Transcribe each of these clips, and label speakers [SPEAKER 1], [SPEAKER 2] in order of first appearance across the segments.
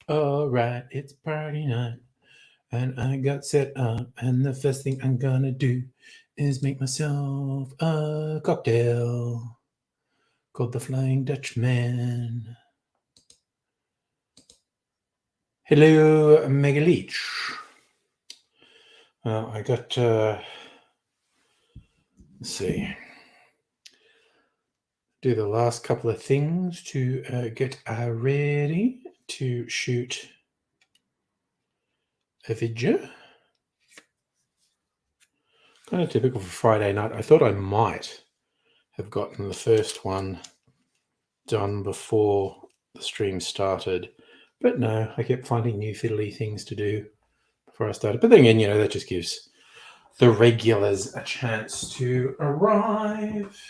[SPEAKER 1] All right, it's party night, and I got set up, and the first thing I'm gonna do is make myself a cocktail called the Flying Dutchman. Hello, Mega Leech. I got, let's see, do the last couple of things to get ready to shoot a video. Kind of typical for Friday night. I thought I might have gotten the first one done before the stream started, but no, I kept finding new fiddly things to do before I started. But then again, that just gives the regulars a chance to arrive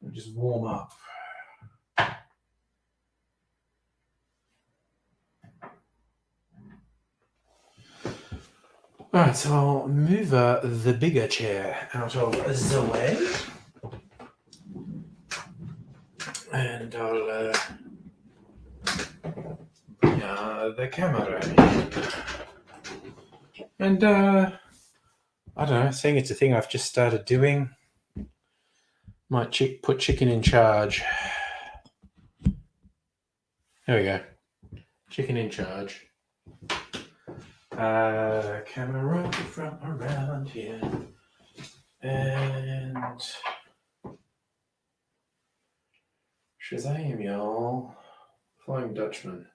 [SPEAKER 1] and just warm up. All right, so I'll move the bigger chair out of the way, and I'll bring the camera in. And I don't know, seeing it's a thing I've just started doing, might put chicken in charge. There we go, chicken in charge. Camera from around here, and Shazam, y'all. Flying Dutchman,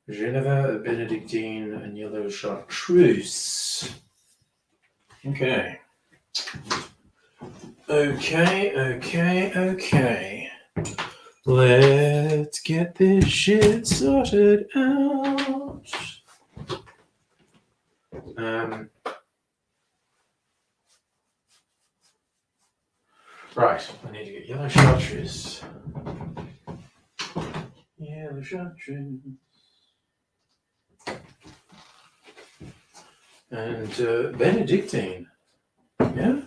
[SPEAKER 1] Geneva, Benedictine, and yellow chartreuse. Okay. Let's get this shit sorted out. Right, I need to get yellow chartreuse. Yellow chartreuse. And Benedictine. Yeah?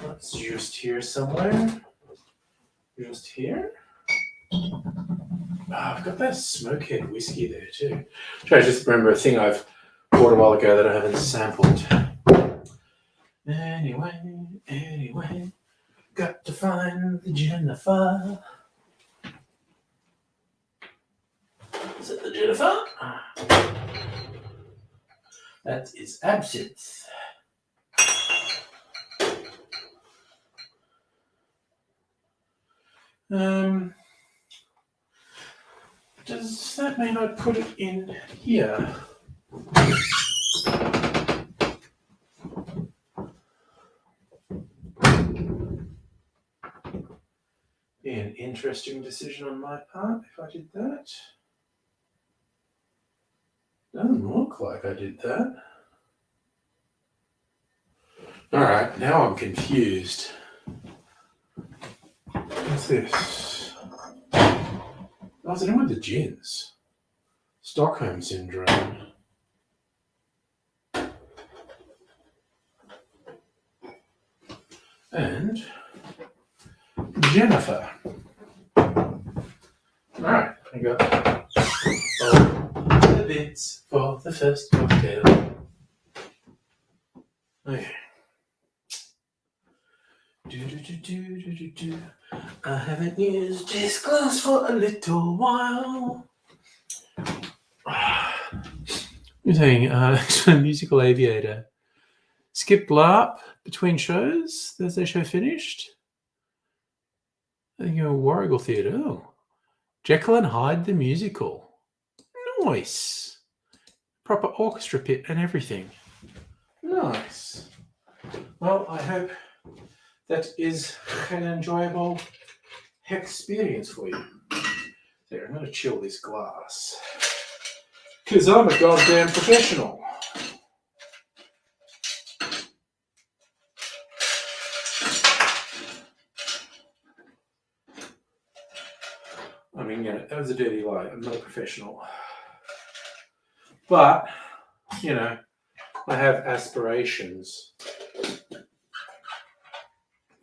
[SPEAKER 1] That's just here somewhere. Just here. I've got that smokehead whiskey there too. I just remember a thing I've bought a while ago that I haven't sampled. Anyway, got to find the Jennifer. Is it the Jennifer? That is absinthe. Does that mean I put it in here? Be an interesting decision on my part if I did that. Doesn't look like I did that. Alright, now I'm confused. What's this? What's it doing with the gins? Stockholm Syndrome. And Jennifer. Alright, I got all the bits for the first cocktail. Okay. I haven't used this glass for a little while. You're saying, musical aviator. Skipped LARP between shows. Thursday show finished. I think you're Warrigal Theatre. Oh. Jekyll and Hyde the musical. Nice. Proper orchestra pit and everything. Nice. Well, I hope that is an enjoyable experience for you. There, I'm going to chill this glass. Because I'm a goddamn professional. I mean, that was a dirty lie. I'm not a professional. But, I have aspirations.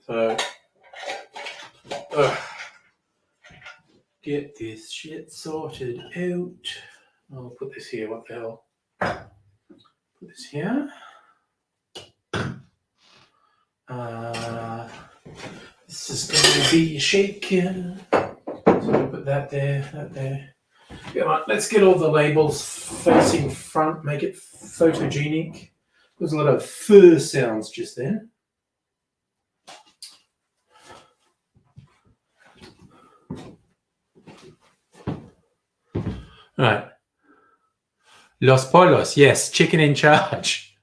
[SPEAKER 1] So, get this shit sorted out. I'll put this here. What the hell? Put this here. This is going to be shaken. So I'll put that there, that there. Come on, let's get all the labels facing front, make it photogenic. There's a lot of fur sounds just then. All right. Los Polos, yes, chicken in charge.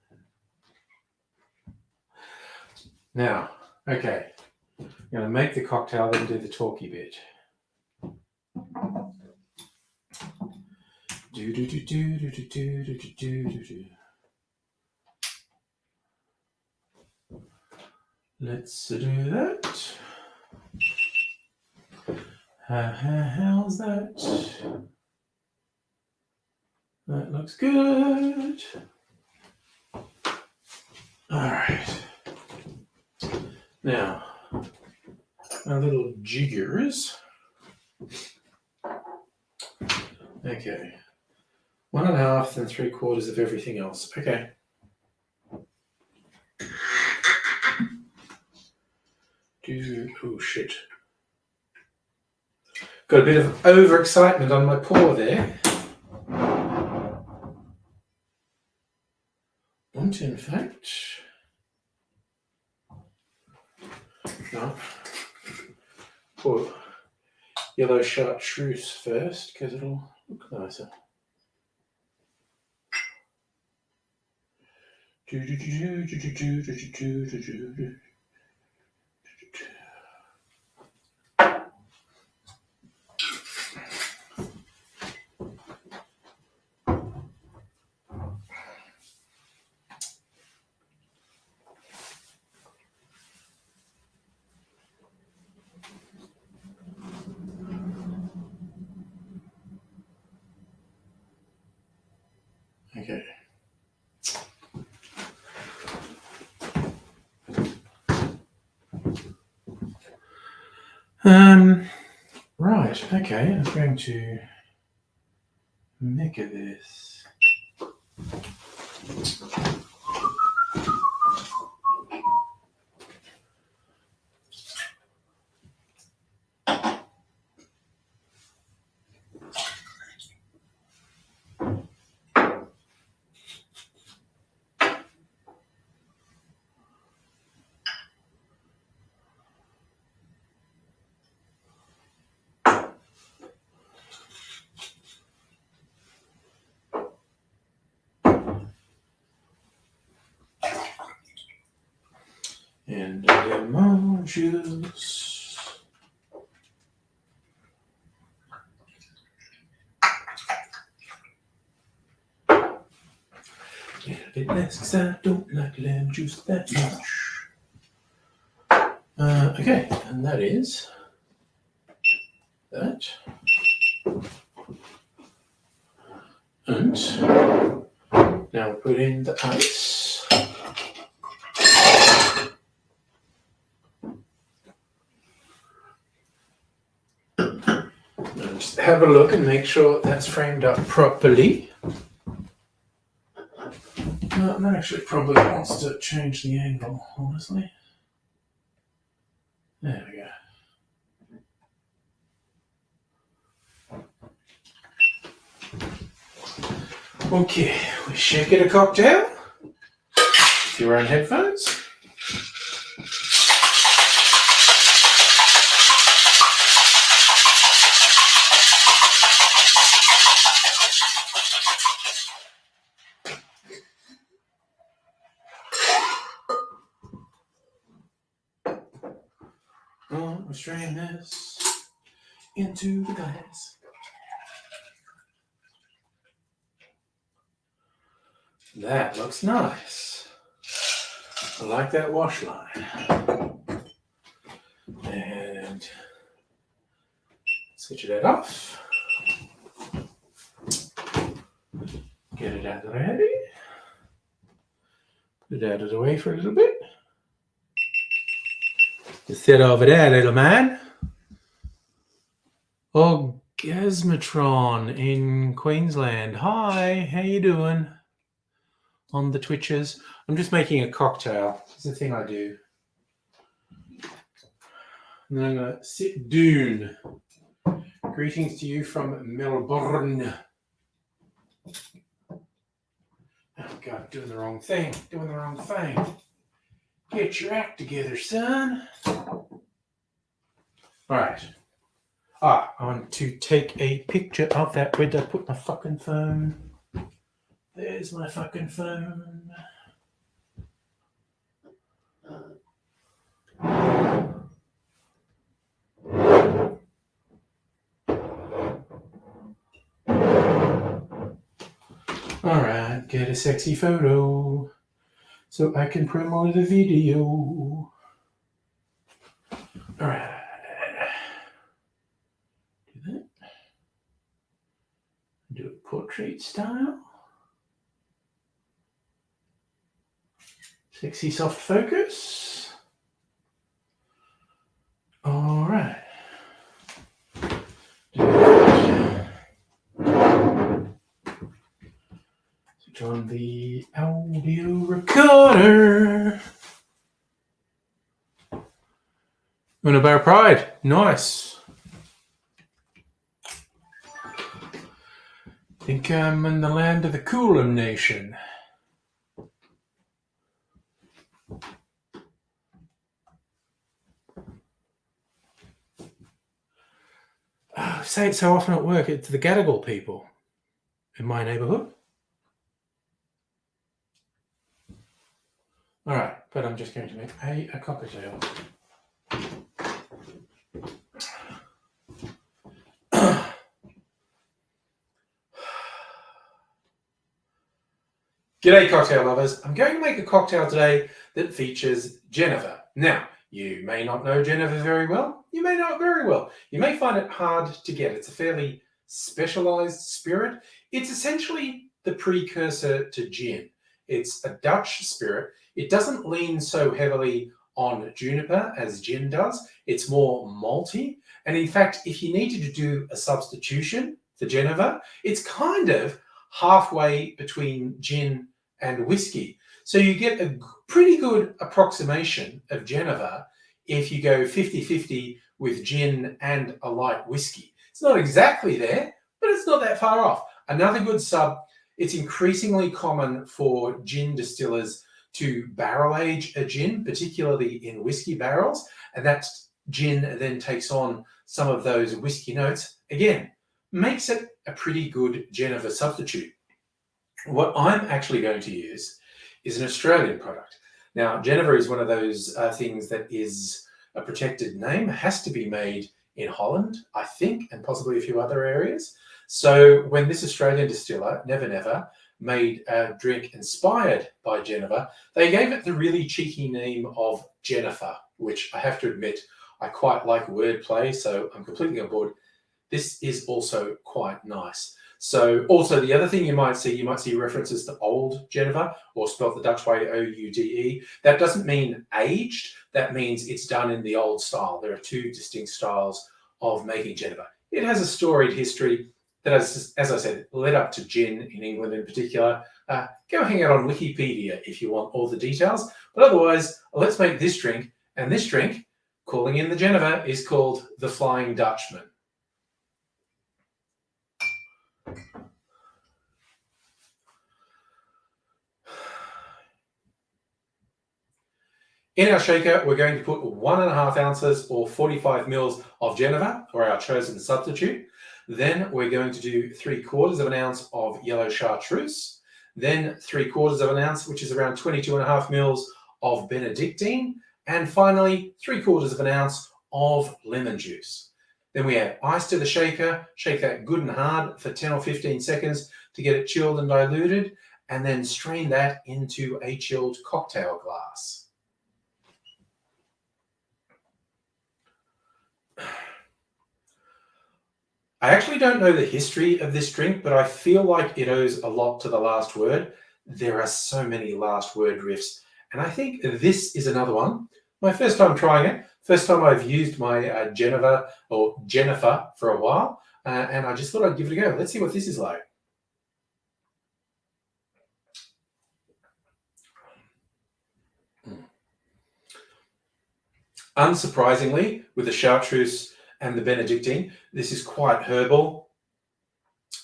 [SPEAKER 1] Now, okay. I'm going to make the cocktail, then do the talky bit. Let's do that. How's that? That looks good. All right. Now, our little jiggers. Okay. 1.5 and 3/4 of everything else. Okay. Oh shit. Got a bit of overexcitement on my paw there. And in fact, no. Put yellow chartreuse first because it'll look nicer. Okay. Right, okay, I'm going to make this. And lemon juice. Yeah, a bit less because I don't like lemon juice that much. Okay, and that is that. And now put in the ice. And just have a look and make sure that's framed up properly. That actually probably wants to change the angle, honestly. There we go. Okay, we shake it a cocktail. If you're wearing headphones. We're straining this into the glass. That looks nice. I like that wash line. And switch that off. Get it out of the way. Put it out of the way for a little bit. Just sit over there, little man. Orgasmatron in Queensland. Hi, how you doing? On the Twitches. I'm just making a cocktail. It's the thing I do. And then I'm going to sit down. Greetings to you from Melbourne. Oh, God, doing the wrong thing. Get your act together, son. All right. I want to take a picture of that. Where'd I put my fucking phone? There's my fucking phone. All right, get a sexy photo so I can promote the video. All right. Do that. Do it portrait style. Sexy soft focus. All right. Switch on the audio recorder. Win a Bar Pride. Nice. Think I'm in the land of the Coolum Nation. I say it so often at work. It's the Gadigal people in my neighbourhood. All right, but I'm just going to make a cocktail. G'day, cocktail lovers. I'm going to make a cocktail today that features Genever. Now, you may not know Genever very well. You may not very well. You may find it hard to get. It's a fairly specialised spirit. It's essentially the precursor to gin. It's a Dutch spirit. It doesn't lean so heavily on juniper as gin does. It's more malty. And in fact, if you needed to do a substitution for Genever, it's kind of halfway between gin and whiskey. So you get a pretty good approximation of Genever if you go 50-50 with gin and a light whiskey. It's not exactly there, but it's not that far off. Another good sub, it's increasingly common for gin distillers to barrel age a gin, particularly in whiskey barrels, and that gin then takes on some of those whiskey notes. Again, makes it a pretty good Genever substitute. What I'm actually going to use is an Australian product. Now, Genever is one of those things that is a protected name. It has to be made in Holland, I think, and possibly a few other areas. So when this Australian distiller, Never Never, made a drink inspired by Genever, they gave it the really cheeky name of Jennifer, which I have to admit, I quite like wordplay, so I'm completely on board. This is also quite nice. So also the other thing you might see references to old Genever, or spelled the Dutch way, O-U-D-E. That doesn't mean aged. That means it's done in the old style. There are two distinct styles of making Genever. It has a storied history that has, as I said, led up to gin in England in particular. Go hang out on Wikipedia if you want all the details. But otherwise, let's make this drink. And this drink, calling in the Genever, is called the Flying Dutchman. In our shaker, we're going to put 1.5 ounces or 45 mils of Genever, or our chosen substitute. Then we're going to do 3/4 of an ounce of yellow chartreuse. Then 3/4 ounce, which is around 22.5 mils of Benedictine. And finally, 3/4 ounce of lemon juice. Then we add ice to the shaker, shake that good and hard for 10 or 15 seconds to get it chilled and diluted. and then strain that into a chilled cocktail glass. I actually don't know the history of this drink, but I feel like it owes a lot to the last word. There are so many last word riffs, and I think this is another one. My first time trying it, first time I've used my Jennifer for a while, and I just thought I'd give it a go. Let's see what this is like. Unsurprisingly, with the chartreuse and the Benedictine, this is quite herbal.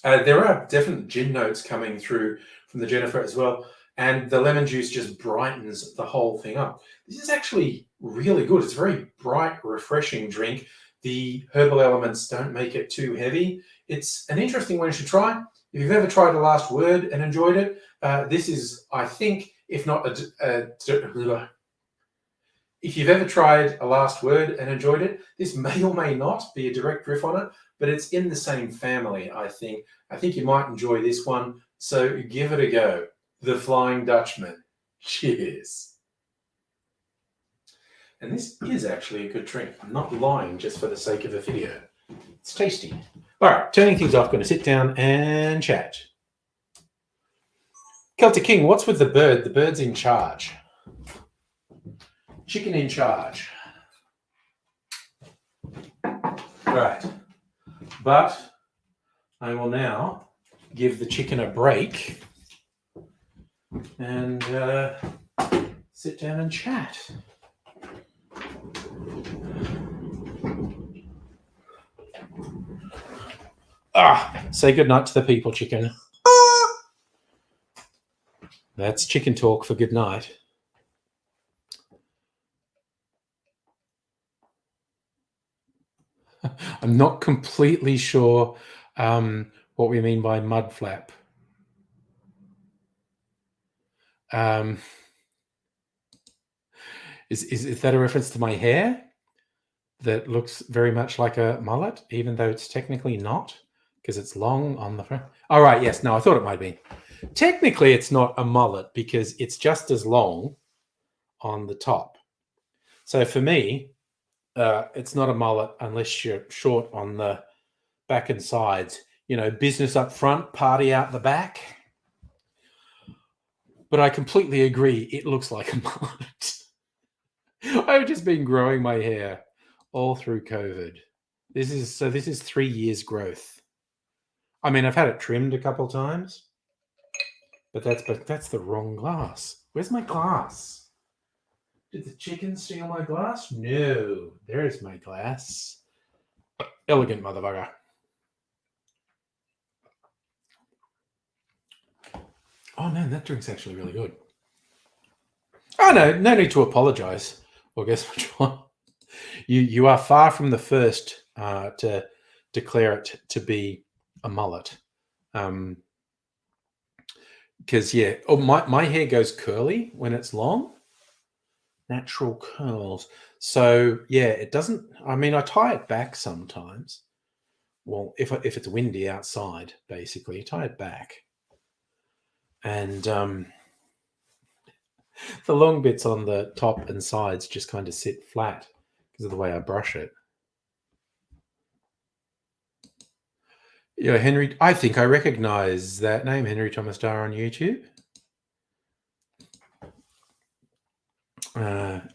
[SPEAKER 1] There are definite gin notes coming through from the Jennifer as well, and the lemon juice just brightens the whole thing up. This is actually really good. It's a very bright, refreshing drink. The herbal elements don't make it too heavy. It's an interesting one you should try. If you've ever tried a last word and enjoyed it, this is, I think, if not if you've ever tried a last word and enjoyed it, this may or may not be a direct riff on it, but it's in the same family, I think. I think you might enjoy this one, so give it a go. The Flying Dutchman. Cheers. And this is actually a good drink. I'm not lying just for the sake of a video. It's tasty. All right, turning things off, going to sit down and chat. Celtic King, what's with the bird? The bird's in charge. Chicken in charge. Right. But I will now give the chicken a break and sit down and chat. Say goodnight to the people, chicken. That's chicken talk for good night. I'm not completely sure what we mean by mud flap. Is that a reference to my hair that looks very much like a mullet, even though it's technically not, because it's long on the front? All right, yes. No, I thought it might be. Technically, it's not a mullet because it's just as long on the top. So for me, it's not a mullet unless you're short on the back and sides. You know, business up front, party out the back. But I completely agree. It looks like a mullet. I've just been growing my hair all through COVID. This is 3 years growth. I mean, I've had it trimmed a couple times, but that's the wrong glass. Where's my glass? Did the chicken steal my glass? No, there's my glass. Elegant motherfucker. Oh man, that drink's actually really good. Oh no need to apologize. Well, guess what? You are far from the first to declare it to be a mullet. Because my hair goes curly when it's long. Natural curls. So yeah, it doesn't. I mean, I tie it back sometimes. Well, if it's windy outside, basically, you tie it back, and the long bits on the top and sides just kind of sit flat because of the way I brush it. Yeah, Henry. I think I recognize that name, Henry Thomas Dar, on YouTube.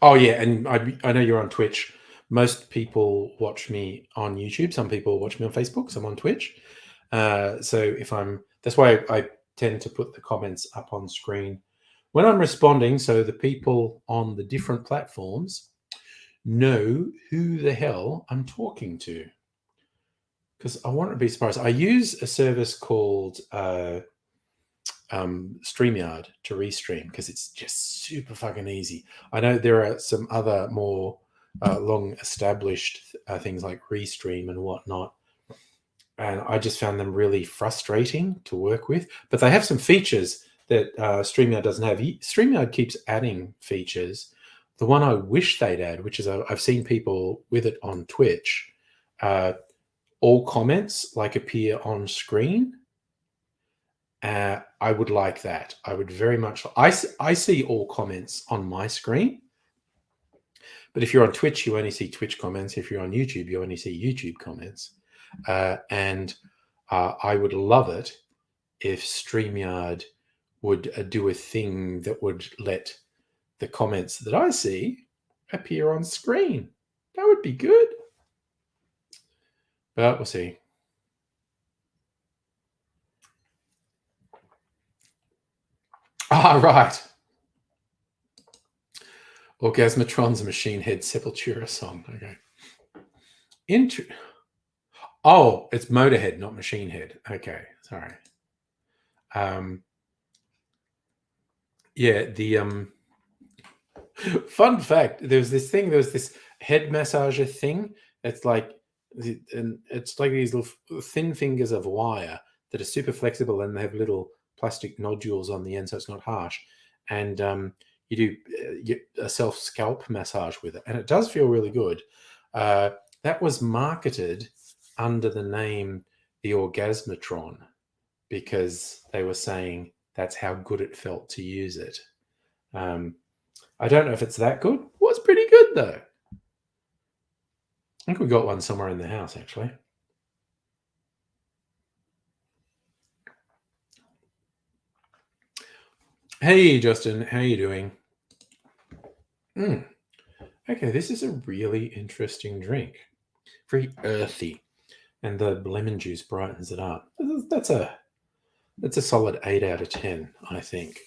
[SPEAKER 1] Oh yeah, and I know you're on Twitch. Most people watch me on YouTube. Some people watch me on Facebook. Some on Twitch. So that's why I tend to put the comments up on screen when I'm responding, so the people on the different platforms know who the hell I'm talking to. Because I want to be surprised. I use a service called StreamYard to restream because it's just super fucking easy. I know there are some other more long established things like Restream and whatnot, and I just found them really frustrating to work with. But they have some features that StreamYard doesn't have. StreamYard keeps adding features. The one I wish they'd add, which is I've seen people with it on Twitch, all comments like appear on screen, I would like that. I would very much. I see all comments on my screen, but if you're on Twitch, you only see Twitch comments. If you're on YouTube, you only see YouTube comments. And I would love it if StreamYard would do a thing that would let the comments that I see appear on screen. That would be good. But we'll see. Right. Orgasmatron's Machine Head Sepultura song. Okay. Oh, it's Motorhead, not Machine Head. Okay, sorry. Yeah, the fun fact, there's this head massager thing. It's like these little thin fingers of wire that are super flexible, and they have little plastic nodules on the end, so it's not harsh. And you do a self scalp massage with it, and it does feel really good. That was marketed under the name the Orgasmatron because they were saying that's how good it felt to use it. I don't know if it's that good. Well, it's pretty good though. I think we got one somewhere in the house actually. Hey Justin, how you doing? Okay, this is a really interesting drink. Very earthy, and the lemon juice brightens it up. That's a solid 8 out of 10, I think.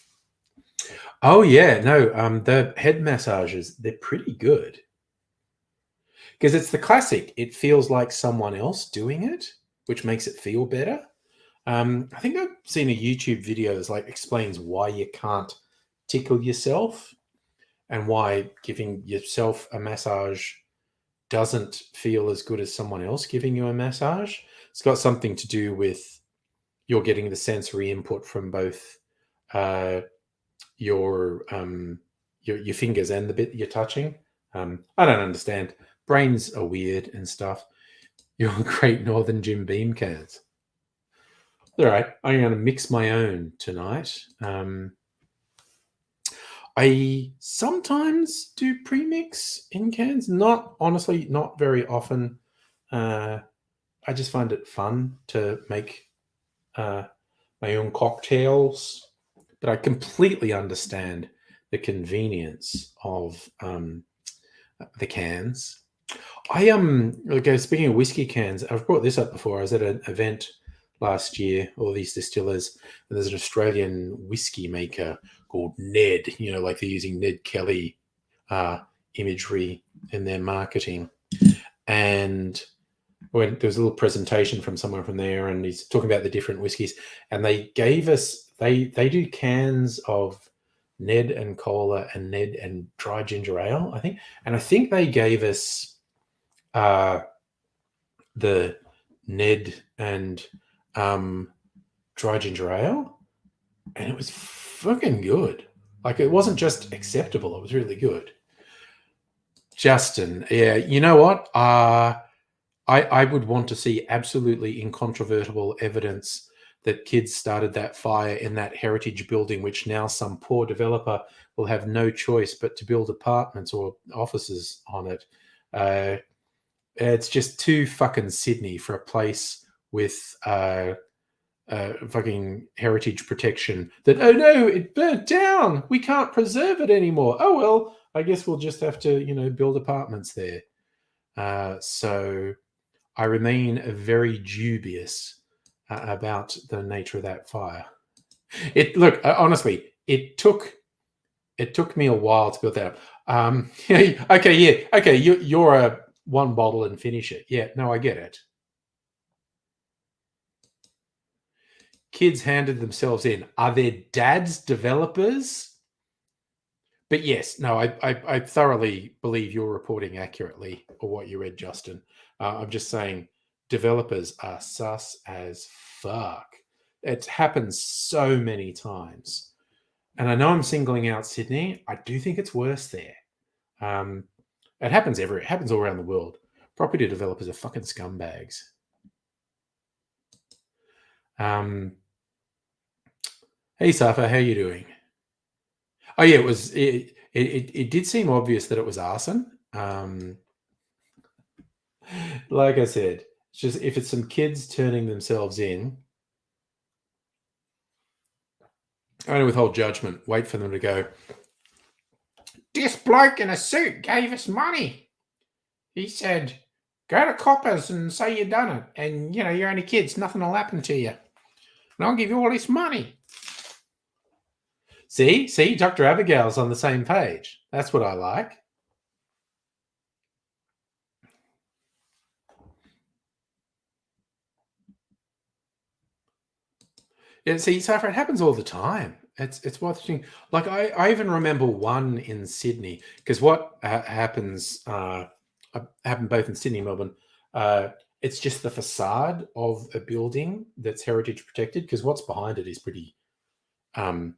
[SPEAKER 1] Oh yeah, no, the head massages, they're pretty good. Because it's the classic. It feels like someone else doing it, which makes it feel better. I think I've seen a YouTube video that like explains why you can't tickle yourself and why giving yourself a massage doesn't feel as good as someone else giving you a massage. It's got something to do with you're getting the sensory input from both your fingers and the bit you're touching. I don't understand. Brains are weird and stuff. You're a Great Northern Jim Beam cans. All right, I'm going to mix my own tonight. I sometimes do premix in cans. Not very often. I just find it fun to make my own cocktails, but I completely understand the convenience of the cans. Speaking of whiskey cans, I've brought this up before. I was at an event last year, all these distillers, and there's an Australian whiskey maker called Ned. Like they're using Ned Kelly imagery in their marketing. And when there was a little presentation from someone from there, and he's talking about the different whiskeys, and they gave us they do cans of Ned and Cola and Ned and dry ginger ale, I think, and I think they gave us the Ned and dry ginger ale, and it was fucking good. Like it wasn't just acceptable; it was really good. Justin, yeah, you know what? I would want to see absolutely incontrovertible evidence that kids started that fire in that heritage building, which now some poor developer will have no choice but to build apartments or offices on it. It's just too fucking Sydney for a place with fucking heritage protection that, oh no, it burnt down. We can't preserve it anymore. Oh, well, I guess we'll just have to, build apartments there. So I remain very dubious about the nature of that fire. Honestly, it took me a while to build that up. Okay, you're a one bottle and finish it. Yeah, no, I get it. Kids handed themselves in. Are their dads developers? But yes, no, I thoroughly believe you're reporting accurately or what you read, Justin. I'm just saying developers are sus as fuck. It happens so many times. And I know I'm singling out Sydney. I do think it's worse there. It happens everywhere. It happens all around the world. Property developers are fucking scumbags. Hey, Safa, how you doing? Oh yeah, it did seem obvious that it was arson. Like I said, it's just if it's some kids turning themselves in, I don't withhold judgment. Wait for them to go. This bloke in a suit gave us money. He said, "Go to coppers and say you done it, and you're only kids. Nothing will happen to you, and I'll give you all this money." See, Dr. Abigail's on the same page. That's what I like. Yeah, see, so it happens all the time. It's watching. Like I even remember one in Sydney because what happens happened both in Sydney and Melbourne. Uh, it's just the facade of a building that's heritage protected because what's behind it is pretty um,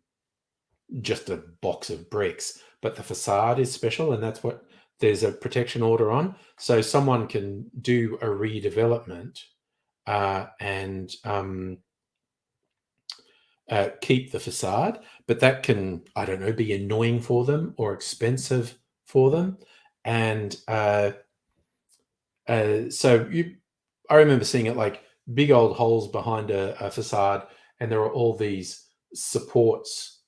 [SPEAKER 1] just a box of bricks, but the facade is special, and that's what there's a protection order on. So someone can do a redevelopment and keep the facade, but that can, I don't know, be annoying for them or expensive for them. And I remember seeing it like big old holes behind a facade, and there are all these supports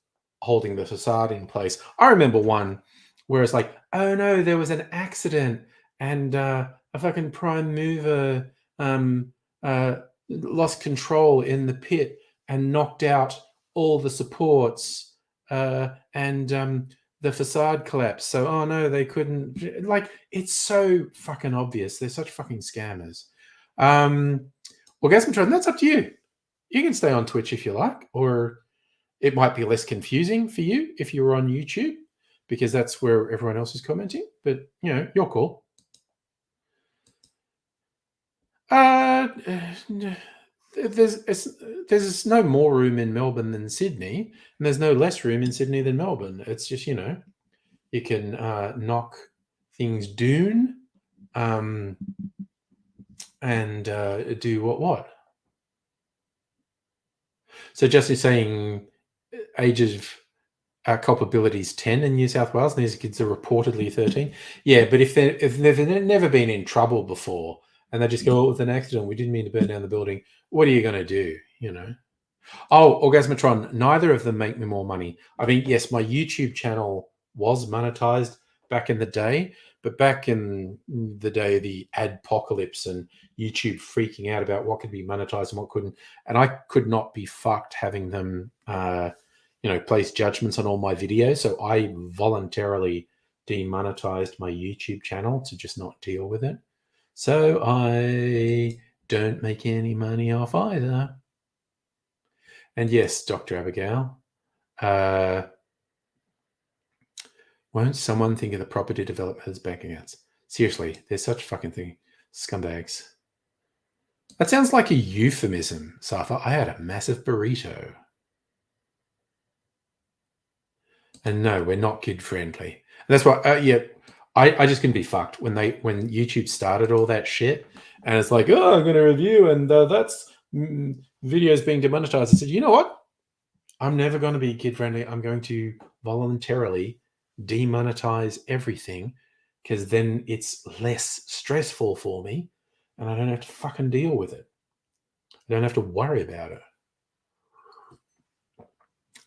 [SPEAKER 1] holding the facade in place. I remember one where it's like, oh no, there was an accident, and a fucking prime mover uh, lost control in the pit and knocked out all the supports, and the facade collapsed. So, oh no, they couldn't. Like, it's so fucking obvious. They're such fucking scammers. Orgasmatron, that's up to you. You can stay on Twitch if you like, or it might be less confusing for you if you were on YouTube because that's where everyone else is commenting. But you're cool. There's no more room in Melbourne than Sydney, and there's no less room in Sydney than Melbourne. It's just you can knock things down, and do what. So just is saying age of culpability is 10 in New South Wales, and these kids are reportedly 13. Yeah, but if they've never been in trouble before, and they just go, "Oh, it was an accident. We didn't mean to burn down the building." What are you going to do? Oh, Orgasmatron, neither of them make me more money. I mean, yes, my YouTube channel was monetized back in the day, but back in the day, the adpocalypse and YouTube freaking out about what could be monetized and what couldn't, and I could not be fucked having them, place judgments on all my videos. So I voluntarily demonetized my YouTube channel to just not deal with it. So I don't make any money off either. And yes, Dr. Abigail, won't someone think of the property developers' bank accounts? Seriously, they're such fucking thing. Scumbags. That sounds like a euphemism, Safa. I had a massive burrito. And no, we're not kid friendly. And that's why, I just can be fucked when YouTube started all that shit, and it's like, oh, I'm going to review, and that's videos being demonetized. I said, you know what? I'm never going to be kid friendly. I'm going to voluntarily demonetize everything because then it's less stressful for me, and I don't have to fucking deal with it. I don't have to worry about it.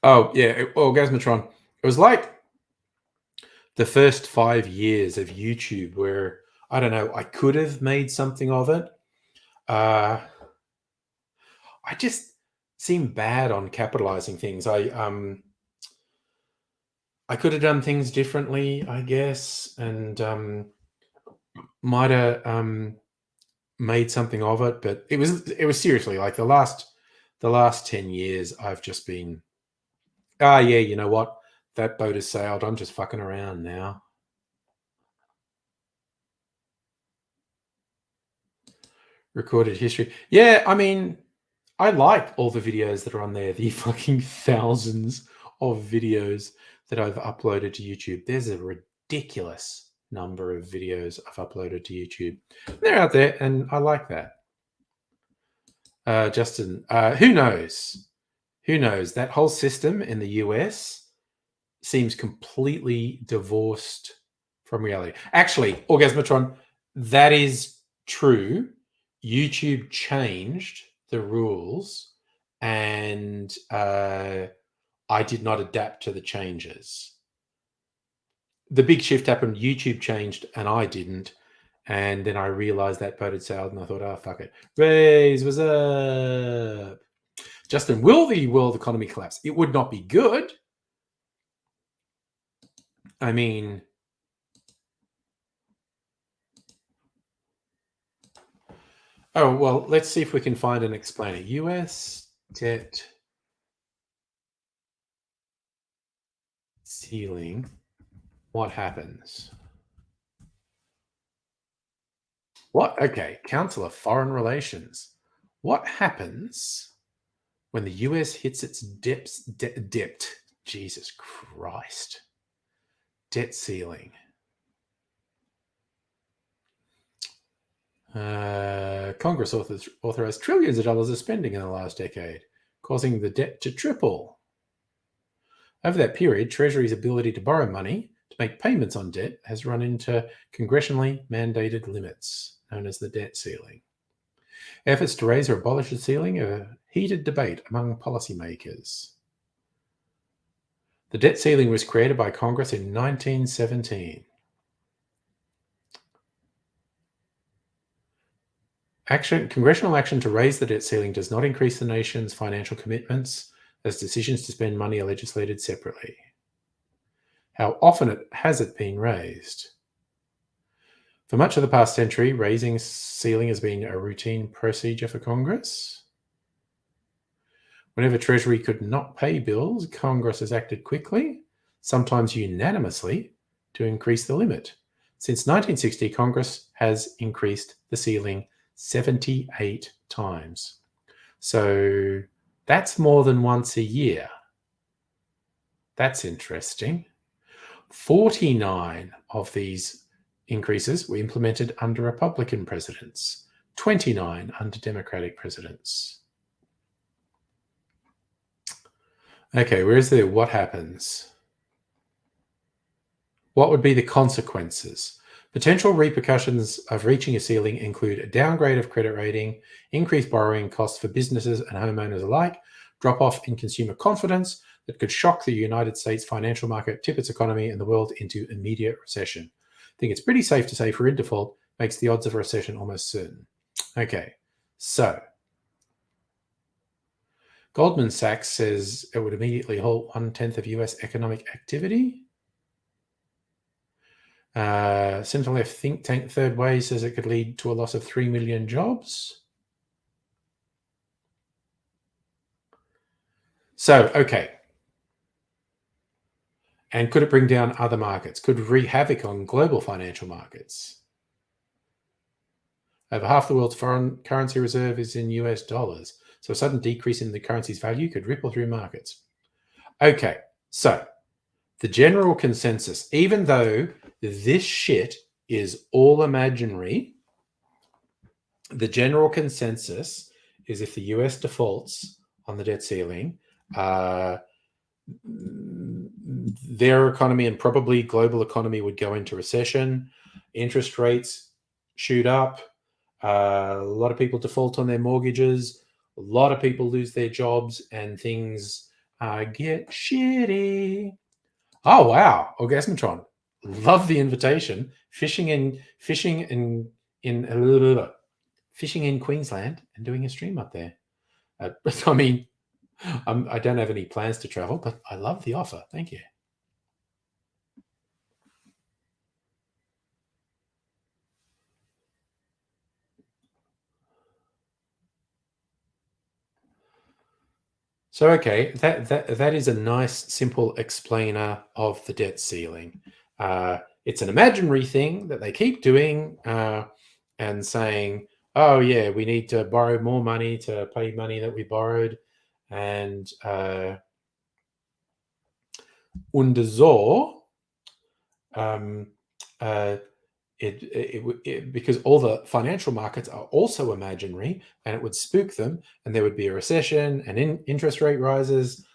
[SPEAKER 1] Oh yeah, Gasmatron. It was like the first 5 years of YouTube where I don't know, I could have made something of it. I just seem bad on capitalizing things. I could have done things differently, I guess, and might have made something of it. But it was seriously like the last 10 years, I've just been, yeah, you know what? That boat has sailed. I'm just fucking around now. Recorded history. Yeah, I mean, I like all the videos that are on there, the fucking thousands of videos that I've uploaded to YouTube. There's a ridiculous number of videos I've uploaded to YouTube. They're out there, and I like that. Justin, who knows? Who knows? That whole system in the US seems completely divorced from reality. Actually, Orgasmatron, that is true. YouTube changed the rules, and I did not adapt to the changes. The big shift happened. YouTube changed, and I didn't. And then I realized that voted south, and I thought, oh, fuck it. Raise, what's up? Justin, will the world economy collapse? It would not be good. I mean, oh, well, let's see if we can find an explainer. US debt ceiling. What happens? What? Okay, Council of Foreign Relations. What happens when the US hits its debt? Jesus Christ. Debt ceiling. Congress authorized trillions of dollars of spending in the last decade, causing the debt to triple. Over that period, Treasury's ability to borrow money to make payments on debt has run into congressionally mandated limits, known as the debt ceiling. Efforts to raise or abolish the ceiling are a heated debate among policymakers. The debt ceiling was created by Congress in 1917. Congressional action to raise the debt ceiling does not increase the nation's financial commitments, as decisions to spend money are legislated separately. How often has it been raised? For much of the past century, raising ceiling has been a routine procedure for Congress. Whenever Treasury could not pay bills, Congress has acted quickly, sometimes unanimously, to increase the limit. Since 1960, Congress has increased the ceiling 78 times. So that's more than once a year. That's interesting. 49 of these increases were implemented under Republican presidents, 29 under Democratic presidents. Okay, where's the what happens? What would be the consequences? Potential repercussions of reaching a ceiling include a downgrade of credit rating, increased borrowing costs for businesses and homeowners alike, drop-off in consumer confidence that could shock the United States financial market, tip its economy and the world into immediate recession. I think it's pretty safe to say if we're in default, makes the odds of a recession almost certain. Okay, so Goldman Sachs says it would immediately halt 1/10 of US economic activity. Centre-left think tank Third Way says it could lead to a loss of 3 million jobs. So, okay. And could it bring down other markets? Could it wreak havoc on global financial markets? Over half the world's foreign currency reserve is in US dollars. So a sudden decrease in the currency's value could ripple through markets. Okay, so the general consensus, even though this shit is all imaginary, the general consensus is if the US defaults on the debt ceiling, their economy and probably global economy would go into recession. Interest rates shoot up. A lot of people default on their mortgages. A lot of people lose their jobs, and things get shitty. Oh wow, Orgasmatron, love the invitation. Fishing in Queensland and doing a stream up there. I mean, I don't have any plans to travel, but I love the offer. Thank you. So, okay, that is a nice, simple explainer of the debt ceiling. It's an imaginary thing that they keep doing and saying, oh, yeah, we need to borrow more money to pay money that we borrowed. And und so because all the financial markets are also imaginary, and it would spook them, and there would be a recession and interest rate rises,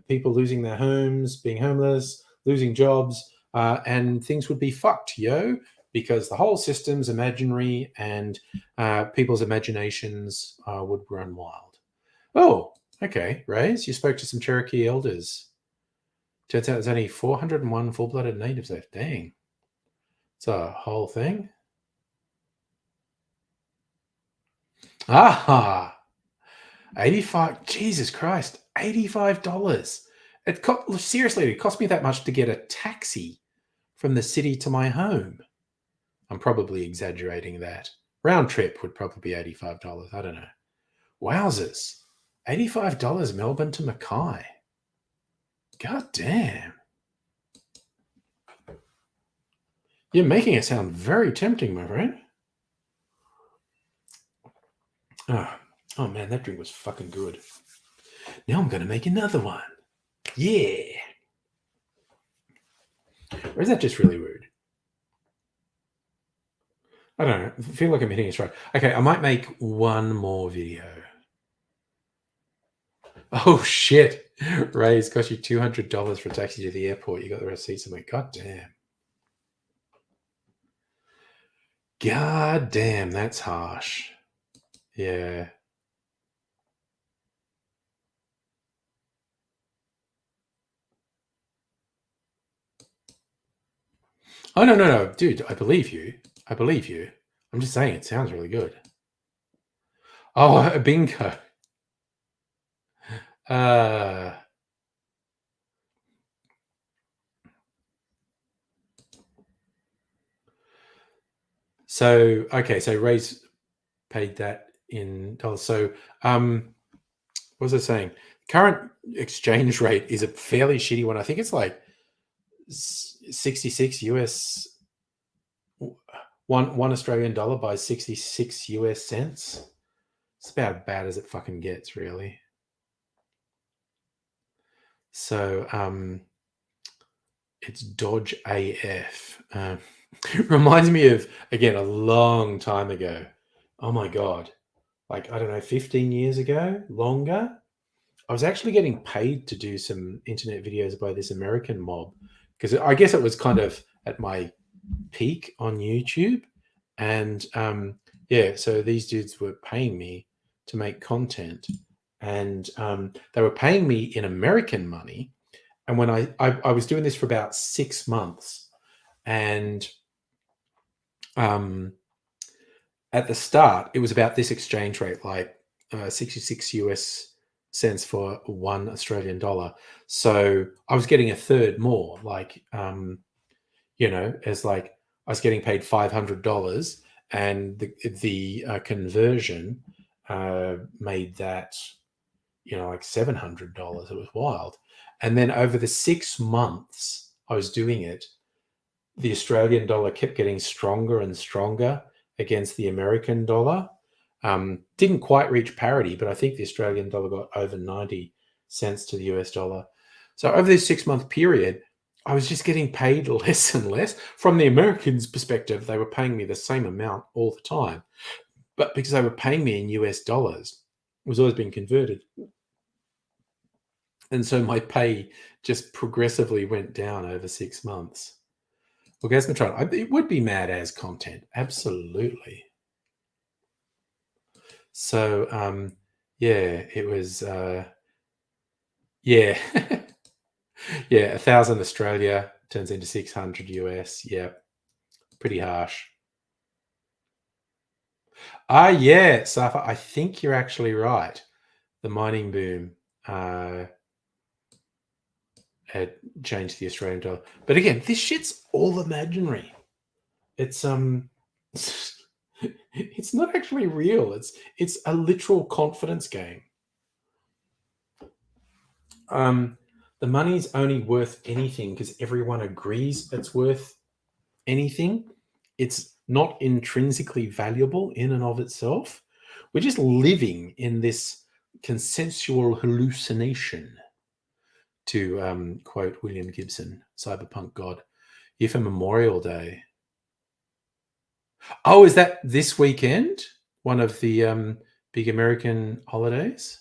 [SPEAKER 1] people losing their homes, being homeless, losing jobs, and things would be fucked, because the whole system's imaginary, and people's imaginations would run wild. Oh, okay, Rays, you spoke to some Cherokee elders. Turns out there's only 401 full-blooded natives left. Dang. It's a whole thing. Aha! 85. Jesus Christ. $85. Seriously, it cost me that much to get a taxi from the city to my home. I'm probably exaggerating that. Round trip would probably be $85. I don't know. Wowzers. $85 Melbourne to Mackay. God damn. You're making it sound very tempting, my friend. Oh man, that drink was fucking good. Now I'm going to make another one. Yeah. Or is that just really rude? I don't know. I feel like I'm hitting a stride. Okay, I might make one more video. Oh shit. Ray's cost you $200 for a taxi to the airport. You got the receipt somewhere. God damn. God damn, that's harsh. Yeah. Oh, no. Dude, I believe you. I'm just saying it sounds really good. Oh, a bingo. So Ray's paid that in dollars. So what was I saying? Current exchange rate is a fairly shitty one. I think it's like 66 US, one Australian dollar by 66 US cents. It's about as bad as it fucking gets, really. So it's Dodge AF. Reminds me of, again, a long time ago. Oh my God. Like, I don't know, 15 years ago, longer. I was actually getting paid to do some internet videos by this American mob, because I guess it was kind of at my peak on YouTube. And so these dudes were paying me to make content, and they were paying me in American money. And when I was doing this for about 6 months, and at the start, it was about this exchange rate, like 66 US cents for one Australian dollar. So I was getting a third more, like, as like I was getting paid $500, and the conversion made that, like $700. It was wild. And then over the 6 months I was doing it, the Australian dollar kept getting stronger and stronger against the American dollar. Didn't quite reach parity, but I think the Australian dollar got over 90 cents to the US dollar. So over this 6-month period, I was just getting paid less and less. From the Americans' perspective, they were paying me the same amount all the time. But because they were paying me in US dollars, it was always being converted. And so my pay just progressively went down over 6 months. Well, guys, it would be mad as content. Absolutely. So, it was, yeah. 1,000 Australia turns into 600 US. Yeah. Pretty harsh. Yeah, Safa, I think you're actually right. The mining boom had changed the Australian dollar. But again, this shit's all imaginary. It's it's not actually real. It's a literal confidence game. The money's only worth anything because everyone agrees it's worth anything. It's not intrinsically valuable in and of itself. We're just living in this consensual hallucination, to quote William Gibson, cyberpunk god. Here for Memorial Day. Oh, is that this weekend? One of the big American holidays?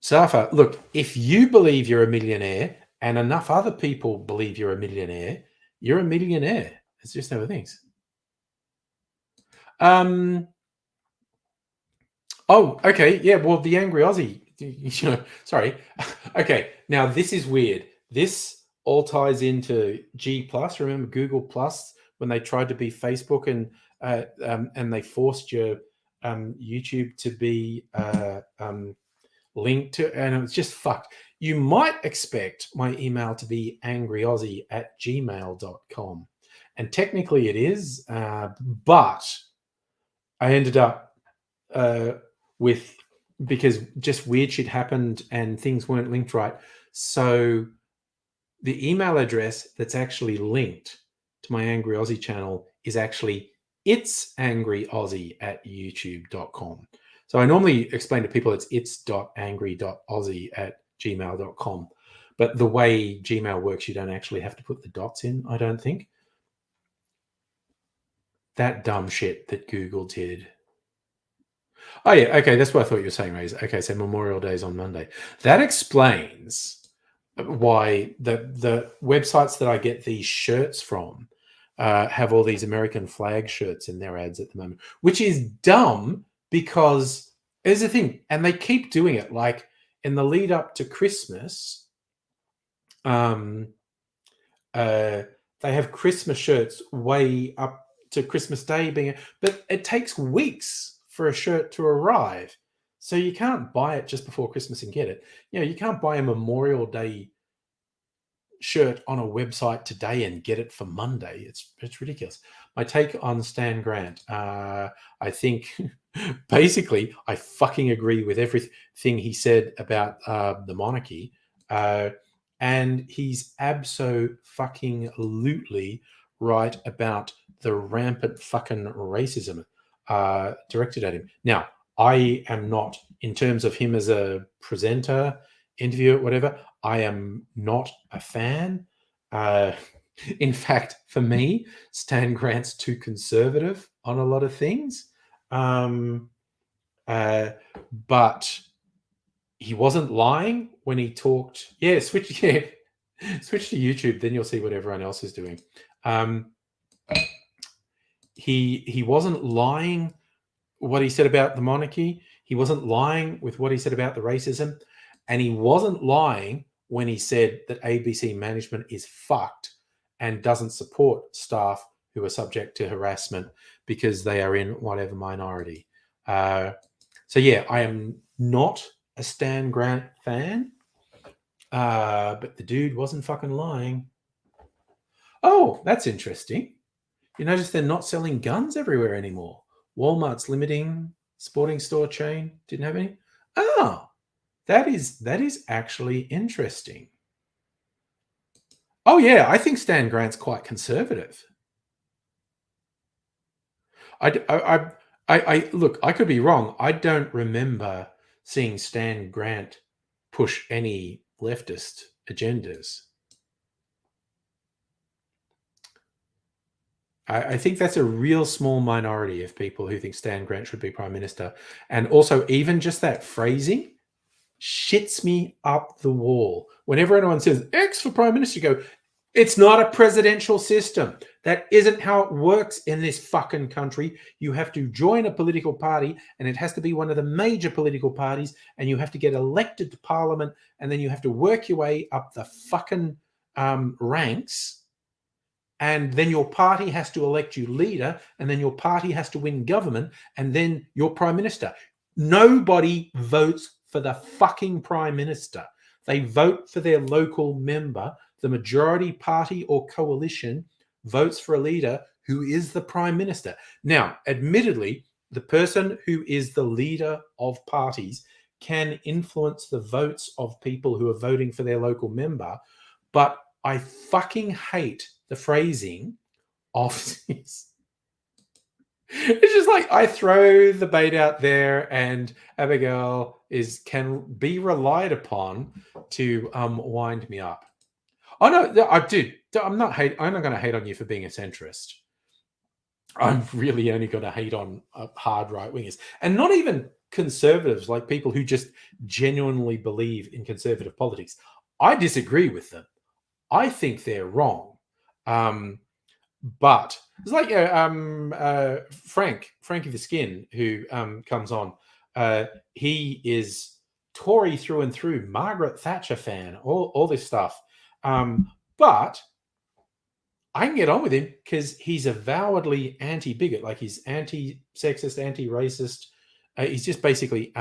[SPEAKER 1] Safa, look, if you believe you're a millionaire and enough other people believe you're a millionaire, you're a millionaire. It's just how it thinks. Oh, okay. Yeah, well, the angry Aussie, sorry. Okay, now this is weird. This all ties into G Plus. Remember Google Plus when they tried to be Facebook and they forced your YouTube to be linked to, and it was just fucked. You might expect my email to be angryaussie@gmail.com. And technically it is, but I ended up uh, with, because just weird shit happened and things weren't linked right. So the email address that's actually linked to my Angry Aussie channel is actually it's angryaussie@youtube.com. So I normally explain to people it's.angry.aussie@gmail.com. But the way Gmail works, you don't actually have to put the dots in, I don't think. That dumb shit that Google did. Oh, yeah. Okay. That's what I thought you were saying, Ray. Okay. So Memorial Day is on Monday. That explains why the websites that I get these shirts from have all these American flag shirts in their ads at the moment, which is dumb because here's the thing, and they keep doing it. Like in the lead up to Christmas, um, uh, they have Christmas shirts way up to Christmas Day being, but it takes weeks for a shirt to arrive. So you can't buy it just before Christmas and get it. You can't buy a Memorial Day shirt on a website today and get it for Monday. It's ridiculous. My take on Stan Grant. I think basically I fucking agree with everything he said about the monarchy. And he's abso-fucking-lutely right about the rampant fucking racism directed at him. Now, I am not, in terms of him as a presenter, interviewer, whatever, I am not a fan. Uh, in fact, for me, Stan Grant's too conservative on a lot of things. Uh, but he wasn't lying when he talked. Yeah, switch. Yeah, switch to YouTube, then you'll see what everyone else is doing. He wasn't lying what he said about the monarchy. He wasn't lying with what he said about the racism, and he wasn't lying when he said that ABC management is fucked and doesn't support staff who are subject to harassment because they are in whatever minority. So yeah, I am not a Stan Grant fan, but the dude wasn't fucking lying. Oh, that's interesting. You notice they're not selling guns everywhere anymore. Walmart's limiting, sporting store chain didn't have any. Oh, that is actually interesting. Oh yeah, I think Stan Grant's quite conservative. I look, I could be wrong. I don't remember seeing Stan Grant push any leftist agendas. I think that's a real small minority of people who think Stan Grant should be prime minister. And also, even just that phrasing shits me up the wall. Whenever anyone says X for prime minister, you go, it's not a presidential system. That isn't how it works in this fucking country. You have to join a political party, and it has to be one of the major political parties, and you have to get elected to parliament, and then you have to work your way up the fucking ranks. And then your party has to elect you leader, and then your party has to win government, and then you're prime minister. Nobody votes for the fucking prime minister. They vote for their local member. The majority party or coalition votes for a leader who is the prime minister. Now, admittedly, the person who is the leader of parties can influence the votes of people who are voting for their local member, but I fucking hate the phrasing of this. It's just like I throw the bait out there, and Abigail can be relied upon to wind me up. Oh no, I do. I'm not going to hate on you for being a centrist. I'm really only going to hate on hard right wingers, and not even conservatives, like people who just genuinely believe in conservative politics. I disagree with them. I think they're wrong. But it's like Frankie the Skin, who comes on. He is Tory through and through, Margaret Thatcher fan, all this stuff. But I can get on with him because he's avowedly anti-bigot, like he's anti-sexist, anti-racist. He's just basically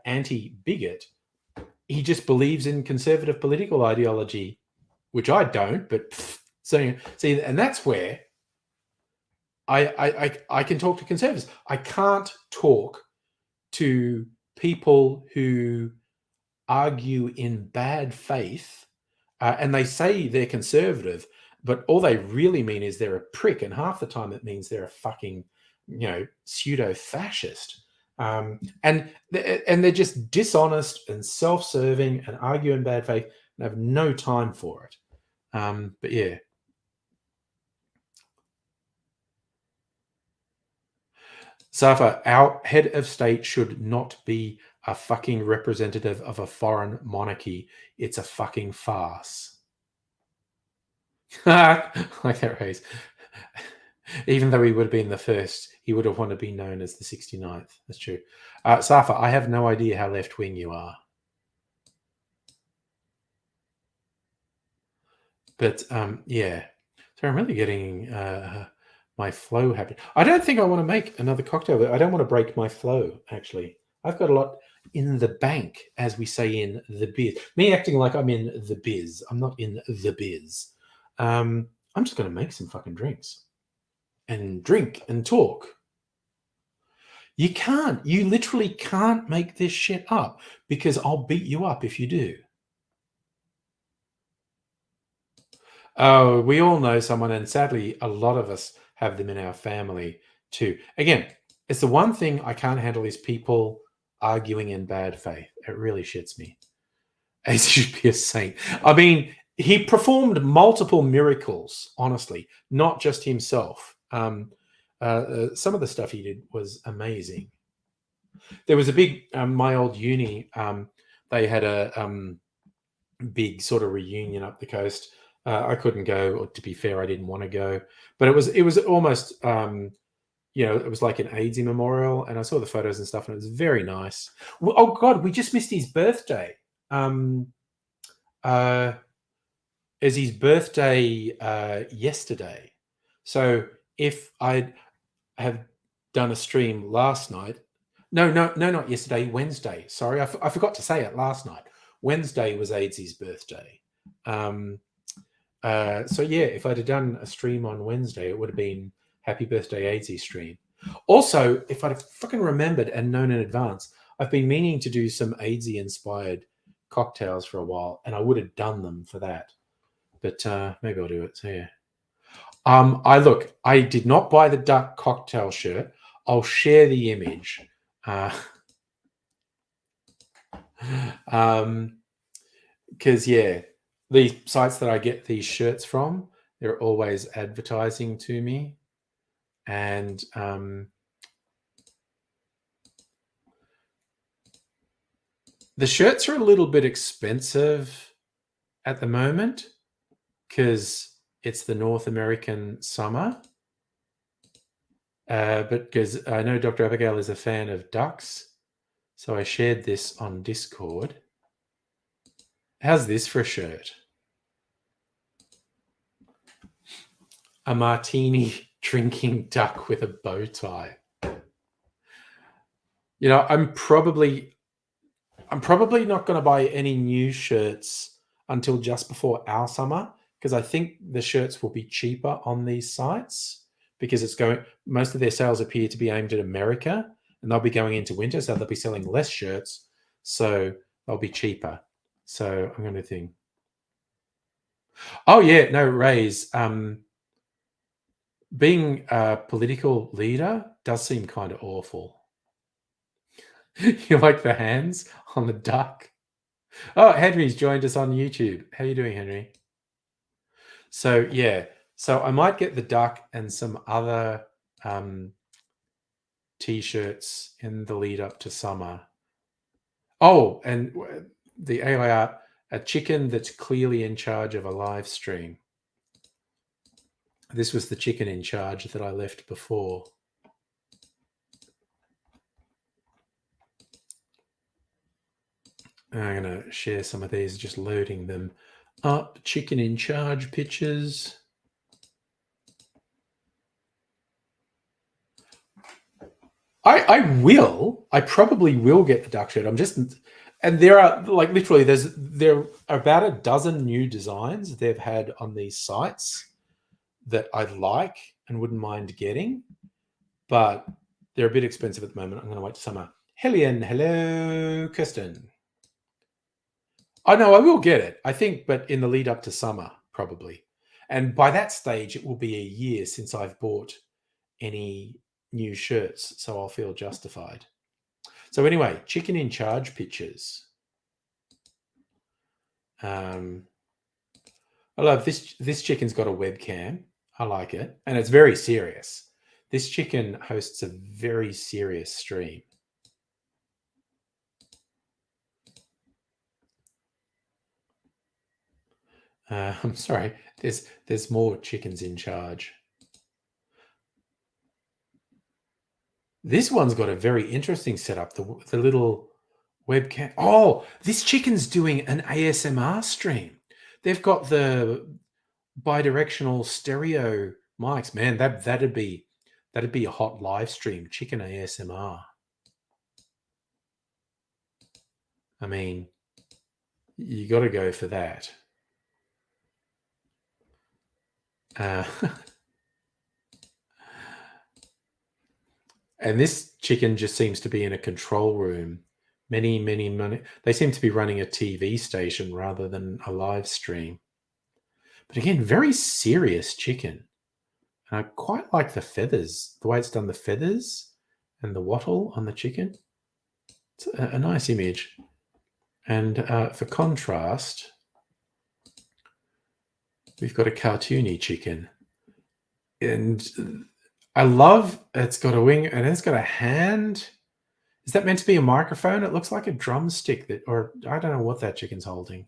[SPEAKER 1] anti-bigot. He just believes in conservative political ideology, which I don't. But so see, and that's where I can talk to conservatives. I can't talk to people who argue in bad faith, and they say they're conservative, but all they really mean is they're a prick, and half the time it means they're a fucking, pseudo fascist, and they're just dishonest and self-serving and argue in bad faith and have no time for it. But yeah. Safa, our head of state should not be a fucking representative of a foreign monarchy. It's a fucking farce. Like that race. Even though he would have been the first, he would have wanted to be known as the 69th. That's true. Safa, I have no idea how left-wing you are. But yeah. So I'm really getting my flow happy. I don't think I want to make another cocktail. I don't want to break my flow, actually. I've got a lot in the bank, as we say in the biz. Me acting like I'm in the biz. I'm not in the biz. I'm just going to make some fucking drinks and drink and talk. You can't. You literally can't make this shit up because I'll beat you up if you do. Oh, we all know someone, and sadly, a lot of us have them in our family too. Again, it's the one thing I can't handle is people arguing in bad faith. It really shits me. He should be a saint. I mean, he performed multiple miracles, honestly, not just himself. Some of the stuff he did was amazing. There was a big, my old uni, they had a big sort of reunion up the coast. I couldn't go, or to be fair, I didn't want to go. But it was almost, it was like an AIDS memorial, and I saw the photos and stuff, and it was very nice. Oh God, we just missed his birthday. Is his birthday yesterday? So if I have done a stream last night, no, not yesterday, Wednesday. Sorry, I forgot to say it last night. Wednesday was AIDS' birthday. So yeah, if I'd have done a stream on Wednesday, it would have been Happy Birthday AIDS stream. Also, if I'd have fucking remembered and known in advance, I've been meaning to do some AIDS inspired cocktails for a while, and I would have done them for that. But maybe I'll do it. So yeah. I did not buy the duck cocktail shirt. I'll share the image. Because yeah, the sites that I get these shirts from, they're always advertising to me, and the shirts are a little bit expensive at the moment because it's the North American summer. But because I know Dr. Abigail is a fan of ducks, so I shared this on Discord. How's this for a shirt? A martini drinking duck with a bow tie. I'm probably not going to buy any new shirts until just before our summer, because I think the shirts will be cheaper on these sites because most of their sales appear to be aimed at America, and they'll be going into winter, so they'll be selling less shirts, so they'll be cheaper. So I'm going to think. Oh yeah, no, Rays. Being a political leader does seem kind of awful. You like the hands on the duck? Oh, Henry's joined us on YouTube. How are you doing, Henry? So yeah, so I might get the duck and some other t-shirts in the lead up to summer. Oh, and the AI art, a chicken that's clearly in charge of a live stream. This was the chicken in charge that I left before. I'm going to share some of these, just loading them up. Chicken in charge pictures. I probably will get the duck shirt. I'm just, and there are like literally there are about a dozen new designs they've had on these sites that I like and wouldn't mind getting, but they're a bit expensive at the moment. I'm going to wait till summer. Hellion, hello, Kirsten. I know I will get it, I think, but in the lead up to summer, probably. And by that stage, it will be a year since I've bought any new shirts, so I'll feel justified. So anyway, chicken in charge pictures. I love this. This chicken's got a webcam. I like it, and it's very serious. This chicken hosts a very serious stream. I'm sorry. There's more chickens in charge. This one's got a very interesting setup. The little webcam. Oh, this chicken's doing an ASMR stream. They've got the bidirectional stereo mics. Man, that'd be a hot live stream. Chicken ASMR. I mean, you got to go for that. And this chicken just seems to be in a control room. Many. They seem to be running a TV station rather than a live stream. But again, very serious chicken. And I quite like the feathers, the way it's done the feathers and the wattle on the chicken. It's a nice image. And for contrast, we've got a cartoony chicken. And I love it's got a wing and it's got a hand. Is that meant to be a microphone? It looks like a drumstick or I don't know what that chicken's holding.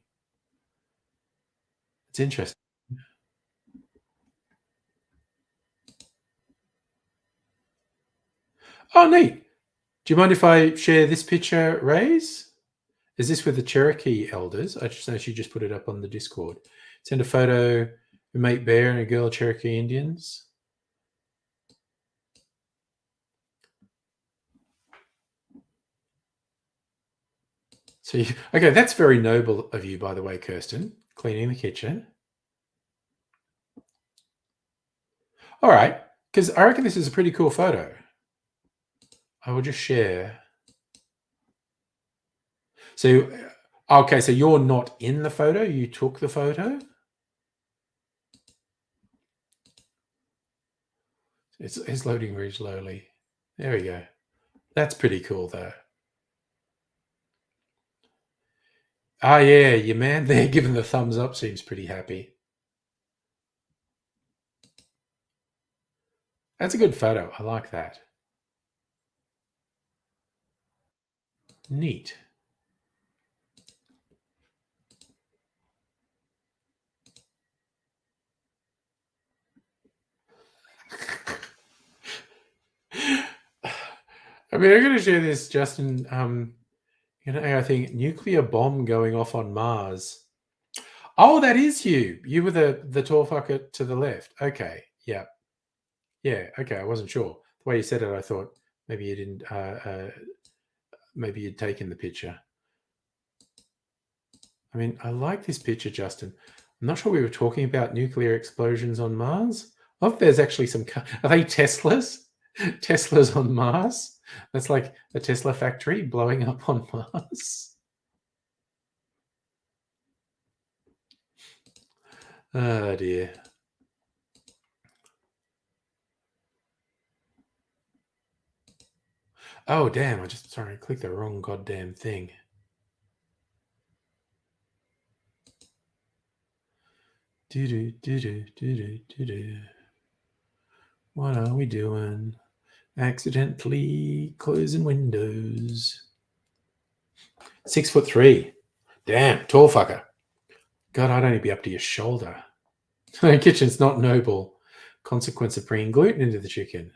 [SPEAKER 1] It's interesting. Oh, neat. Do you mind if I share this picture, Rays? Is this with the Cherokee elders? I just know she just put it up on the Discord. Send a photo of mate bear and a girl Cherokee Indians. So, okay, that's very noble of you, by the way, Kirsten, cleaning the kitchen. All right, because I reckon this is a pretty cool photo. I will just share. So, okay, so you're not in the photo, you took the photo? It's loading very slowly. There we go. That's pretty cool, though. Ah, yeah, your man there giving the thumbs up seems pretty happy. That's a good photo. I like that. Neat. I mean, I'm going to share this, Justin. I think nuclear bomb going off on Mars. Oh, that is you. You were the tall fucker to the left. Okay. Yeah. Yeah. Okay. I wasn't sure. The way you said it, I thought maybe you didn't. Maybe you'd taken the picture. I mean, I like this picture, Justin. I'm not sure we were talking about nuclear explosions on Mars. Oh, there's actually some. Are they Teslas? Teslas on Mars? That's like a Tesla factory blowing up on Mars. Oh dear. Oh damn! I clicked the wrong goddamn thing. What are we doing? Accidentally closing windows. 6'3". Damn, tall fucker. God, I'd only be up to your shoulder. The kitchen's not noble. Consequence of bringing gluten into the chicken.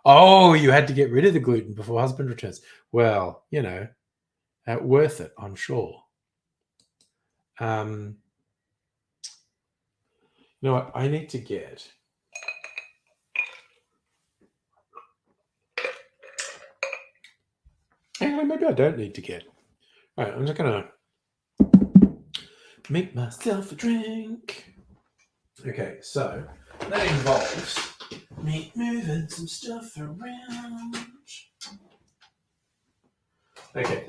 [SPEAKER 1] Oh, you had to get rid of the gluten before husband returns. Well, worth it, I'm sure. You know what? I need to get. Actually, maybe I don't need to get. All right, I'm just gonna make myself a drink. Okay, so that involves me moving some stuff around. Okay.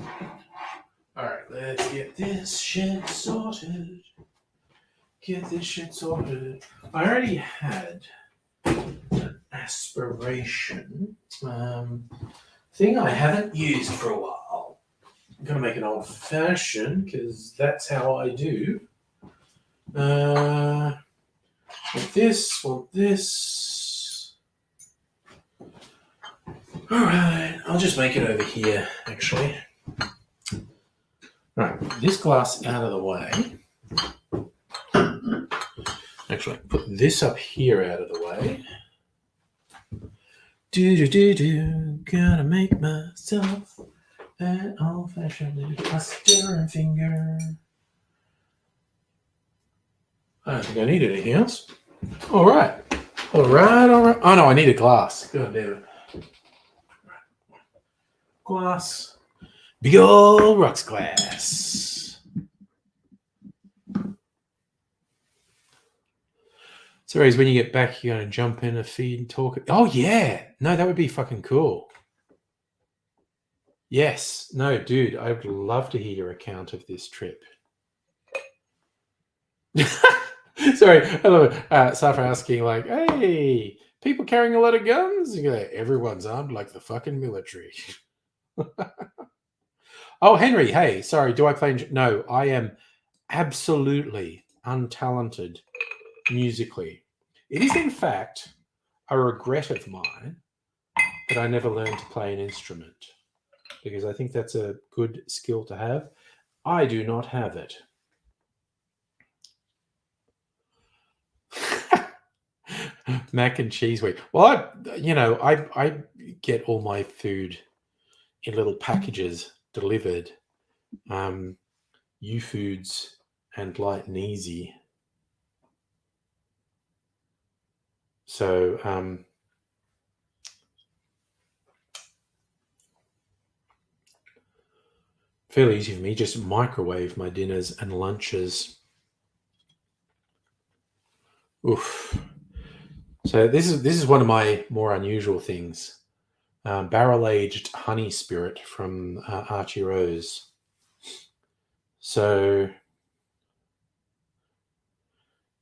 [SPEAKER 1] All right, let's get this shit sorted. I already had an aspiration thing I haven't used for a while. I'm going to make an old fashioned because that's how I do. Want this. All right, I'll just make it over here, actually. Right, this glass out of the way. Actually, put this up here out of the way. Gotta make myself an old-fashioned little cluster and finger. I don't think I need anything else. All right. Oh no, I need a glass. God damn it. Glass. Big old rocks glass. So, when you get back, you're going to jump in a feed and talk. Oh, yeah. No, that would be fucking cool. Yes. No, dude, I would love to hear your account of this trip. Sorry, I love it. Safa asking, like, hey, people carrying a lot of guns? You go, everyone's armed like the fucking military. Oh, Henry, hey, sorry, do I play? No, I am absolutely untalented musically. It is, in fact, a regret of mine that I never learned to play an instrument because I think that's a good skill to have. I do not have it. Mac and cheese week. Well, I get all my food in little packages delivered. U-Foods and Light and Easy. So fairly easy for me. Just microwave my dinners and lunches. Oof. So this is one of my more unusual things. Barrel-aged honey spirit from Archie Rose. So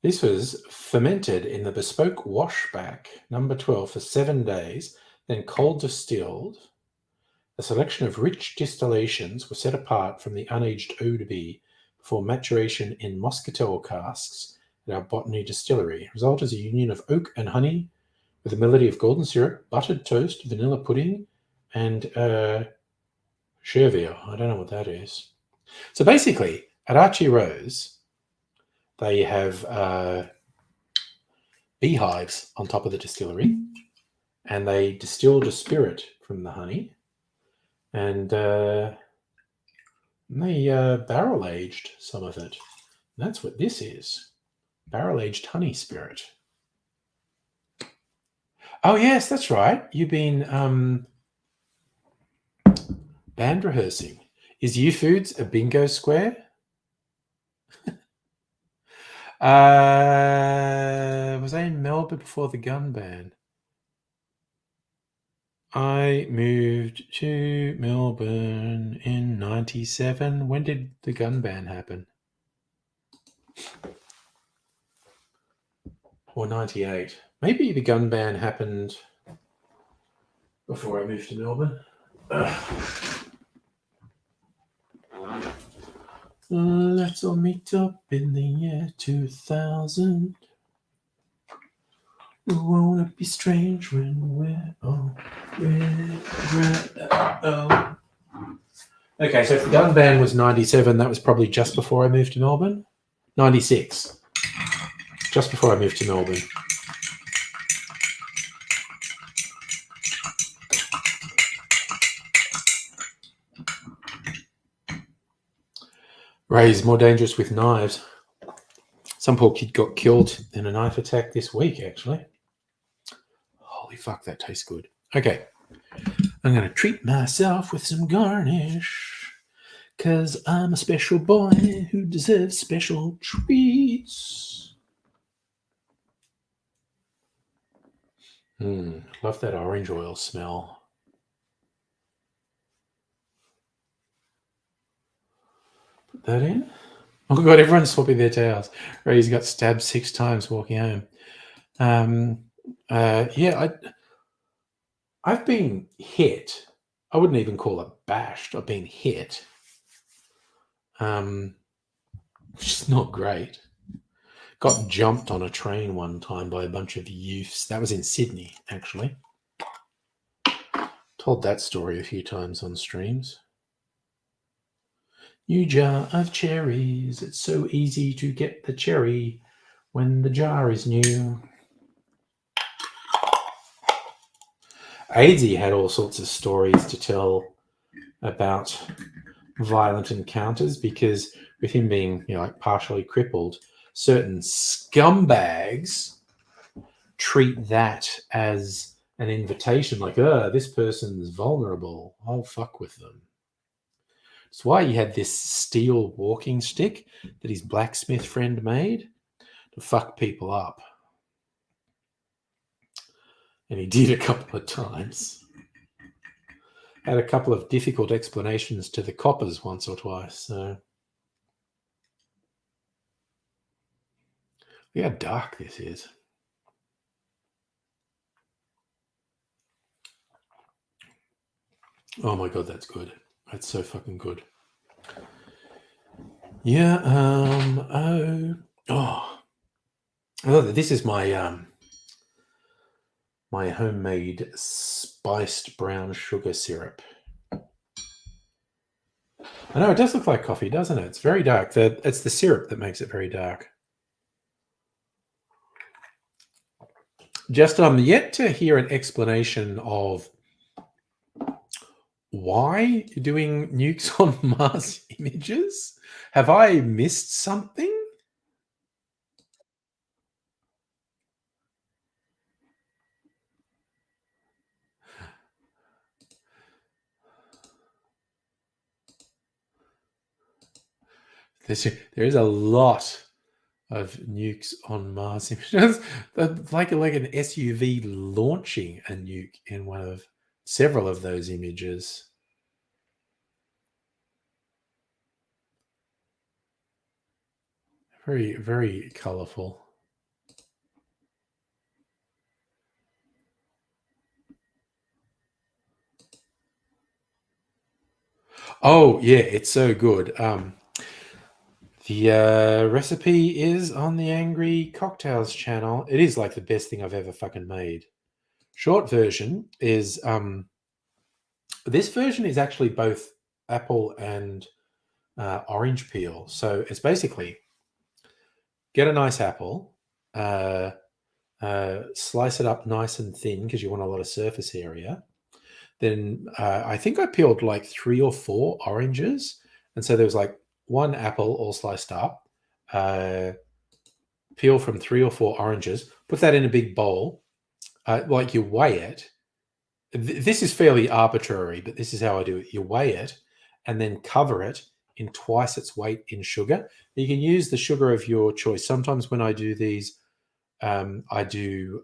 [SPEAKER 1] this was fermented in the bespoke washback number 12 for 7 days, then cold distilled. A selection of rich distillations were set apart from the unaged eau de vie before maturation in Moscatel casks at our Botany distillery. Result is a union of oak and honey with a melody of golden syrup, buttered toast, vanilla pudding, and chervier. I don't know what that is. So basically, at Archie Rose, they have beehives on top of the distillery, and they distilled a spirit from the honey, and they barrel-aged some of it. And that's what this is. Barrel-aged honey spirit. Oh, yes, that's right. You've been band rehearsing. Is U-Foods a bingo square? Was I in Melbourne before the gun ban? I moved to Melbourne in 97. When did the gun ban happen? Or 98. Maybe the gun ban happened before I moved to Melbourne. Let's all meet up in the year 2000. Won't it be strange when we're all red? Okay, so if the gun ban was 97, that was probably just before I moved to Melbourne. 96, just before I moved to Melbourne. Ray's more dangerous with knives. Some poor kid got killed in a knife attack this week, actually. Holy fuck, that tastes good. Okay, I'm going to treat myself with some garnish because I'm a special boy who deserves special treats. Love that orange oil smell. Put that in. Oh god, everyone's swapping their towels. Ray's got stabbed 6 times walking home. Yeah, I've been hit. I wouldn't even call it bashed. I've been hit. Which is not great. Got jumped on a train one time by a bunch of youths. That was in Sydney, actually. Told that story a few times on streams. You jar of cherries. It's so easy to get the cherry when the jar is new. Aidsy had all sorts of stories to tell about violent encounters because with him being, like partially crippled, certain scumbags treat that as an invitation, like, this person's vulnerable. I'll fuck with them. That's why he had this steel walking stick that his blacksmith friend made to fuck people up. And he did a couple of times. Had a couple of difficult explanations to the coppers once or twice. So, look how dark this is. Oh my god, that's good. That's so fucking good. Yeah. This is my my homemade spiced brown sugar syrup. I know it does look like coffee, doesn't it? It's very dark. It's the syrup that makes it very dark. Just yet to hear an explanation of why you're doing nukes on Mars images. Have I missed something? There is a lot of nukes on Mars images. like an SUV launching a nuke in one of several of those images. Very, very colorful. Oh, yeah, it's so good. The recipe is on the Angry Cocktails channel. It is like the best thing I've ever fucking made. Short version is this version is actually both apple and orange peel. So it's basically get a nice apple, slice it up nice and thin because you want a lot of surface area. Then I think I peeled like 3 or 4 oranges. And so there was like 1 apple all sliced up. Peel from 3 or 4 oranges. Put that in a big bowl. Like you weigh it. This is fairly arbitrary, but this is how I do it. You weigh it and then cover it in twice its weight in sugar. You can use the sugar of your choice. Sometimes when I do these, I do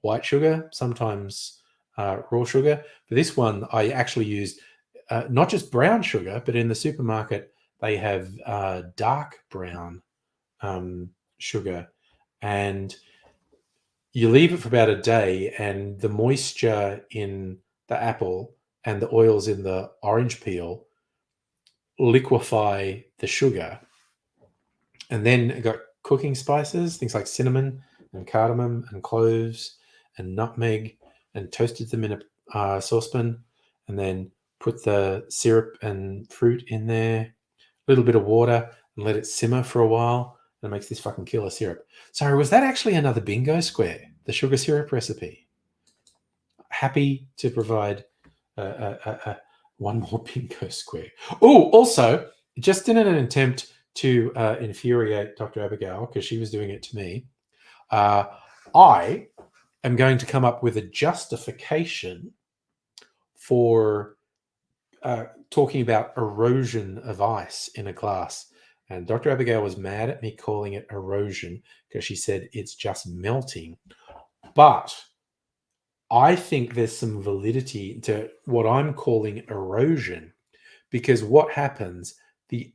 [SPEAKER 1] white sugar, sometimes raw sugar. For this one, I actually used not just brown sugar, but in the supermarket, they have dark brown sugar. And you leave it for about a day, and the moisture in the apple and the oils in the orange peel liquefy the sugar. And then it got cooking spices, things like cinnamon and cardamom and cloves and nutmeg, and toasted them in a saucepan, and then put the syrup and fruit in there, a little bit of water, and let it simmer for a while. And it makes this fucking killer syrup. Sorry, was that actually another bingo square? The sugar syrup recipe? Happy to provide one more bingo square. Oh, also, just in an attempt to infuriate Dr. Abigail, because she was doing it to me, I am going to come up with a justification for talking about erosion of ice in a glass. And Dr. Abigail was mad at me calling it erosion because she said it's just melting. But I think there's some validity to what I'm calling erosion, because what happens, the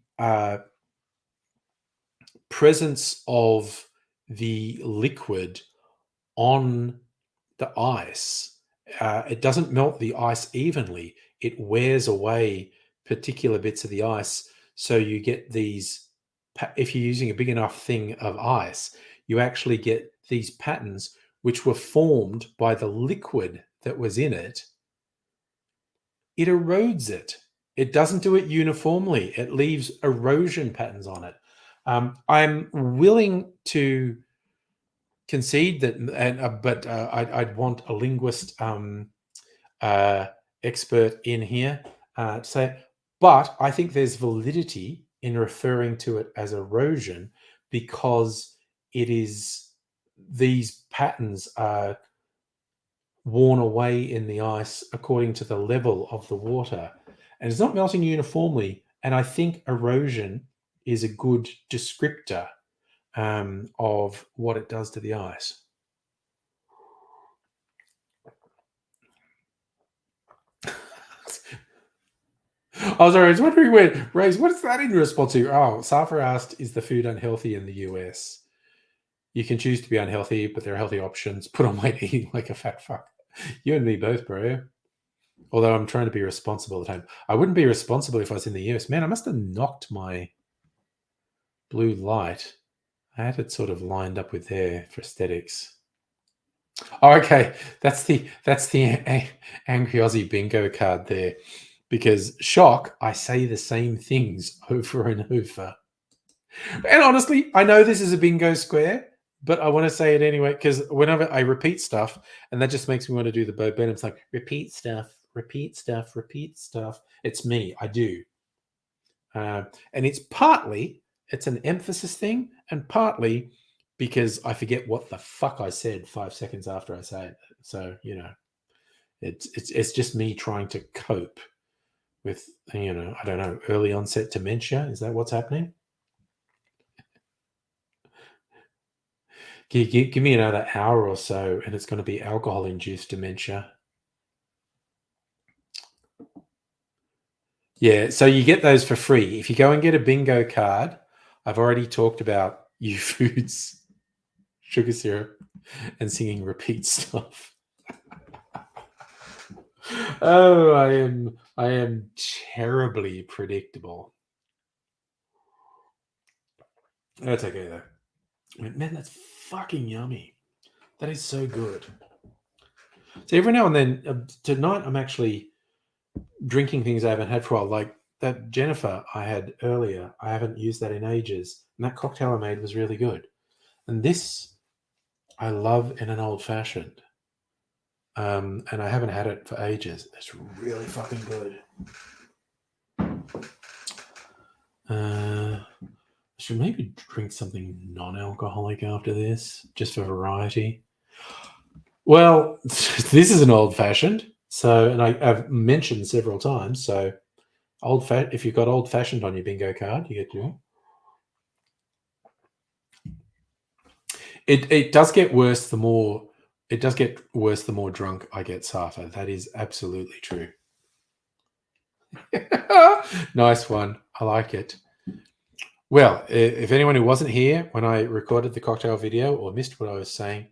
[SPEAKER 1] presence of the liquid on the ice, it doesn't melt the ice evenly. It wears away particular bits of the ice. So you get these, if you're using a big enough thing of ice, you actually get these patterns which were formed by the liquid that was in it. It erodes it. It doesn't do it uniformly. It leaves erosion patterns on it. I'm willing to concede that, but I'd want a linguist expert in here to say. But I think there's validity in referring to it as erosion, because it is, these patterns are worn away in the ice according to the level of the water, and it's not melting uniformly. And I think erosion is a good descriptor of what it does to the ice. Oh, sorry, I was wondering when, Raze, what is that in response to? Oh, Safa asked, is the food unhealthy in the US? You can choose to be unhealthy, but there are healthy options. Put on weight eating like a fat fuck. You and me both, bro. Although I'm trying to be responsible at home. I wouldn't be responsible if I was in the US. Man, I must have knocked my blue light. I had it sort of lined up with there for aesthetics. Oh, okay, that's the Angry Aussie bingo card there. Because shock, I say the same things over and over. And honestly, I know this is a bingo square, but I want to say it anyway, because whenever I repeat stuff, and that just makes me want to do the Bo Burnham. It's like, repeat stuff, repeat stuff, repeat stuff. It's me, I do. And it's partly, it's an emphasis thing, and partly because I forget what the fuck I said 5 seconds after I say it. So, it's just me trying to cope with, I don't know, early onset dementia. Is that what's happening? Give me another hour or so, and it's going to be alcohol-induced dementia. Yeah, so you get those for free. If you go and get a bingo card, I've already talked about foods, sugar syrup, and singing repeat stuff. Oh, I am terribly predictable. That's okay though. Man, that's fucking yummy. That is so good. So every now and then, tonight I'm actually drinking things I haven't had for a while, like that Jennifer I had earlier. I haven't used that in ages, and that cocktail I made was really good. And this I love in an old fashioned, and I haven't had it for ages. It's really fucking good. I should maybe drink something non-alcoholic after this, just for variety. Well, this is an old fashioned. So, and I've mentioned several times. So, if you've got old fashioned on your bingo card, you get to. It does get worse the more. It does get worse the more drunk I get, Safa. That is absolutely true. Nice one. I like it. Well, if anyone who wasn't here when I recorded the cocktail video or missed what I was saying,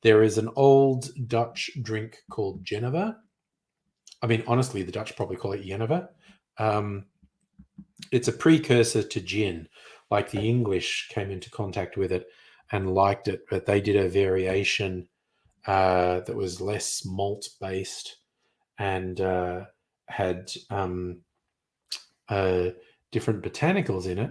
[SPEAKER 1] there is an old Dutch drink called Geneva. I mean, honestly, the Dutch probably call it Geneva. It's a precursor to gin. Like the English came into contact with it and liked it, but they did a variation that was less malt based and had different botanicals in it,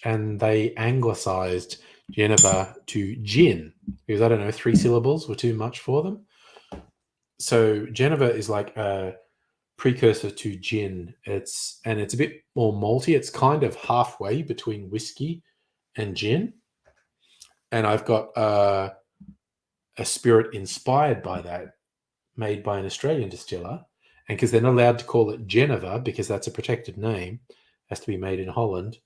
[SPEAKER 1] and they anglicized Geneva to gin because I don't know, 3 syllables were too much for them. So Geneva is like a precursor to gin. It's a bit more malty. It's kind of halfway between whiskey and gin. And I've got a spirit inspired by that, made by an Australian distiller. And because they're not allowed to call it Geneva because that's a protected name, has to be made in Holland.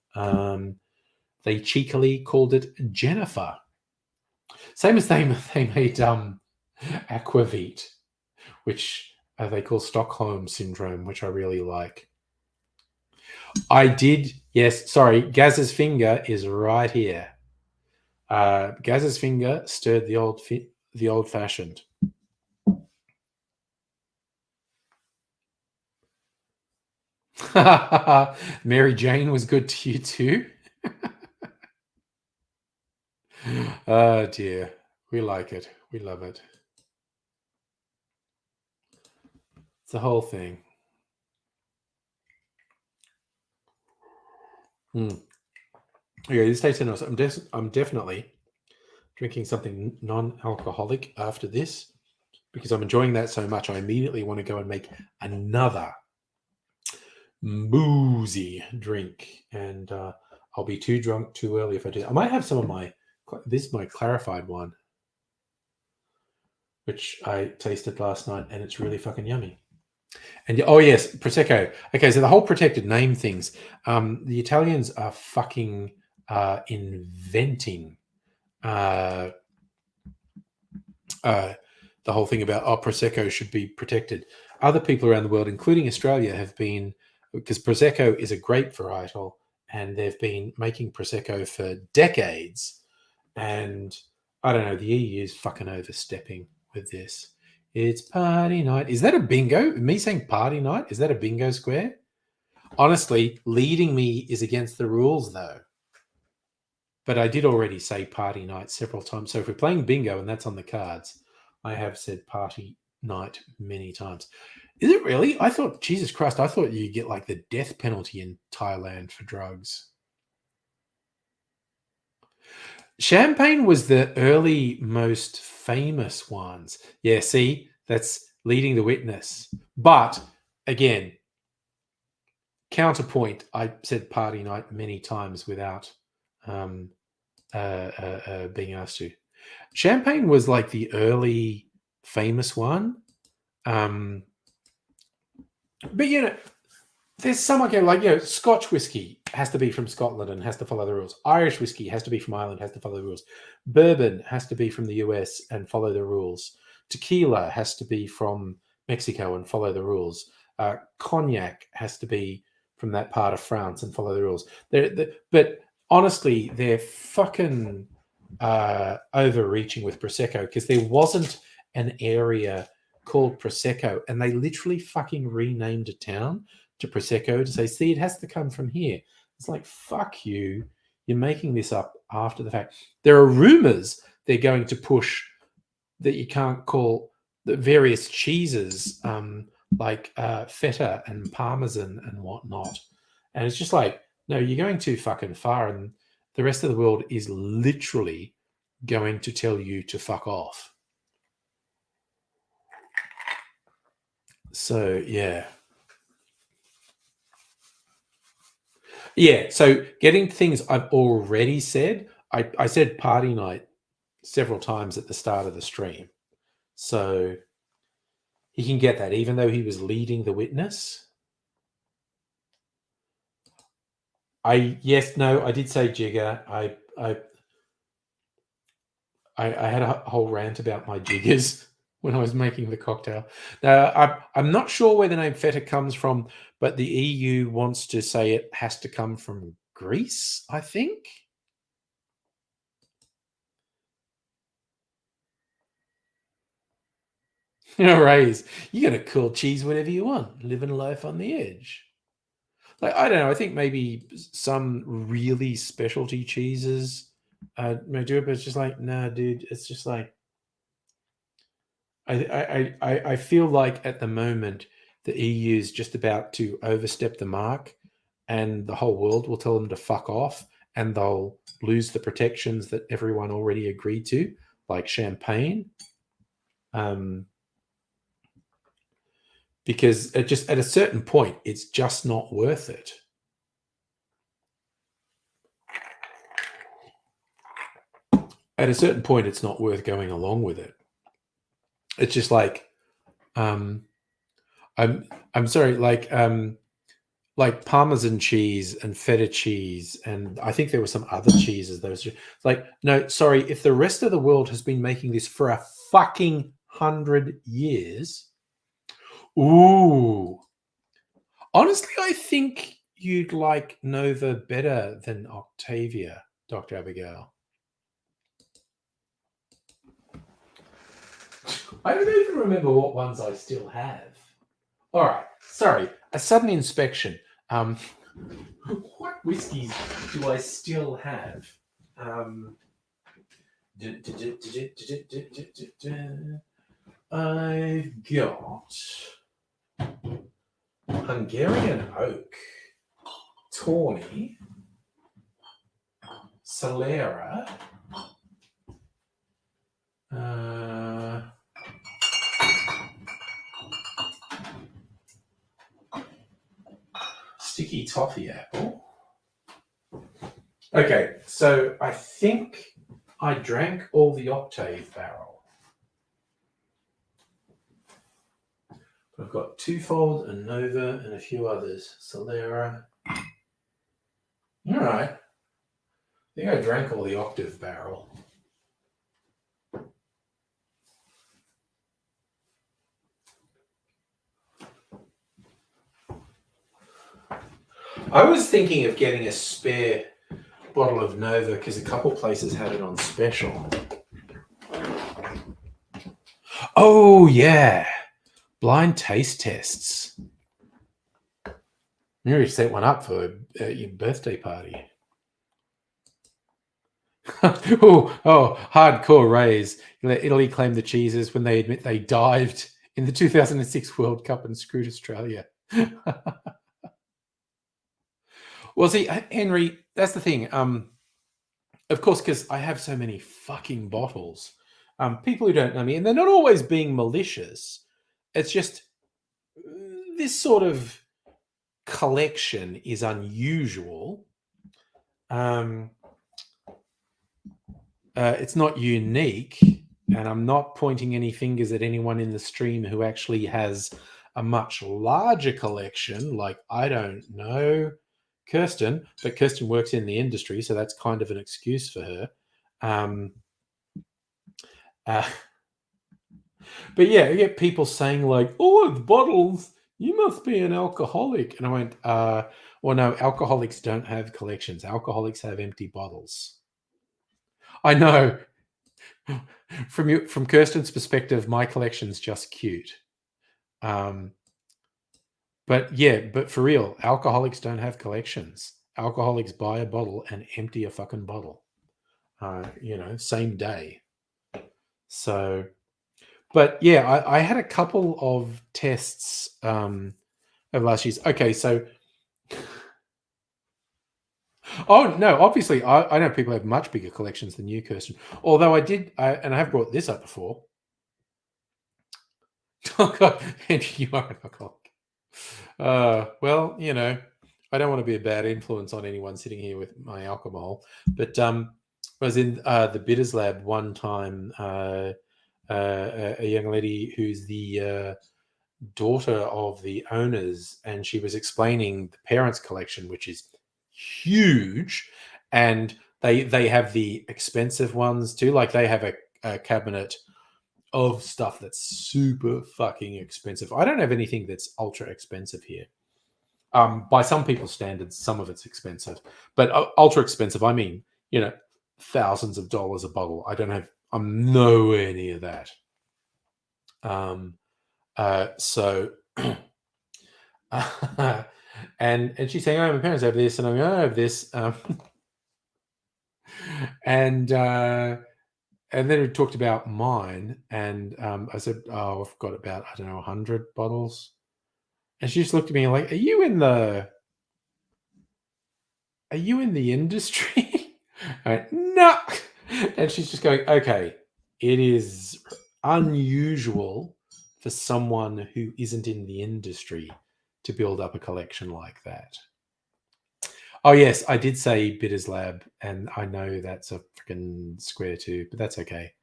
[SPEAKER 1] They cheekily called it Jennifer. Same as they made Aquavit, which they call Stockholm Syndrome, which I really like. I did, yes, sorry, Gaz's finger is right here. Gaz's finger stirred the old fashioned. Mary Jane was good to you too. Oh dear. We like it. We love it. It's the whole thing. Mm. Yeah, this tastes nice. I'm definitely drinking something non-alcoholic after this because I'm enjoying that so much. I immediately want to go and make another boozy drink, and I'll be too drunk too early if I do. I might have some of this is my clarified one, which I tasted last night, and it's really fucking yummy. And oh yes, prosecco. Okay, so the whole protected name things. The Italians are fucking inventing the whole thing about prosecco should be protected. Other people around the world, including Australia, have been, because prosecco is a grape varietal, and they've been making prosecco for decades. And I don't know, the EU is fucking overstepping with this. It's party night. Is that a bingo? Me saying party night? Is that a bingo square? Honestly, leading me is against the rules, though. But I did already say party night several times. So if we're playing bingo and that's on the cards, I have said party night many times. Is it really? I thought, Jesus Christ, I thought you get like the death penalty in Thailand for drugs. Champagne was the early, most famous ones. Yeah, see, that's leading the witness. But again, counterpoint, I said party night many times without being asked to. Champagne was like the early famous one. But there's some like Scotch whiskey has to be from Scotland and has to follow the rules. Irish whiskey has to be from Ireland, has to follow the rules. Bourbon has to be from the US and follow the rules. Tequila has to be from Mexico and follow the rules. Cognac has to be from that part of France and follow the rules. But honestly, they're fucking overreaching with Prosecco because there wasn't an area called Prosecco, and they literally fucking renamed a town to Prosecco to say, see, it has to come from here. It's like, fuck you. You're making this up after the fact. There are rumors they're going to push that you can't call the various cheeses like feta and parmesan and whatnot. And it's just like, no, you're going too fucking far. And the rest of the world is literally going to tell you to fuck off. So, yeah. Yeah, so getting things I've already said, I said party night several times at the start of the stream. So he can get that, even though he was leading the witness. I did say jigger. I had a whole rant about my jiggers when I was making the cocktail. Now, I'm not sure where the name feta comes from, but the EU wants to say it has to come from Greece, I think. Raise. You got to cool cheese whatever you want, living life on the edge. Like, I don't know. I think maybe some really specialty cheeses may do it, but it's just like, nah, dude. It's just like I feel like at the moment the EU is just about to overstep the mark, and the whole world will tell them to fuck off, and they'll lose the protections that everyone already agreed to, like champagne. Because at a certain point, it's just not worth it. At a certain point, it's not worth going along with it. It's just like, I'm sorry, like Parmesan cheese and feta cheese, and I think there were some other cheeses. Those like, no, sorry, if the rest of the world has been making this for a fucking 100 years, ooh, honestly, I think you'd like Nova better than Octavia, Dr. Abigail. I don't even remember what ones I still have. All right, sorry, a sudden inspection. What whiskies do I still have? I've got Hungarian Oak, Tawny, Solera, Sticky Toffee Apple. Okay, so I think I drank all the Octave barrel. I've got Twofold and Nova and a few others. Solera. All right. I think I drank all the Octave barrel. I was thinking of getting a spare bottle of Nova because a couple places had it on special. Oh, yeah. Blind taste tests. You already set one up for your birthday party. Hardcore raise. Italy claimed the cheeses when they admit they dived in the 2006 World Cup and screwed Australia. Well, see, Henry, that's the thing. Of course, because I have so many fucking bottles. People who don't know me, and they're not always being malicious. It's just this sort of collection is unusual. It's not unique, and I'm not pointing any fingers at anyone in the stream who actually has a much larger collection. Like, I don't know Kirsten, but Kirsten works in the industry, so that's kind of an excuse for her. But yeah, I get people saying like, "Oh, it's bottles. You must be an alcoholic." And I went, "Well, no, alcoholics don't have collections. Alcoholics have empty bottles." I know. From Kirsten's perspective, my collection's just cute. But for real, alcoholics don't have collections. Alcoholics buy a bottle and empty a fucking bottle. Same day. So, but yeah, I had a couple of tests over last year's. Okay, so oh no, obviously I know people have much bigger collections than you, Kirsten. Although I have brought this up before. Oh God, and you are an alcoholic. Well, I don't want to be a bad influence on anyone sitting here with my alcohol, but I was in the Bitters Lab one time. A young lady who's the daughter of the owners, and she was explaining the parents' collection, which is huge, and they have the expensive ones too. Like they have a cabinet of stuff that's super fucking expensive. I don't have anything that's ultra expensive here. By some people's standards, some of it's expensive, but ultra expensive, I mean, thousands of dollars a bottle. I'm nowhere near that. So And she's saying, "Oh, my parents have this," and I'm going, "I have this." And then we talked about mine, and I said, "Oh, I've got about, I don't know, 100 bottles." And she just looked at me like, Are you in the industry?" I went, "No." And she's just going, "Okay, it is unusual for someone who isn't in the industry to build up a collection like that." Oh yes, I did say Bitters Lab, and I know that's a freaking square too, but that's okay.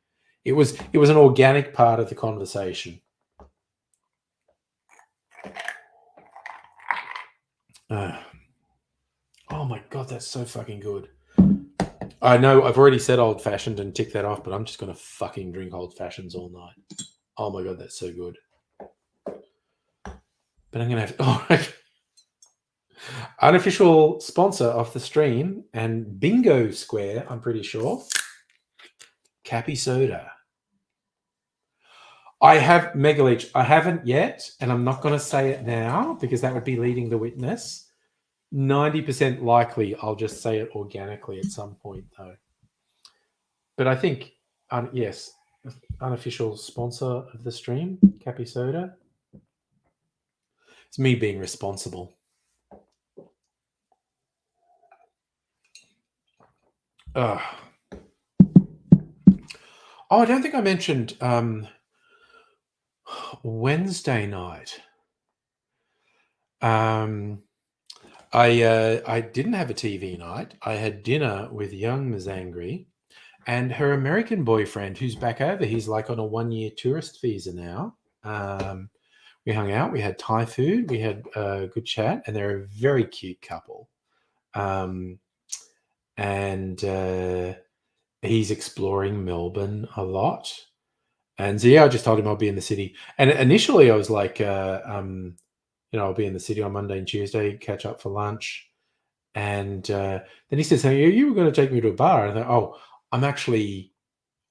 [SPEAKER 1] It was an organic part of the conversation. Oh my god, that's so fucking good. I know I've already said old fashioned and tick that off, but I'm just gonna fucking drink old fashions all night. Oh my god, that's so good. But I'm gonna have unofficial sponsor of the stream and bingo square, I'm pretty sure. Cappy Soda. I have Megaleech. I haven't yet, and I'm not going to say it now because that would be leading the witness. 90% likely I'll just say it organically at some point, though. But I think, yes, unofficial sponsor of the stream, Cappy Soda. It's me being responsible. Oh, I don't think I mentioned Wednesday night. I didn't have a TV night. I had dinner with young Ms. Angry and her American boyfriend, who's back over. He's like on a 1-year tourist visa now. We hung out. We had Thai food. We had a good chat, and they're a very cute couple. And he's exploring Melbourne a lot. And so, yeah, I just told him I'll be in the city. And initially, I was like, I'll be in the city on Monday and Tuesday, catch up for lunch. And then he says, "Hey, you were going to take me to a bar." And I thought, "Oh, I'm actually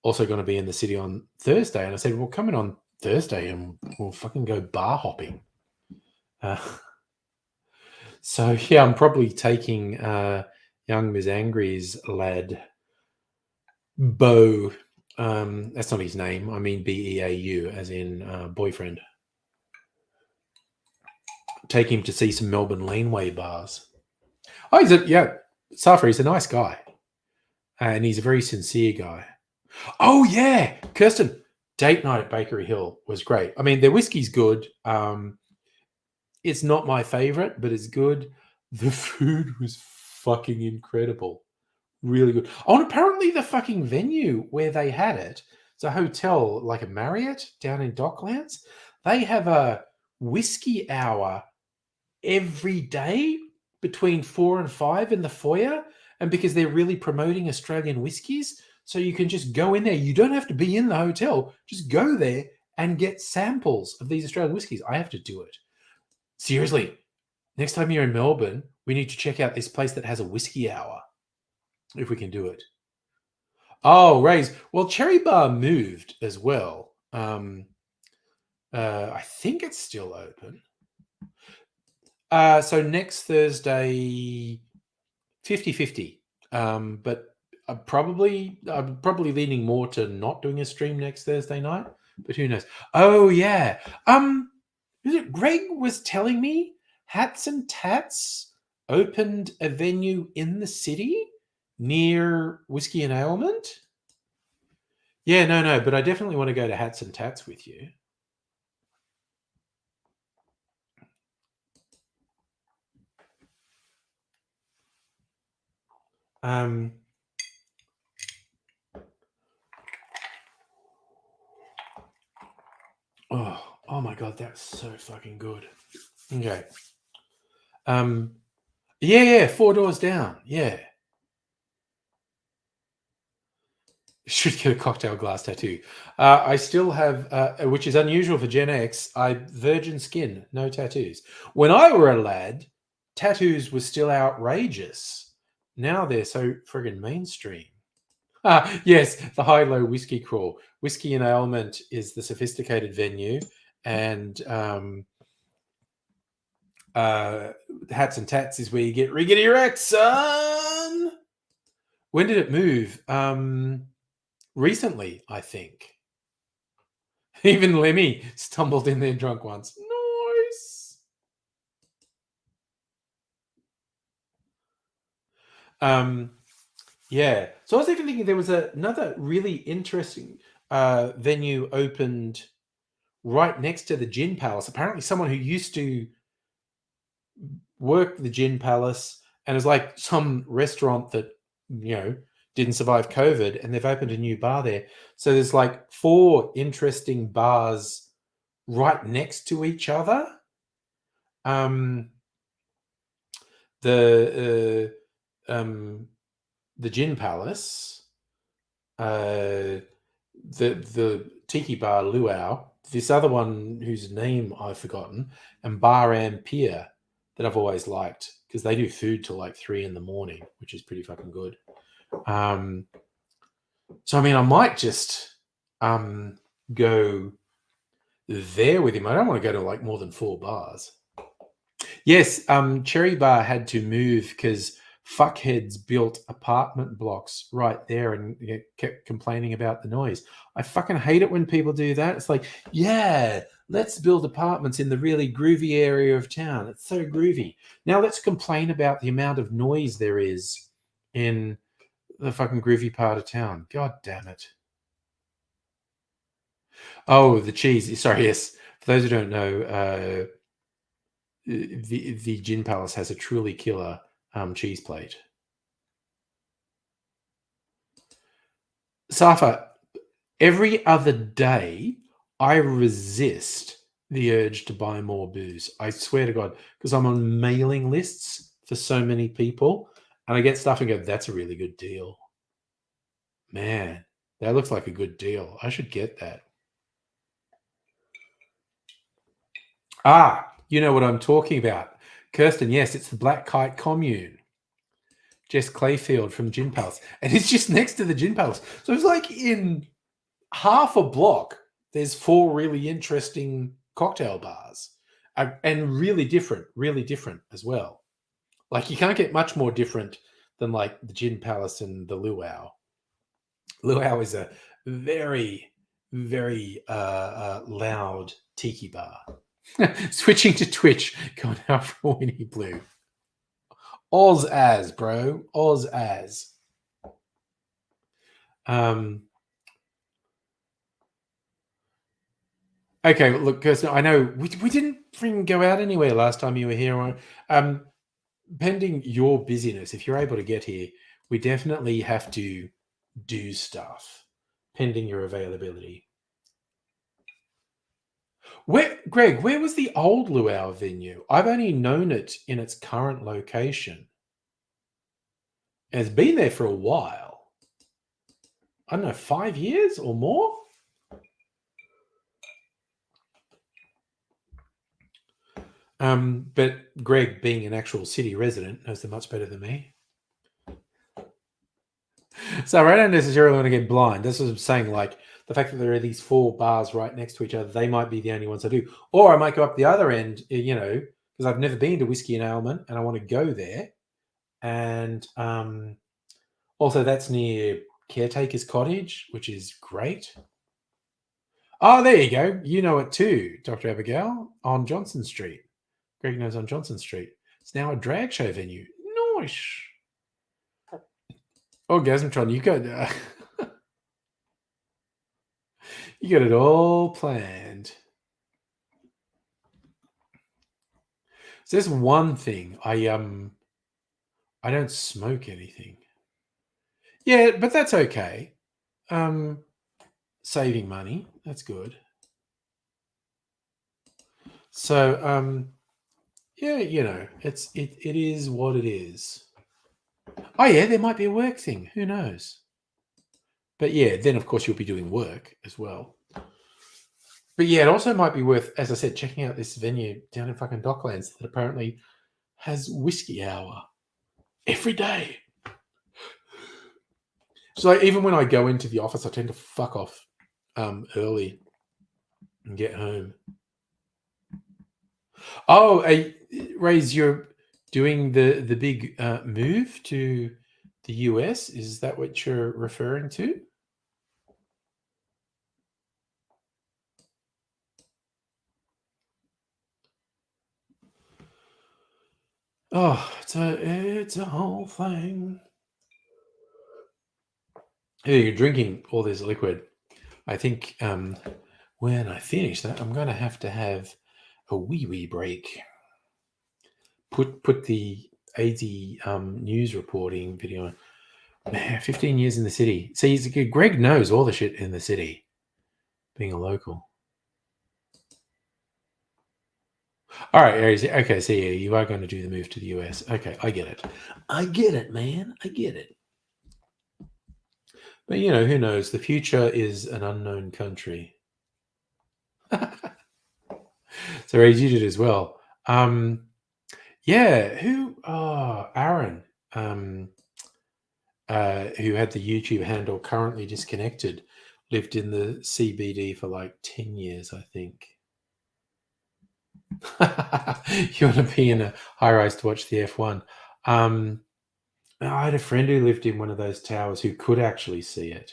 [SPEAKER 1] also going to be in the city on Thursday." And I said, "Well, come in on Thursday and we'll fucking go bar hopping." So, yeah, I'm probably taking young Ms. Angry's lad, Beau. That's not his name. I mean Beau, as in boyfriend. Take him to see some Melbourne laneway bars. Oh, Safa, he's a nice guy. And he's a very sincere guy. Oh, yeah. Kirsten, date night at Bakery Hill was great. I mean, their whiskey's good. It's not my favorite, but it's good. The food was fucking incredible. Really good. Oh, and apparently the fucking venue where they had it, it's a hotel, like a Marriott down in Docklands. They have a whiskey hour every day between 4 and 5 in the foyer. And because they're really promoting Australian whiskies, so you can just go in there. You don't have to be in the hotel. Just go there and get samples of these Australian whiskies. I have to do it. Seriously, next time you're in Melbourne, we need to check out this place that has a whiskey hour, if we can do it. Oh, Rays. Well, Cherry Bar moved as well. I think it's still open. So next Thursday, 50-50. But I'm probably leaning more to not doing a stream next Thursday night, but who knows? Oh yeah. Greg was telling me Hats and Tats opened a venue in the city near Whiskey and Ailment. Yeah, no, but I definitely want to go to Hats and Tats with you. Oh my god, that's so fucking good. Okay. Yeah, 4 doors down. Yeah. Should get a cocktail glass tattoo. I still have, which is unusual for Gen X, virgin skin, no tattoos. When I were a lad, tattoos were still outrageous. Now they're so friggin' mainstream. Yes, the high-low whiskey crawl. Whiskey and Ailment is the sophisticated venue, and Hats and Tats is where you get Riggedy Rex, son. When did it move? Recently, I think. Even Lemmy stumbled in there drunk once. Nice. Yeah. So I was even thinking there was another really interesting venue opened right next to the Gin Palace. Apparently, someone who used to work the Gin Palace and is like some restaurant that didn't survive COVID, and they've opened a new bar there. So there's like 4 interesting bars right next to each other. The Gin Palace, the Tiki Bar Luau, this other one whose name I've forgotten, and Bar Ampere that I've always liked because they do food till like 3 a.m, which is pretty fucking good. So I mean, I might just go there with him. I don't want to go to like more than 4 bars. Yes, Cherry Bar had to move because fuckheads built apartment blocks right there and kept complaining about the noise. I fucking hate it when people do that. It's like, yeah, let's build apartments in the really groovy area of town. It's so groovy. Now let's complain about the amount of noise there is in the fucking groovy part of town. God damn it. Oh, the cheese. Sorry, yes. For those who don't know, the Gin Palace has a truly killer cheese plate. Safa, every other day I resist the urge to buy more booze. I swear to God, because I'm on mailing lists for so many people, and I get stuff and go, that's a really good deal. Man, that looks like a good deal. I should get that. Ah, you know what I'm talking about. Kirsten, yes, it's the Black Kite Commune. Jess Clayfield from Gin Palace. And it's just next to the Gin Palace. So it's like in half a block, there's 4 really interesting cocktail bars. And really different as well. Like you can't get much more different than like the Gin Palace and the Luau. Luau is a very, very loud tiki bar. Switching to Twitch, going out for Winnie Blue. Oz as, bro. Oz as. Okay, look, Kirsten, I know we didn't freaking go out anywhere last time you were here. Pending your busyness, if you're able to get here, we definitely have to do stuff, pending your availability. Greg, where was the old Luau venue? I've only known it in its current location. And it's been there for a while. I don't know, 5 years or more? But Greg, being an actual city resident, knows them much better than me. So I don't necessarily want to get blind. That's what I'm saying. Like the fact that there are these 4 bars right next to each other, they might be the only ones I do. Or I might go up the other end, because I've never been to Whiskey and Ailment and I want to go there. And also that's near Caretaker's Cottage, which is great. Oh, there you go. You know it too, Dr. Abigail, on Johnson Street. Greg knows on Johnson Street. It's now a drag show venue. Nice. Oh, Gasmtron, you got you got it all planned. So there's one thing. I don't smoke anything. Yeah, but that's okay. Saving money. That's good. So yeah, it is what it is. Oh yeah, there might be a work thing. Who knows? But yeah, then of course you'll be doing work as well. But yeah, it also might be worth, as I said, checking out this venue down in fucking Docklands that apparently has whiskey hour every day. So like, even when I go into the office, I tend to fuck off early and get home. Oh, Raise, you're doing the big move to the US. Is that what you're referring to? Oh, it's a whole thing. Yeah, you're drinking all this liquid. I think when I finish that, I'm going to have a wee break. Put the AZ news reporting video on. Man, 15 years in the city. See, Greg knows all the shit in the city, being a local. All right, Aries. Okay, so yeah, you are going to do the move to the US. Okay, I get it. I get it, man. I get it. But who knows? The future is an unknown country. So Aries, you did as well. Yeah, who? Oh, Aaron, who had the YouTube handle currently disconnected, lived in the CBD for like 10 years, I think. You want to be in a high rise to watch the F1. I had a friend who lived in one of those towers who could actually see it.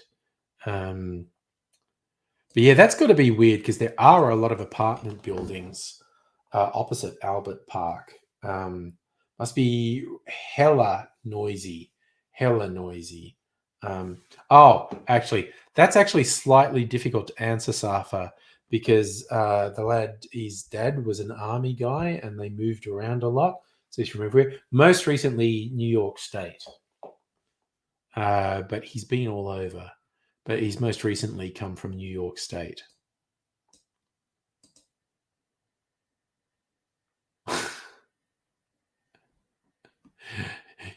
[SPEAKER 1] But yeah, that's got to be weird because there are a lot of apartment buildings opposite Albert Park. Must be hella noisy, hella noisy. Actually, that's actually slightly difficult to answer, Safa, because the lad, his dad was an army guy and they moved around a lot. So he's from everywhere. Most recently, New York State, but he's been all over. But he's most recently come from New York State.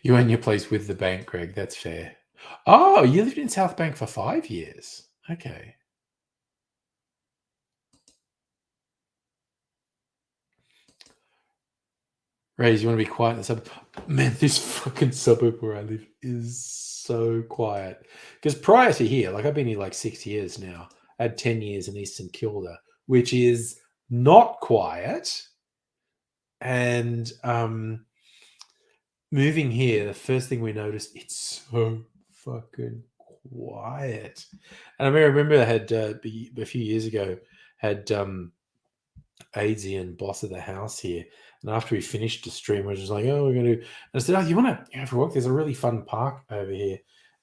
[SPEAKER 1] You own your place with the bank, Greg. That's fair. Oh, you lived in South Bank for 5 years. Okay. Ray, you want to be quiet in the suburb? Man, this fucking suburb where I live is so quiet. Because prior to here, like I've been here like 6 years now. I had 10 years in East St Kilda, which is not quiet. And moving here, the first thing we noticed, it's so fucking quiet. And I remember I had a few years ago had Adrian, boss of the house here, and after we finished the stream, I was just like, "Oh, we're going to." And I said, "Oh, you want to have a walk? There's a really fun park over here,"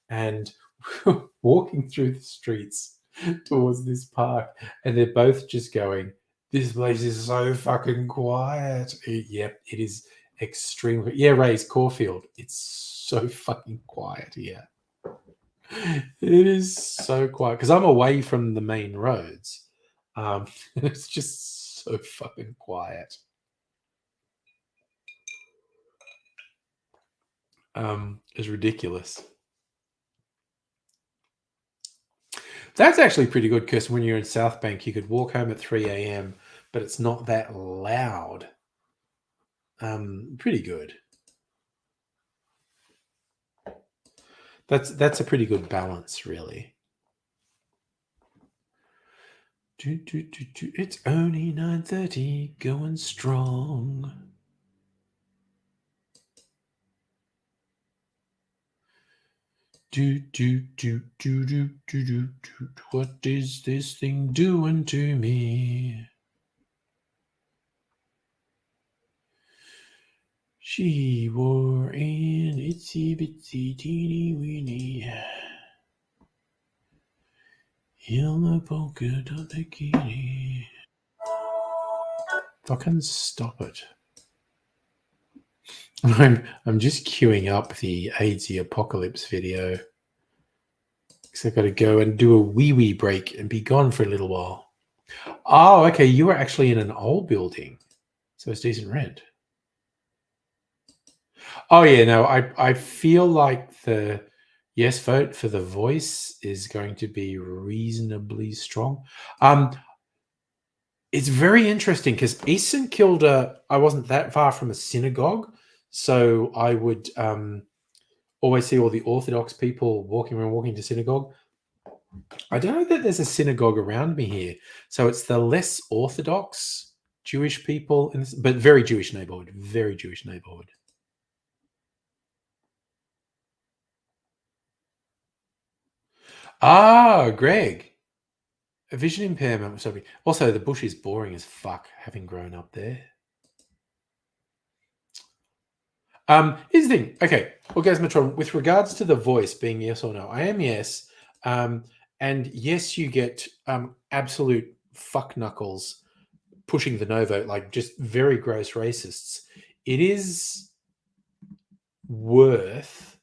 [SPEAKER 1] and we were walking through the streets towards this park, and they're both just going, "This place is so fucking quiet." Yep, it is extremely. Yeah, Ray's Caulfield. It's so fucking quiet here. It is so quiet because I'm away from the main roads. It's just so fucking quiet. It's ridiculous. That's actually pretty good because when you're in South Bank, you could walk home at 3 a.m., but it's not that loud. Pretty good. That's a pretty good balance, really. It's only 9:30, going strong. What is this thing doing to me? She wore an itsy bitsy teeny weeny yellow polka dot bikini. Fucking stop it. I'm just queuing up the AIDS apocalypse video. Because I've got to go and do a wee break and be gone for a little while. Oh, okay. You were actually in an old building. So it's decent rent. Oh yeah, no, I feel like the yes vote for the voice is going to be reasonably strong. It's very interesting because East St Kilda, I wasn't that far from a synagogue, so I would always see all the Orthodox people walking to synagogue. I don't know that there's a synagogue around me here, so it's the less Orthodox Jewish people in this, but very Jewish neighborhood. Very Jewish neighborhood. Ah, Greg. A vision impairment. Sorry. Also, the bush is boring as fuck, having grown up there. Here's the thing. Okay, Orgasmatron, with regards to the voice being yes or no, I am yes. And yes, you get absolute fuck knuckles pushing the no vote, like just very gross racists. It is worth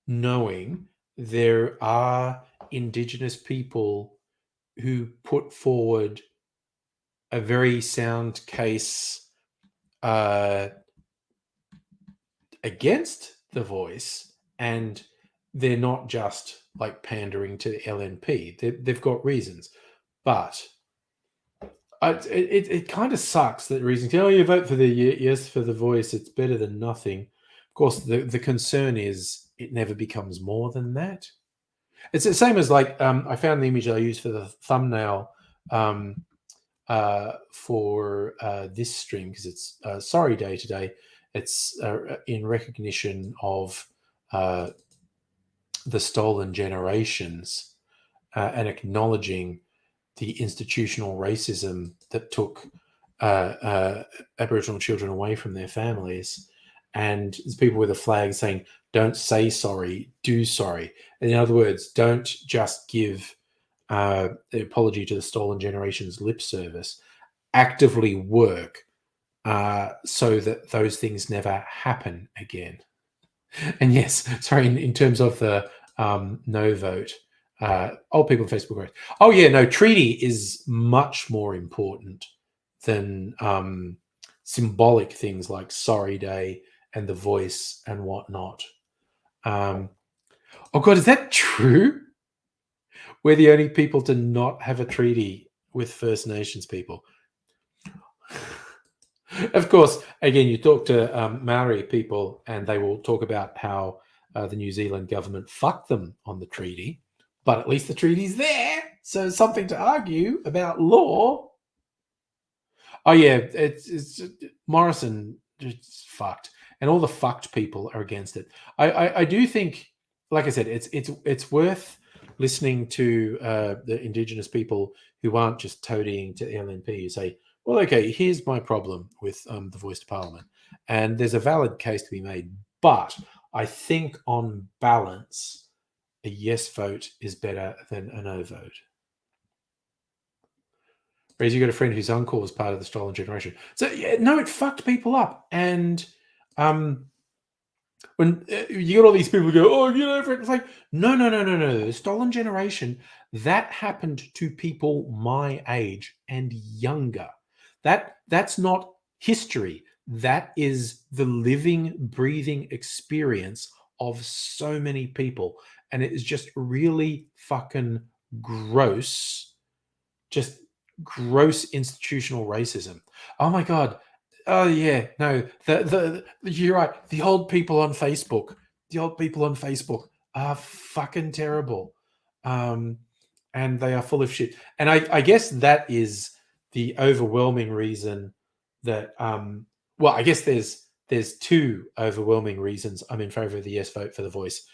[SPEAKER 1] knowing there are Indigenous people who put forward a very sound case against the voice, and they're not just like pandering to the LNP. They've got reasons, but it kind of sucks that reason. Oh, you vote for the yes for the voice. It's better than nothing. Of course, the concern is it never becomes more than that. It's the same as like I found the image I used for the thumbnail for this stream because it's Sorry Day today. It's in recognition of the stolen generations and acknowledging the institutional racism that took Aboriginal children away from their families. And there's people with a flag saying, don't say sorry, do sorry. And in other words, don't just give the apology to the stolen generations lip service. Actively work so that those things never happen again. And yes, sorry, in terms of the no vote, old people on Facebook vote. Oh yeah, no, treaty is much more important than symbolic things like Sorry Day and the voice and whatnot. Oh God, is that true? We're the only people to not have a treaty with First Nations people. Of course, again, you talk to Maori people and they will talk about how the New Zealand government fucked them on the treaty, but at least the treaty's there. So something to argue about law. Oh yeah, it's Morrison just fucked, and all the fucked people are against it. I do think, like I said, it's worth listening to the Indigenous people who aren't just toadying to LNP. You say, well, okay, here's my problem with the voice to Parliament, and there's a valid case to be made, but I think on balance, a yes vote is better than a no vote. Whereas you got a friend whose uncle was part of the stolen generation. So yeah, no, it fucked people up. And when you got all these people who go, oh, you know, it's like, no. The stolen generation, that happened to people my age and younger. That's not history. That is the living, breathing experience of so many people. And it is just really fucking gross. Just gross institutional racism. Oh my God. Oh yeah, no. The you're right. The old people on Facebook. The old people on Facebook are fucking terrible. And they are full of shit. And I guess that is the overwhelming reason that well, I guess there's two overwhelming reasons I'm in favor of the yes vote for the voice.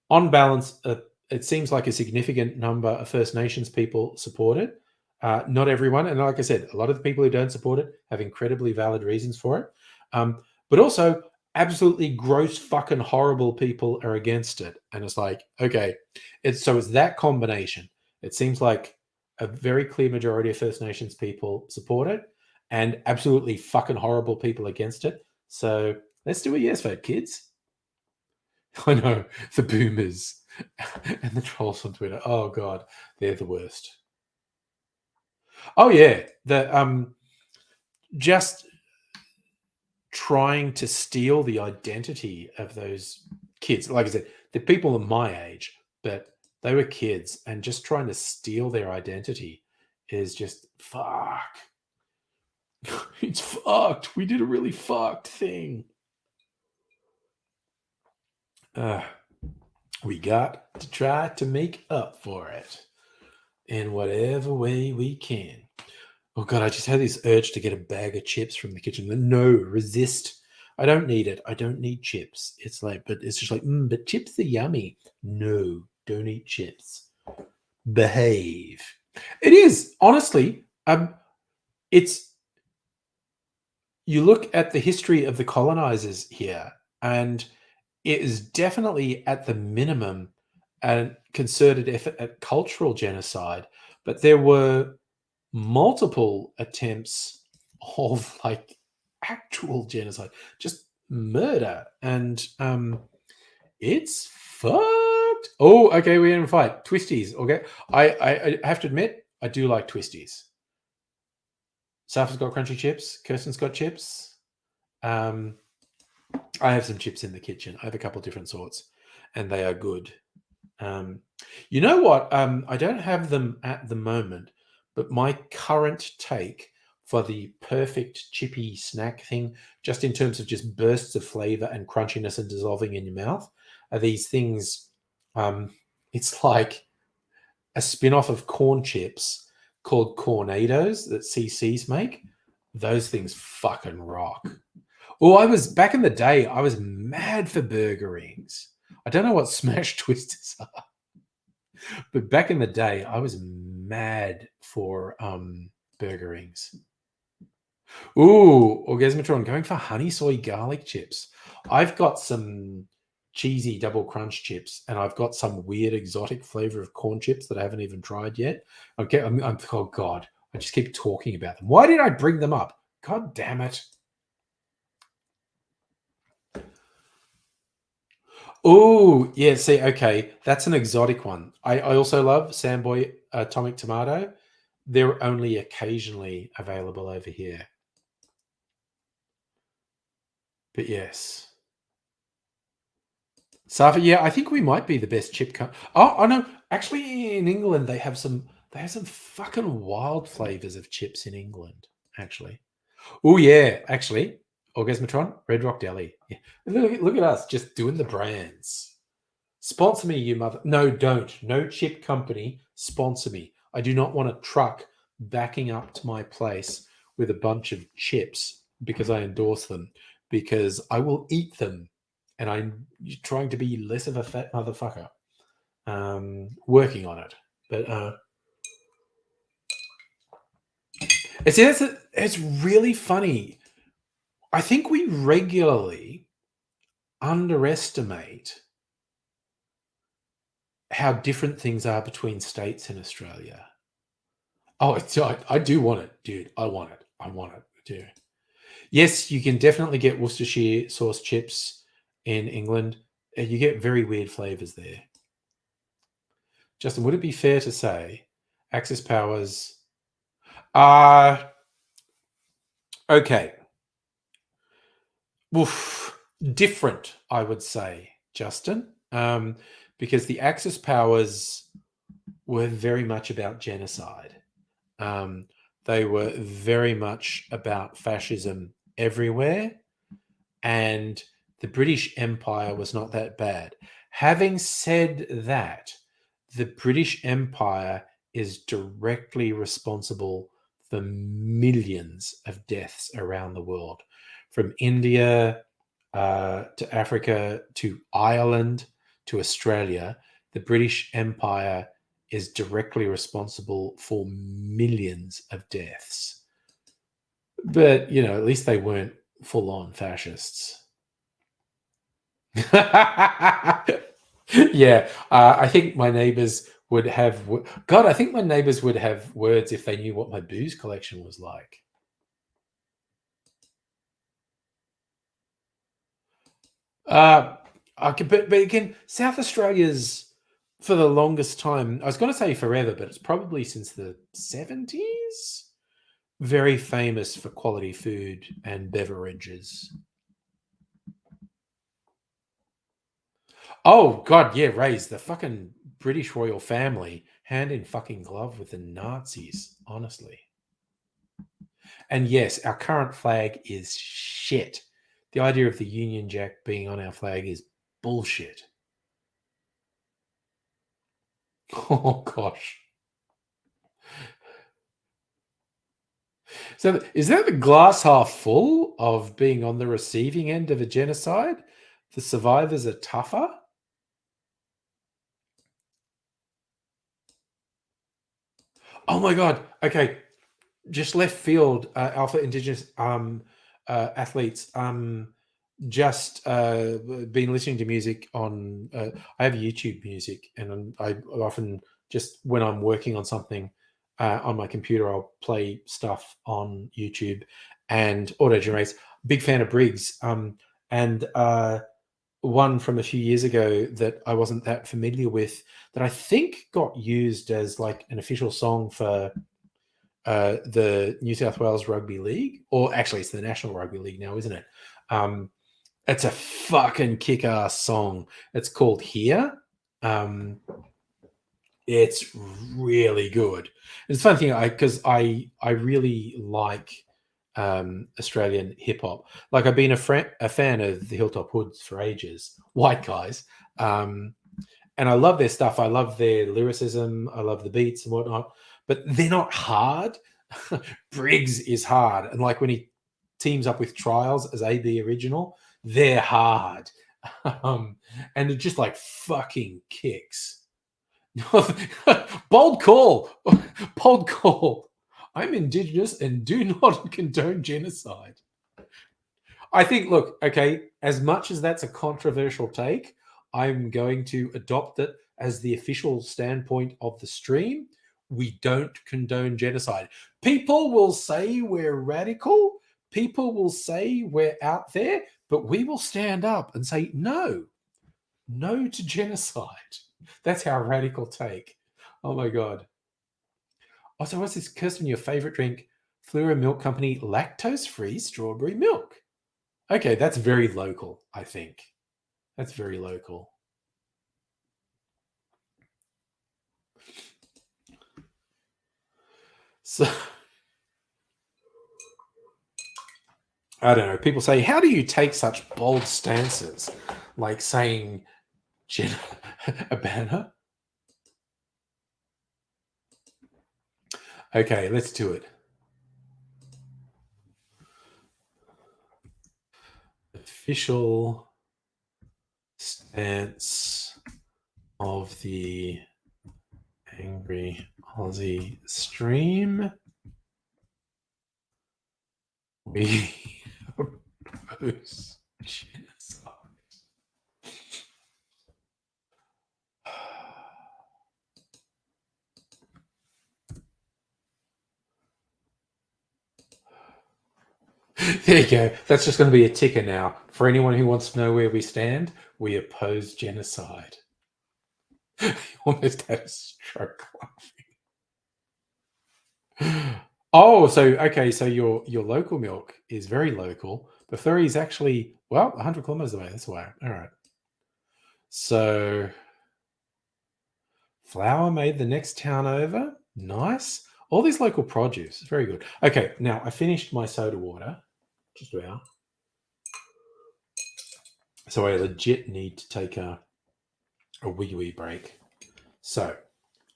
[SPEAKER 1] On balance, it seems like a significant number of First Nations people support it. Not everyone, and like I said, a lot of the people who don't support it have incredibly valid reasons for it. But also, absolutely gross, fucking horrible people are against it, and it's like, okay, it's that combination. It seems like a very clear majority of First Nations people support it, and absolutely fucking horrible people against it. So let's do a yes vote, kids. I know, the boomers and the trolls on Twitter. Oh God, they're the worst. Oh yeah, the just trying to steal the identity of those kids. Like I said, the people of my age, but they were kids, and just trying to steal their identity is just fuck. It's fucked. We did a really fucked thing. We got to try to make up for it in whatever way we can. Oh God, I just had this urge to get a bag of chips from the kitchen. No, resist. I don't need it. I don't need chips. It's like, but it's just like, but chips are yummy. No, don't eat chips. Behave. It is, honestly. It's you look at the history of the colonizers here, and it is definitely at the minimum a concerted effort at cultural genocide, but there were multiple attempts of like actual genocide, just murder, and it's fucked. Oh, okay, we're in a fight. Twisties, okay. I have to admit, I do like twisties. Saf's got crunchy chips. Kirsten's got chips. I have some chips in the kitchen. I have a couple different sorts, and they are good. You know what? I don't have them at the moment, but my current take for the perfect chippy snack thing, just in terms of just bursts of flavor and crunchiness and dissolving in your mouth, are these things. It's like a spin-off of corn chips called Cornados that CC's make. Those things fucking rock. Oh, I was back in the day, I was mad for burger rings. I don't know what smash twisters are, but back in the day, I was mad for burger rings. Ooh, Orgasmatron going for honey soy garlic chips. I've got some cheesy double crunch chips, and I've got some weird exotic flavor of corn chips that I haven't even tried yet. Okay, oh God, I just keep talking about them. Why did I bring them up? God damn it. Oh, yeah, see, okay, that's an exotic one. I also love Samboy Atomic Tomato. They're only occasionally available over here. But yes. Safa, yeah, I think we might be the best chip oh no, actually in England they have some fucking wild flavors of chips in England, actually. Oh yeah, actually. Orgasmatron, Red Rock Deli. Yeah. Look at us just doing the brands. Sponsor me, you mother. No, don't. No chip company sponsor me. I do not want a truck backing up to my place with a bunch of chips because I endorse them, because I will eat them, and I'm trying to be less of a fat motherfucker. Working on it. But it's really funny. I think we regularly underestimate how different things are between states in Australia. Oh, I do want it, dude. I want it. I want it, dude. Yes, you can definitely get Worcestershire sauce chips in England. And you get very weird flavors there. Justin, would it be fair to say Axis Powers are okay? Oof, different, I would say, Justin, because the Axis Powers were very much about genocide. They were very much about fascism everywhere, and the British Empire was not that bad. Having said that, the British Empire is directly responsible for millions of deaths around the world, from India to Africa to Ireland to Australia. The British Empire is directly responsible for millions of deaths. But, at least they weren't full on fascists. Yeah, I think my neighbors would have. God, I think my neighbors would have words if they knew what my booze collection was like. But again, South Australia's for the longest time. I was going to say forever, but it's probably since the 70s. Very famous for quality food and beverages. Oh God, yeah, Rays, the fucking British royal family, hand in fucking glove with the Nazis, honestly. And yes, our current flag is shit. The idea of the Union Jack being on our flag is bullshit. Oh gosh. So is that the glass half full of being on the receiving end of a genocide? The survivors are tougher? Oh my god. Okay, just left field, alpha indigenous athletes. Just been listening to music on. I have YouTube music, and I often just when I'm working on something on my computer, I'll play stuff on YouTube and auto generates. Big fan of Briggs, and one from a few years ago that I wasn't that familiar with that I think got used as like an official song for the New South Wales Rugby League, or actually, it's the National Rugby League now, isn't it? Um, it's a fucking kick-ass song. It's called "Here." Um, it's really good. It's a fun thing because I really like Australian hip hop. Like I've been a fan of the Hilltop Hoods for ages, white guys, um, and I love their stuff. I love their lyricism. I love the beats and whatnot, but they're not hard. Briggs is hard, and like when he teams up with Trials as AB original, they're hard, and it just like fucking kicks. Bold call, bold call. I'm Indigenous and do not condone genocide. I think, look, okay, as much as that's a controversial take, I'm going to adopt it as the official standpoint of the stream. We don't condone genocide. People will say we're radical, people will say we're out there, but we will stand up and say no, no to genocide. That's our radical take. Oh my God. Also, what's this, Kirsten? Your favorite drink? Fleur Milk Company lactose free strawberry milk. Okay, that's very local, I think. That's very local. So I don't know. People say, how do you take such bold stances? Like saying a banner? Okay, let's do it. Official stance of the Angry Aussie stream. We oppose genocide. There you go. That's just going to be a ticker now. For anyone who wants to know where we stand, we oppose genocide. Almost had a stroke laughing. Oh, so okay, so your local milk is very local. The ferry is actually 100 kilometers away. That's why. All right. So flour made the next town over. Nice. All these local produce. Very good. Okay, now I finished my soda water. Just about. So I legit need to take a wee break. So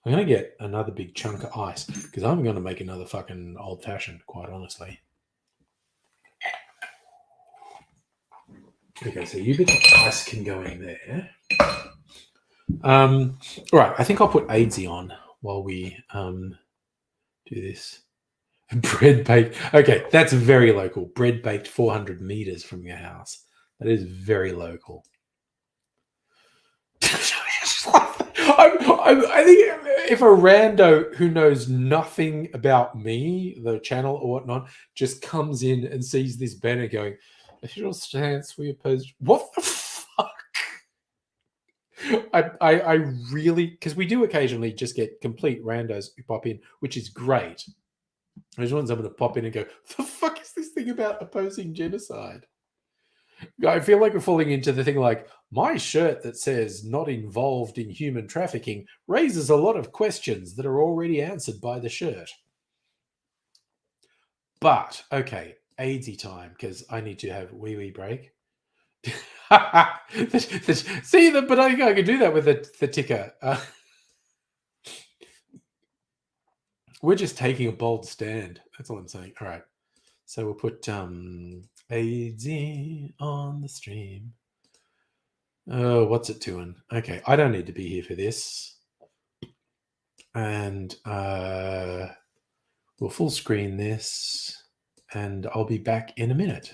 [SPEAKER 1] I'm going to get another big chunk of ice because I'm going to make another fucking old fashioned, quite honestly. Okay, so you bit of ice can go in there. All right, I think I'll put AIDSy on while we do this. Bread baked. Okay, that's very local. Bread baked 400 meters from your house. That is very local. I think if a rando who knows nothing about me, the channel or whatnot, just comes in and sees this banner going, official stance, we oppose. What the fuck? I really, because we do occasionally just get complete randos who pop in, which is great. I just want someone to pop in and go, the fuck is this thing about opposing genocide? I feel like we're falling into the thing like, my shirt that says not involved in human trafficking raises a lot of questions that are already answered by the shirt. But, okay, AIDSy time, because I need to have a wee break. See, but I can do that with the ticker. We're just taking a bold stand. That's all I'm saying. All right. So we'll put AZ on the stream. Oh, what's it doing? Okay, I don't need to be here for this. And we'll full screen this, and I'll be back in a minute.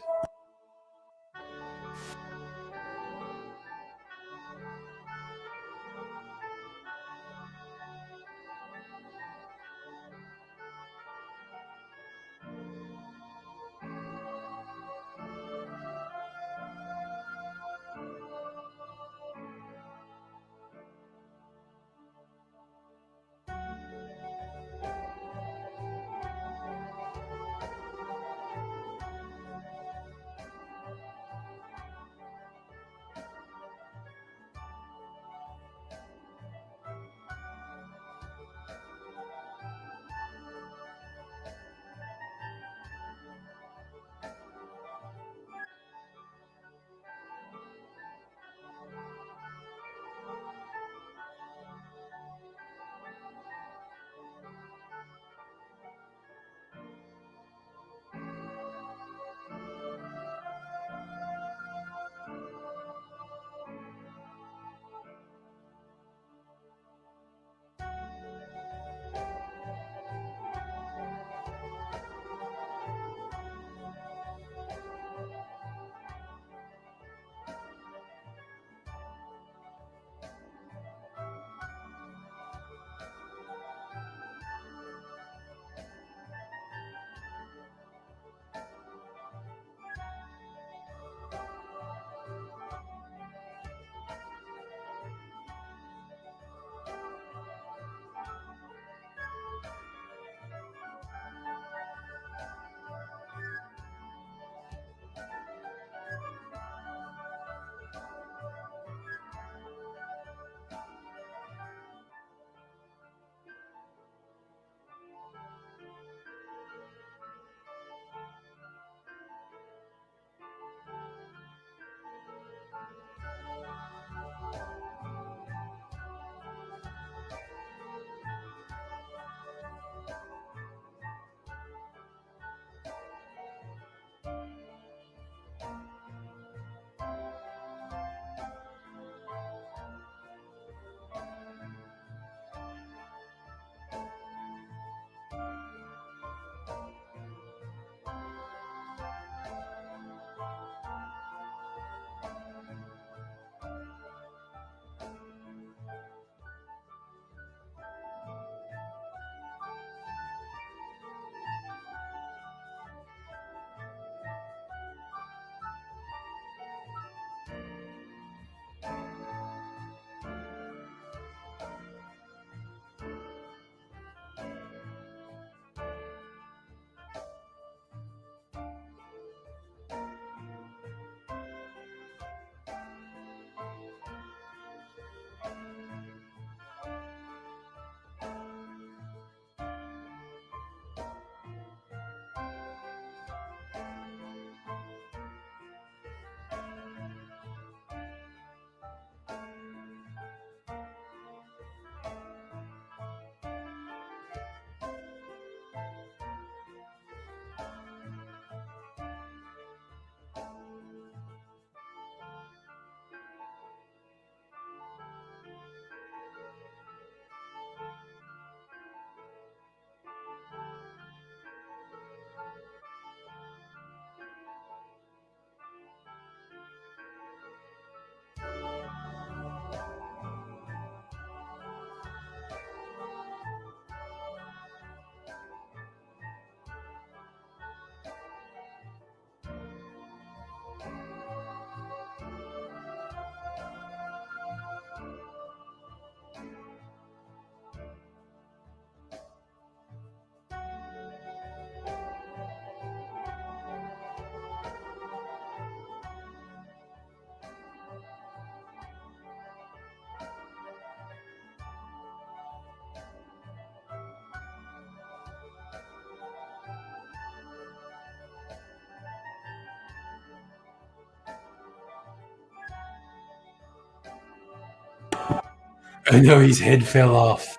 [SPEAKER 1] I know his head fell off.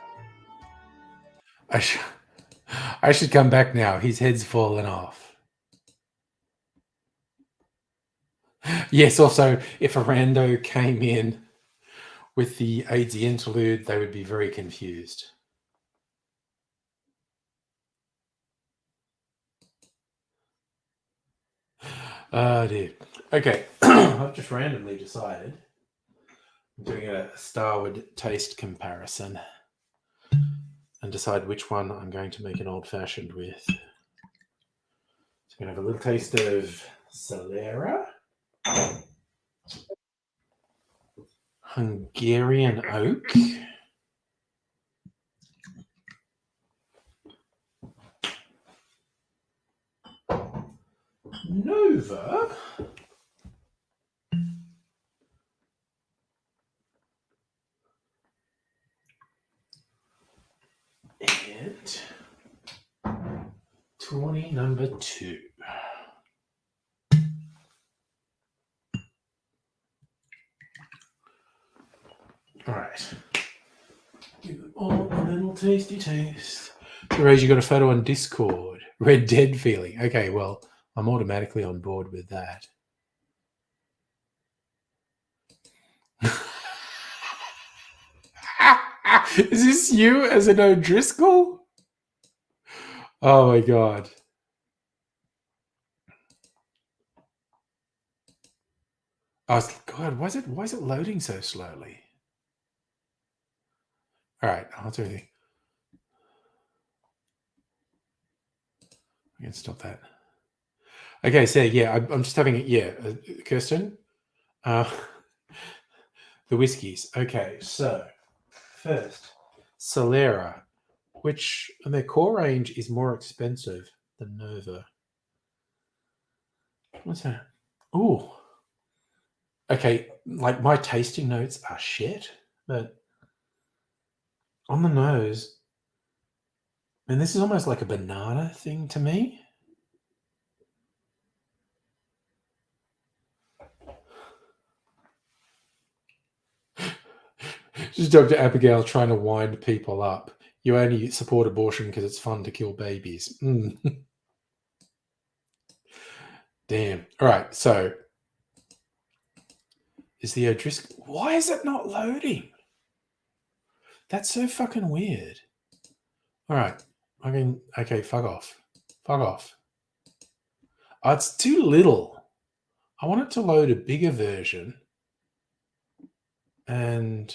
[SPEAKER 1] I should come back now. His head's fallen off. Yes, also, if a rando came in with the AIDS interlude, they would be very confused. Oh, dear. Okay, I've just randomly decided I'm doing a Starward taste comparison and decide which one I'm going to make an old-fashioned with. So I'm going to have a little taste of Solera, Hungarian oak, Nova, and Tawny number 2. All right. Give them all a little tasty taste. Rose, you got a photo on Discord. Red Dead feeling. Okay, well, I'm automatically on board with that. Is this you as an O'Driscoll? Oh my god. God, why is it loading so slowly? All right, I'll do anything. I can stop that. Okay, so yeah, I'm just having it. Yeah, Kirsten, the whiskies. Okay, so first, Solera, which their core range is more expensive than Nova. What's that? Ooh. Okay, like my tasting notes are shit, but on the nose, and this is almost like a banana thing to me. Just Dr. Abigail trying to wind people up. You only support abortion because it's fun to kill babies. Damn. All right, so is the O'Driscoll... Why is it not loading? That's so fucking weird. All right. I mean, okay, fuck off. Fuck off. Oh, it's too little. I want it to load a bigger version. And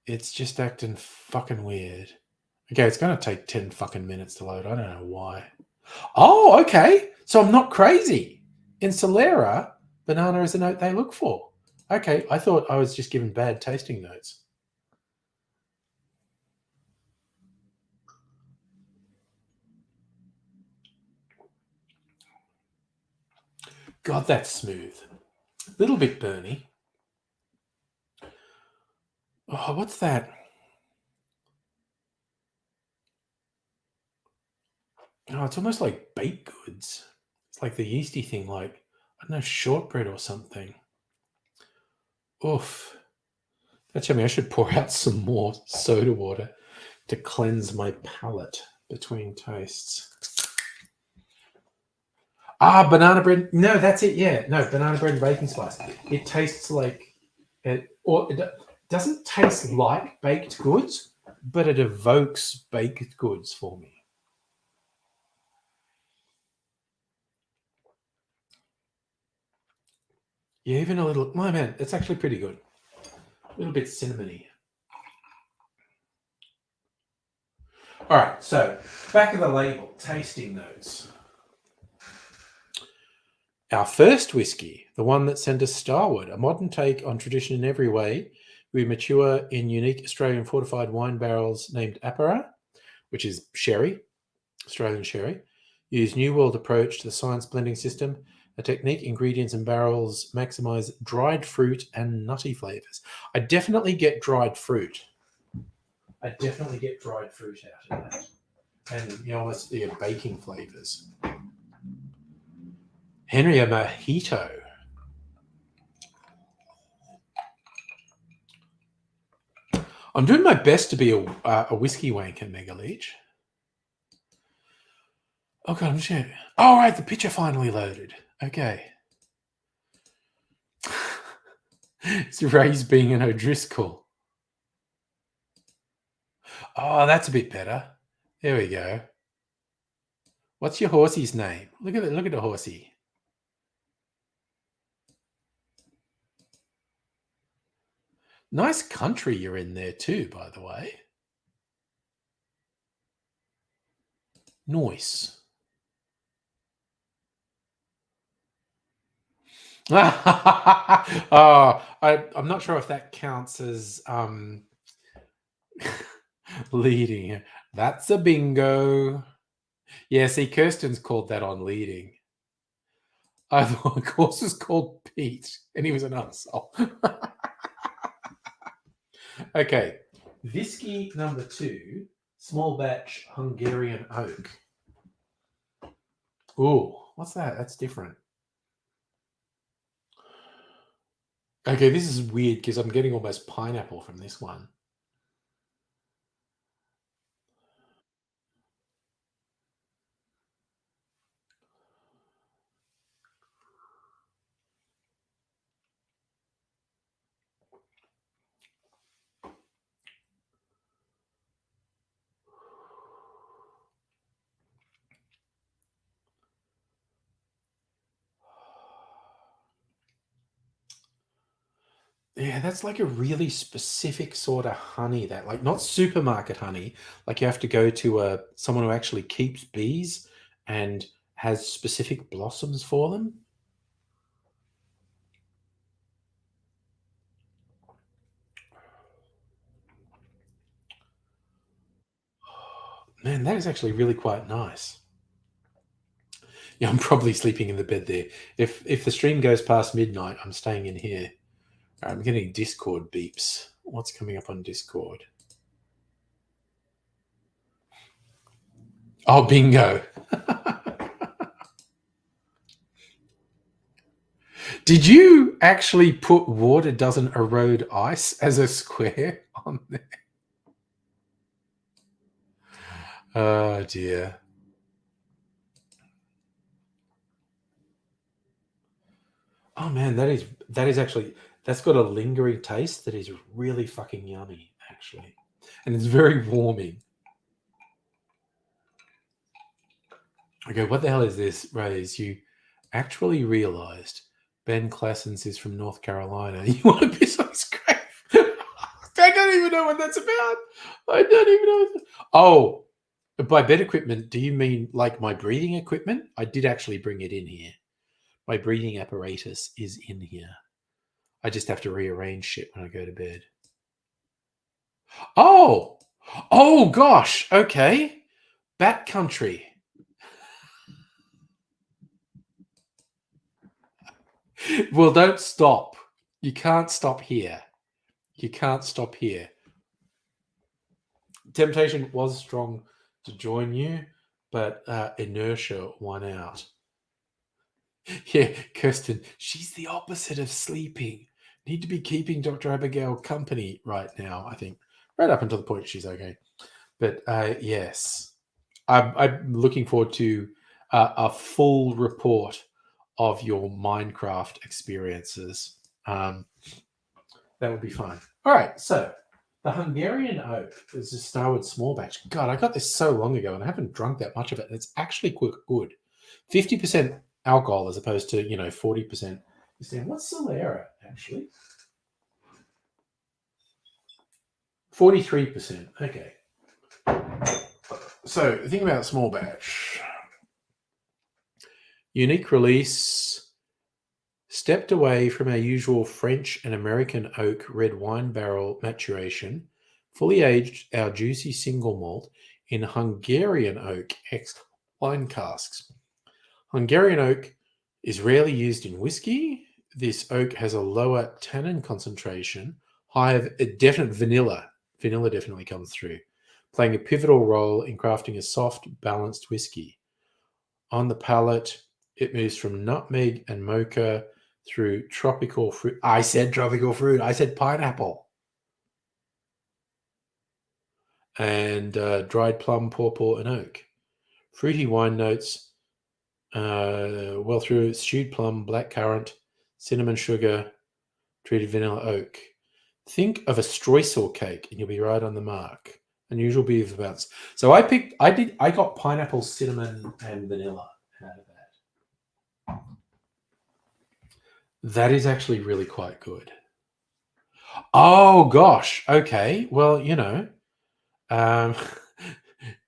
[SPEAKER 1] it's just acting fucking weird. Okay, it's going to take 10 fucking minutes to load. I don't know why. Oh, okay. So I'm not crazy. In Solera, banana is the note they look for. Okay, I thought I was just given bad tasting notes. God, that's smooth. A little bit burny. Oh, what's that? Oh, it's almost like baked goods. It's like the yeasty thing, like, I don't know, shortbread or something. Oof. That's yummy. I should pour out some more soda water to cleanse my palate between tastes. Banana bread. No, that's it. Yeah, no, banana bread and baking spice. It tastes like it, or it doesn't taste like baked goods, but it evokes baked goods for me. Yeah, even a little. My man, it's actually pretty good. A little bit cinnamony. All right, so back of the label, tasting notes. Our first whiskey, the one that sent us Starward, a modern take on tradition in every way. We mature in unique Australian fortified wine barrels named Apara, which is sherry, Australian sherry. Use New World approach to the science blending system. A technique, ingredients, and barrels maximize dried fruit and nutty flavors. I definitely get dried fruit. out of that. And, almost baking flavors. Henry, a mojito. I'm doing my best to be a whiskey wanker, Mega Leech. Oh god, I'm shit. All right, the picture finally loaded. Okay. It's Ray's being an O'Driscoll. Oh, that's a bit better. There we go. What's your horsey's name? Look at it. Look at the horsey. Nice country you're in there too, by the way. Nice. Oh, I'm not sure if that counts as leading. That's a bingo. Yeah, see, Kirsten's called that on leading. I thought the course was called Pete, and he was an asshole. Okay, whiskey number 2, small batch Hungarian oak. Ooh, what's that? That's different. Okay, this is weird because I'm getting almost pineapple from this one. Yeah, that's like a really specific sort of honey that like not supermarket honey, like you have to go to someone who actually keeps bees and has specific blossoms for them. Man, that is actually really quite nice. Yeah, I'm probably sleeping in the bed there. If the stream goes past midnight, I'm staying in here. I'm getting Discord beeps. What's coming up on Discord? Oh, bingo. Did you actually put water doesn't erode ice as a square on there? Oh dear. Oh man, that is actually that's got a lingering taste that is really fucking yummy, actually. And it's very warming. Okay, what the hell is this, Rays? You actually realized Ben Classens is from North Carolina. You want to piss on his grave? I don't even know what that's about. I don't even know. Oh, by bed equipment, do you mean like my breathing equipment? I did actually bring it in here. My breathing apparatus is in here. I just have to rearrange shit when I go to bed. Oh, oh gosh. Okay, Bat Country. Well, don't stop. You can't stop here. You can't stop here. Temptation was strong to join you, but inertia won out. Yeah, Kirsten, she's the opposite of sleeping. Need to be keeping Dr. Abigail company right now, I think. Right up until the point she's okay. But yes, I'm looking forward to a full report of your Minecraft experiences. That would be fun. All right, so the Hungarian oak is a Starwood small batch. God, I got this so long ago and I haven't drunk that much of it. And it's actually quite good. 50% alcohol as opposed to, 40%. What's Solera, actually? 43%. Okay. So the thing about small batch. Unique release. Stepped away from our usual French and American oak red wine barrel maturation, fully aged our juicy single malt in Hungarian oak ex wine casks. Hungarian oak is rarely used in whiskey. This oak has a lower tannin concentration, higher definite vanilla. Vanilla definitely comes through, playing a pivotal role in crafting a soft, balanced whiskey. On the palate, it moves from nutmeg and mocha through tropical fruit. I said tropical fruit. I said pineapple. And dried plum, pawpaw, and oak. Fruity wine notes, well through stewed plum, black currant, cinnamon sugar, treated vanilla oak. Think of a streusel cake and you'll be right on the mark. Unusual beef balance. So I got pineapple, cinnamon, and vanilla out of that. That is actually really quite good. Oh gosh. Okay. Well,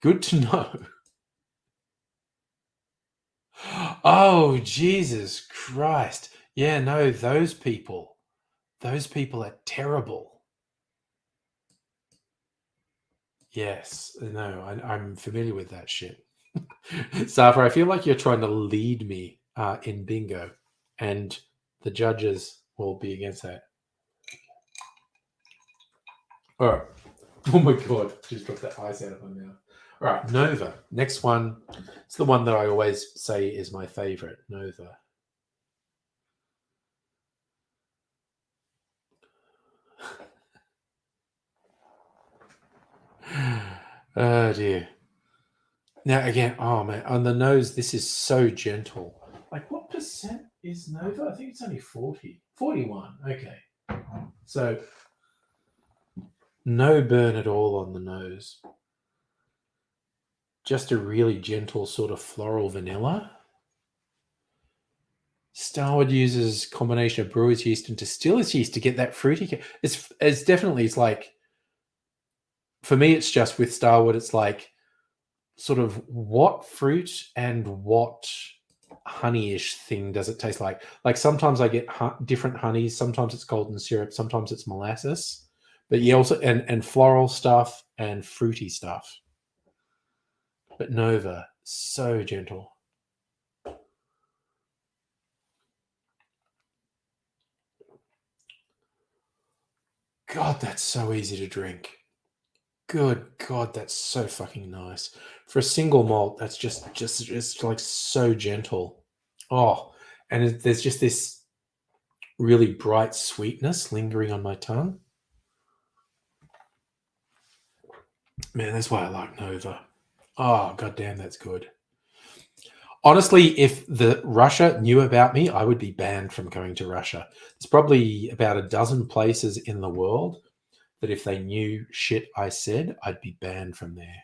[SPEAKER 1] good to know. Oh, Jesus Christ. Yeah, no, those people are terrible. Yes, no, I'm familiar with that shit. Safra, I feel like you're trying to lead me in bingo, and the judges will be against that. All right. Oh my God, just dropped that ice out of my mouth. All right, Nova. Next one. It's the one that I always say is my favorite, Nova. Oh dear. Now again, oh man, on the nose, this is so gentle. Like what percent is Nova? I think it's only 40. 41. Okay. So no burn at all on the nose. Just a really gentle sort of floral vanilla. Starwood uses combination of brewer's yeast and distiller's yeast to get that fruity. It's definitely, it's like, for me, it's just with Starwood, it's like sort of what fruit and what honeyish thing does it taste like? Like sometimes I get different honeys. Sometimes it's golden syrup. Sometimes it's molasses. But you also and floral stuff and fruity stuff. But Nova, so gentle. God, that's so easy to drink. Good God, that's so fucking nice. For a single malt, that's just like so gentle. Oh, and there's just this really bright sweetness lingering on my tongue. Man, that's why I like Nova. Oh, goddamn, that's good. Honestly, if Russia knew about me, I would be banned from going to Russia. There's probably about a dozen places in the world that if they knew shit I said, I'd be banned from there.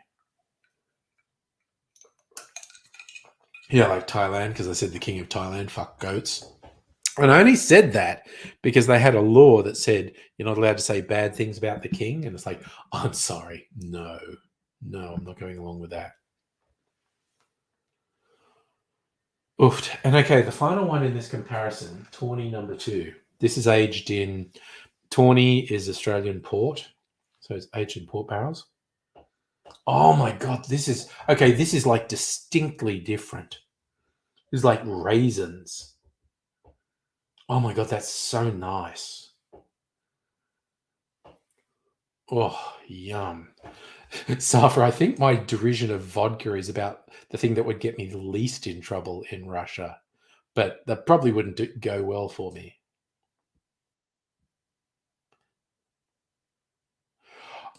[SPEAKER 1] Yeah, like Thailand, because I said the king of Thailand, fuck goats. And I only said that because they had a law that said you're not allowed to say bad things about the king. And it's like, oh, I'm sorry. No, I'm not going along with that. Oof. And okay, the final one in this comparison, Tawny number 2. This is aged in, Tawny is Australian port. So it's aged in port barrels. Oh my God, this is like distinctly different. It's like raisins. Oh my God, that's so nice. Oh, yum. Safa, I think my derision of vodka is about the thing that would get me the least in trouble in Russia, but that probably wouldn't go well for me.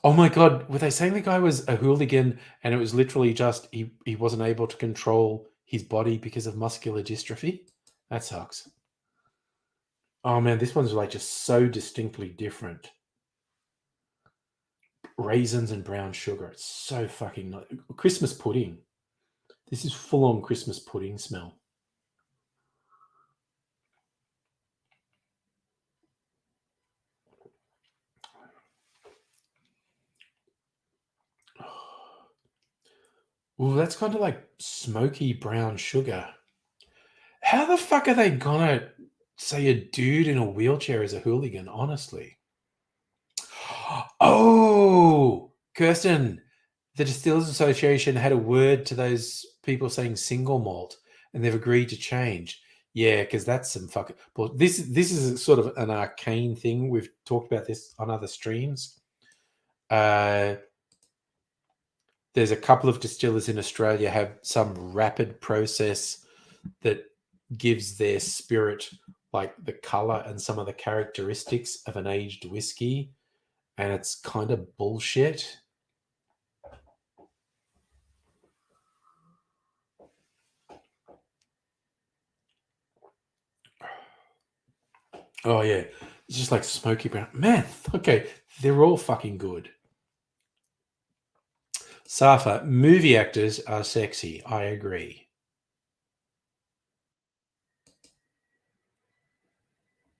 [SPEAKER 1] Oh my God, were they saying the guy was a hooligan and it was literally just he wasn't able to control his body because of muscular dystrophy? That sucks. Oh man, this one's like just so distinctly different. Raisins and brown sugar. It's so fucking nice. Christmas pudding. This is full on Christmas pudding smell. Ooh, that's kind of like smoky brown sugar. How the fuck are they gonna say a dude in a wheelchair is a hooligan, honestly? Oh, Kirsten, the Distillers Association had a word to those people saying single malt, and they've agreed to change. Yeah, because that's some fucking. But this is sort of an arcane thing. We've talked about this on other streams. There's a couple of distillers in Australia have some rapid process that gives their spirit like the color and some of the characteristics of an aged whiskey, and it's kind of bullshit. Oh yeah, it's just like smoky brown. Man, okay, they're all fucking good. Safa, movie actors are sexy. I agree.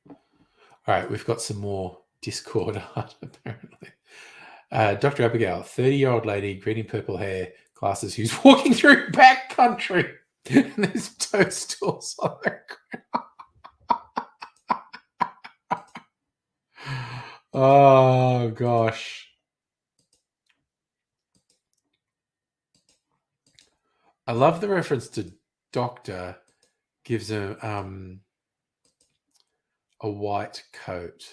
[SPEAKER 1] All right, we've got some more Discord art apparently. Dr. Abigail, 30-year-old lady, green and purple hair, glasses, who's walking through backcountry. And there's toadstools on her. Oh gosh. I love the reference to doctor gives a white coat.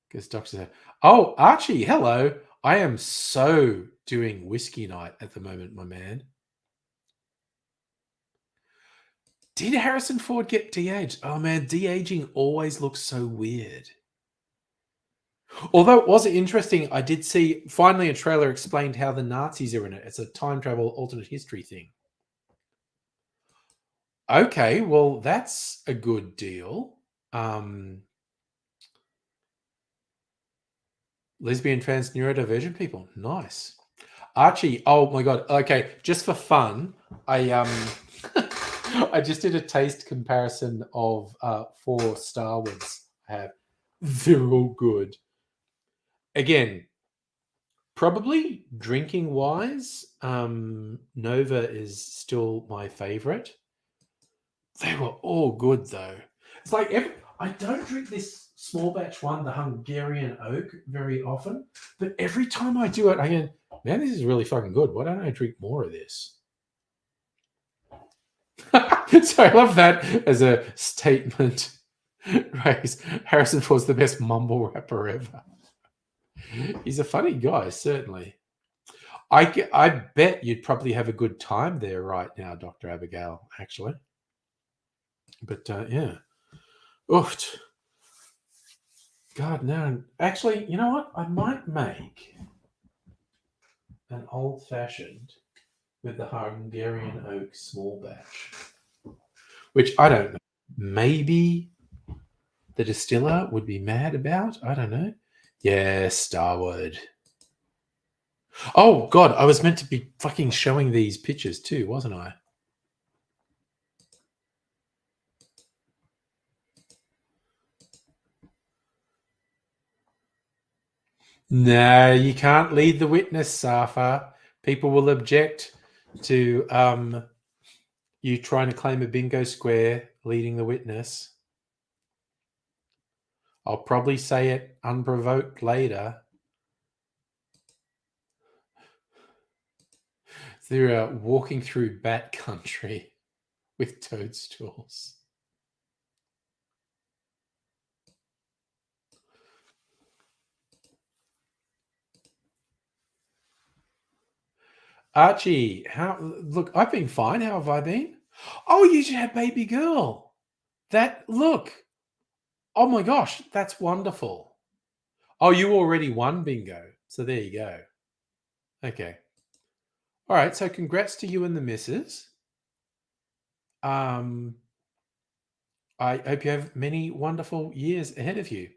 [SPEAKER 1] Because doctor, oh Archie, hello. I am so doing whiskey night at the moment, my man. Did Harrison Ford get de-aged? Oh man, de-aging always looks so weird. Although it was interesting, I did see finally a trailer explained how the Nazis are in it. It's a time travel alternate history thing. Okay, well that's a good deal. Lesbian, trans, neurodivergent people. Nice. Archie, oh my god. Okay, just for fun, I I just did a taste comparison of 4 Star Wars I have. They're all good. Again, probably drinking wise, Nova is still my favorite. They were all good though. It's like I don't drink this small batch one, the Hungarian oak, very often, but every time I do it, I go, man, this is really fucking good. Why don't I drink more of this? So I love that as a statement. Right, Harrison Ford's the best mumble rapper ever. He's a funny guy, certainly. I bet you'd probably have a good time there right now, Dr. Abigail, actually. But yeah. Oof. God, no. Actually, you know what? I might make an old fashioned with the Hungarian oak small batch, which I don't know. Maybe the distiller would be mad about. I don't know. Yeah, Starwood. Oh, God. I was meant to be fucking showing these pictures too, wasn't I? No, you can't lead the witness, Safa. People will object to you trying to claim a bingo square leading the witness. I'll probably say it unprovoked later. They're walking through bat country with toadstools. Archie, how look, I've been fine. How have I been? Oh, you should have baby girl. That look. Oh my gosh, that's wonderful. Oh, you already won bingo. So there you go. Okay. All right. So congrats to you and the missus. Um, I hope you have many wonderful years ahead of you.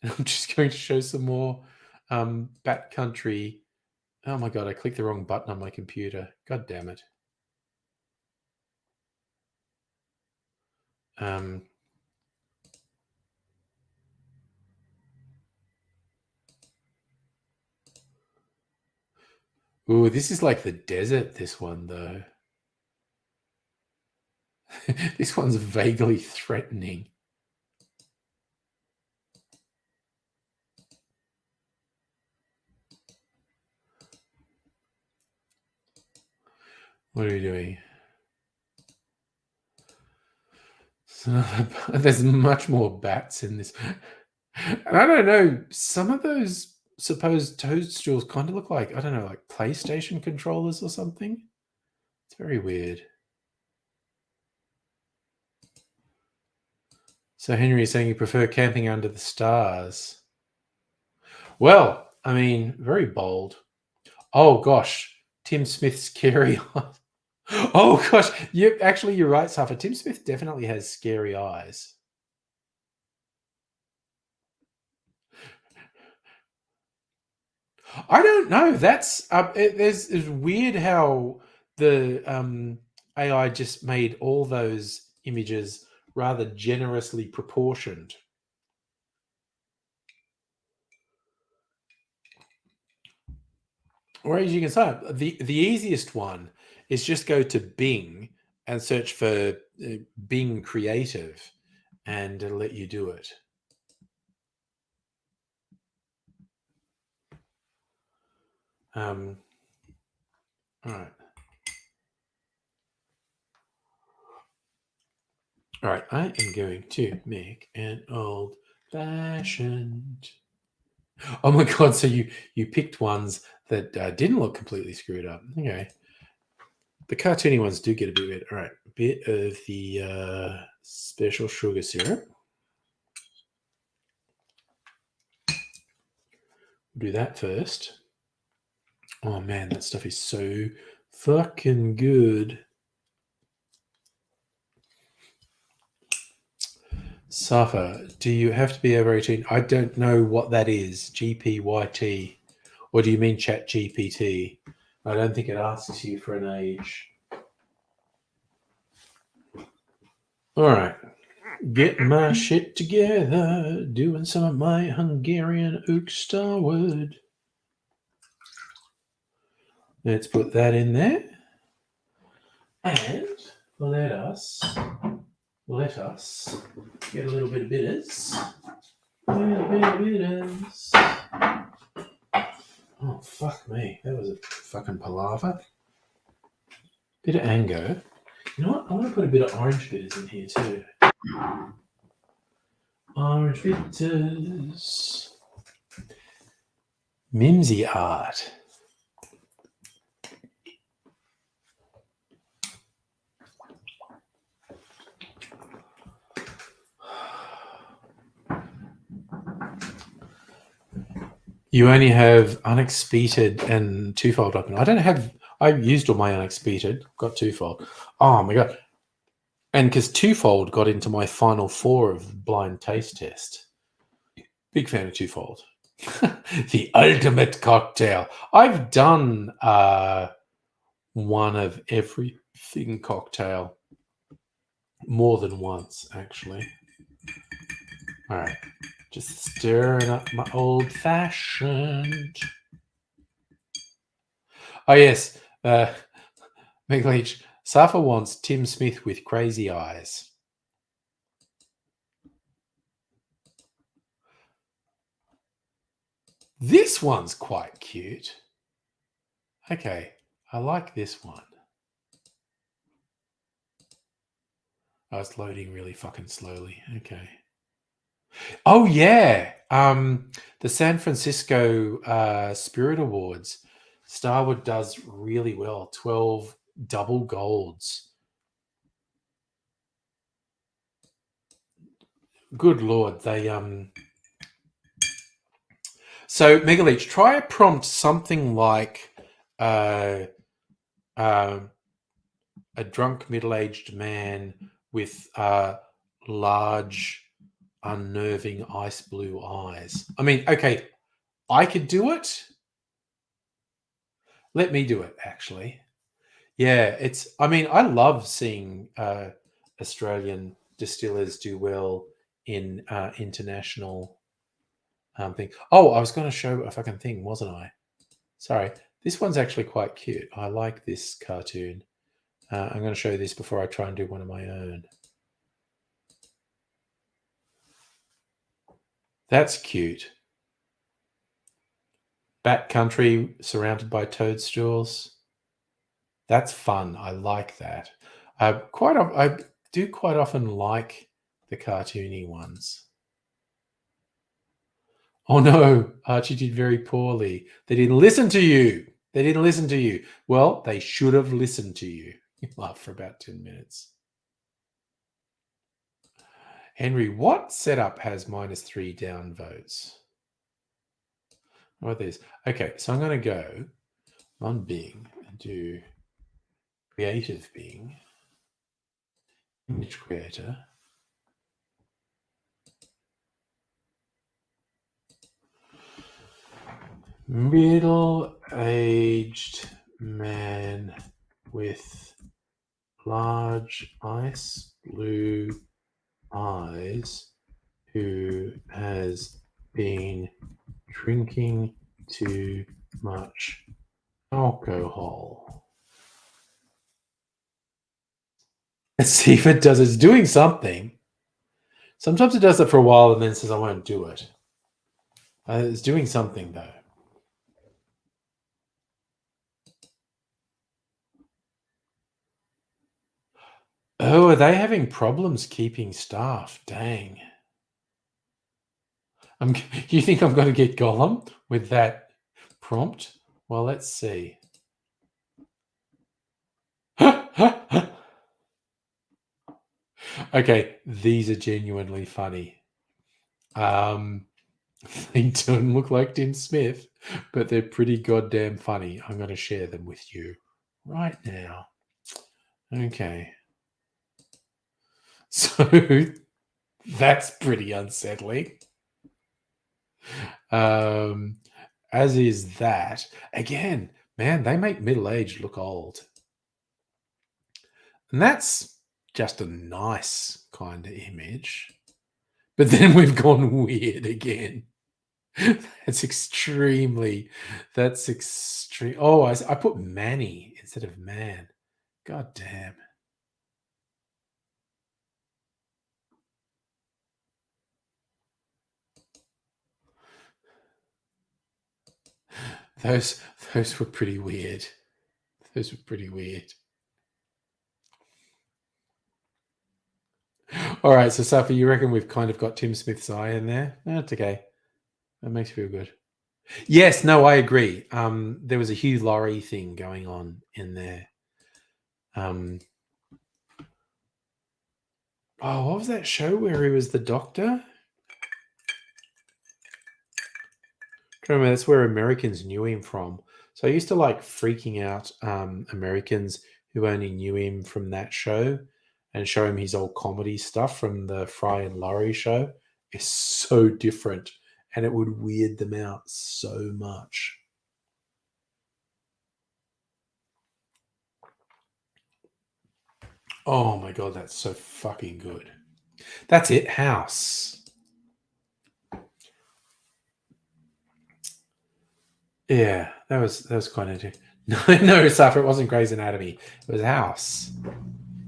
[SPEAKER 1] And I'm just going to show some more Bat Country. Oh my god, I clicked the wrong button on my computer. God damn it. Um, ooh, this is like the desert, this one though. This one's vaguely threatening. What are we doing? There's much more bats in this. And I don't know, some of those supposed toadstools kind of look like, I don't know, like PlayStation controllers or something. It's very weird. So Henry is saying you prefer camping under the stars. Well, I mean, very bold. Oh gosh, Tim Smith's scary eyes. Oh gosh, you're right, Safa. Tim Smith definitely has scary eyes. I don't know. That's it's weird how the AI just made all those images rather generously proportioned. Or as you can say, the easiest one is just go to Bing and search for Bing Creative, and it'll let you do it. All right. All right, I am going to make an old fashioned. Oh my god! So you picked ones that didn't look completely screwed up. Okay, the cartoony ones do get a bit weird. All right, a bit of the special sugar syrup. We'll do that first. Oh man, that stuff is so fucking good. Safa, do you have to be over 18? I don't know what that is. GPYT. Or do you mean Chat GPT? I don't think it asks you for an age. All right. Getting my shit together. Doing some of my Hungarian ook starwood. Let's put that in there. And let us get a little bit of bitters. A little bit of bitters. Oh, fuck me. That was a fucking palaver. Bit of Ango. You know what? I want to put a bit of orange bitters in here too. Orange bitters. Mimsy art. You only have unexpected and twofold open. I don't have. I've used all my unexpected. Got twofold. Oh my god! And because twofold got into my final four of blind taste test. Big fan of twofold. The ultimate cocktail. I've done one of everything cocktail more than once, actually. All right. Just stirring up my old fashioned. Oh, yes. McLeach. Safa wants Tim Smith with crazy eyes. This one's quite cute. Okay. I like this one. Oh, it's loading really fucking slowly. Okay. Oh, yeah. The San Francisco Spirit Awards. Starwood does really well. 12 double golds. Good Lord. They So Megaleech, try a prompt something like a drunk middle-aged man with large, unnerving ice blue eyes. I mean, okay, I could do it. Let me do it, actually. Yeah, I mean, I love seeing Australian distillers do well in international thing. Oh, I was going to show a fucking thing, wasn't I? Sorry. This one's actually quite cute. I like this cartoon. I'm going to show you this before I try and do one of my own. That's cute. Bat country surrounded by toadstools. That's fun. I like that. I do quite often like the cartoony ones. Oh no, Archie did very poorly. They didn't listen to you. They didn't listen to you. Well, they should have listened to you. You laughed for about 10 minutes. Henry, what setup has -3 down votes? What is? Okay, so I'm going to go on Bing and do creative Bing, image creator. Middle-aged man with large ice blue eyes who has been drinking too much alcohol. Let's see if it does. It's doing something. Sometimes it does it for a while and then says, I won't do it. It's doing something, though. Oh, are they having problems keeping staff? Dang. You think I'm going to get Gollum with that prompt? Well, let's see. Okay, these are genuinely funny. They don't look like Tim Smith, but they're pretty goddamn funny. I'm going to share them with you right now. Okay. So that's pretty unsettling. As is that. Again, man, they make middle-aged look old. And that's just a nice kind of image. But then we've gone weird again. That's extreme. Oh, I put Manny instead of man. God damn. Those were pretty weird. Those were pretty weird. All right, so Safi, you reckon we've kind of got Tim Smith's eye in there? No, it's okay. That makes me feel good. Yes, no, I agree. There was a Hugh Laurie thing going on in there. What was that show where he was the doctor? I remember that's where Americans knew him from. So I used to like freaking out Americans who only knew him from that show and show him his old comedy stuff from the Fry and Laurie show. It's so different and it would weird them out so much. Oh my God, that's so fucking good. That's it, House. Yeah, that was quite interesting. No, Safra, it wasn't Grey's Anatomy. It was House.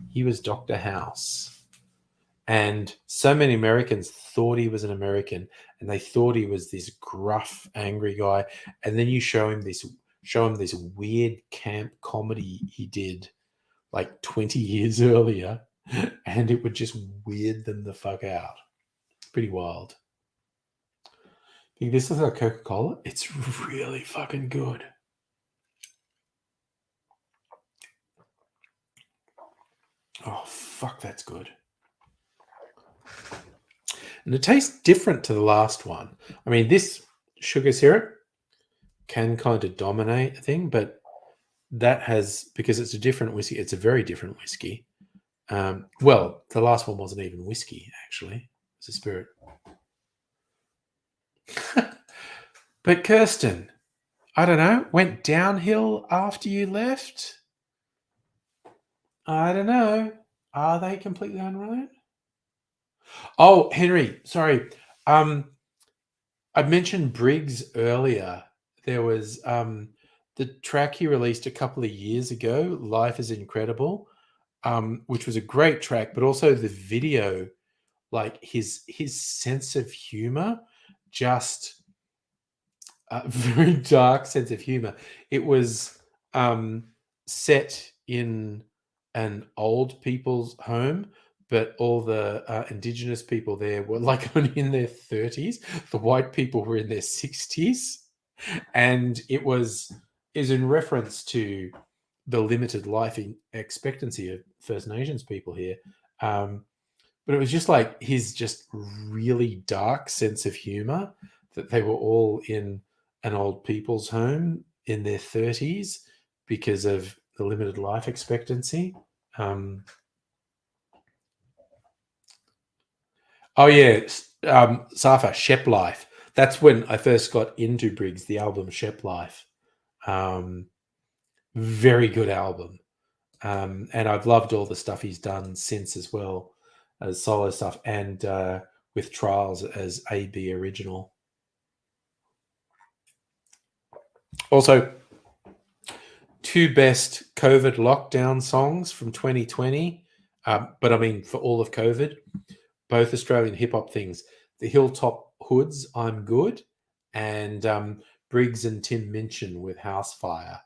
[SPEAKER 1] He was Dr. House. And so many Americans thought he was an American and they thought he was this gruff, angry guy. And then you show him this weird camp comedy he did like 20 years earlier, and it would just weird them the fuck out. Pretty wild. Think this is like Coca-Cola? It's really fucking good. Oh, fuck, that's good. And it tastes different to the last one. I mean, this sugar syrup can kind of dominate a thing, but that has, because it's a different whiskey, it's a very different whiskey. Well, the last one wasn't even whiskey, actually. It's a spirit. But Kirsten, I don't know, went downhill after you left? I don't know. Are they completely unrelated? Oh, Henry, sorry. I mentioned Briggs earlier. There was the track he released a couple of years ago, Life is Incredible, which was a great track, but also the video, like his sense of humor, just a very dark sense of humor. It was set in an old people's home, but all the Indigenous people there were like only in their 30s. The white people were in their 60s. And it was in reference to the limited life expectancy of First Nations people here. But it was just like his just really dark sense of humor that they were all in an old people's home in their 30s because of the limited life expectancy. Oh yeah, Safa, Shep Life. That's when I first got into Briggs, the album Shep Life. Very good album. And I've loved all the stuff he's done since as well as solo stuff and with Trials as AB original. Also, 2 best COVID lockdown songs from 2020, but I mean for all of COVID, both Australian hip hop things. The Hilltop Hoods, I'm Good, and Briggs and Tim Minchin with Housefire.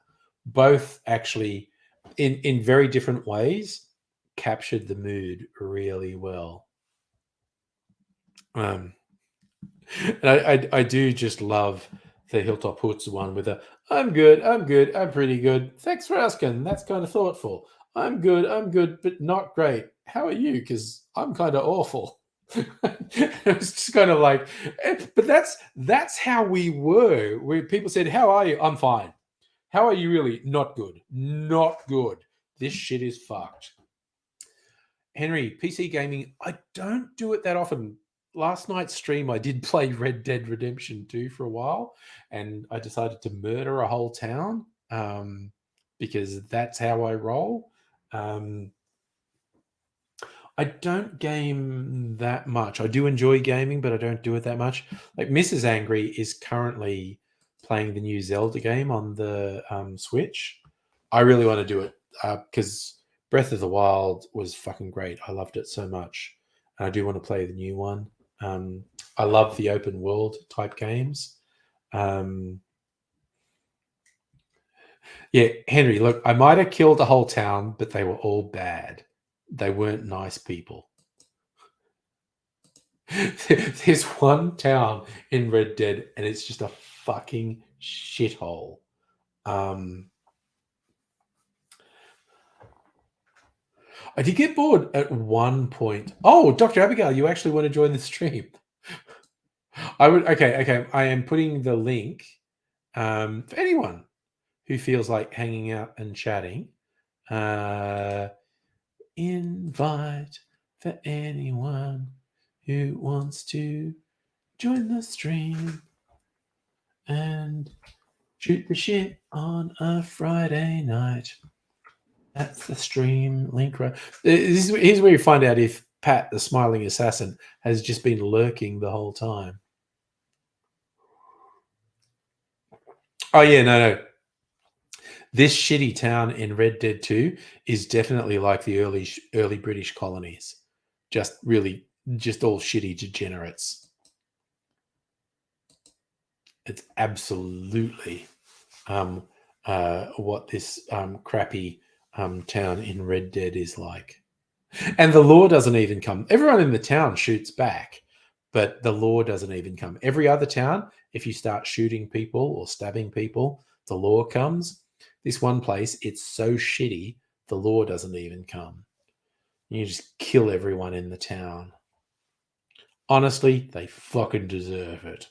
[SPEAKER 1] Both actually, in very different ways, captured the mood really well. And I do just love the Hilltop Hoods one with a I'm good, I'm pretty good. Thanks for asking. That's kind of thoughtful. I'm good, but not great. How are you? Because I'm kind of awful. It's just kind of like, but that's how we were. Where people said, "How are you?" I'm fine. How are you really? Not good. Not good. This shit is fucked. Henry, PC gaming. I don't do it that often. Last night's stream, I did play Red Dead Redemption 2 for a while, and I decided to murder a whole town because that's how I roll. I don't game that much. I do enjoy gaming, but I don't do it that much. Like Mrs. Angry is currently playing the new Zelda game on the Switch. I really want to do it because Breath of the Wild was fucking great. I loved it so much. And I do want to play the new one. I love the open world type games. Yeah, Henry, look, I might have killed the whole town, but they were all bad. They weren't nice people. There's one town in Red Dead, and it's just a fucking shithole. I did get bored at one point. Oh, Dr. Abigail, you actually want to join the stream? I would. Okay. I am putting the link for anyone who feels like hanging out and chatting. Invite for anyone who wants to join the stream and shoot the shit on a Friday night. That's the stream link, right? Here's where you find out if Pat, the smiling assassin, has just been lurking the whole time. Oh, yeah, no. This shitty town in Red Dead 2 is definitely like the early British colonies. Just all shitty degenerates. It's absolutely what this crappy town in Red Dead is like. And the law doesn't even come. Everyone in the town shoots back, but the law doesn't even come. Every other town, if you start shooting people or stabbing people, the law comes. This one place, it's so shitty, the law doesn't even come. You just kill everyone in the town. Honestly, they fucking deserve it.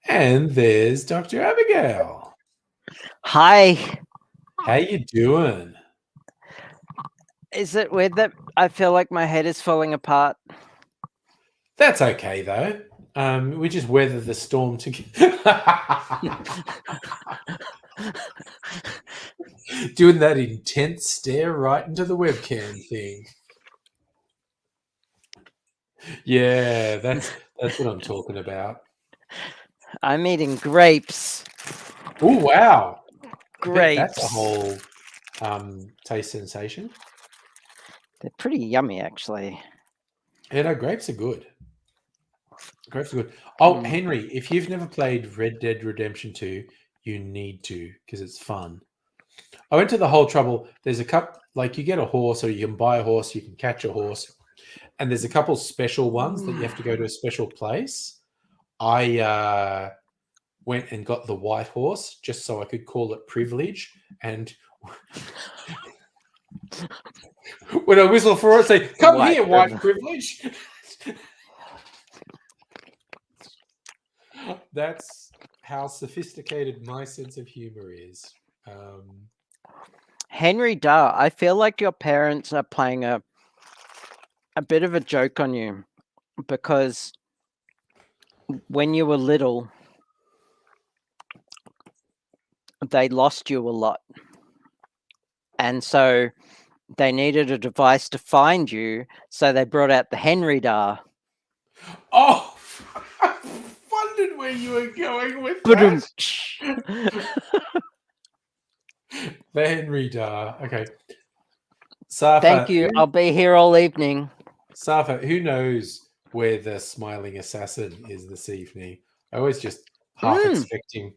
[SPEAKER 1] And there's Dr. Abigail.
[SPEAKER 2] Hi.
[SPEAKER 1] How you doing?
[SPEAKER 2] Is it weird that I feel like my head is falling apart?
[SPEAKER 1] That's okay though. We just weather the storm together. Doing that intense stare right into the webcam thing. Yeah, that's what I'm talking about.
[SPEAKER 2] I'm eating grapes.
[SPEAKER 1] Oh wow!
[SPEAKER 2] Grapes.
[SPEAKER 1] That's a whole taste sensation.
[SPEAKER 2] They're pretty yummy, actually.
[SPEAKER 1] Yeah, no, grapes are good. Grapes are good. Oh, Henry, if you've never played Red Dead Redemption 2, you need to because it's fun. I went to the whole trouble. There's a couple, like you get a horse or you can buy a horse, you can catch a horse. And there's a couple special ones that you have to go to a special place. I went and got the white horse just so I could call it privilege. And when I whistle for it, say, "Come here, white privilege." That's how sophisticated my sense of humor is.
[SPEAKER 2] Henry Duh, I feel like your parents are playing a bit of a joke on you. because when you were little, they lost you a lot. And so they needed a device to find you. So they brought out the Henry Dar.
[SPEAKER 1] Oh, I wondered where you were going with
[SPEAKER 2] Ba-dum.
[SPEAKER 1] that. The Henry Dar. Okay. Safa,
[SPEAKER 2] Thank you. I'll be here all evening.
[SPEAKER 1] Safa, who knows where the smiling assassin is this evening? I always just half expecting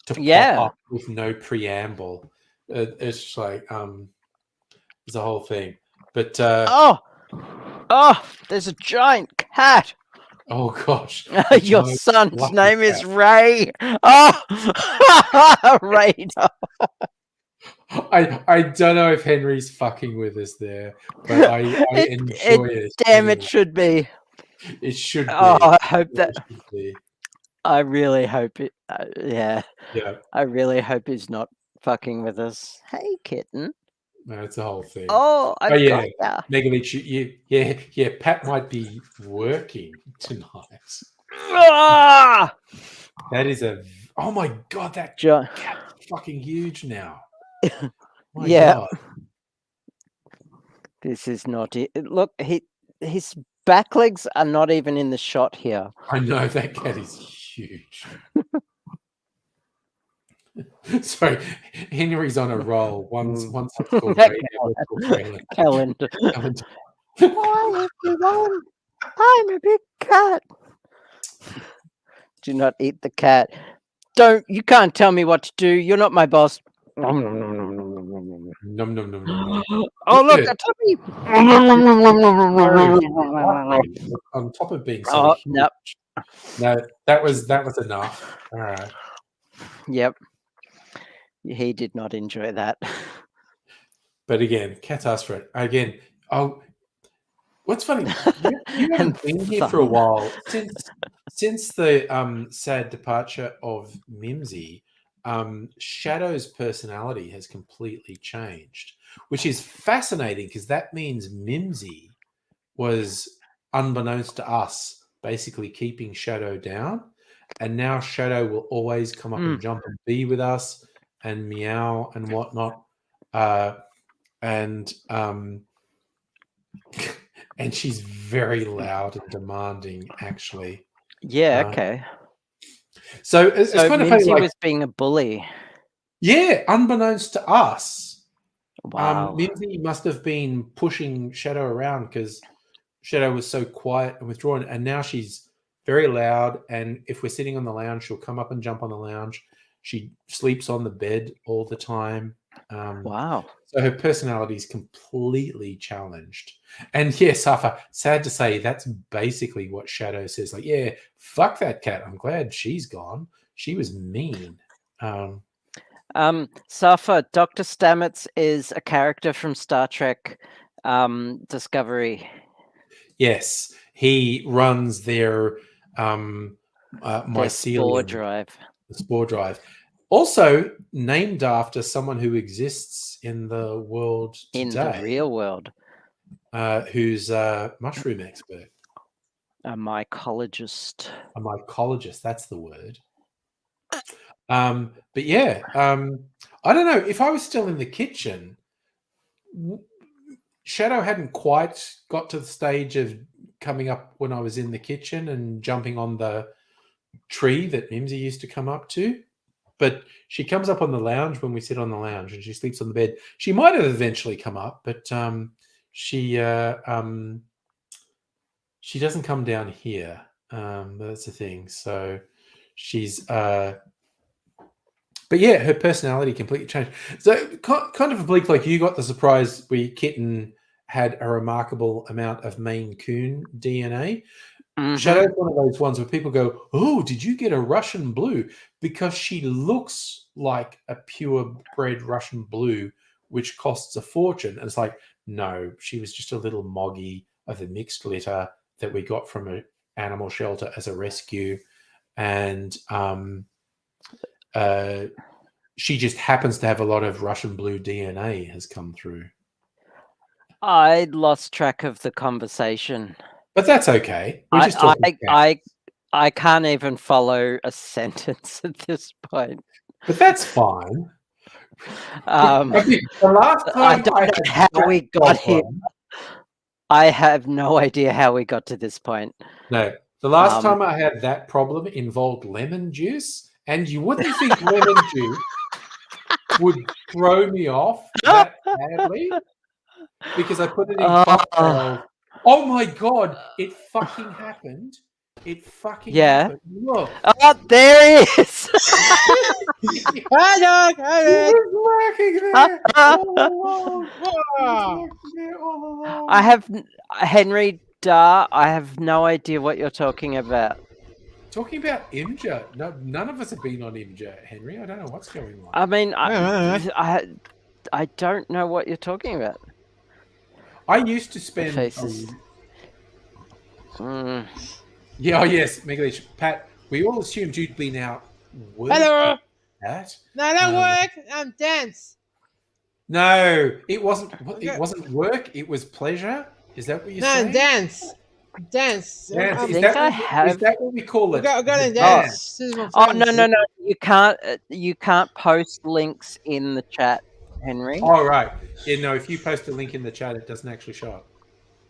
[SPEAKER 1] to pop up with no preamble. It's just like it's a whole thing. But
[SPEAKER 2] oh, there's a giant cat.
[SPEAKER 1] Oh gosh,
[SPEAKER 2] Your son's name is Ray. Oh, Radar.
[SPEAKER 1] I don't know if Henry's fucking with us there, but I enjoy it.
[SPEAKER 2] Damn, it should be.
[SPEAKER 1] It should be.
[SPEAKER 2] Oh, I hope that.
[SPEAKER 1] Be.
[SPEAKER 2] I really hope it.
[SPEAKER 1] Yeah.
[SPEAKER 2] I really hope he's not fucking with us. Hey, kitten.
[SPEAKER 1] No, it's a whole thing.
[SPEAKER 2] Oh, I got ya.
[SPEAKER 1] Megalich, yeah. Pat might be working tonight.
[SPEAKER 2] Ah!
[SPEAKER 1] That is a. Oh my god, that cat's fucking huge now. My god.
[SPEAKER 2] This is not it. Look, his back legs are not even in the shot here.
[SPEAKER 1] I know that cat is huge. Sorry, Henry's on a roll. Once it's called
[SPEAKER 2] Calendar. Hi everyone, I'm a big cat. Do not eat the cat. You can't tell me what to do. You're not my boss.
[SPEAKER 1] Nom.
[SPEAKER 2] Oh look, a tummy.
[SPEAKER 1] On top of being so huge.
[SPEAKER 2] Nope.
[SPEAKER 1] No, that was enough. All right.
[SPEAKER 2] Yep. He did not enjoy that.
[SPEAKER 1] But again, cats asked for it. Again, what's funny, you haven't been here for a while. Since the sad departure of Mimsy, Shadow's personality has completely changed, which is fascinating because that means Mimsy was, unbeknownst to us, basically keeping Shadow down. And now Shadow will always come up and jump and be with us and meow and whatnot. And she's very loud and demanding, actually.
[SPEAKER 2] Yeah, okay.
[SPEAKER 1] So it's kind of
[SPEAKER 2] Mimsy
[SPEAKER 1] funny,
[SPEAKER 2] was being a bully.
[SPEAKER 1] Yeah, unbeknownst to us.
[SPEAKER 2] Wow.
[SPEAKER 1] Mimsy must have been pushing Shadow around because Shadow was so quiet and withdrawn, and now she's very loud. And if we're sitting on the lounge, she'll come up and jump on the lounge. She sleeps on the bed all the time.
[SPEAKER 2] Wow.
[SPEAKER 1] So her personality is completely challenged. And yes, Safa, sad to say, that's basically what Shadow says. Like, yeah, fuck that cat. I'm glad she's gone. She was mean.
[SPEAKER 2] Safa, Dr. Stamets is a character from Star Trek Discovery.
[SPEAKER 1] Yes, he runs their mycelium,
[SPEAKER 2] spore drive.
[SPEAKER 1] The spore drive. Also named after someone who exists in the world today.
[SPEAKER 2] In the real world.
[SPEAKER 1] Who's a mushroom expert.
[SPEAKER 2] A mycologist.
[SPEAKER 1] A mycologist, that's the word. But yeah, I don't know. If I was still in the kitchen, Shadow hadn't quite got to the stage of coming up when I was in the kitchen and jumping on the tree that Mimsy used to come up to. But she comes up on the lounge when we sit on the lounge, and she sleeps on the bed. She might have eventually come up, but she doesn't come down here. That's the thing. So she's but yeah, her personality completely changed. So kind of oblique, like you got the surprise where Kitten had a remarkable amount of Maine Coon DNA. Mm-hmm. Shadow's one of those ones where people go, "Oh, did you get a Russian blue?" Because she looks like a purebred Russian blue, which costs a fortune. And it's like, no, she was just a little moggy of the mixed litter that we got from an animal shelter as a rescue. And she just happens to have a lot of Russian blue DNA has come through.
[SPEAKER 2] I lost track of the conversation.
[SPEAKER 1] But that's okay. We're just talking cats.
[SPEAKER 2] I can't even follow a sentence at this point.
[SPEAKER 1] But that's fine.
[SPEAKER 2] Um,
[SPEAKER 1] The last
[SPEAKER 2] I
[SPEAKER 1] time
[SPEAKER 2] don't
[SPEAKER 1] I
[SPEAKER 2] know
[SPEAKER 1] had
[SPEAKER 2] how we
[SPEAKER 1] that
[SPEAKER 2] got here.
[SPEAKER 1] problem,
[SPEAKER 2] I have no idea how we got to this point.
[SPEAKER 1] no, the last time I had that problem involved lemon juice, and you wouldn't think lemon juice would throw me off that badly because I put it in cocktails. Oh my god, it fucking happened. It fucking happened. Look.
[SPEAKER 2] Oh, there he is.
[SPEAKER 3] Hi, dog. Hi,
[SPEAKER 1] He
[SPEAKER 3] man.
[SPEAKER 1] was working there all along. He was working there all along.
[SPEAKER 2] I have Henry Dar. I have no idea what you're talking about.
[SPEAKER 1] Talking about Imja. No, none of us have been on Imja, Henry. I don't know what's going on.
[SPEAKER 2] I mean, I don't know what you're talking about.
[SPEAKER 1] I used to spend.
[SPEAKER 2] Faces.
[SPEAKER 1] Yeah, oh yes, Megalish. Pat, we all assumed you'd been out working.
[SPEAKER 3] Hello.
[SPEAKER 1] Pat.
[SPEAKER 3] No, not work. I'm dance.
[SPEAKER 1] No, it wasn't. It wasn't work. It was pleasure. Is that what you're saying?
[SPEAKER 3] No, dance. Dance.
[SPEAKER 1] Dance.
[SPEAKER 2] Is that
[SPEAKER 1] what we call it?
[SPEAKER 3] I got a
[SPEAKER 1] The
[SPEAKER 3] dance.
[SPEAKER 2] Oh no! You can't post links in the chat, Henry.
[SPEAKER 1] Oh right. Yeah, no. If you post a link in the chat, it doesn't actually show up.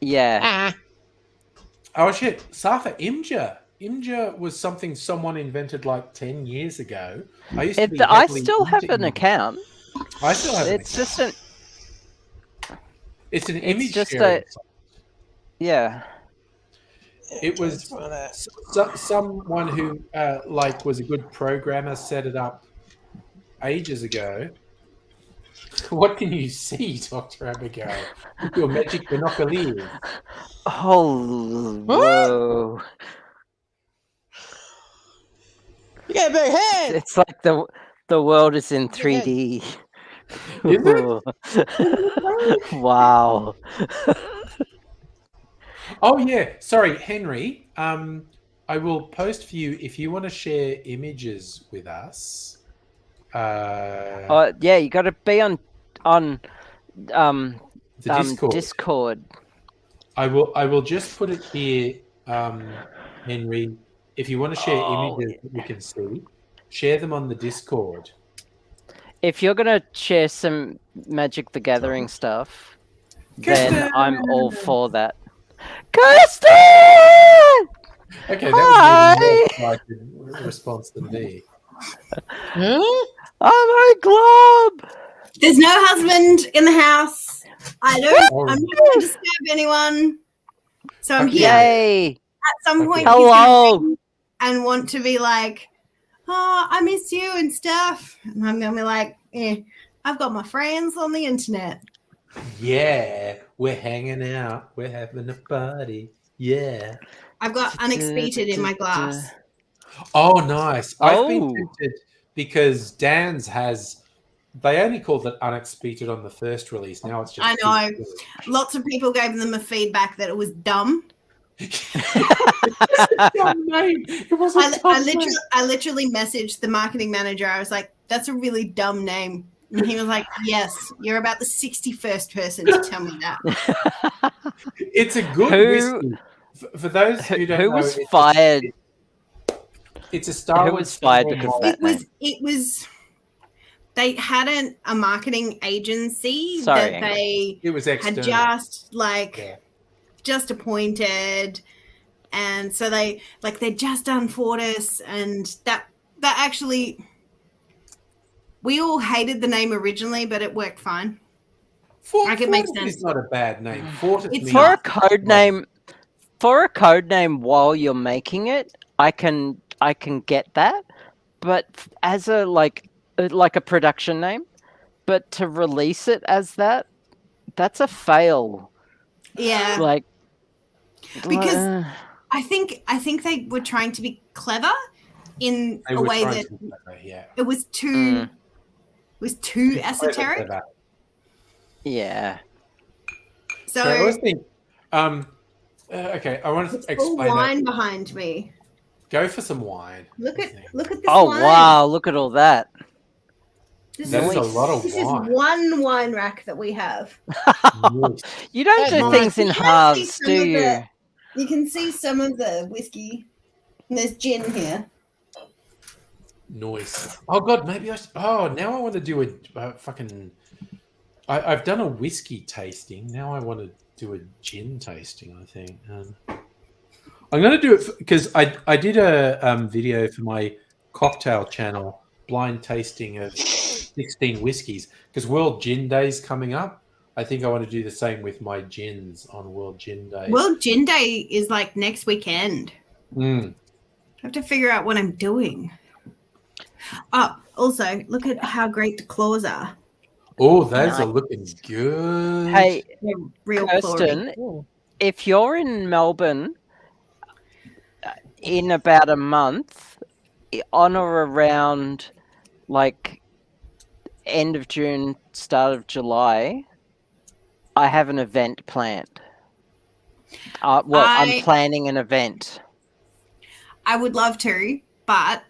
[SPEAKER 2] Yeah.
[SPEAKER 1] Oh shit, Safa, Imja. Imja was something someone invented like 10 years ago. I used to be
[SPEAKER 2] I
[SPEAKER 1] heavily
[SPEAKER 2] still have
[SPEAKER 1] into
[SPEAKER 2] an
[SPEAKER 1] Imja.
[SPEAKER 2] account.
[SPEAKER 1] I still have
[SPEAKER 2] It's just an.
[SPEAKER 1] It's an
[SPEAKER 2] It's
[SPEAKER 1] image
[SPEAKER 2] just
[SPEAKER 1] sharing
[SPEAKER 2] a.
[SPEAKER 1] site.
[SPEAKER 2] Yeah.
[SPEAKER 1] It was someone who like was a good programmer set it up ages ago. What can you see, Dr. Abigail? With your magic binoculars.
[SPEAKER 2] Oh, whoa.
[SPEAKER 3] You got a big head.
[SPEAKER 2] It's like the world is in 3D.
[SPEAKER 1] Is it?
[SPEAKER 2] Wow.
[SPEAKER 1] Oh yeah, sorry, Henry. I will post for you if you want to share images with us.
[SPEAKER 2] Yeah, you got to be on
[SPEAKER 1] the
[SPEAKER 2] Discord.
[SPEAKER 1] I will just put it here, Henry. If you want to share images that we can see, share them on the Discord.
[SPEAKER 2] If you're gonna share some Magic the Gathering stuff, then I'm all for that. Kirsten!
[SPEAKER 1] Okay, that was more excited response than me.
[SPEAKER 2] Oh my glob!
[SPEAKER 4] There's no husband in the house. I'm not going to disturb anyone. So I'm here.
[SPEAKER 2] Yay!
[SPEAKER 4] At some point,
[SPEAKER 2] Hello.
[SPEAKER 4] he's gonna and want to be like, oh, I miss you and stuff. And I'm going to be like, I've got my friends on the internet.
[SPEAKER 1] Yeah, we're hanging out. We're having a party. Yeah.
[SPEAKER 4] I've got unexpected in my glass.
[SPEAKER 1] Oh, nice. I've been tempted because Dan's has. They only called it unexpected on the first release. Now it's just.
[SPEAKER 4] I know. Lots of people gave them the feedback that it was dumb.
[SPEAKER 1] It's a dumb name. It was
[SPEAKER 4] I literally messaged the marketing manager. I was like, "That's a really dumb name," and he was like, "Yes, you're about the 61st person to tell me that."
[SPEAKER 1] It's a good whiskey. For those who don't know,
[SPEAKER 2] who was fired?
[SPEAKER 1] It's a Star Wars.
[SPEAKER 2] Who was fired because of that name?
[SPEAKER 4] It was. They hadn't a marketing agency
[SPEAKER 2] Sorry,
[SPEAKER 4] that they had just appointed, and so they'd just done Fortis, and that actually we all hated the name originally, but it worked fine. It makes sense.
[SPEAKER 1] It's not a bad name. Fortis
[SPEAKER 2] It's for a code name. For a code name while you're making it, I can get that, but as a like a production name, but to release it as that's a fail.
[SPEAKER 4] Yeah, because I think they were trying to be clever in a way that it was too esoteric.
[SPEAKER 2] Yeah.
[SPEAKER 4] So
[SPEAKER 1] I always think, okay, I want to explain
[SPEAKER 4] wine behind me.
[SPEAKER 1] Go for some wine.
[SPEAKER 4] Look at this.
[SPEAKER 2] Oh
[SPEAKER 4] wine.
[SPEAKER 2] wow! Look at all that.
[SPEAKER 4] This
[SPEAKER 1] is a lot of
[SPEAKER 4] this
[SPEAKER 1] wine.
[SPEAKER 4] This is one wine rack that we have.
[SPEAKER 2] You don't do things in halves, do you?
[SPEAKER 4] You can see some of the whiskey. And there's gin here.
[SPEAKER 1] Noise. Oh God, maybe now I want to do a fucking. I've done a whiskey tasting. Now I want to do a gin tasting. I think I'm going to do it because I did a video for my cocktail channel, blind tasting of 16 whiskeys. Because World Gin Day's coming up. I think I want to do the same with my gins on World Gin Day.
[SPEAKER 4] World Gin Day is like next weekend.
[SPEAKER 1] Mm.
[SPEAKER 4] I have to figure out what I'm doing. Oh, also, look at how great the claws are.
[SPEAKER 1] Oh, those are looking good.
[SPEAKER 2] Hey,
[SPEAKER 4] They're real
[SPEAKER 2] Kirsten,
[SPEAKER 4] clawy.
[SPEAKER 2] if you're in Melbourne in about a month, on or around like end of June, start of July, I have an event planned. I'm planning an event.
[SPEAKER 4] I would love to, but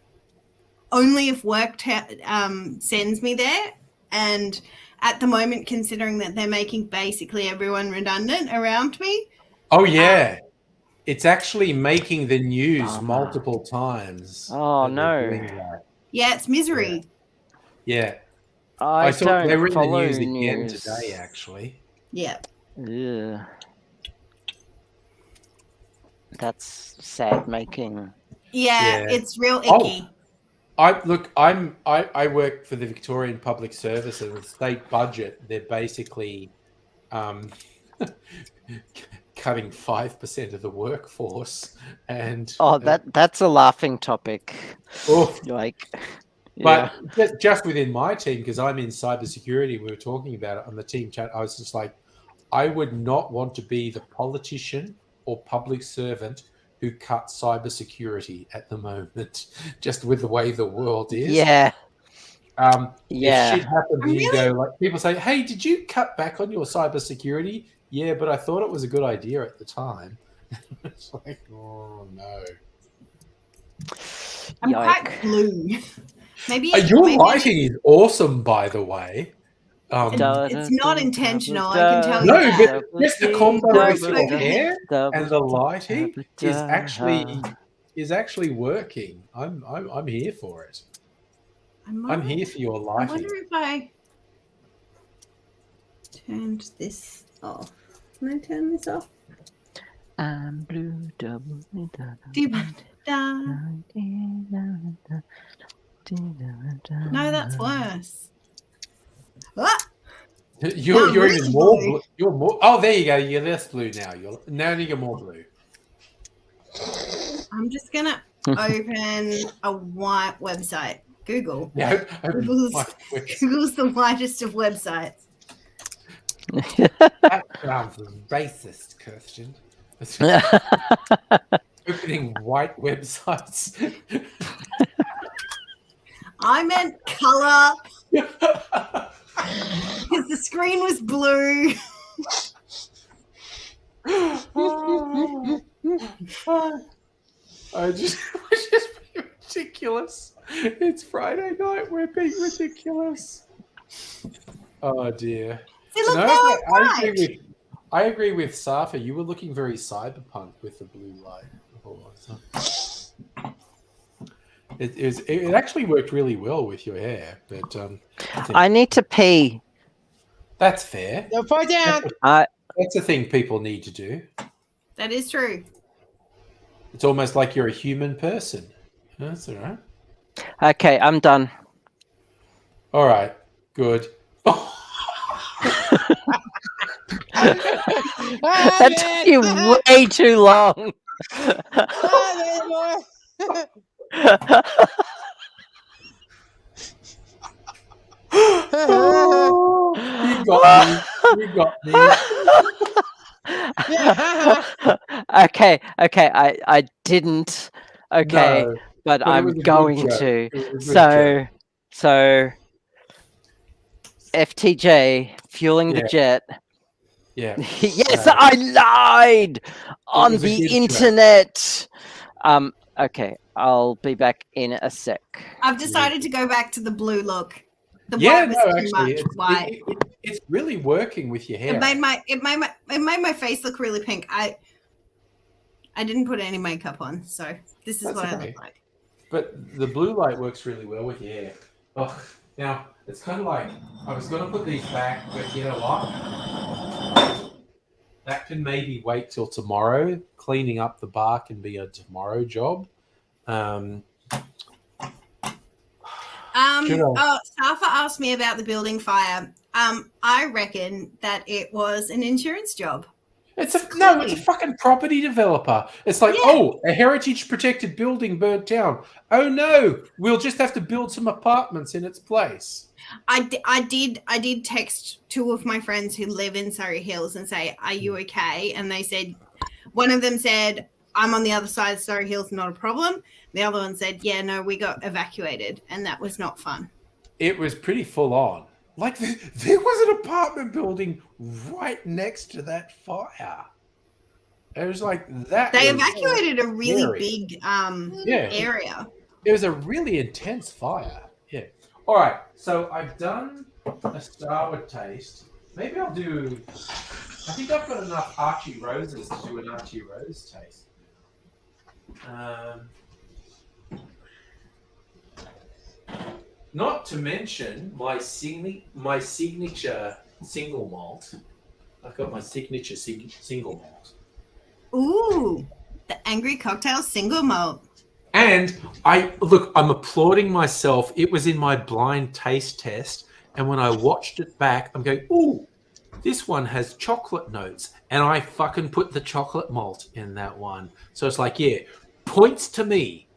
[SPEAKER 4] only if work sends me there. And at the moment, considering that they're making basically everyone redundant around me.
[SPEAKER 1] Oh, yeah. It's actually making the news multiple times.
[SPEAKER 2] Oh, no.
[SPEAKER 4] Yeah, it's misery.
[SPEAKER 1] Yeah.
[SPEAKER 2] I
[SPEAKER 1] saw they were in the
[SPEAKER 2] follow
[SPEAKER 1] news again today, actually.
[SPEAKER 4] Yeah.
[SPEAKER 2] Yeah. That's sad making.
[SPEAKER 4] Yeah, it's real icky.
[SPEAKER 1] I work for the Victorian Public Service, and the state budget, they're basically cutting 5% of the workforce. And
[SPEAKER 2] that's a laughing topic.
[SPEAKER 1] Oh,
[SPEAKER 2] like,
[SPEAKER 1] but just within my team, because I'm in cybersecurity, we were talking about it on the team chat. I was just like, I would not want to be the politician or public servant who cut cybersecurity at the moment, just with the way the world is.
[SPEAKER 2] Yeah.
[SPEAKER 1] If shit happens, you go like people say, "Hey, did you cut back on your cybersecurity?" Yeah, but I thought it was a good idea at the time. It's like, oh no.
[SPEAKER 4] I'm quite blue. Maybe
[SPEAKER 1] your lighting is awesome, by the way.
[SPEAKER 4] It's not intentional, I can tell you that.
[SPEAKER 1] No, but just the combo with your hair and the lighting is actually working. I'm here for it. I'm here for your lighting.
[SPEAKER 4] I wonder if I turned this off. Can I turn this off?
[SPEAKER 2] I'm blue, double.
[SPEAKER 4] No, that's worse. What?
[SPEAKER 1] You're even more blue. You're more. Oh, there you go. You're less blue now. Now you're more blue.
[SPEAKER 4] I'm just gonna open a white website. Google.
[SPEAKER 1] Yeah,
[SPEAKER 4] Google's the whitest of websites.
[SPEAKER 1] That sounds racist, Kirsten. Opening white websites.
[SPEAKER 4] I meant color. Because the screen was blue.
[SPEAKER 1] We're just being ridiculous. It's Friday night. We're being ridiculous. Oh dear.
[SPEAKER 4] See, look,
[SPEAKER 1] I agree with Safa. You were looking very cyberpunk with the blue light. It actually worked really well with your hair, but
[SPEAKER 2] I need to pee.
[SPEAKER 1] That's fair.
[SPEAKER 3] No, put down.
[SPEAKER 1] That's a thing people need to do.
[SPEAKER 4] That is true.
[SPEAKER 1] It's almost like you're a human person. That's all right.
[SPEAKER 2] Okay, I'm done.
[SPEAKER 1] All right, good.
[SPEAKER 2] That took you way too long.
[SPEAKER 1] You got me.
[SPEAKER 2] Okay, I didn't. Okay,
[SPEAKER 1] No,
[SPEAKER 2] but
[SPEAKER 1] it
[SPEAKER 2] I'm
[SPEAKER 1] was a good
[SPEAKER 2] going
[SPEAKER 1] joke.
[SPEAKER 2] to.
[SPEAKER 1] It was a good
[SPEAKER 2] So FTJ fueling the jet.
[SPEAKER 1] Yeah.
[SPEAKER 2] Yes, I lied on
[SPEAKER 1] was a
[SPEAKER 2] the
[SPEAKER 1] good joke.
[SPEAKER 2] internet. Okay, I'll be back in a sec.
[SPEAKER 4] I've decided to go back to the blue look. The
[SPEAKER 1] Yeah,
[SPEAKER 4] white was
[SPEAKER 1] no,
[SPEAKER 4] too
[SPEAKER 1] actually,
[SPEAKER 4] much white.
[SPEAKER 1] it's really working with your hair.
[SPEAKER 4] It made my face look really pink. I didn't put any makeup on, so this is
[SPEAKER 1] That's
[SPEAKER 4] what I
[SPEAKER 1] okay.
[SPEAKER 4] look like.
[SPEAKER 1] But the blue light works really well with your hair. Oh, now it's kind of like I was going to put these back, but you know what? That can maybe wait till tomorrow. Cleaning up the bar can be a tomorrow job.
[SPEAKER 4] Safa asked me about the building fire. I reckon that it was an insurance job.
[SPEAKER 1] It's a fucking property developer. It's like, a heritage protected building burnt down. Oh no, we'll just have to build some apartments in its place.
[SPEAKER 4] I did text two of my friends who live in Surrey Hills and say, "Are you okay?" And they said, one of them said, "I'm on the other side of Surrey Hills, not a problem." The other one said, "Yeah, no, we got evacuated, and that was not fun."
[SPEAKER 1] It was pretty full on. Like there was an apartment building right next to that fire. It was like that.
[SPEAKER 4] They evacuated a really
[SPEAKER 1] scary.
[SPEAKER 4] big area.
[SPEAKER 1] It was a really intense fire. Yeah. All right. So I've done a starward taste. Maybe I'll do. I think I've got enough Archie Roses to do an Archie Rose taste. Not to mention my signature single malt. I've got my signature single malt.
[SPEAKER 4] Ooh, the Angry Cocktail single malt.
[SPEAKER 1] And I'm applauding myself. It was in my blind taste test, and when I watched it back, I'm going, ooh, this one has chocolate notes, and I fucking put the chocolate malt in that one. So it's like, yeah, points to me.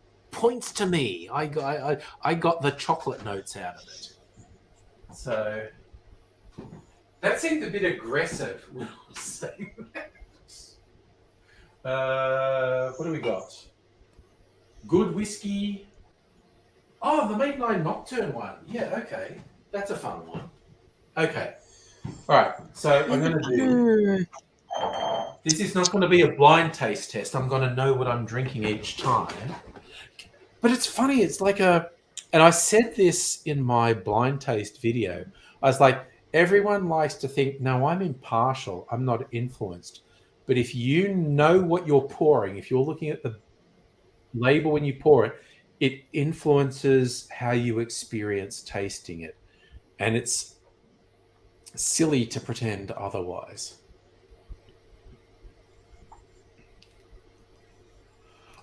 [SPEAKER 1] I got the chocolate notes out of it. So that seemed a bit aggressive when I was saying that. What do we got? Good whiskey. Oh, the Midnight Nocturne one. Yeah, okay. That's a fun one. Okay. All right. So I'm going to do... This is not going to be a blind taste test. I'm going to know what I'm drinking each time. But it's funny. It's like a... And I said this in my blind taste video. I was like, everyone likes to think, no, I'm impartial. I'm not influenced. But if you know what you're pouring, if you're looking at the label when you pour it, it influences how you experience tasting it. And it's silly to pretend otherwise.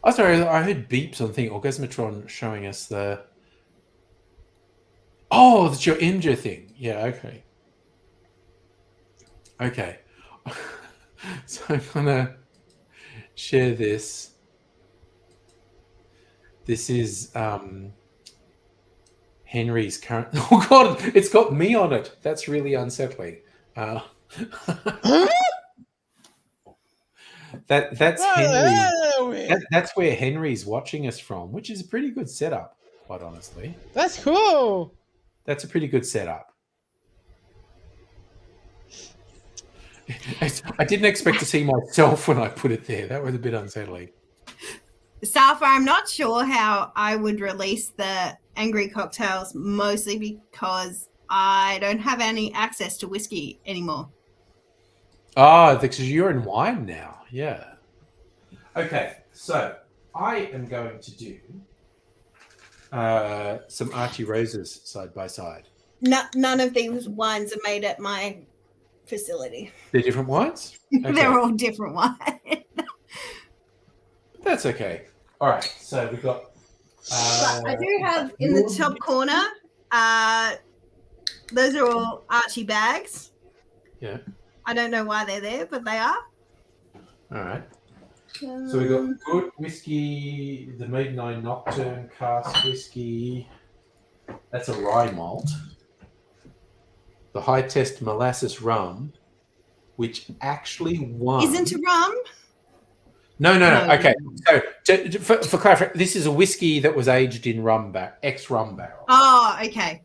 [SPEAKER 1] Oh, sorry, I heard beeps on the thing. Orgasmatron showing us the... Oh, that's your Imgur thing. Yeah, okay. Okay. So I'm going to share this. This is Henry's current... Oh, God, it's got me on it. That's really unsettling. That's Henry. That's where Henry's watching us from, which is a pretty good setup, quite honestly.
[SPEAKER 3] That's cool.
[SPEAKER 1] That's a pretty good setup. I didn't expect to see myself when I put it there. That was a bit unsettling.
[SPEAKER 4] Safa, I'm not sure how I would release the Angry Cocktails, mostly because I don't have any access to whiskey anymore.
[SPEAKER 1] Oh, because you're in wine now. Yeah. Okay, so I am going to do some Archie Roses side by side.
[SPEAKER 4] None of these wines are made at my facility.
[SPEAKER 1] They're different wines? Okay.
[SPEAKER 4] They're all different wines.
[SPEAKER 1] That's okay. All right, so we've got...
[SPEAKER 4] I do have in the top corner, those are all Archie bags.
[SPEAKER 1] Yeah.
[SPEAKER 4] I don't know why they're there, but they are.
[SPEAKER 1] All right. So we've got good whiskey, the Midnight Nocturne cask whiskey. That's a rye malt. The High Test Molasses rum, which actually won...
[SPEAKER 4] Isn't a rum?
[SPEAKER 1] No. Okay. So for clarification, this is a whiskey that was aged in ex-rum barrel.
[SPEAKER 4] Oh, okay.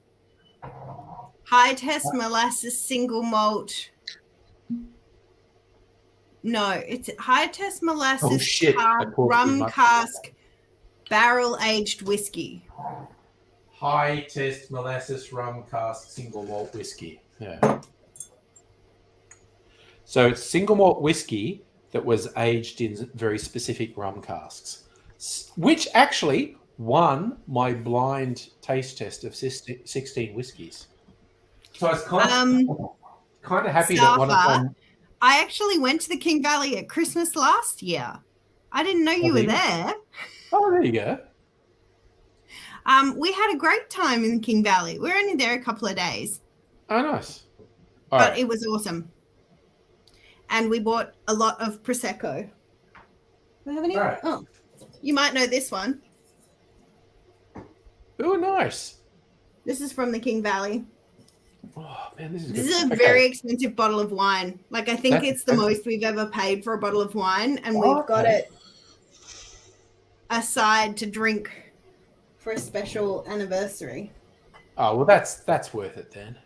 [SPEAKER 4] High Test Molasses single malt. No, it's High Test Molasses rum cask barrel aged whiskey.
[SPEAKER 1] High Test Molasses rum cask single malt whiskey. Yeah. So it's single malt whiskey that was aged in very specific rum casks, which actually won my blind taste test of 16 whiskies. So I was kind of happy that one of
[SPEAKER 4] Starfer,
[SPEAKER 1] them.
[SPEAKER 4] I actually went to the King Valley at Christmas last year. I didn't know you were there.
[SPEAKER 1] Oh, there you go.
[SPEAKER 4] We had a great time in the King Valley. We were only there a couple of days.
[SPEAKER 1] Oh, nice. All
[SPEAKER 4] But
[SPEAKER 1] right.
[SPEAKER 4] it was awesome. And we bought a lot of Prosecco. Do I have any?
[SPEAKER 1] All right.
[SPEAKER 4] Oh, you might know this one.
[SPEAKER 1] Oh, nice.
[SPEAKER 4] This is from the King Valley.
[SPEAKER 1] Oh, man, this is
[SPEAKER 4] This
[SPEAKER 1] good.
[SPEAKER 4] is a
[SPEAKER 1] Okay.
[SPEAKER 4] very expensive bottle of wine. Like, I think
[SPEAKER 1] That's
[SPEAKER 4] it's the
[SPEAKER 1] expensive.
[SPEAKER 4] most we've ever paid for a bottle of wine. And
[SPEAKER 1] Oh,
[SPEAKER 4] we've got
[SPEAKER 1] okay.
[SPEAKER 4] it aside to drink for a special anniversary.
[SPEAKER 1] Oh, well, that's worth it then.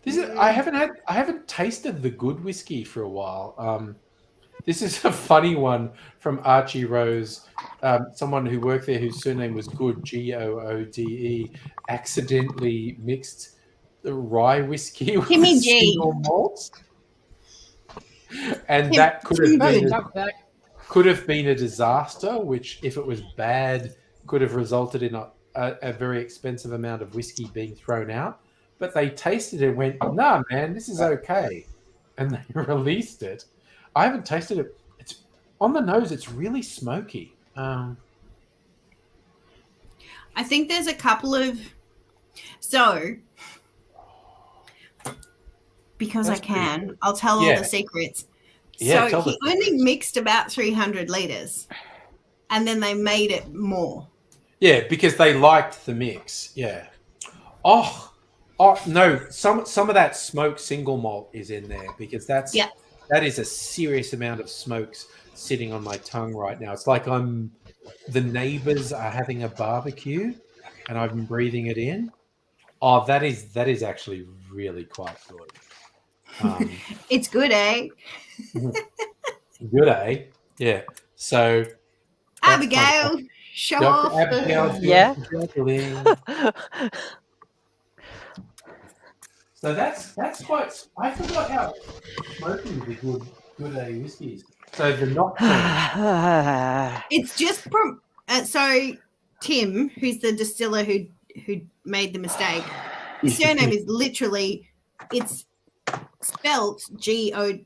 [SPEAKER 1] This is I haven't tasted the good whiskey for a while. This is a funny one from Archie Rose, someone who worked there whose surname was Good, Goode, accidentally mixed the rye whiskey with
[SPEAKER 4] Timmy G.
[SPEAKER 1] single malt, and
[SPEAKER 4] Tim-
[SPEAKER 1] that could have
[SPEAKER 4] Tim
[SPEAKER 1] been
[SPEAKER 4] G.
[SPEAKER 3] Chuck back.
[SPEAKER 1] could have been a disaster, which, if it was bad, could have resulted in a very expensive amount of whiskey being thrown out. But they tasted it and went, nah, man, this is okay. And they released it. I haven't tasted it. It's on the nose. It's really smoky.
[SPEAKER 4] I think there's a couple of... So, because
[SPEAKER 1] That's
[SPEAKER 4] I
[SPEAKER 1] pretty
[SPEAKER 4] can,
[SPEAKER 1] good.
[SPEAKER 4] I'll tell all
[SPEAKER 1] Yeah.
[SPEAKER 4] the secrets.
[SPEAKER 1] Yeah,
[SPEAKER 4] So
[SPEAKER 1] tell
[SPEAKER 4] he
[SPEAKER 1] the
[SPEAKER 4] only mixed about 300 litres. And then they made it more.
[SPEAKER 1] Yeah, because they liked the mix. Yeah. Oh no! Some of that smoked single malt is in there because that is a serious amount of smokes sitting on my tongue right now. It's like the neighbors are having a barbecue, and I'm breathing it in. Oh, that is actually really quite good.
[SPEAKER 4] It's good, eh?
[SPEAKER 1] Good, eh? Yeah. So that's
[SPEAKER 4] Abigail, show
[SPEAKER 1] Dr.
[SPEAKER 4] off.
[SPEAKER 1] Abigail,
[SPEAKER 2] Yeah.
[SPEAKER 1] juggling. So that's quite. I forgot how smoky the good A whiskies. So the Nocturne.
[SPEAKER 4] It's just from... so Tim, who's the distiller who made the mistake, his surname is literally... It's spelt Goode.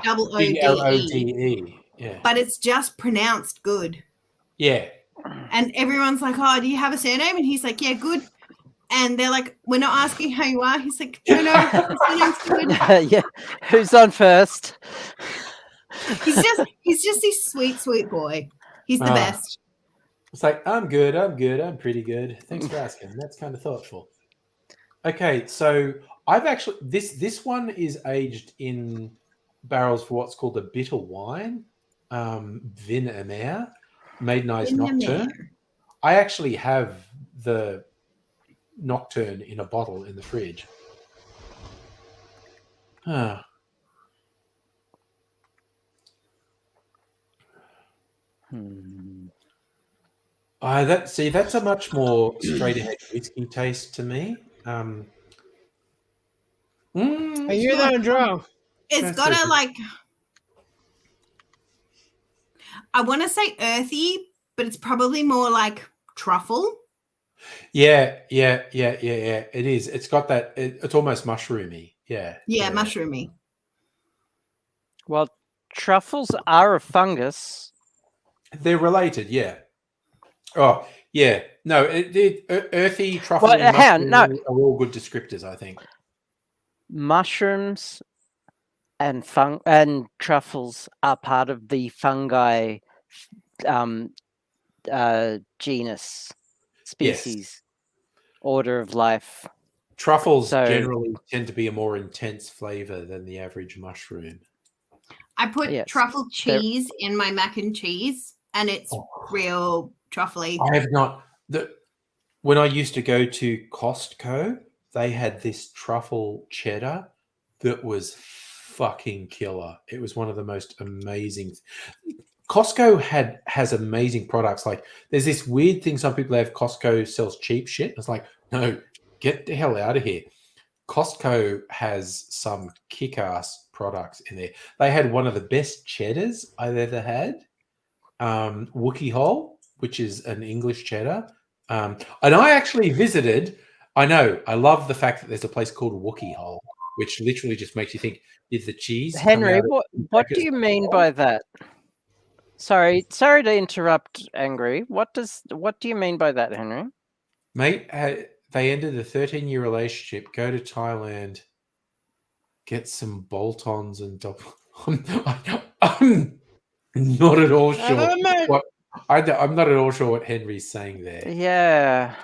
[SPEAKER 1] G-L-O-D-E. Yeah.
[SPEAKER 4] But it's just pronounced good.
[SPEAKER 1] Yeah.
[SPEAKER 4] And everyone's like, oh, do you have a surname? And he's like, yeah, good. And they're like, we're not asking how you are. He's like, no, the surname's good.
[SPEAKER 2] Yeah. Who's on first?
[SPEAKER 4] He's just this sweet boy. He's the best.
[SPEAKER 1] It's like, I'm good, I'm pretty good. Thanks for asking. That's kind of thoughtful. Okay, so I've actually this one is aged in barrels for what's called a bitter wine, Vin Amer, Maiden Eyes Nocturne. I actually have the Nocturne in a bottle in the fridge. That's a much more straight ahead whiskey taste to me.
[SPEAKER 3] And you're not drunk.
[SPEAKER 4] It's got a like... I want to say earthy, but it's probably more like truffle.
[SPEAKER 1] Yeah. It is. It's got that. It's almost mushroomy. Yeah.
[SPEAKER 4] Mushroomy.
[SPEAKER 2] Well, truffles are a fungus.
[SPEAKER 1] They're related. Yeah. Oh, yeah. No, earthy, truffle,
[SPEAKER 2] Well,
[SPEAKER 1] and
[SPEAKER 2] no.
[SPEAKER 1] mushroom are all good descriptors, I think.
[SPEAKER 2] Mushrooms and truffles are part of the fungi genus, species, order of life.
[SPEAKER 1] Truffles generally tend to be a more intense flavor than the average mushroom.
[SPEAKER 4] I put truffle cheese in my mac and cheese, and it's real truffly.
[SPEAKER 1] I have not. When I used to go to Costco, they had this truffle cheddar that was fucking killer. It was one of the most amazing. Costco has amazing products. Like, there's this weird thing some people have. Costco sells cheap shit. It's like, no, get the hell out of here. Costco has some kick-ass products in there. They had one of the best cheddars I've ever had. Wookie Hole, which is an English cheddar. And I actually visited. I know. I love the fact that there's a place called Wookie Hole, which literally just makes you think, did the cheese come
[SPEAKER 2] Henry,
[SPEAKER 1] out of
[SPEAKER 2] what do you mean by that? Sorry to interrupt, Angry. What do you mean by that, Henry?
[SPEAKER 1] Mate, they ended a 13-year relationship, go to Thailand, get some bolt-ons and I'm not at all sure what I'm not at all sure what Henry's saying there.
[SPEAKER 2] Yeah.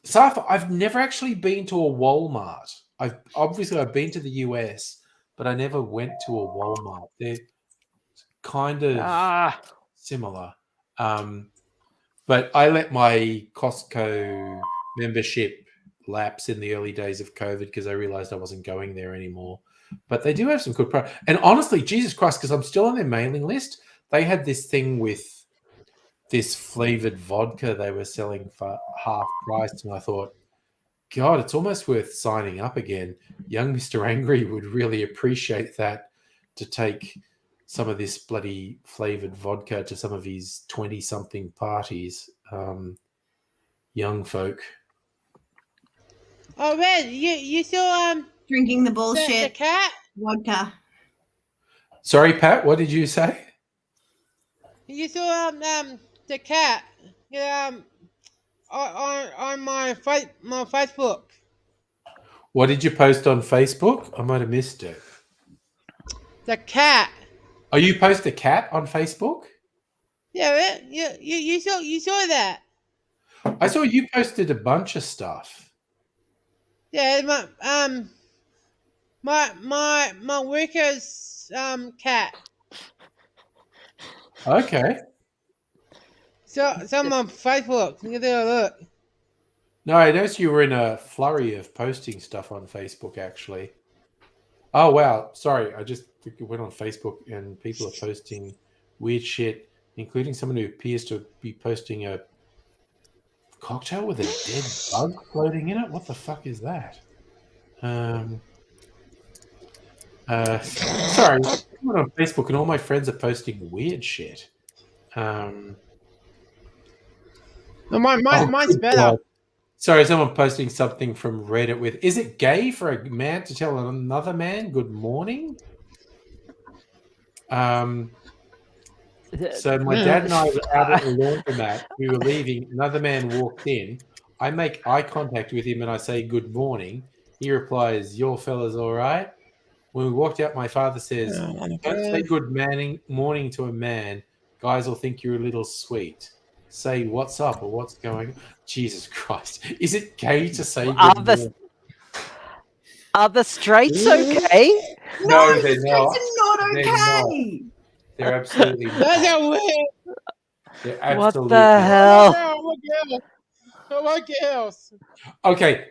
[SPEAKER 1] So I've never actually been to a Walmart. I've been to the US, but I never went to a Walmart. They're kind of similar. But I let my Costco membership lapse in the early days of COVID because I realized I wasn't going there anymore. But they do have some good products. And honestly, Jesus Christ, because I'm still on their mailing list, they had this thing with this flavored vodka they were selling for half price. And I thought, God, it's almost worth signing up again. Young Mr. Angry would really appreciate that, to take some of this bloody flavored vodka to some of his 20-something parties. Young folk.
[SPEAKER 3] Oh, Red, you still
[SPEAKER 4] Drinking the
[SPEAKER 3] the
[SPEAKER 4] bullshit
[SPEAKER 3] cat?
[SPEAKER 4] vodka.
[SPEAKER 1] Sorry, Pat, what did you say?
[SPEAKER 3] You still the cat? Yeah, on my Facebook.
[SPEAKER 1] What did you post on Facebook? I might have missed it.
[SPEAKER 3] The cat.
[SPEAKER 1] Oh, you post a cat on Facebook?
[SPEAKER 3] Yeah, Red, you saw that.
[SPEAKER 1] I saw you posted a bunch of stuff.
[SPEAKER 3] Yeah, my worker's cat.
[SPEAKER 1] Okay.
[SPEAKER 3] So some on Facebook. You can take a look.
[SPEAKER 1] No, I noticed you were in a flurry of posting stuff on Facebook, actually. Oh, wow. Sorry, I just went on Facebook and people are posting weird shit, including someone who appears to be posting a cocktail with a dead bug floating in it. What the fuck is that? Sorry, I went on Facebook and all my friends are posting weird shit.
[SPEAKER 3] No, mine's
[SPEAKER 1] good
[SPEAKER 3] better.
[SPEAKER 1] God. Sorry, someone posting something from Reddit with, is it gay for a man to tell another man good morning? So my dad and I were out at the laundromat. We were leaving. Another man walked in. I make eye contact with him and I say good morning. He replies, "Your fella's all right." When we walked out, my father says, "Don't say good morning to a man. Guys will think you're a little sweet. Say what's up or what's going on." Jesus Christ. Is it gay to say good morning?
[SPEAKER 2] Are the straights okay?
[SPEAKER 1] No, they're not.
[SPEAKER 4] It's not
[SPEAKER 1] They're
[SPEAKER 4] okay.
[SPEAKER 1] not. They're absolutely
[SPEAKER 3] That's
[SPEAKER 1] not.
[SPEAKER 3] a weird.
[SPEAKER 1] They're
[SPEAKER 2] What
[SPEAKER 1] absolutely
[SPEAKER 2] the hell?
[SPEAKER 3] What else?
[SPEAKER 1] Okay,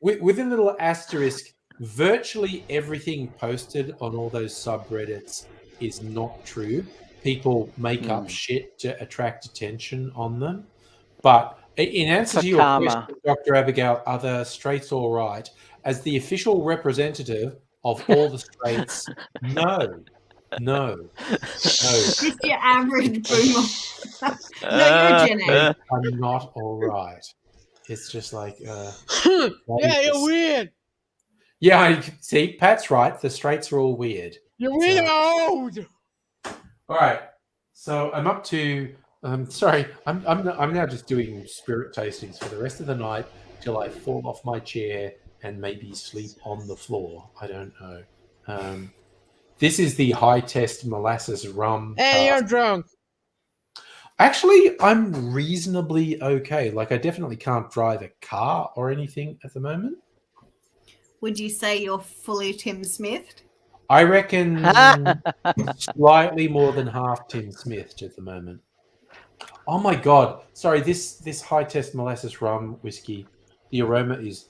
[SPEAKER 1] with a little asterisk, virtually everything posted on all those subreddits is not true. People make up shit to attract attention on them. But in answer to your question, Dr. Abigail, are the straights all right? As the official representative of all the straights, no.
[SPEAKER 4] Just your average boomer. No, you're Gen A.
[SPEAKER 1] I'm not all right. It's just like,
[SPEAKER 3] Yeah, you're weird.
[SPEAKER 1] Yeah, I see. Pat's right. The straights are all weird.
[SPEAKER 3] You're weird old.
[SPEAKER 1] All right. So I'm up to. Sorry, I'm now just doing spirit tastings for the rest of the night till I fall off my chair and maybe sleep on the floor. I don't know. This is the high test molasses rum.
[SPEAKER 3] And you're drunk.
[SPEAKER 1] Actually, I'm reasonably okay. Like, I definitely can't drive a car or anything at the moment.
[SPEAKER 4] Would you say you're fully Tim Smithed?
[SPEAKER 1] I reckon slightly more than half Tim Smithed at the moment. Oh my God. Sorry, this high test molasses rum whiskey, the aroma is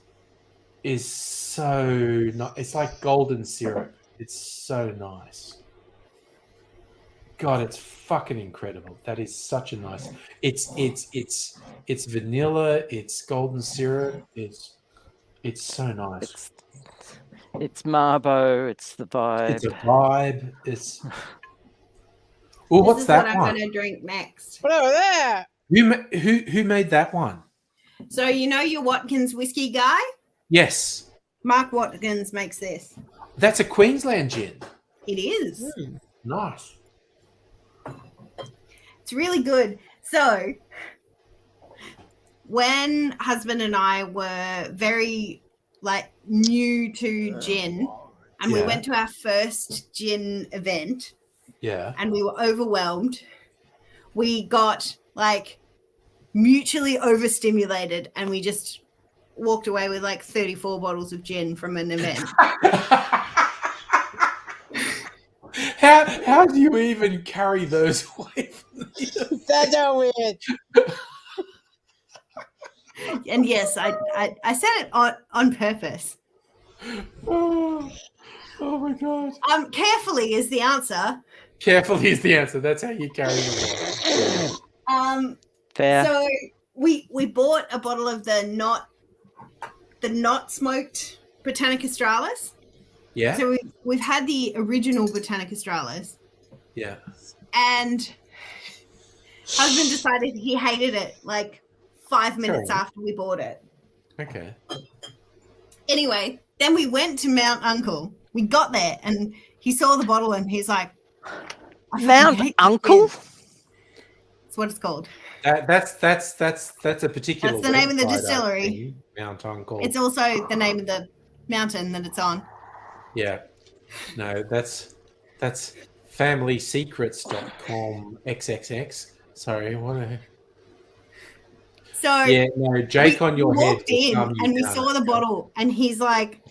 [SPEAKER 1] so nice. It's like golden syrup. It's so nice. God, it's fucking incredible. That is such a nice. It's vanilla. It's golden syrup. It's so nice.
[SPEAKER 2] It's Marbo. It's the vibe.
[SPEAKER 1] It's a vibe. It's. Well,
[SPEAKER 4] This
[SPEAKER 1] what's
[SPEAKER 4] is
[SPEAKER 1] that
[SPEAKER 4] what I'm
[SPEAKER 1] one?
[SPEAKER 4] going to drink next.
[SPEAKER 3] Whatever that.
[SPEAKER 1] Who made that one?
[SPEAKER 4] So you know your Watkins whiskey guy?
[SPEAKER 1] Yes,
[SPEAKER 4] Mark Watkins makes this.
[SPEAKER 1] that's a Queensland gin.
[SPEAKER 4] It is.
[SPEAKER 1] Nice.
[SPEAKER 4] It's really good. So when husband and I were very new to gin, and we
[SPEAKER 1] Yeah.
[SPEAKER 4] went to our first gin event,
[SPEAKER 1] Yeah.
[SPEAKER 4] and we were overwhelmed. We got mutually overstimulated, and we just walked away with 34 bottles of gin from an event.
[SPEAKER 1] How do you even carry those away from you?
[SPEAKER 3] That's so weird.
[SPEAKER 4] And yes, I said it on purpose.
[SPEAKER 1] Oh my god.
[SPEAKER 4] Carefully is the answer.
[SPEAKER 1] Carefully is the answer. That's how you carry them away.
[SPEAKER 2] Fair.
[SPEAKER 4] So we bought a bottle of the not smoked Botanica Australis.
[SPEAKER 1] Yeah.
[SPEAKER 4] So we've had the original Botanica Australis,
[SPEAKER 1] Yeah.
[SPEAKER 4] and husband decided he hated it 5 minutes
[SPEAKER 1] Sure.
[SPEAKER 4] after we bought it.
[SPEAKER 1] Okay.
[SPEAKER 4] Anyway, then we went to Mount Uncle. We got there, and he saw the bottle, and he's like, "I fucking
[SPEAKER 2] Mount
[SPEAKER 4] hate this
[SPEAKER 2] Uncle?
[SPEAKER 4] gin." That's what it's called.
[SPEAKER 1] That's a particular.
[SPEAKER 4] That's the name of the
[SPEAKER 1] website, I
[SPEAKER 4] distillery.
[SPEAKER 1] think. Mount Uncle.
[SPEAKER 4] It's also the name of the mountain that it's on.
[SPEAKER 1] Yeah. No, that's familysecrets.com XXX. Sorry, what a.
[SPEAKER 4] So
[SPEAKER 1] Yeah, no, Jake on your
[SPEAKER 4] we
[SPEAKER 1] head.
[SPEAKER 4] walked in, and we saw the bottle, and he's like,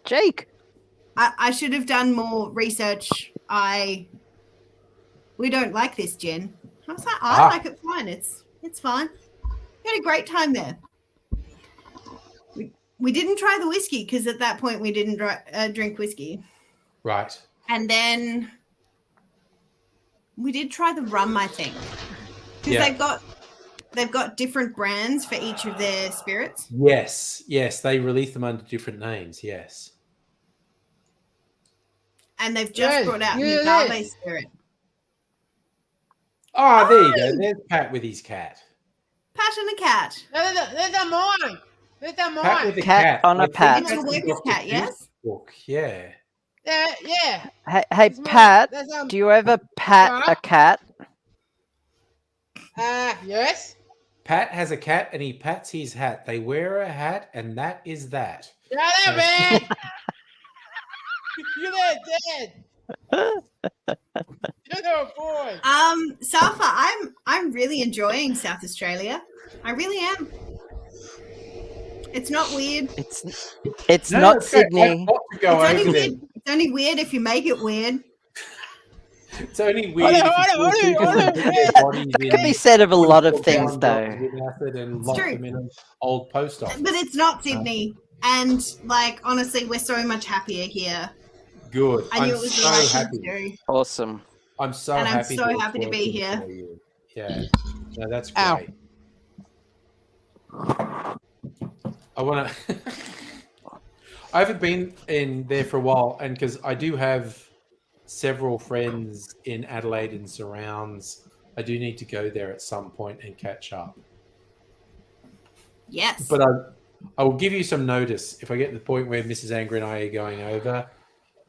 [SPEAKER 2] Jake.
[SPEAKER 4] I should have done more research. We don't like this gin. I was like, I like it fine. It's fine. We had a great time there. We didn't try the whiskey because at that point we didn't drink whiskey.
[SPEAKER 1] Right.
[SPEAKER 4] And then we did try the rum, I think, because
[SPEAKER 1] Yeah.
[SPEAKER 4] they've got different brands for each of their spirits.
[SPEAKER 1] Yes, they release them under different names. Yes.
[SPEAKER 4] And they've just
[SPEAKER 3] Yes,
[SPEAKER 4] brought out
[SPEAKER 3] you
[SPEAKER 4] the
[SPEAKER 3] did
[SPEAKER 4] agave
[SPEAKER 3] it.
[SPEAKER 4] spirit.
[SPEAKER 1] Oh, there you go. There's Pat with his cat.
[SPEAKER 4] Pat and a cat.
[SPEAKER 3] There's a mine. There's a
[SPEAKER 1] Pat
[SPEAKER 3] mine.
[SPEAKER 1] with a
[SPEAKER 2] Cat
[SPEAKER 1] cat.
[SPEAKER 2] on a
[SPEAKER 1] Like,
[SPEAKER 2] pat.
[SPEAKER 1] that's
[SPEAKER 4] It's a
[SPEAKER 1] the
[SPEAKER 4] worker's
[SPEAKER 1] Dr.
[SPEAKER 4] cat, yes?
[SPEAKER 1] Seuss book. Yeah.
[SPEAKER 3] Yeah.
[SPEAKER 2] Hey,
[SPEAKER 3] It's
[SPEAKER 2] Pat,
[SPEAKER 3] there's,
[SPEAKER 2] do you ever pat a cat?
[SPEAKER 3] Yes.
[SPEAKER 1] Pat has a cat and he pats his hat. They wear a hat and that is that.
[SPEAKER 3] Shut up, man. You're dead. Shut up, boy.
[SPEAKER 4] Safa, I'm really enjoying South Australia. I really am. It's not weird.
[SPEAKER 2] It's
[SPEAKER 1] No,
[SPEAKER 2] not
[SPEAKER 1] it's great.
[SPEAKER 2] Sydney.
[SPEAKER 1] I've got to go
[SPEAKER 4] It's only
[SPEAKER 1] over there.
[SPEAKER 4] weird. It's only weird if you make it weird.
[SPEAKER 1] It's only weird.
[SPEAKER 3] Hold
[SPEAKER 1] if
[SPEAKER 3] on,
[SPEAKER 1] you
[SPEAKER 3] hold on,
[SPEAKER 1] put
[SPEAKER 3] hold on.
[SPEAKER 1] their bodies
[SPEAKER 2] That could
[SPEAKER 1] in
[SPEAKER 2] be said of a lot of
[SPEAKER 1] 44
[SPEAKER 2] things,
[SPEAKER 1] gallon
[SPEAKER 2] though.
[SPEAKER 1] bottles with acid and
[SPEAKER 4] It's
[SPEAKER 1] lock
[SPEAKER 4] true.
[SPEAKER 1] them in an old post office.
[SPEAKER 4] But it's not Sydney. And honestly, we're so much happier here.
[SPEAKER 1] Good.
[SPEAKER 4] I knew
[SPEAKER 1] I'm
[SPEAKER 4] it was
[SPEAKER 1] so
[SPEAKER 4] the right
[SPEAKER 1] happy.
[SPEAKER 4] thing to do.
[SPEAKER 2] Awesome.
[SPEAKER 1] I'm so
[SPEAKER 4] And I'm
[SPEAKER 1] happy.
[SPEAKER 4] so
[SPEAKER 1] that it's
[SPEAKER 4] happy to be
[SPEAKER 1] working
[SPEAKER 4] here.
[SPEAKER 1] for you. Yeah. No, that's
[SPEAKER 3] Ow.
[SPEAKER 1] great. I want to. I haven't been in there for a while, and because I do have several friends in Adelaide and surrounds, I do need to go there at some point and catch up.
[SPEAKER 4] Yes.
[SPEAKER 1] But I will give you some notice if I get to the point where Mrs. Angry and I are going over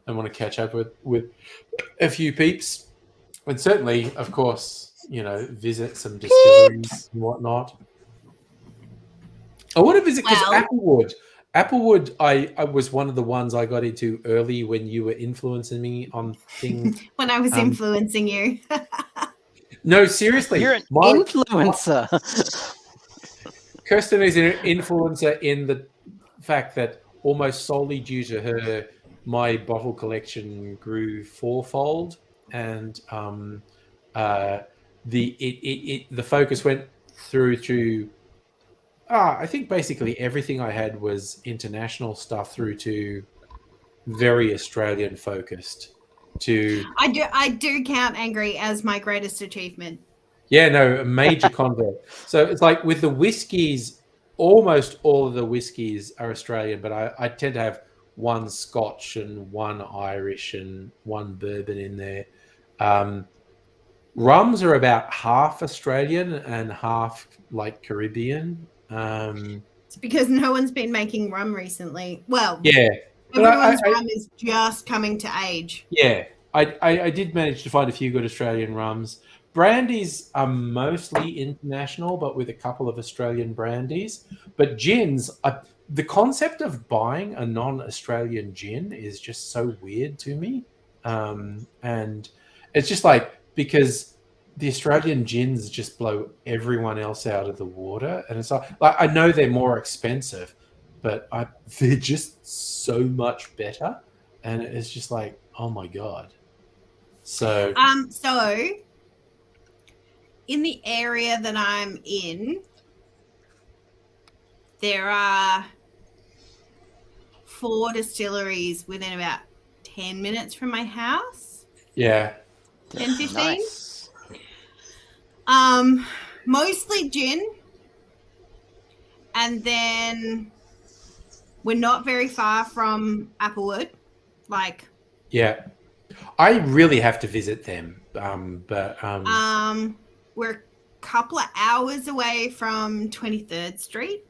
[SPEAKER 1] and want to catch up with a few peeps. And certainly, of course, visit some distilleries and whatnot. I want to visit because
[SPEAKER 4] Well-
[SPEAKER 1] Applewood, I was one of the ones I got into early when you were influencing me on things.
[SPEAKER 4] when I was influencing you.
[SPEAKER 1] No, seriously.
[SPEAKER 2] You're an
[SPEAKER 1] my-
[SPEAKER 2] influencer.
[SPEAKER 1] Kirsten is an influencer in the fact that almost solely due to her, my bottle collection grew fourfold, and the focus went through to I think basically everything I had was international stuff through to very Australian focused. To
[SPEAKER 4] I do count Angry as my greatest achievement.
[SPEAKER 1] yeah, no, a major convert. So it's like with the whiskies, almost all of the whiskies are Australian, but I tend to have one Scotch and one Irish and one bourbon in there. Rums are about half Australian and half like Caribbean.
[SPEAKER 4] It's because no one's been making rum recently. Well,
[SPEAKER 1] Yeah, but
[SPEAKER 4] everyone's rum is just coming to age.
[SPEAKER 1] Yeah, I did manage to find a few good Australian rums. Brandies are mostly international, but with a couple of Australian brandies. But gins, the concept of buying a non-Australian gin is just so weird to me. And it's just like, because the Australian gins just blow everyone else out of the water. And it's like I know they're more expensive, but they're just so much better. And it's just like, oh my God. So
[SPEAKER 4] in the area that I'm in, there are 4 distilleries within about 10 minutes from my house.
[SPEAKER 1] yeah.
[SPEAKER 4] 10, 15.
[SPEAKER 2] Nice.
[SPEAKER 4] Mostly gin. And then we're not very far from Applewood. Like,
[SPEAKER 1] Yeah. I really have to visit them.
[SPEAKER 4] we're a couple of hours away from 23rd Street.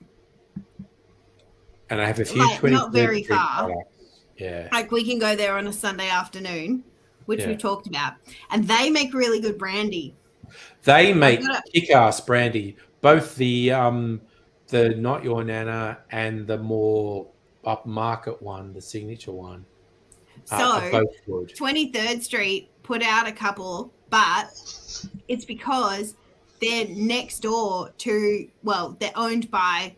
[SPEAKER 1] And I have a few
[SPEAKER 4] Like, not very
[SPEAKER 1] Street
[SPEAKER 4] far.
[SPEAKER 1] products. Yeah.
[SPEAKER 4] Like, we can go there on a Sunday afternoon, which
[SPEAKER 1] Yeah.
[SPEAKER 4] we've talked about. And they make really good brandy.
[SPEAKER 1] They make kick-ass brandy. Both the Not Your Nana and the more upmarket one, the signature one. Are
[SPEAKER 4] So,
[SPEAKER 1] both good.
[SPEAKER 4] 23rd Street put out a couple, but it's because they're next door to, well, they're owned by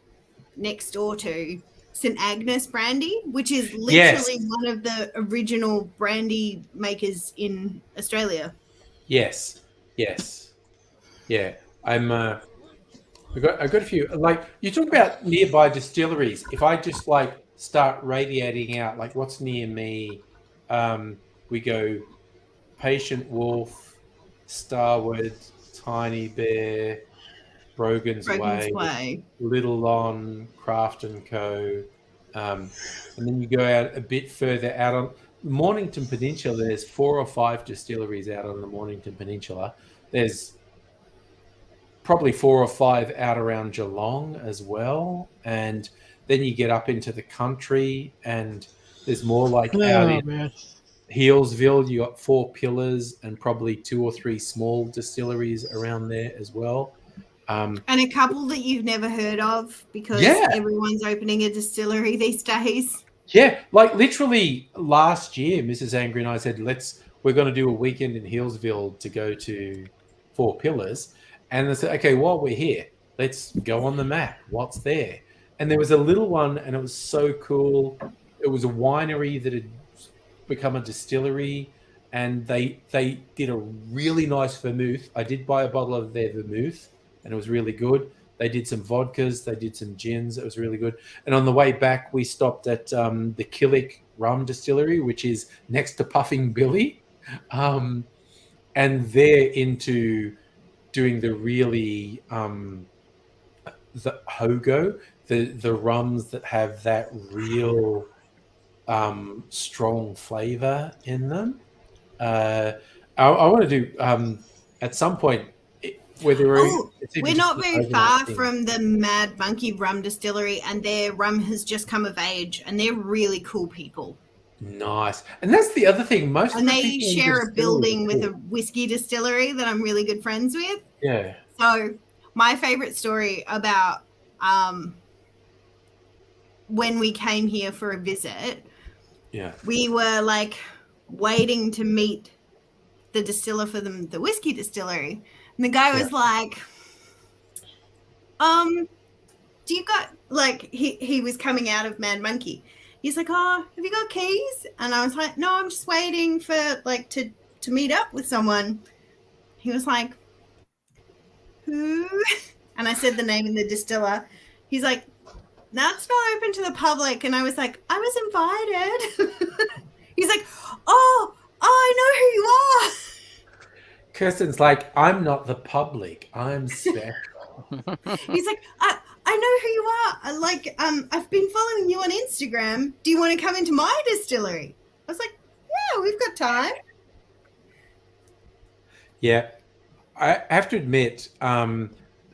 [SPEAKER 4] next door to St. Agnes Brandy, which is literally one of the original brandy makers in Australia.
[SPEAKER 1] Yes. Yeah. I got a few. Like, you talk about nearby distilleries. If I just like start radiating out, like what's near me, we go Patient Wolf, Starwood, Tiny Bear, Brogan's Way, Little Lon, Craft and Co. And then you go out a bit further out on Mornington Peninsula. There's 4 or 5 distilleries out on the Mornington Peninsula. There's probably 4 or 5 out around Geelong as well. And then you get up into the country and there's more like out in Healesville. You got 4 Pillars and probably 2 or 3 small distilleries around there as well.
[SPEAKER 4] And a couple that you've never heard of because everyone's opening a distillery these days.
[SPEAKER 1] Yeah, like literally last year, Mrs. Angry and I said, we're going to do a weekend in Healesville to go to 4 Pillars. And they said, okay, while we're here, let's go on the map. What's there? And there was a little one, and it was so cool. It was a winery that had become a distillery, and they did a really nice vermouth. I did buy a bottle of their vermouth, and it was really good. They did some vodkas, they did some gins. It was really good. And on the way back, we stopped at the Killick Rum Distillery, which is next to Puffing Billy. And they're into doing the really the Hogo, the rums that have that real strong flavor in them. I want to do at some point, whether
[SPEAKER 4] we're not very far from the Mad Monkey Rum Distillery, and their rum has just come of age, and they're really cool people.
[SPEAKER 1] Nice. And that's the other thing.
[SPEAKER 4] And they share a building with a whiskey distillery that I'm really good friends with.
[SPEAKER 1] Yeah.
[SPEAKER 4] So my favorite story about when we came here for a visit, we were like waiting to meet the distiller for the whiskey distillery. And the guy was like, do you got, like, he was coming out of Mad Monkey. He's like, oh, have you got keys? And I was like, no, I'm just waiting for, like, to meet up with someone. He was like, who? And I said the name of the distiller. He's like, no, it's not open to the public. And I was like, I was invited. He's like, oh, I know who you are.
[SPEAKER 1] Kirsten's like, I'm not the public. I'm special.
[SPEAKER 4] He's like, I know who you are. I've been following you on Instagram. Do you want to come into my distillery? I was like, yeah, we've got time.
[SPEAKER 1] Yeah, I have to admit,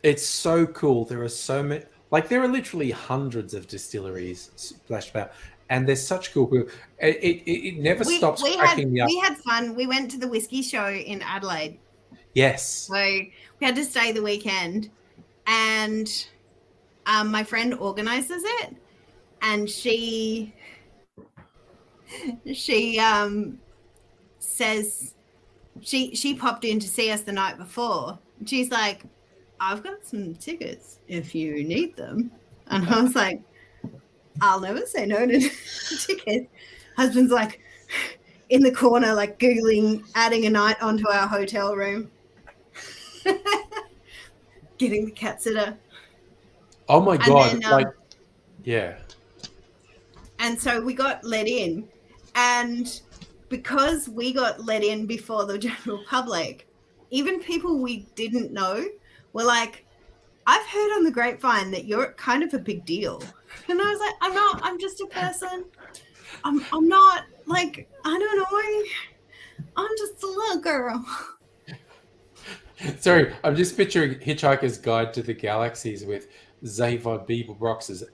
[SPEAKER 1] it's so cool. There are so many, like there are literally hundreds of distilleries splashed about, and there's such cool people. It never stops cracking me up.
[SPEAKER 4] We had fun. We went to the whiskey show in Adelaide.
[SPEAKER 1] Yes.
[SPEAKER 4] So we had to stay the weekend, and my friend organizes it, and she says she popped in to see us the night before. She's like, I've got some tickets if you need them. And I was like, I'll never say no to tickets. Husband's like in the corner, like Googling adding a night onto our hotel room. Getting the cat sitter.
[SPEAKER 1] Oh my God. Yeah.
[SPEAKER 4] And so we got let in. And because we got let in before the general public, even people we didn't know were like, I've heard on the grapevine that you're kind of a big deal. And I was like, I'm not. I'm just a person. I'm not, like, I don't know. I'm just a little girl.
[SPEAKER 1] Sorry, I'm just picturing Hitchhiker's Guide to the Galaxies with Zavod Beeblebrox's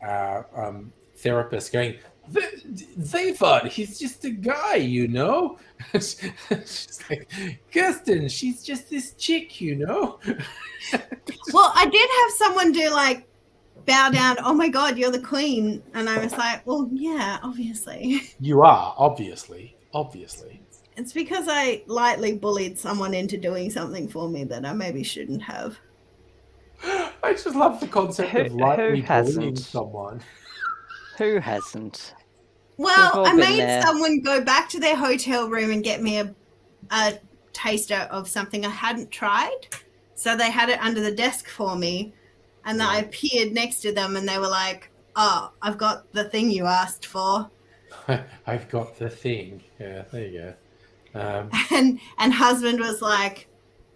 [SPEAKER 1] therapist going, Zavod, he's just a guy, you know? She's like, Kirsten, she's just this chick, you know?
[SPEAKER 4] Well, I did have someone do like bow down, oh my God, you're the queen. And I was like, well, yeah, obviously.
[SPEAKER 1] You are, obviously.
[SPEAKER 4] It's because I lightly bullied someone into doing something for me that I maybe shouldn't have.
[SPEAKER 1] I just love the concept of lightly bullying someone.
[SPEAKER 2] Who hasn't?
[SPEAKER 4] Well, I made someone go back to their hotel room and get me a taster of something I hadn't tried. So they had it under the desk for me. And then I appeared next to them and they were like, oh, I've got the thing you asked for.
[SPEAKER 1] I've got the thing. Yeah, there you go.
[SPEAKER 4] And husband was like,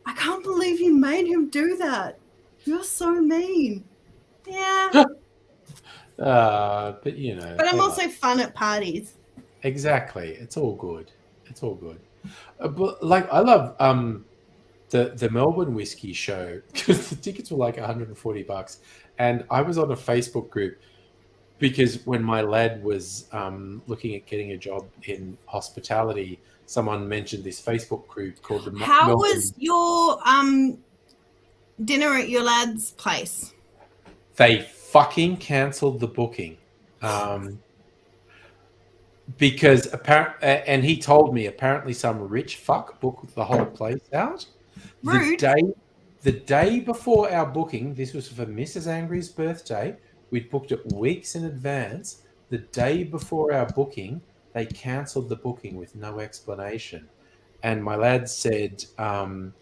[SPEAKER 4] I can't believe you made him do that. You're so mean. Yeah.
[SPEAKER 1] But you know.
[SPEAKER 4] But I'm also fun at parties.
[SPEAKER 1] Exactly. It's all good. But like, I love the Melbourne Whiskey Show because the tickets were like $140, and I was on a Facebook group because when my lad was looking at getting a job in hospitality, someone mentioned this Facebook group called the
[SPEAKER 4] How
[SPEAKER 1] Melbourne...
[SPEAKER 4] was your dinner at your lad's place?
[SPEAKER 1] They fucking cancelled the booking. Because and he told me apparently some rich fuck booked the whole place out.
[SPEAKER 4] Rude.
[SPEAKER 1] The day before our booking, this was for Mrs. Angry's birthday. We'd booked it weeks in advance. The day before our booking, they cancelled the booking with no explanation. And my lad said some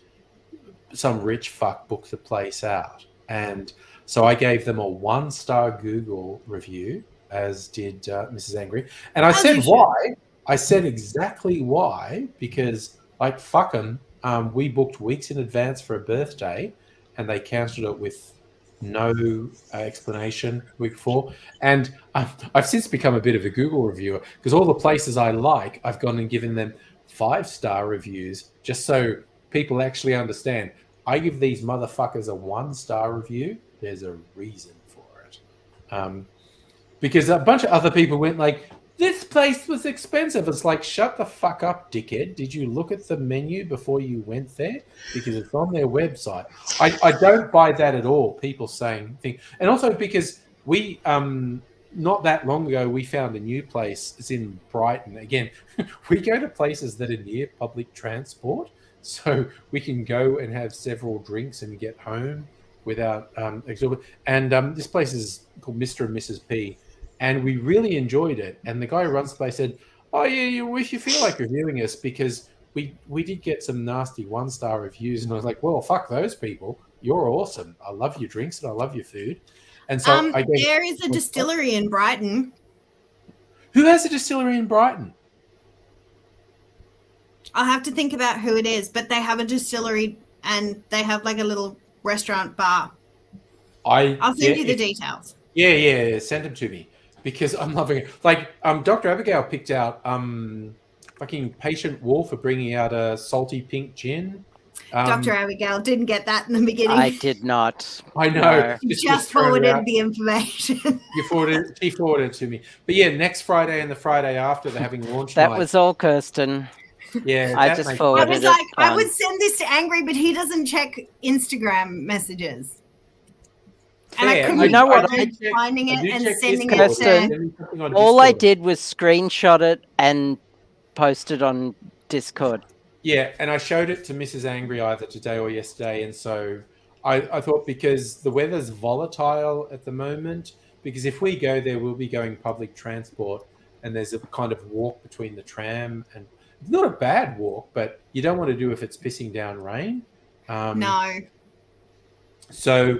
[SPEAKER 1] rich fuck booked the place out. And so I gave them a 1-star Google review, as did Mrs. Angry. And I said why. I said exactly why, because like fuck 'em, we booked weeks in advance for a birthday and they cancelled it with no explanation the week before. And I've since become a bit of a Google reviewer because all the places I like, I've gone and given them 5-star reviews just so people actually understand. I give these motherfuckers a 1-star review. There's a reason for it. Because a bunch of other people went like, this place was expensive. It's like, shut the fuck up, dickhead. Did you look at the menu before you went there? Because it's on their website. I don't buy that at all, people saying things. And also because we, not that long ago, we found a new place. It's in Brighton. Again, we go to places that are near public transport. So we can go and have several drinks and get home without exorbitant. And this place is called Mr. and Mrs. P. And we really enjoyed it. And the guy who runs the place said, oh, yeah, if you feel like reviewing us, because we did get some nasty 1-star reviews. And I was like, well, fuck those people. You're awesome. I love your drinks and I love your food. And so
[SPEAKER 4] there is a distillery in Brighton.
[SPEAKER 1] Who has a distillery in Brighton?
[SPEAKER 4] I'll have to think about who it is, but they have a distillery and they have like a little restaurant bar. I'll send you the details.
[SPEAKER 1] Yeah. Send them to me because I'm loving it. Like, Dr. Abigail picked out fucking Patient Wolf for bringing out a salty pink gin.
[SPEAKER 4] Dr. Abigail didn't get that in the beginning.
[SPEAKER 2] I did not.
[SPEAKER 1] I know.
[SPEAKER 2] No.
[SPEAKER 4] She
[SPEAKER 1] was
[SPEAKER 4] just
[SPEAKER 1] throwing it out.
[SPEAKER 4] forwarded the information.
[SPEAKER 1] She forwarded it to me. But yeah, next Friday and the Friday after they're having launch
[SPEAKER 2] That
[SPEAKER 1] night.
[SPEAKER 2] was all Kirsten.
[SPEAKER 1] Yeah,
[SPEAKER 2] I
[SPEAKER 1] that
[SPEAKER 2] just
[SPEAKER 1] makes
[SPEAKER 2] forwarded
[SPEAKER 4] I was
[SPEAKER 2] it
[SPEAKER 4] like, I
[SPEAKER 2] on.
[SPEAKER 4] would send this to Angry, but he doesn't check Instagram messages. And I
[SPEAKER 1] Fair.
[SPEAKER 4] couldn't
[SPEAKER 2] You know what?
[SPEAKER 4] bother finding
[SPEAKER 1] I
[SPEAKER 4] it
[SPEAKER 1] do
[SPEAKER 4] and
[SPEAKER 1] check
[SPEAKER 4] sending
[SPEAKER 1] Discord.
[SPEAKER 4] it
[SPEAKER 2] Kirsten,
[SPEAKER 4] to...
[SPEAKER 1] Send me something on
[SPEAKER 2] All I
[SPEAKER 1] Discord.
[SPEAKER 2] did was screenshot it and post it on Discord.
[SPEAKER 1] Yeah, and I showed it to Mrs. Angry either today or yesterday, and so I thought because the weather's volatile at the moment, because if we go there, we'll be going public transport, and there's a kind of walk between the tram, and it's not a bad walk, but you don't want to do if it's pissing down rain.
[SPEAKER 4] No.
[SPEAKER 1] So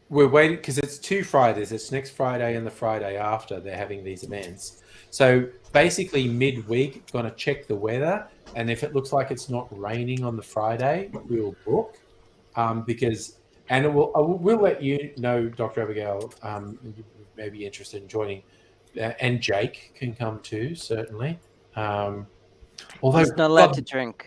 [SPEAKER 1] we're waiting because it's 2 Fridays. It's next Friday and the Friday after they're having these events. So basically midweek, going to check the weather. And if it looks like it's not raining on the Friday, we'll book. We'll let you know, Dr. Abigail, you may be interested in joining. And Jake can come too, certainly. Although
[SPEAKER 2] He's not allowed to drink.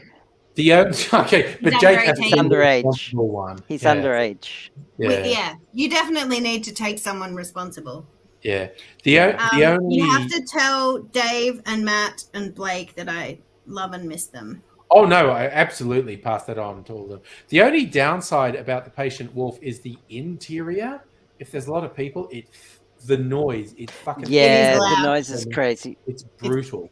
[SPEAKER 1] Okay, but
[SPEAKER 4] He's
[SPEAKER 1] Jake
[SPEAKER 4] under
[SPEAKER 1] has
[SPEAKER 4] 18.
[SPEAKER 1] to be the
[SPEAKER 2] Underage.
[SPEAKER 1] responsible one.
[SPEAKER 2] He's
[SPEAKER 1] Yeah.
[SPEAKER 2] underage.
[SPEAKER 1] Yeah.
[SPEAKER 4] You definitely need to take someone responsible.
[SPEAKER 1] Yeah. The only
[SPEAKER 4] You have to tell Dave and Matt and Blake that I love and miss them.
[SPEAKER 1] Oh no, I absolutely pass that on to all of them. The only downside about the Patient Wolf is the interior. If there's a lot of people, the noise. It fucking
[SPEAKER 2] Yeah,
[SPEAKER 4] loud.
[SPEAKER 2] the noise is crazy.
[SPEAKER 1] It's brutal.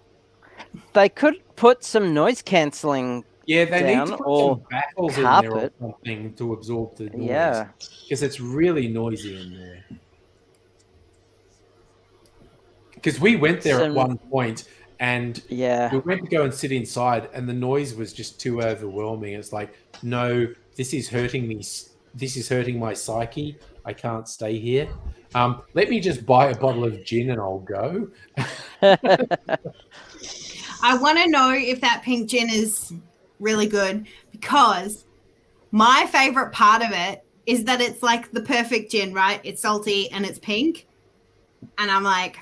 [SPEAKER 2] They could put some noise cancelling.
[SPEAKER 1] Yeah, they need
[SPEAKER 2] Down
[SPEAKER 1] to put
[SPEAKER 2] or
[SPEAKER 1] some baffles in there or
[SPEAKER 2] carpet.
[SPEAKER 1] something to absorb the noise.
[SPEAKER 2] Yeah.
[SPEAKER 1] Because it's really noisy in there. Because we went there at one point and
[SPEAKER 2] Yeah.
[SPEAKER 1] we went to go and sit inside and the noise was just too overwhelming. It's like, no, this is hurting me. This is hurting my psyche. I can't stay here. Let me just buy a bottle of gin and I'll go.
[SPEAKER 4] I want to know if that pink gin is really good because my favorite part of it is that it's like the perfect gin, right? It's salty and it's pink. And I'm like,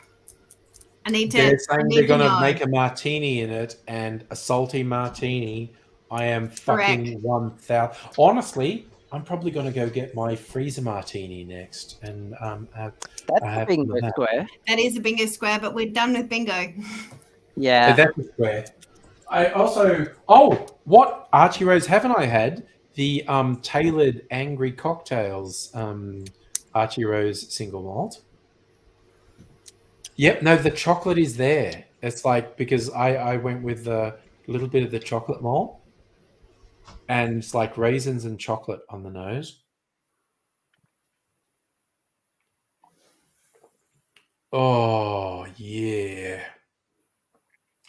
[SPEAKER 4] I need to.
[SPEAKER 1] They're saying they're going to
[SPEAKER 4] know.
[SPEAKER 1] make a martini in it and a salty martini. I am fucking 1,000. Honestly, I'm probably going to go get my freezer martini next. And
[SPEAKER 2] That's a bingo square.
[SPEAKER 4] That is a bingo square, but we're done with bingo.
[SPEAKER 2] Yeah.
[SPEAKER 1] That's a square. I also, what Archie Rose haven't I had? The tailored angry cocktails, Archie Rose single malt. Yep, no, the chocolate is there. It's like because I went with a little bit of the chocolate malt, and it's like raisins and chocolate on the nose. Oh yeah,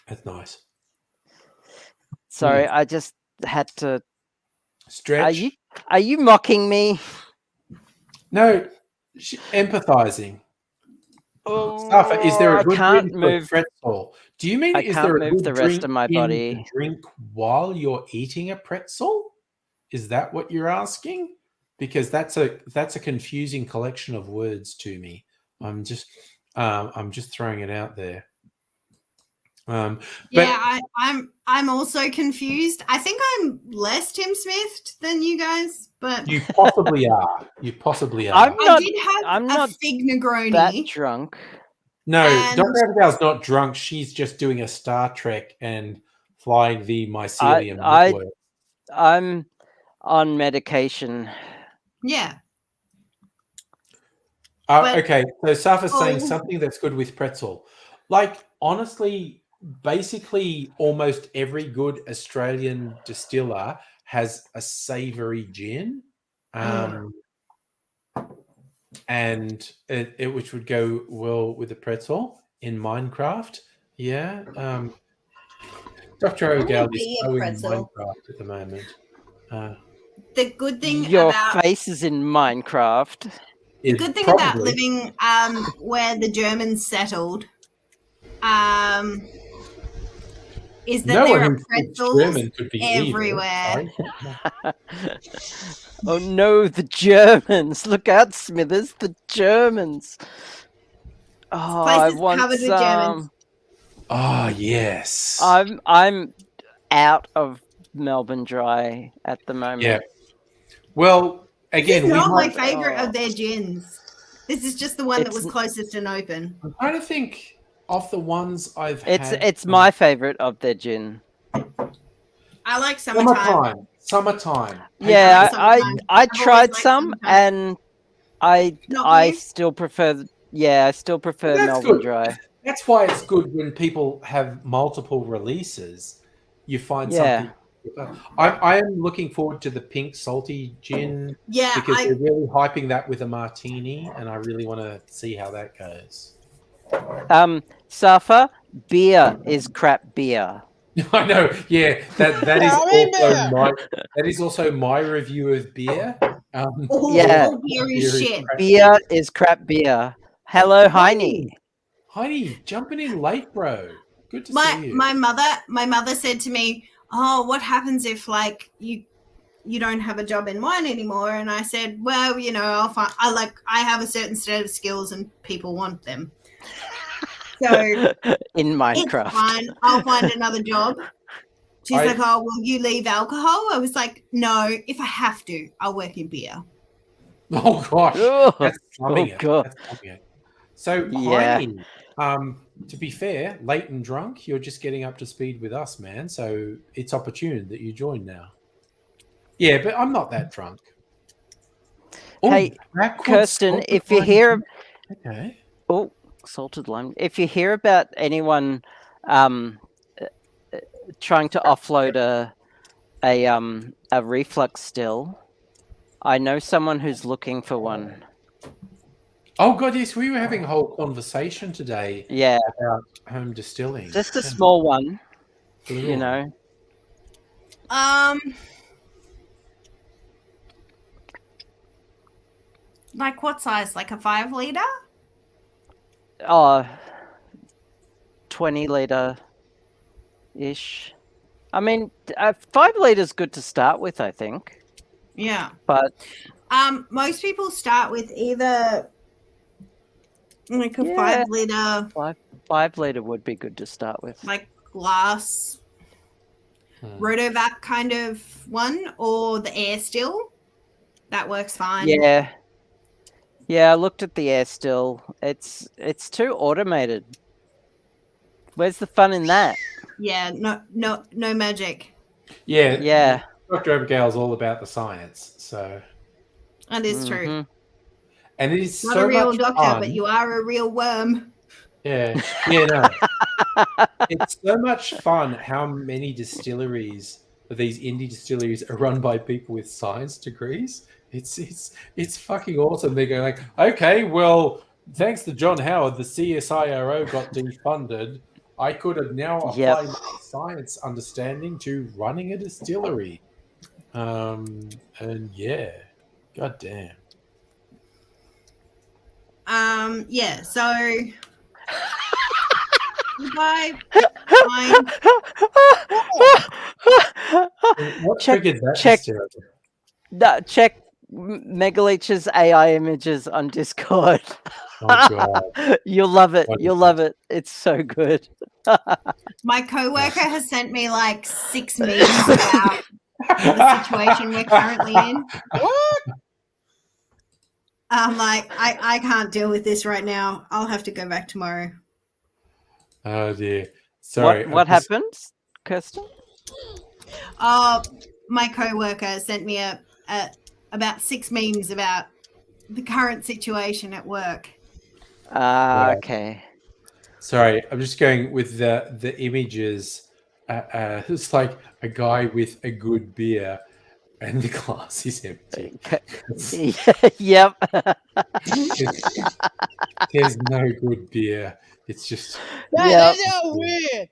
[SPEAKER 1] that's nice.
[SPEAKER 2] Sorry, I just had to
[SPEAKER 1] Stretch.
[SPEAKER 2] Are you mocking me?
[SPEAKER 1] No, empathizing.
[SPEAKER 2] Oh,
[SPEAKER 1] Safa, is there a good
[SPEAKER 2] I can't
[SPEAKER 1] drink
[SPEAKER 2] move.
[SPEAKER 1] for pretzel? Do you mean
[SPEAKER 2] I
[SPEAKER 1] is
[SPEAKER 2] can't
[SPEAKER 1] there a
[SPEAKER 2] move
[SPEAKER 1] good
[SPEAKER 2] the rest
[SPEAKER 1] drink
[SPEAKER 2] of my
[SPEAKER 1] in
[SPEAKER 2] body.
[SPEAKER 1] to drink while you're eating a pretzel? Is that what you're asking? Because that's a confusing collection of words to me. I'm just throwing it out there.
[SPEAKER 4] I'm also confused. I think I'm less Tim Smith than you guys, but
[SPEAKER 1] you possibly are. You possibly are.
[SPEAKER 4] I did have
[SPEAKER 2] I'm
[SPEAKER 4] a
[SPEAKER 2] not
[SPEAKER 4] fig Negroni.
[SPEAKER 2] that drunk.
[SPEAKER 1] No,
[SPEAKER 4] and-
[SPEAKER 1] Dr. Abigail's not drunk. She's just doing a Star Trek and flying the mycelium network.
[SPEAKER 2] I'm on medication.
[SPEAKER 4] Yeah.
[SPEAKER 1] Okay, so Safa's saying something that's good with pretzel. Like, honestly, basically almost every good Australian distiller has a savoury gin. And it which would go well with the pretzel in Minecraft. Yeah. Dr. O'Gall is so in Minecraft at the moment.
[SPEAKER 4] The good thing
[SPEAKER 2] Your
[SPEAKER 4] about
[SPEAKER 2] face is in Minecraft.
[SPEAKER 4] the good thing about living where the Germans settled, is that
[SPEAKER 1] No
[SPEAKER 4] there
[SPEAKER 1] one
[SPEAKER 4] are
[SPEAKER 1] who speaks
[SPEAKER 4] pretzels
[SPEAKER 1] German could be
[SPEAKER 4] everywhere.
[SPEAKER 1] evil.
[SPEAKER 2] Oh no, the Germans! Look out, Smithers, the Germans! Oh,
[SPEAKER 4] Place
[SPEAKER 2] I
[SPEAKER 4] is
[SPEAKER 2] want
[SPEAKER 4] covered with Germans.
[SPEAKER 2] some.
[SPEAKER 1] Oh, yes.
[SPEAKER 2] I'm out of Melbourne Dry at the moment.
[SPEAKER 1] Yeah. Well,
[SPEAKER 4] This
[SPEAKER 1] again,
[SPEAKER 4] is
[SPEAKER 1] we
[SPEAKER 4] not my
[SPEAKER 1] might.
[SPEAKER 4] favorite
[SPEAKER 2] Oh.
[SPEAKER 4] of their gins. This is just the one that
[SPEAKER 2] It's-
[SPEAKER 4] was closest and open.
[SPEAKER 1] I'm trying to think of the ones I've
[SPEAKER 2] It's
[SPEAKER 1] had.
[SPEAKER 2] it's my favorite of their gin.
[SPEAKER 4] I like summertime.
[SPEAKER 1] Summertime.
[SPEAKER 2] Yeah,
[SPEAKER 4] like summertime.
[SPEAKER 2] I
[SPEAKER 4] I've always
[SPEAKER 2] tried
[SPEAKER 4] liked
[SPEAKER 2] some,
[SPEAKER 4] summertime.
[SPEAKER 2] and I
[SPEAKER 4] Not you?
[SPEAKER 2] still prefer. Yeah, I still prefer
[SPEAKER 1] That's
[SPEAKER 2] Melbourne
[SPEAKER 1] good.
[SPEAKER 2] Dry.
[SPEAKER 1] That's why it's good when people have multiple releases. You find
[SPEAKER 2] Yeah.
[SPEAKER 1] something. I am looking forward to the pink salty gin
[SPEAKER 4] Yeah,
[SPEAKER 1] because they're really hyping that with a martini, and I really want to see how that goes.
[SPEAKER 2] Safa, beer is crap beer.
[SPEAKER 1] I know. Yeah, that is
[SPEAKER 3] I mean,
[SPEAKER 1] also that is also my review of beer.
[SPEAKER 4] all
[SPEAKER 2] Yeah.
[SPEAKER 4] beer
[SPEAKER 1] beer
[SPEAKER 4] is
[SPEAKER 1] is
[SPEAKER 4] shit.
[SPEAKER 1] crap
[SPEAKER 2] Beer is crap beer. Hello, Heine.
[SPEAKER 1] Heidi, jumping in late, bro. Good to see
[SPEAKER 4] My
[SPEAKER 1] you.
[SPEAKER 4] my mother said to me, "Oh, what happens if like you don't have a job in wine anymore?" And I said, "Well, you know, I'll find. I have a certain set of skills, and people want them. So
[SPEAKER 2] In
[SPEAKER 4] it's
[SPEAKER 2] Minecraft.
[SPEAKER 4] fine. I'll find another job." She's like, "Oh, will you leave alcohol?" I was like, "No, if I have to, I'll work in beer."
[SPEAKER 1] Oh gosh,
[SPEAKER 2] Oh,
[SPEAKER 1] that's slumming it.
[SPEAKER 2] God.
[SPEAKER 1] That's slumming it. So,
[SPEAKER 2] Yeah.
[SPEAKER 1] Heidi, to be fair, late and drunk, you're just getting up to speed with us, man. So it's opportune that you join now. Yeah, but I'm not that drunk. Oh,
[SPEAKER 2] Hey,
[SPEAKER 1] that could
[SPEAKER 2] Kirsten,
[SPEAKER 1] solve
[SPEAKER 2] if
[SPEAKER 1] the
[SPEAKER 2] you hear
[SPEAKER 1] problem. Okay.
[SPEAKER 2] oh salted lime, if you hear about anyone trying to offload a reflux still, I know someone who's looking for one.
[SPEAKER 1] Oh god, yes, we were having a whole conversation today
[SPEAKER 2] Yeah,
[SPEAKER 1] about home distilling.
[SPEAKER 2] just a
[SPEAKER 1] Yeah.
[SPEAKER 2] small one,
[SPEAKER 1] Little
[SPEAKER 2] you
[SPEAKER 1] one.
[SPEAKER 2] know.
[SPEAKER 4] Like what size? Like a 5 liter?
[SPEAKER 2] Oh, 20 liter ish. I mean, 5 liters good to start with, I think.
[SPEAKER 4] Yeah.
[SPEAKER 2] But
[SPEAKER 4] Most people start with either like a
[SPEAKER 2] Yeah.
[SPEAKER 4] 5 liter,
[SPEAKER 2] 5 liter would be good to start with.
[SPEAKER 4] like glass rotovac kind of one, or the air still. That works fine.
[SPEAKER 2] Yeah. Yeah, I looked at the air still. It's too automated. Where's the fun in that?
[SPEAKER 4] Yeah, no magic.
[SPEAKER 1] Yeah.
[SPEAKER 2] Yeah.
[SPEAKER 1] Dr. Abigail's all about the science, so
[SPEAKER 4] That is true.
[SPEAKER 2] Mhm.
[SPEAKER 1] and it is
[SPEAKER 4] Not
[SPEAKER 1] so
[SPEAKER 4] a real
[SPEAKER 1] much
[SPEAKER 4] doctor,
[SPEAKER 1] fun.
[SPEAKER 4] but you are a real worm.
[SPEAKER 1] Yeah, no. It's so much fun how many distilleries, these indie distilleries, are run by people with science degrees. It's fucking awesome. They go like, okay, well, thanks to John Howard, the CSIRO got defunded. I could have now applied my science understanding to running a distillery. And yeah, goddamn.
[SPEAKER 4] Yeah, so goodbye. Fine.
[SPEAKER 1] What
[SPEAKER 2] Check-
[SPEAKER 1] triggered that
[SPEAKER 2] check-
[SPEAKER 1] hysteria?
[SPEAKER 2] No, check Megaleech's AI images on Discord.
[SPEAKER 1] Oh god.
[SPEAKER 2] You'll love it.
[SPEAKER 1] What
[SPEAKER 2] You'll
[SPEAKER 1] is
[SPEAKER 2] love it. It's so good.
[SPEAKER 4] My coworker has sent me like 6 memes about the situation we're currently in.
[SPEAKER 3] What?
[SPEAKER 4] I'm like, I can't deal with this right now. I'll have to go back tomorrow.
[SPEAKER 1] Oh dear. Sorry.
[SPEAKER 2] What happens, Kirsten?
[SPEAKER 4] My coworker sent me about 6 memes about the current situation at work.
[SPEAKER 1] Wow.
[SPEAKER 2] Okay.
[SPEAKER 1] Sorry, I'm just going with the images. It's like a guy with a good beer, and the glass is empty.
[SPEAKER 2] Yep.
[SPEAKER 1] There's no good beer. It's just.
[SPEAKER 2] Yep.
[SPEAKER 3] That's so weird.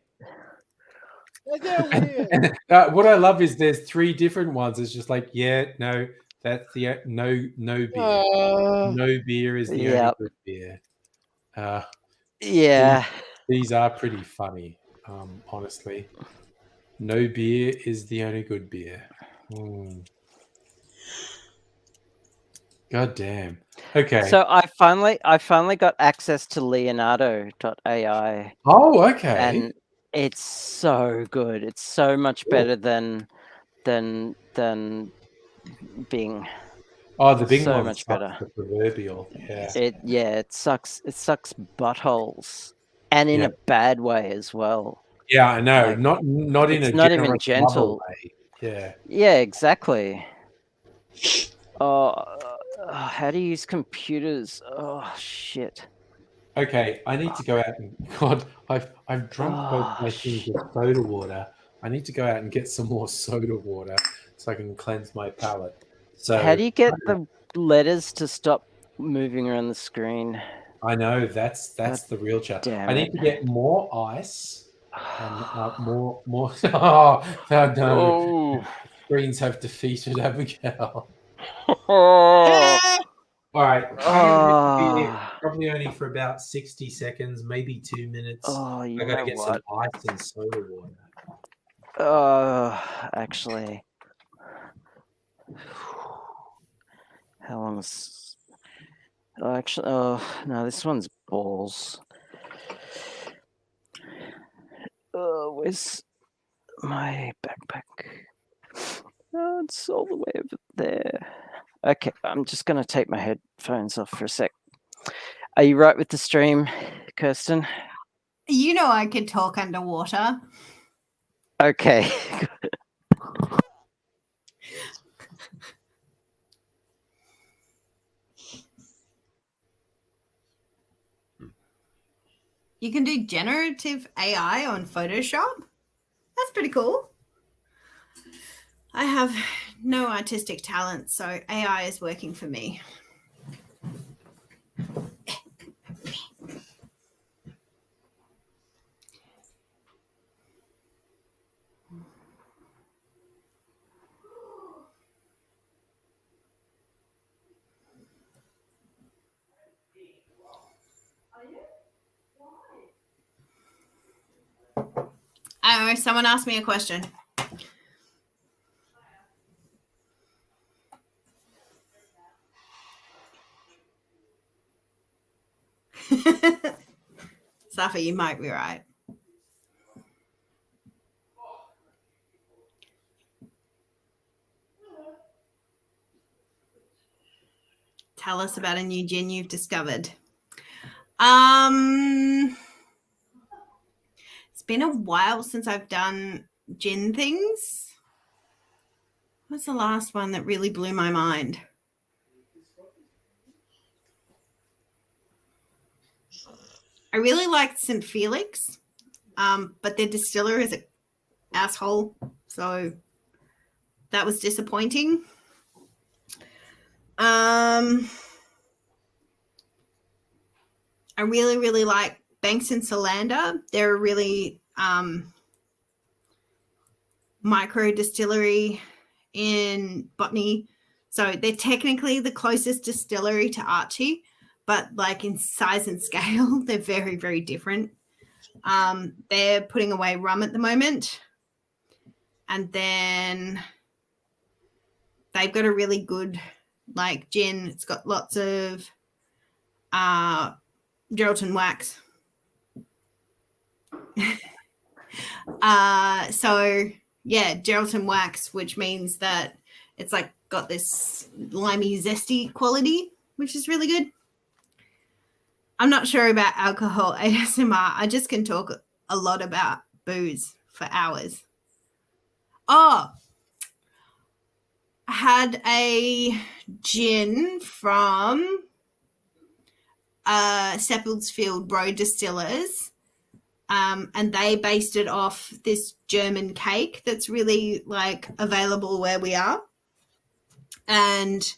[SPEAKER 3] That's so weird.
[SPEAKER 1] And, what I love is there's 3 different ones. It's just like, yeah, no, that's the no beer. No beer is the only good beer.
[SPEAKER 2] Yeah.
[SPEAKER 1] These are pretty funny. honestly. No beer is the only good beer. God damn. Okay.
[SPEAKER 2] So I finally got access to Leonardo.ai,
[SPEAKER 1] Oh, okay.
[SPEAKER 2] and it's so good. It's so much better than Bing.
[SPEAKER 1] Oh, the Bing
[SPEAKER 2] so
[SPEAKER 1] one
[SPEAKER 2] much
[SPEAKER 1] sucks,
[SPEAKER 2] better.
[SPEAKER 1] the proverbial. Yeah.
[SPEAKER 2] It sucks buttholes, and in
[SPEAKER 1] Yeah.
[SPEAKER 2] a bad way as well.
[SPEAKER 1] Yeah, I know.
[SPEAKER 2] Like,
[SPEAKER 1] not in
[SPEAKER 2] it's
[SPEAKER 1] a
[SPEAKER 2] not even
[SPEAKER 1] generous
[SPEAKER 2] gentle.
[SPEAKER 1] lover way. Yeah.
[SPEAKER 2] Yeah, exactly. How to use computers? Oh shit.
[SPEAKER 1] Okay, I need to go out and God, I've drunk both my things of soda water. I need to go out and get some more soda water so I can cleanse my palate. So
[SPEAKER 2] How do you get the letters to stop moving around the screen?
[SPEAKER 1] I know that's the real challenge.
[SPEAKER 2] Damn
[SPEAKER 1] I
[SPEAKER 2] it.
[SPEAKER 1] need to get more ice and more. Oh no!
[SPEAKER 2] Oh.
[SPEAKER 1] Screens have defeated Abigail.
[SPEAKER 3] Ah!
[SPEAKER 1] All right, I'm gonna be here
[SPEAKER 2] Oh,
[SPEAKER 1] probably only for about 60 seconds, maybe 2 minutes.
[SPEAKER 2] you
[SPEAKER 1] I gotta
[SPEAKER 2] know
[SPEAKER 1] get
[SPEAKER 2] what?
[SPEAKER 1] some ice and soda water.
[SPEAKER 2] Actually, how long is? Oh no, this one's balls. Where's my backpack? Oh, it's all the way over there. Okay, I'm just gonna take my headphones off for a sec. Are you right with the stream, Kirsten?
[SPEAKER 4] You know I could talk underwater.
[SPEAKER 2] Okay.
[SPEAKER 4] You can do generative AI on Photoshop. That's pretty cool. I have no artistic talent, so AI is working for me. I don't know, someone asked me a question. Safa, you might be right. Tell us about a new gin you've discovered. It's been a while since I've done gin things. What's the last one that really blew my mind? I really liked St. Felix, but their distiller is an asshole, so that was disappointing. I really, really like Banks and Solander. They're a really micro distillery in Botany. So they're technically the closest distillery to Archie, but like in size and scale, they're very, very different. They're putting away rum at the moment. And then they've got a really good like gin. It's got lots of Geraldton wax. So yeah, Geraldton wax, which means that it's like got this limey, zesty quality, which is really good. I'm not sure about alcohol ASMR. I just can talk a lot about booze for hours. Oh, I had a gin from Seppeltsfield Road Distillers. And they based it off this German cake that's really like available where we are. And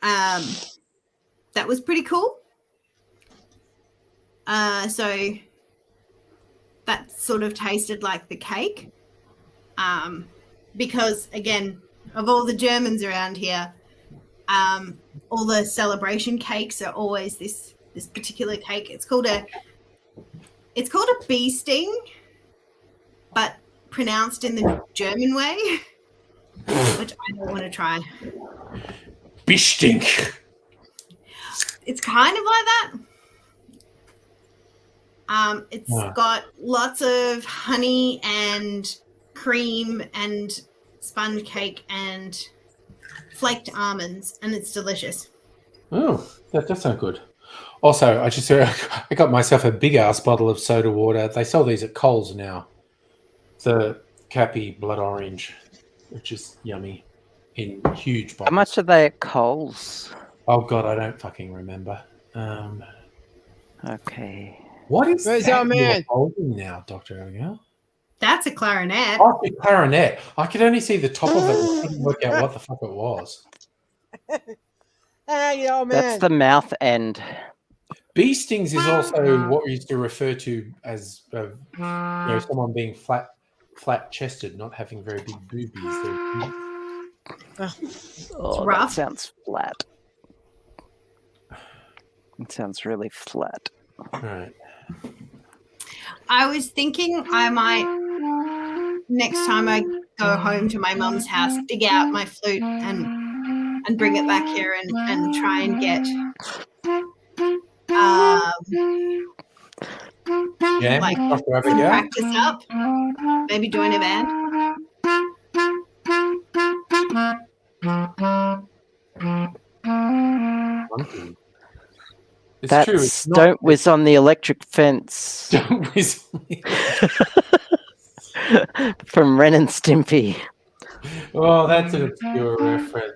[SPEAKER 4] that was pretty cool. So that sort of tasted like the cake. Because again, of all the Germans around here, all the celebration cakes are always this particular cake. It's called a bee sting. but pronounced in the German way, which I don't want to try.
[SPEAKER 1] Bistink.
[SPEAKER 4] It's kind of like that. It's got lots of honey and cream and sponge cake and flaked almonds, and it's delicious.
[SPEAKER 1] Oh, that does sound good. Also, I got myself a big ass bottle of soda water. They sell these at Coles now. The Cappy Blood Orange, which is yummy, in huge bottles.
[SPEAKER 2] How much are they at Coles?
[SPEAKER 1] Oh God, I don't fucking remember.
[SPEAKER 2] Okay.
[SPEAKER 1] What is
[SPEAKER 3] Where's
[SPEAKER 1] that
[SPEAKER 3] our man?
[SPEAKER 1] you're holding now, Dr. Abigail?
[SPEAKER 4] That's a clarinet.
[SPEAKER 1] Oh, the clarinet. I could only see the top of it and couldn't work out what the fuck it was.
[SPEAKER 3] Hey, old man.
[SPEAKER 2] That's the mouth end.
[SPEAKER 1] Bee stings is also what we used to refer to as someone being flat-chested, not having very big boobies.
[SPEAKER 2] Oh, that
[SPEAKER 4] rough.
[SPEAKER 2] sounds flat. It sounds really flat.
[SPEAKER 1] Right.
[SPEAKER 4] I was thinking I might, next time I go home to my mum's house, dig out my flute and bring it back here and try and get
[SPEAKER 1] Yeah,
[SPEAKER 4] like
[SPEAKER 1] Dr.
[SPEAKER 4] some
[SPEAKER 1] Abigail.
[SPEAKER 4] practice up. Maybe join a band.
[SPEAKER 1] It's
[SPEAKER 2] That's
[SPEAKER 1] true. It's not,
[SPEAKER 2] Don't Whiz on the Electric Fence
[SPEAKER 1] Don't whiz on the-
[SPEAKER 2] from Ren and Stimpy.
[SPEAKER 1] Oh, that's an obscure reference.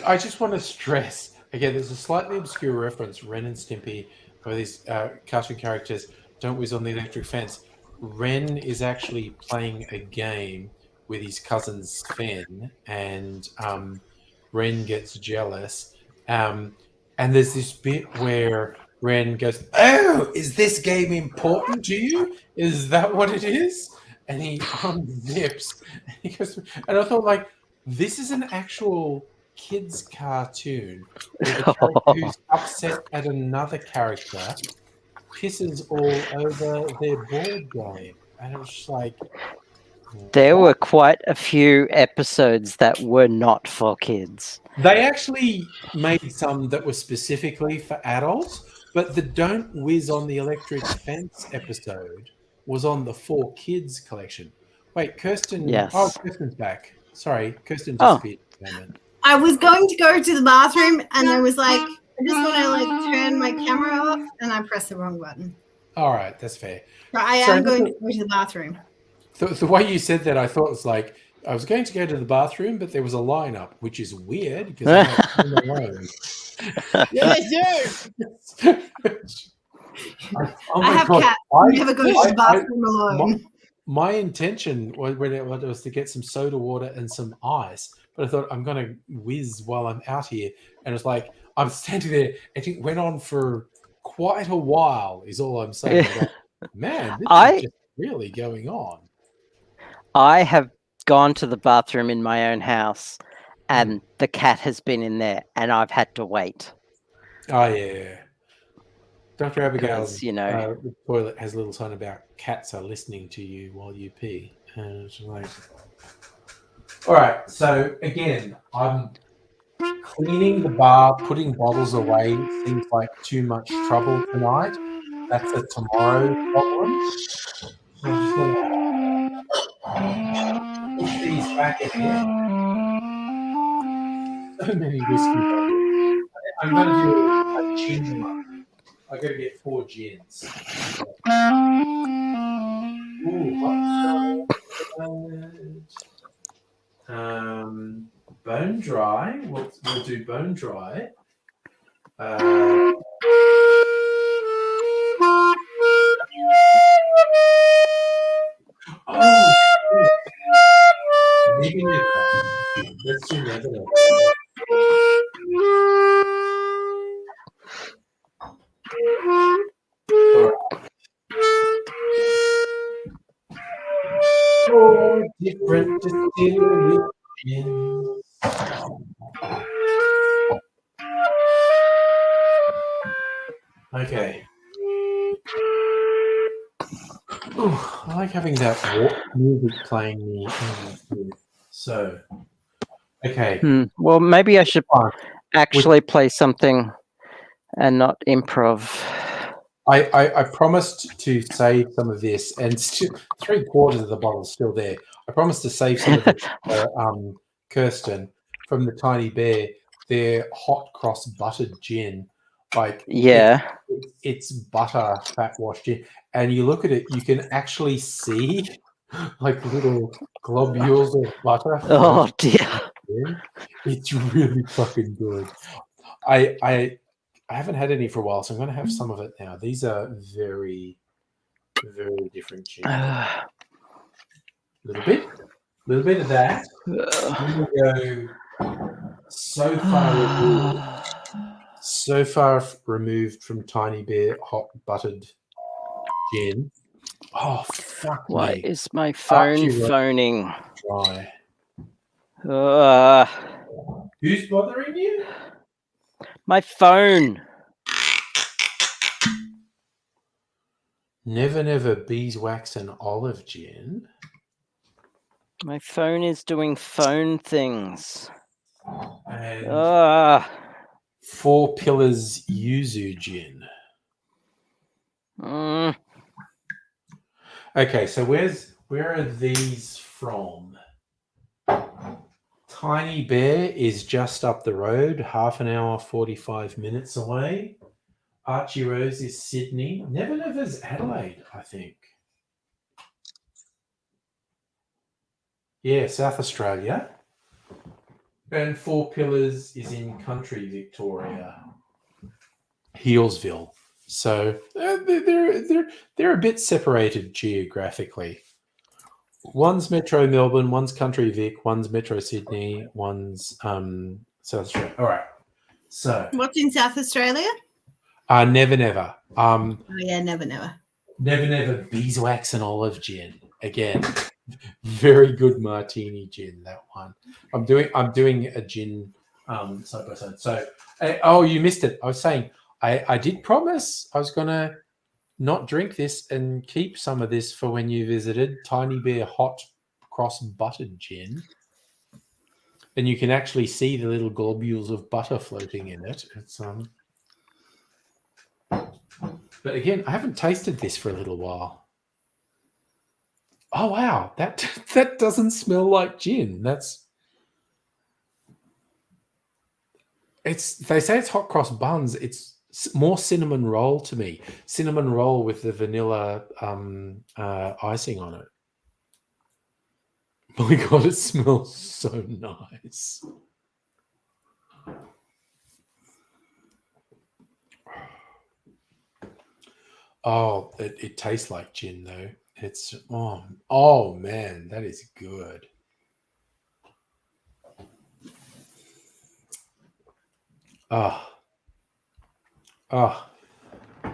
[SPEAKER 1] I just want to stress again. There's a slightly obscure reference. Ren and Stimpy, or these cartoon characters, don't whiz on the electric fence. Ren is actually playing a game with his cousin Sven, and Ren gets jealous. And there's this bit where Ren goes, "Oh, is this game important to you? Is that what it is?" And he unzips. And he goes, and I thought, like, this is an actual kids' cartoon where the character who's upset at another character pisses all over their board game. And it was just like,
[SPEAKER 2] There were quite a few episodes that were not for kids.
[SPEAKER 1] they actually made some that were specifically for adults, but the Don't Whiz on the Electric Fence episode was on the 4 Kids collection. Wait, Kirsten.
[SPEAKER 2] Yes.
[SPEAKER 1] Oh, Kirsten's back. Sorry, Kirsten
[SPEAKER 2] Oh.
[SPEAKER 1] disappeared for a moment.
[SPEAKER 4] I was going to go to the bathroom and I was like, I just want to like turn my camera off, and I pressed the wrong button.
[SPEAKER 1] All right, that's fair.
[SPEAKER 4] But I am going to go to the bathroom.
[SPEAKER 1] The way you said that, I thought it was like, I was going to go to the bathroom, but there was a lineup, which is weird because I'm not alone.
[SPEAKER 3] Yes,
[SPEAKER 4] I have cats. I never go to the bathroom alone.
[SPEAKER 1] My intention was to get some soda water and some ice, but I thought I'm going to whiz while I'm out here. And it's like, I'm standing there, and it went on for quite a while, is all I'm saying. Like, man, this is just really going on.
[SPEAKER 2] I have gone to the bathroom in my own house, and the cat has been in there, and I've had to wait.
[SPEAKER 1] Oh, yeah. Dr. Abigail's
[SPEAKER 2] the
[SPEAKER 1] toilet has a little sign about cats are listening to you while you pee. And it's like... All right, so again, I'm cleaning the bar, putting bottles away. Seems like too much trouble tonight. That's a tomorrow problem. So I'm just going to push these back again. So many whiskey bottles. I'm going to do a gin one. I got to get 4 gins. Ooh, bone dry. We'll do bone dry. Let's do Neverland. All right. different distillery gins. Okay. Ooh, I like having that music playing me. So, okay.
[SPEAKER 2] Well, maybe I should
[SPEAKER 1] Fine.
[SPEAKER 2] actually play something and not improv.
[SPEAKER 1] I promised to save some of this, and still, 3/4 of the bottle's still there. I promised to save some of it for Kirsten from the Tiny Bear. Their hot cross buttered gin, like
[SPEAKER 2] Yeah.
[SPEAKER 1] it's butter fat wash gin, and you look at it, you can actually see like little globules of butter.
[SPEAKER 2] Oh dear.
[SPEAKER 1] In. It's really fucking good. I haven't had any for a while, so I'm going to have some of it now. These are very, very different gin. A little bit of that. Then we go so far removed from Tiny Bear hot buttered gin. Oh fuck
[SPEAKER 2] Why
[SPEAKER 1] me!
[SPEAKER 2] is my phone phoning?
[SPEAKER 1] Dry.
[SPEAKER 2] Who's
[SPEAKER 1] bothering you?
[SPEAKER 2] My phone.
[SPEAKER 1] Never beeswax and olive gin.
[SPEAKER 2] My phone is doing phone things.
[SPEAKER 1] And 4 Pillars yuzu gin. Okay, so where are these from? Tiny Bear is just up the road, half an hour, 45 minutes away. Archie Rose is Sydney. Never's Adelaide, I think. Yeah, South Australia. And 4 Pillars is in country Victoria, Healesville. So they're a bit separated geographically. One's Metro Melbourne, one's Country Vic, one's Metro Sydney, one's South Australia. All right. So
[SPEAKER 4] what's in South Australia?
[SPEAKER 1] Never.
[SPEAKER 4] Oh yeah, never.
[SPEAKER 1] Never beeswax and olive gin. Again, very good martini gin. That one. I'm doing a gin side by side. So you missed it. I was saying I did promise I was gonna not drink this and keep some of this for when you visited. Tiny Bear hot cross buttered gin. And you can actually see the little globules of butter floating in it. It's but again, I haven't tasted this for a little while. Oh wow, that doesn't smell like gin. They say it's hot cross buns. It's more cinnamon roll to me. Cinnamon roll with the vanilla icing on it. My God, it smells so nice. Oh, it tastes like gin though. It's oh man, that is good.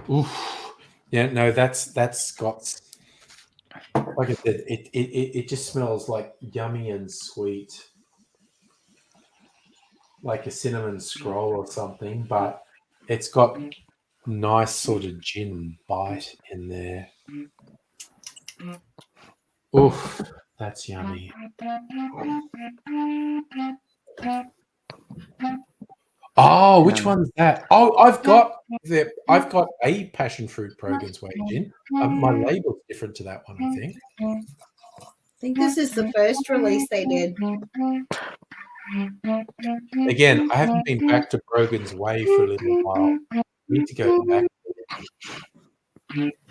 [SPEAKER 1] Oof. Yeah, no, that's got, like I said, it just smells like yummy and sweet, like a cinnamon scroll or something, but it's got nice sort of gin bite in there. Oof, that's yummy. Oh, which one's that? Oh, I've got a passion fruit Brogan's Way gin. My label's different to that one, I think.
[SPEAKER 4] I think this is the first release they did.
[SPEAKER 1] Again, I haven't been back to Brogan's Way for a little while. I need to go back.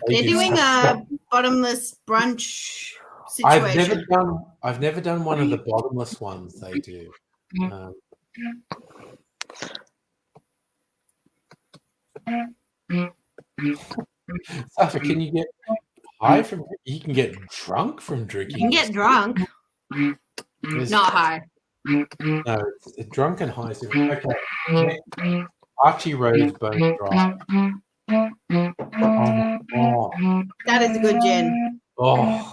[SPEAKER 4] They're doing a bottomless brunch situation.
[SPEAKER 1] I've never done one of the bottomless ones they do. Safa, can you get high from? You can get drunk from drinking.
[SPEAKER 4] You can get drunk, not high.
[SPEAKER 1] No, it's drunk and high. Okay. Archie Rose Bone Dry.
[SPEAKER 4] That is a good gin.
[SPEAKER 1] Oh.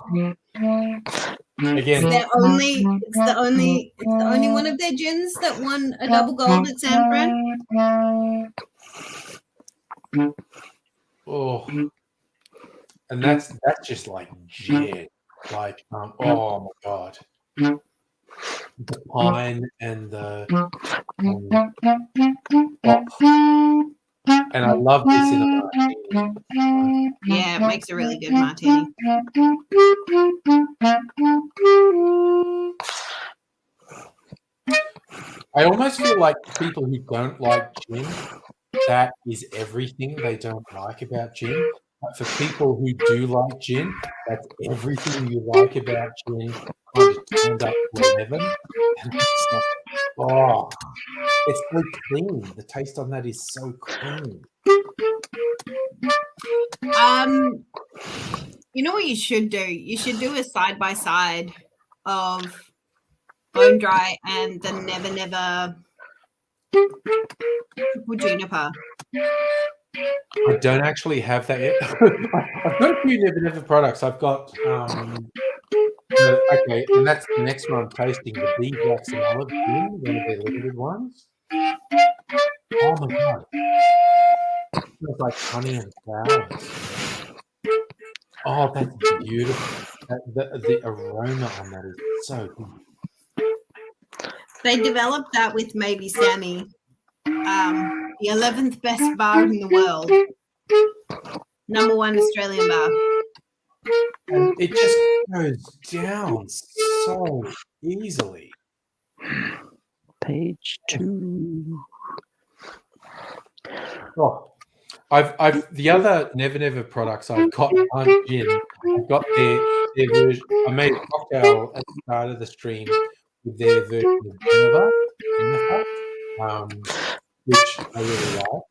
[SPEAKER 1] Again,
[SPEAKER 4] It's the only one of their gins that won a double gold at San Fran.
[SPEAKER 1] oh, and that's just like gin. Like, oh my god, the pine and the and I love this in a martini.
[SPEAKER 4] Yeah, it makes a really good martini.
[SPEAKER 1] I almost feel like people who don't like gin, that is everything they don't like about gin. But for people who do like gin, that's everything you like about gin kind of turned up to 11. And it's like, oh, it's so clean. The taste on that is so clean.
[SPEAKER 4] You know what you should do? You should do a side by side of Bone Dry and the Never Never Triple Juniper.
[SPEAKER 1] I don't actually have that yet. I've got a few Never Never products. I've got okay, and that's the next one I'm tasting, the Bee Blacks and Olive Gin, one of their limited ones. Oh my god. It smells like honey and flowers. Oh, that's beautiful. The aroma on that is so good.
[SPEAKER 4] They developed that with Maybe Sammy, the 11th best bar in the world, #1 Australian bar.
[SPEAKER 1] And it just goes down so easily.
[SPEAKER 2] Page 2.
[SPEAKER 1] Oh, I've the other Never Never products I've got aren't gin. I've got their version. I made a cocktail at the start of the stream with their version of Jennifer, which I really like,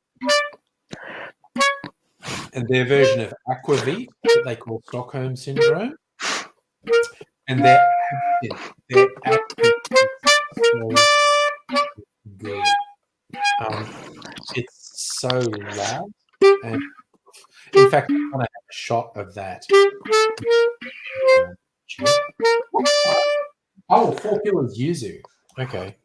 [SPEAKER 1] and their version of Aquavit that they call Stockholm Syndrome, and their accent so good. It's so loud, and in fact, I'm gonna have a shot of that. Oh, 4 kilos yuzu. Okay.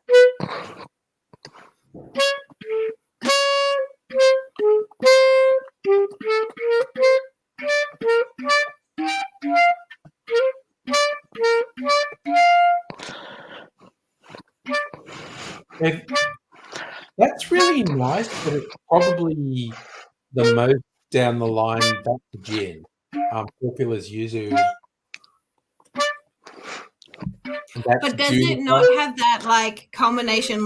[SPEAKER 1] That's really nice, but it's probably the most down the line back to gin. 4 kilos yuzu.
[SPEAKER 4] But does it not have that like combination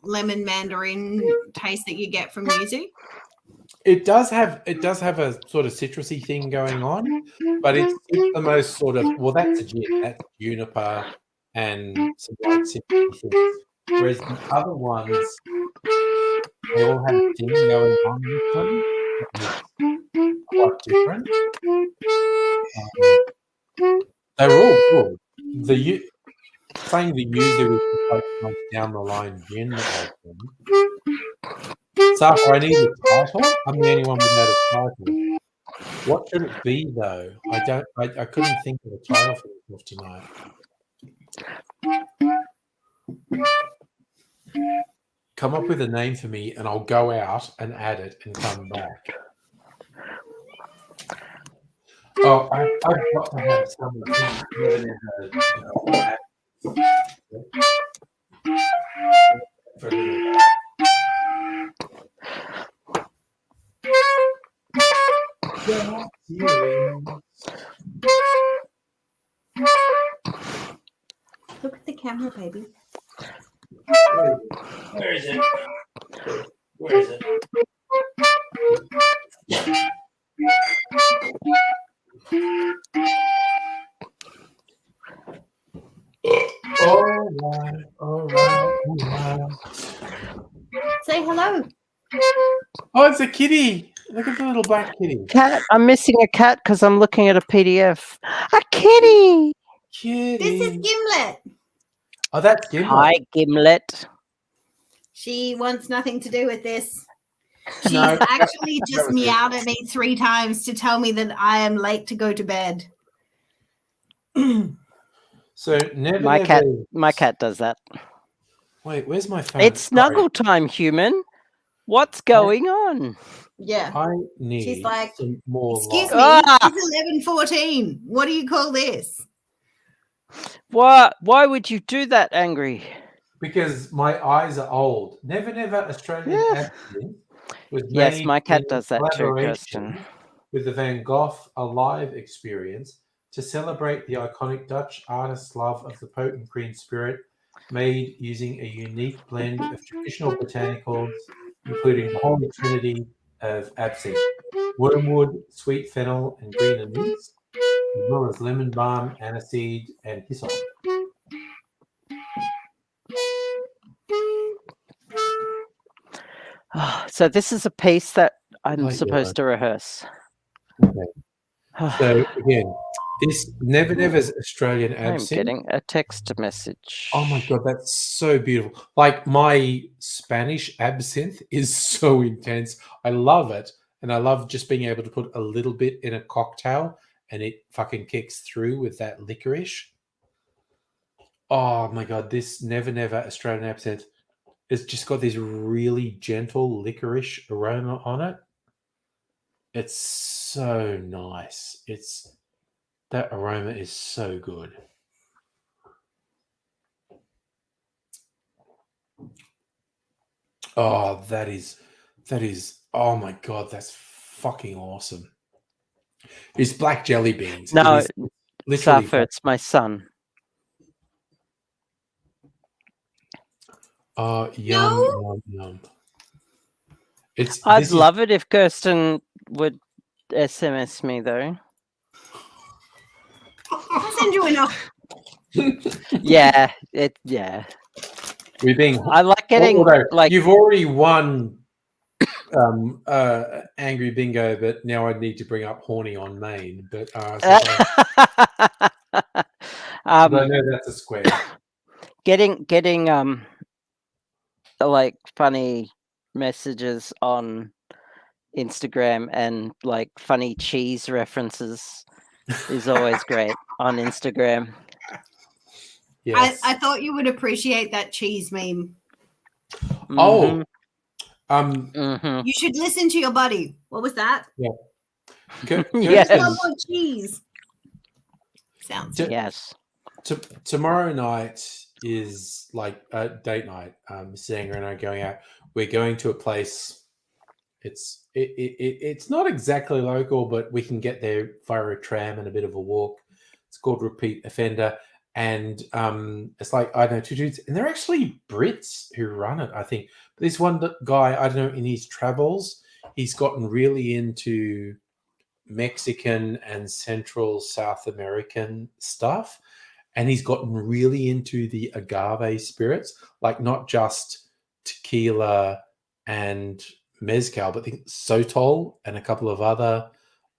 [SPEAKER 4] lemon mandarin taste that you get from yuzu?
[SPEAKER 1] It does have a sort of citrusy thing going on, but it's the most sort of, well, that's a gin, that's juniper and some like citrusy things. Whereas the other ones, they all have a thing going on with them that is quite different. They're all good. Saying the yuzu is like down the line gin that I've done. Safa, I need a title. I'm the only one without a title. What should it be though? I couldn't think of a title for myself tonight. Come up with a name for me and I'll go out and add it and come back. Oh, I've got to have some for a little.
[SPEAKER 4] Look at the camera, baby.
[SPEAKER 1] Where is it? Where is it? All right.
[SPEAKER 4] Say hello.
[SPEAKER 1] Oh, it's a kitty. Look at the little black kitty.
[SPEAKER 2] Cat. I'm missing a cat because I'm looking at a PDF. A kitty.
[SPEAKER 1] Kitty.
[SPEAKER 4] This is Gimlet.
[SPEAKER 1] Oh, that's Gimlet.
[SPEAKER 2] Hi, Gimlet.
[SPEAKER 4] She wants nothing to do with this. She's
[SPEAKER 1] No.
[SPEAKER 4] actually just meowed at me 3 times to tell me that I am late to go to bed.
[SPEAKER 1] So never,
[SPEAKER 2] My
[SPEAKER 1] never.
[SPEAKER 2] cat does that.
[SPEAKER 1] Wait, where's my phone?
[SPEAKER 2] It's snuggle time, human. What's going on?
[SPEAKER 4] Yeah.
[SPEAKER 1] I need
[SPEAKER 4] She's like,
[SPEAKER 1] some more
[SPEAKER 4] excuse
[SPEAKER 1] light.
[SPEAKER 4] me,
[SPEAKER 2] Ah!
[SPEAKER 4] it's 11:14. What do you call this?
[SPEAKER 2] Why would you do that, Angry?
[SPEAKER 1] Because my eyes are old. Never, never Australian
[SPEAKER 2] Yeah.
[SPEAKER 1] Absinthe was
[SPEAKER 2] Yes,
[SPEAKER 1] made
[SPEAKER 2] my cat
[SPEAKER 1] in
[SPEAKER 2] does that too, Kirsten.
[SPEAKER 1] collaboration with the Van Gogh Alive experience to celebrate the iconic Dutch artist's love of the potent green spirit, made using a unique blend of traditional botanicals, including the Holy Trinity of absinthe, wormwood, sweet fennel, and green anise, as well as lemon balm, aniseed, and hyssop.
[SPEAKER 2] So this is a piece that I'm
[SPEAKER 1] Like
[SPEAKER 2] supposed to rehearse.
[SPEAKER 1] Okay. So again, this Never Never's Australian
[SPEAKER 2] I'm
[SPEAKER 1] absinthe.
[SPEAKER 2] getting a text message.
[SPEAKER 1] Oh my god, that's so beautiful. Like my Spanish absinthe is so intense. I love it. And I love just being able to put a little bit in a cocktail and it fucking kicks through with that licorice. Oh my god, this Never Never Australian absinthe has just got this really gentle licorice aroma on it. It's so nice. That aroma is so good. Oh, that is, oh my god, that's fucking awesome. It's black jelly beans.
[SPEAKER 2] No,
[SPEAKER 1] it is literally.
[SPEAKER 2] Safa, it's my son.
[SPEAKER 1] Yum,
[SPEAKER 4] No.
[SPEAKER 1] yum, yum.
[SPEAKER 2] I'd love it if Kirsten would SMS me though.
[SPEAKER 4] I'll send you enough.
[SPEAKER 2] Yeah.
[SPEAKER 1] We're being.
[SPEAKER 2] I like getting
[SPEAKER 1] although
[SPEAKER 2] like
[SPEAKER 1] you've already won Angry Bingo, but now I need to bring up Horny on Main. But I know that's a square.
[SPEAKER 2] getting like funny messages on Instagram and like funny cheese references is always great on Instagram.
[SPEAKER 1] Yes.
[SPEAKER 4] I thought you would appreciate that cheese meme.
[SPEAKER 1] Oh.
[SPEAKER 4] You should listen to your buddy. What was that?
[SPEAKER 1] Yeah.
[SPEAKER 2] Yes.
[SPEAKER 4] Love more cheese. Sounds
[SPEAKER 2] yes.
[SPEAKER 1] Tomorrow night is like a date night. Sanga and I are going out. We're going to a place. It's not exactly local, but we can get there via a tram and a bit of a walk. It's called Repeat Offender, and it's like, I don't know, two dudes, and they're actually Brits who run it, I think. But this one guy, I don't know, in his travels, he's gotten really into Mexican and Central South American stuff, and he's gotten really into the agave spirits, like not just tequila and mezcal, but the sotol and a couple of other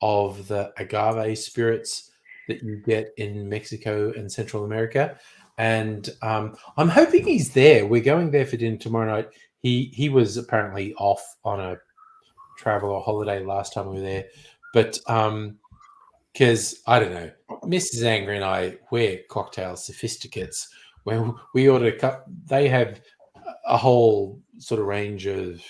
[SPEAKER 1] of the agave spirits that you get in Mexico and Central America. And I'm hoping he's there. We're going there for dinner tomorrow night. He was apparently off on a travel or holiday last time we were there, but because I don't know, Mrs. Angry and I, we're cocktail sophisticates. When we order a cup, they have a whole sort of range of,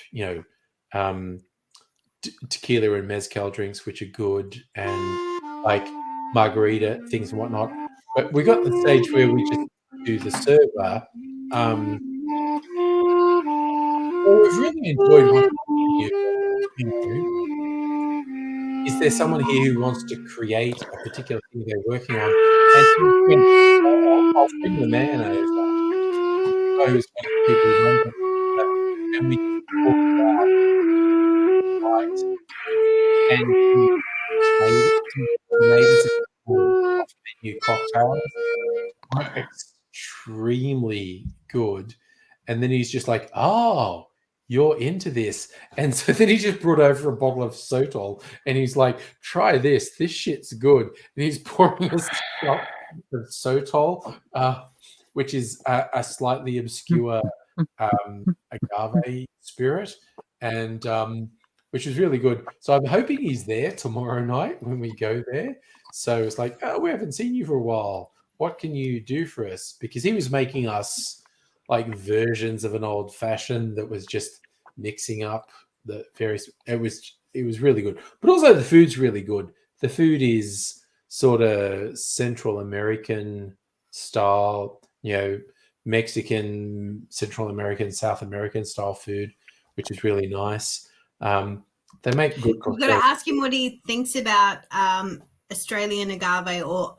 [SPEAKER 1] tequila and mezcal drinks, which are good, and like margarita things and whatnot. But we got the stage where we just do the server. Well, we've really enjoyed watching you. Is there someone here who wants to create a particular thing they're working on? And I'll bring the mayonnaise up. I was one of the people who runs it. And we talk about light and made us off-menu cocktails. Extremely good. And then he's just like, oh, you're into this. And so then he just brought over a bottle of Sotol and he's like, try this. This shit's good. And he's pouring a shot of Sotol, which is a slightly obscure agave spirit, and which is really good. So I'm hoping he's there tomorrow night when we go there. So it's like, oh, we haven't seen you for a while. what can you do for us? Because he was making us like versions of an old fashioned that was just mixing up the various. It was really good, but also the food's really good. The food is sort of Central American style, Mexican, Central American, South American style food, which is really nice. They make good
[SPEAKER 4] You've got
[SPEAKER 1] cocktails.
[SPEAKER 4] to ask him what he thinks about Australian agave or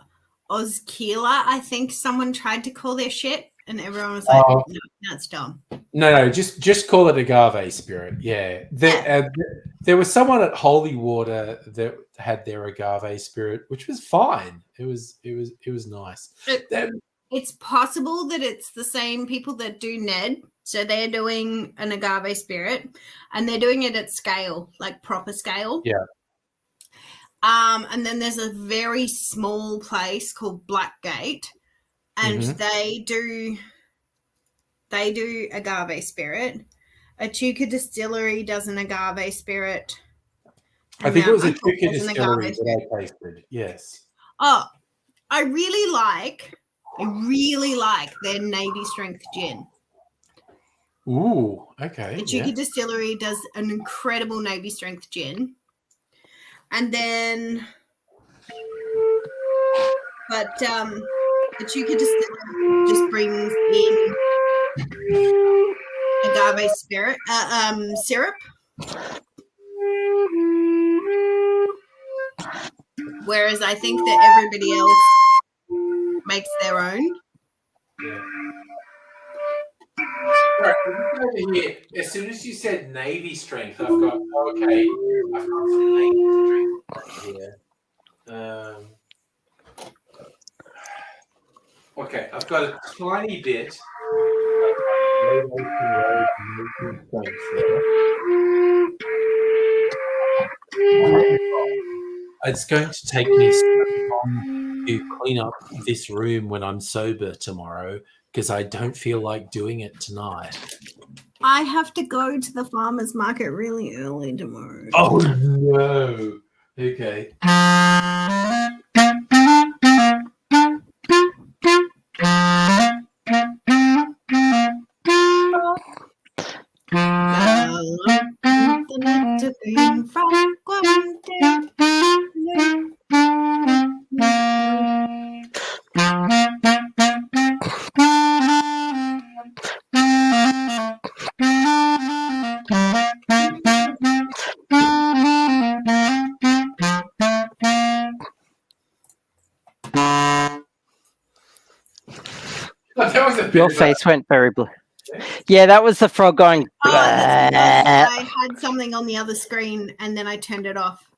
[SPEAKER 4] Ozkeela. I think someone tried to call their shit, and everyone was like, "No, that's dumb."
[SPEAKER 1] No, just call it agave spirit. Yeah, there was someone at Holy Water that had their agave spirit, which was fine. It was nice.
[SPEAKER 4] It's possible that it's the same people that do Ned. So they're doing an agave spirit, and they're doing it at scale, like proper scale.
[SPEAKER 1] Yeah.
[SPEAKER 4] And then there's a very small place called Blackgate, and they do agave spirit. Echuca Distillery does an agave spirit.
[SPEAKER 1] I think it was Echuca Distillery that I tasted. Yes.
[SPEAKER 4] Oh, I really like their Navy Strength gin.
[SPEAKER 1] Ooh, okay.
[SPEAKER 4] Echuca Distillery does an incredible Navy Strength gin. And then, but Echuca Distillery just brings in agave syrup. Whereas I think that everybody else makes their own.
[SPEAKER 1] Yeah. Right, over here. As soon as you said Navy Strength, I've got some Navy Strength here. Okay, I've got a tiny bit. It's going to take me so long to clean up this room when I'm sober tomorrow because I don't feel like doing it tonight.
[SPEAKER 4] I have to go to the farmer's market really early tomorrow.
[SPEAKER 1] Oh, no. Okay.
[SPEAKER 2] Your face went very blue. Yeah, that was the frog going.
[SPEAKER 4] I had something on the other screen and then I turned it off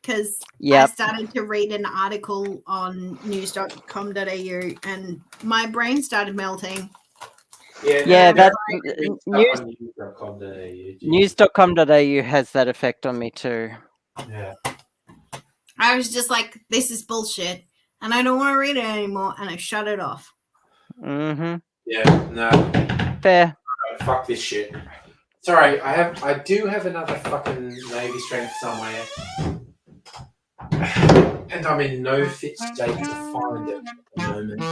[SPEAKER 4] because I started to read an article on news.com.au and my brain started melting.
[SPEAKER 2] That news.com.au has that effect on me too.
[SPEAKER 1] Yeah.
[SPEAKER 4] I was just like, this is bullshit and I don't want to read it anymore, and I shut it off.
[SPEAKER 2] Mm-hmm.
[SPEAKER 1] Yeah, no.
[SPEAKER 2] Fair.
[SPEAKER 1] Fuck this shit. Sorry, I do have another fucking Navy Strength somewhere. And I'm in no fit state to find it at the moment.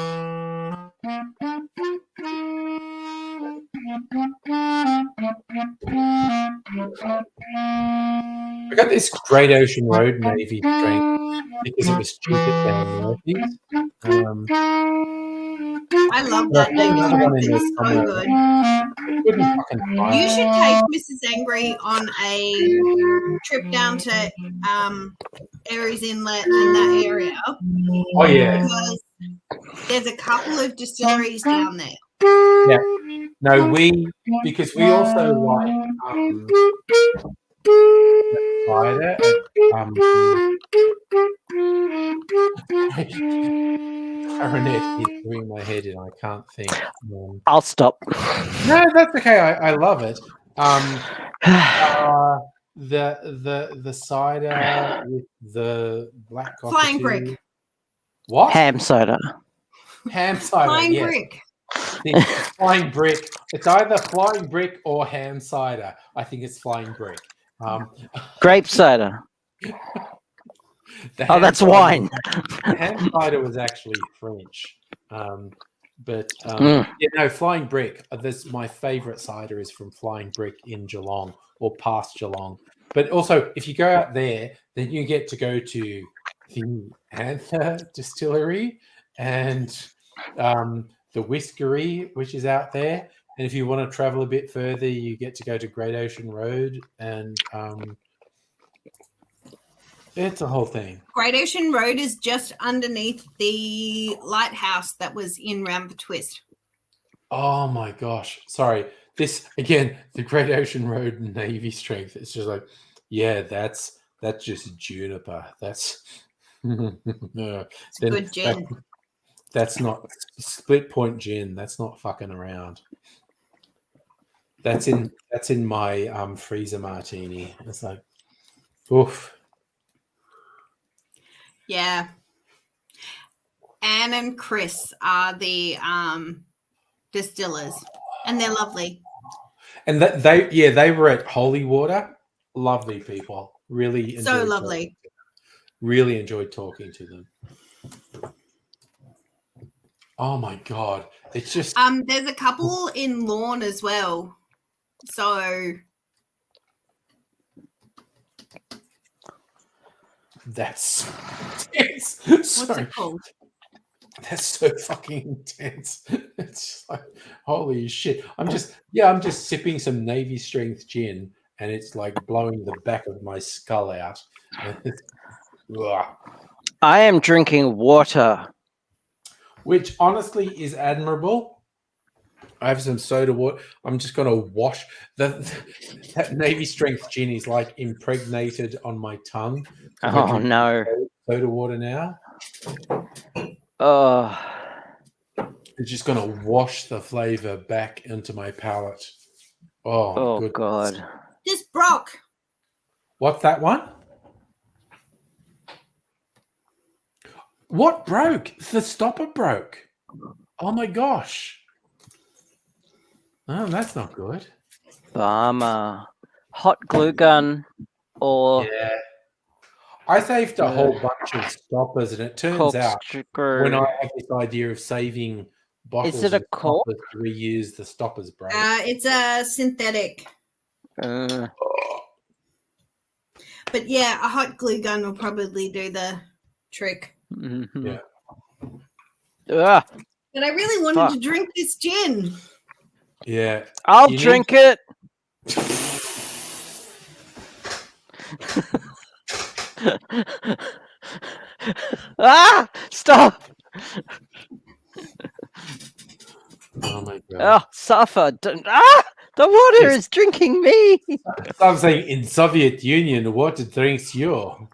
[SPEAKER 1] I got this Great Ocean Road Navy Strength because it was cheap at Dan Murphy's.
[SPEAKER 4] I love that Navy Strength. It's so good. You should take Mrs. Angry on a trip down to Aries Inlet and that area.
[SPEAKER 1] Oh, yeah.
[SPEAKER 4] Because there's a couple of distilleries down there.
[SPEAKER 1] Yeah. No, because we also like cider. Clarinet is doing my head in. I can't think.
[SPEAKER 2] I'll stop.
[SPEAKER 1] No, that's okay. I love it. The cider with the black cockatoo.
[SPEAKER 4] Flying Brick.
[SPEAKER 1] What?
[SPEAKER 2] Ham soda.
[SPEAKER 1] Ham cider.
[SPEAKER 4] Flying
[SPEAKER 1] yes.
[SPEAKER 4] Brick.
[SPEAKER 1] Flying Brick. It's either Flying Brick or ham cider. I think it's Flying Brick.
[SPEAKER 2] Grape soda.
[SPEAKER 1] The
[SPEAKER 2] Oh, that's
[SPEAKER 1] hand cider-
[SPEAKER 2] wine.
[SPEAKER 1] The hand cider was actually French. But
[SPEAKER 2] Mm.
[SPEAKER 1] yeah, no, Flying Brick. My favorite cider is from Flying Brick in Geelong or past Geelong. But also, if you go out there, then you get to go to the Anther Distillery and the Whiskery, which is out there. And if you want to travel a bit further, you get to go to Great Ocean Road, and it's a whole thing.
[SPEAKER 4] Great Ocean Road is just underneath the lighthouse that was in Round the Twist.
[SPEAKER 1] Oh my gosh. Sorry. This again, the Great Ocean Road Navy strength. It's just like, yeah, that's just juniper. That's no,
[SPEAKER 4] It's good gin.
[SPEAKER 1] that's not split point gin. That's not fucking around. That's in my freezer martini. It's like, oof.
[SPEAKER 4] Yeah. Anne and Chris are the distillers, and they're lovely.
[SPEAKER 1] And they were at Holy Water. Lovely people. Really enjoyed
[SPEAKER 4] So lovely.
[SPEAKER 1] Really enjoyed talking to them. Oh my god. It's just
[SPEAKER 4] There's a couple in Lorne as well. So
[SPEAKER 1] that's intense.
[SPEAKER 4] what's
[SPEAKER 1] Sorry.
[SPEAKER 4] it called?
[SPEAKER 1] That's so fucking intense. It's just like, holy shit. I'm just sipping some Navy strength gin and it's like blowing the back of my skull out. Ugh.
[SPEAKER 2] I am drinking water.
[SPEAKER 1] Which honestly is admirable. I have some soda water. I'm just gonna wash that Navy strength gin is like impregnated on my tongue.
[SPEAKER 2] Oh no.
[SPEAKER 1] Soda water now.
[SPEAKER 2] Oh.
[SPEAKER 1] It's just gonna wash the flavor back into my palate. Oh goodness.
[SPEAKER 2] God.
[SPEAKER 4] This broke.
[SPEAKER 1] What's that one? What broke? The stopper broke. Oh my gosh. Oh, that's not good.
[SPEAKER 2] Bummer. Hot glue gun or
[SPEAKER 1] Yeah. I saved a whole bunch of stoppers, and it turns out when I have this idea of saving bottles
[SPEAKER 2] Is it a
[SPEAKER 1] of
[SPEAKER 2] cork?
[SPEAKER 1] stoppers to reuse, the stoppers break.
[SPEAKER 4] It's a synthetic. But yeah, a hot glue gun will probably do the trick.
[SPEAKER 2] Mm-hmm.
[SPEAKER 1] Yeah.
[SPEAKER 2] Ugh,
[SPEAKER 4] But I really wanted to drink this gin.
[SPEAKER 1] Yeah.
[SPEAKER 2] I'll drink it. Stop.
[SPEAKER 1] Oh my god.
[SPEAKER 2] Oh, suffer. The water is drinking me.
[SPEAKER 1] Something in Soviet Union, water drinks you.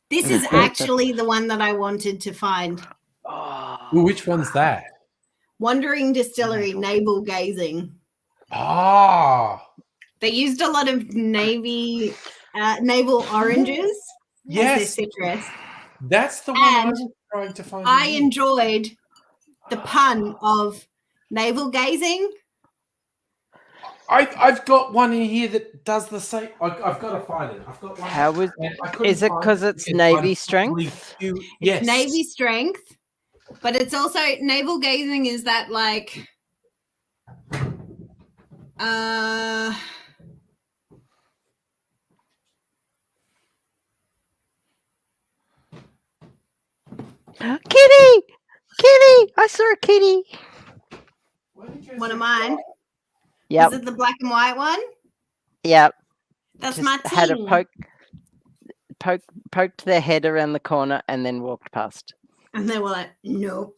[SPEAKER 4] This is actually the one that I wanted to find.
[SPEAKER 1] Ooh, which one's that?
[SPEAKER 4] Wandering Distillery, Navel Gazing.
[SPEAKER 1] Ah.
[SPEAKER 4] They used a lot of naval oranges as their citrus.
[SPEAKER 1] That's the one I was trying to find.
[SPEAKER 4] I enjoyed the pun of navel gazing.
[SPEAKER 1] I've got one in here that does the same. I've got to find it. I've got one.
[SPEAKER 2] How is it because it's Navy strength?
[SPEAKER 1] Yes.
[SPEAKER 4] It's Navy strength, but it's also navel gazing is that like
[SPEAKER 2] Kitty! I saw a kitty.
[SPEAKER 4] one of mine.
[SPEAKER 2] Yep.
[SPEAKER 4] Is it the black and white one?
[SPEAKER 2] Yep.
[SPEAKER 4] That's
[SPEAKER 2] Just
[SPEAKER 4] my
[SPEAKER 2] had a
[SPEAKER 4] team.
[SPEAKER 2] poked their head around the corner and then walked past.
[SPEAKER 4] And they were like, nope.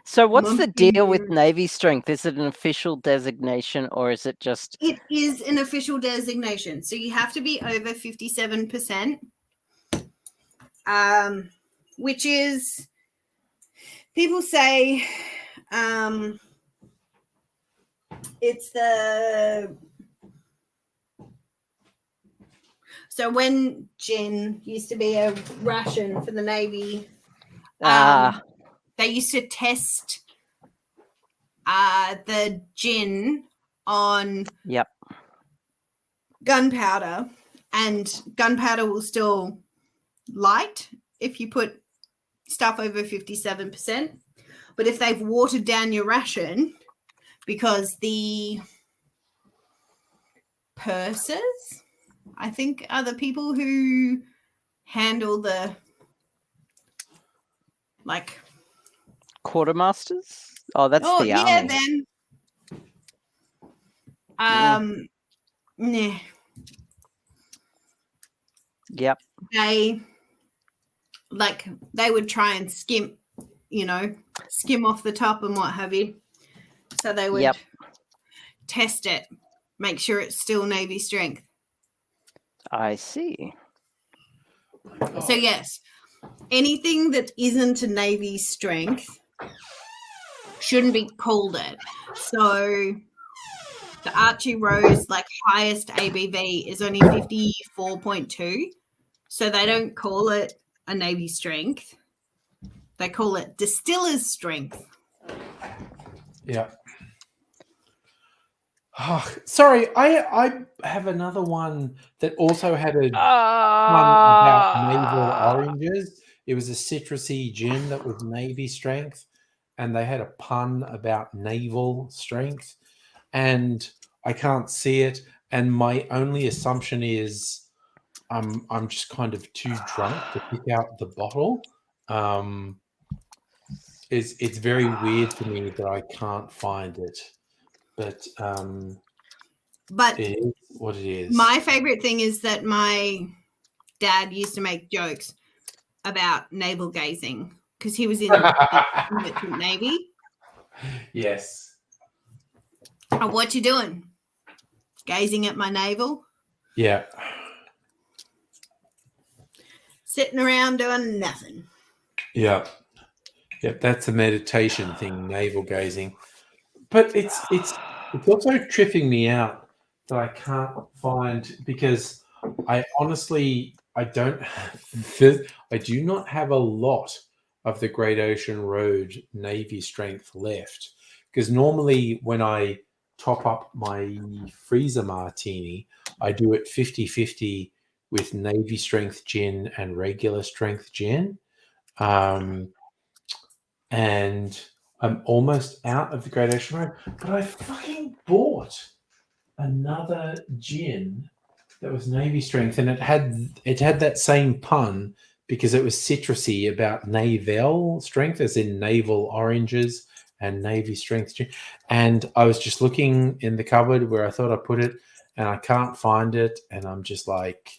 [SPEAKER 2] So what's the
[SPEAKER 4] Monkey
[SPEAKER 2] deal with
[SPEAKER 4] ears.
[SPEAKER 2] Navy strength? Is it an official designation or is it just...
[SPEAKER 4] It is an official designation. So you have to be over 57%, which is, people say it's the... So when gin used to be a ration for the Navy, they used to test the gin on gunpowder, and gunpowder will still light if you put stuff over 57%. But if they've watered down your ration, because the pursers, I think, are the people who handle the like
[SPEAKER 2] Quartermasters? Oh, that's the army.
[SPEAKER 4] then nah,
[SPEAKER 2] Yep.
[SPEAKER 4] they would try and skim off the top and what have you. So they would test it, make sure it's still Navy strength.
[SPEAKER 2] I see.
[SPEAKER 4] So yes, anything that isn't a Navy strength shouldn't be called it. So the Archie Rose highest ABV is only 54.2. So they don't call it a Navy strength. They call it distiller's strength.
[SPEAKER 1] Yeah. Oh, sorry, I have another one that also had a pun about navel oranges. It was a citrusy gin that was Navy strength, and they had a pun about naval strength, and I can't see it. And my only assumption is I'm just kind of too drunk to pick out the bottle. It's very weird for me that I can't find it. But it is what it is.
[SPEAKER 4] My favorite thing is that my dad used to make jokes about navel gazing because he was in the merchant Navy.
[SPEAKER 1] Yes.
[SPEAKER 4] Oh, what you doing? Gazing at my navel?
[SPEAKER 1] Yeah.
[SPEAKER 4] Sitting around doing nothing.
[SPEAKER 1] Yeah. Yep, that's a meditation thing, navel gazing. But it's also tripping me out that I can't find, because I honestly I do not have a lot of the Great Ocean Road Navy strength left, because normally when I top up my freezer martini, I do it 50-50 with Navy strength gin and regular strength gin. And I'm almost out of the Great Ocean Road, but I fucking bought another gin that was Navy strength, and it had that same pun because it was citrusy about navel strength, as in naval oranges and Navy strength gin. And I was just looking in the cupboard where I thought I put it, and I can't find it, and I'm just like,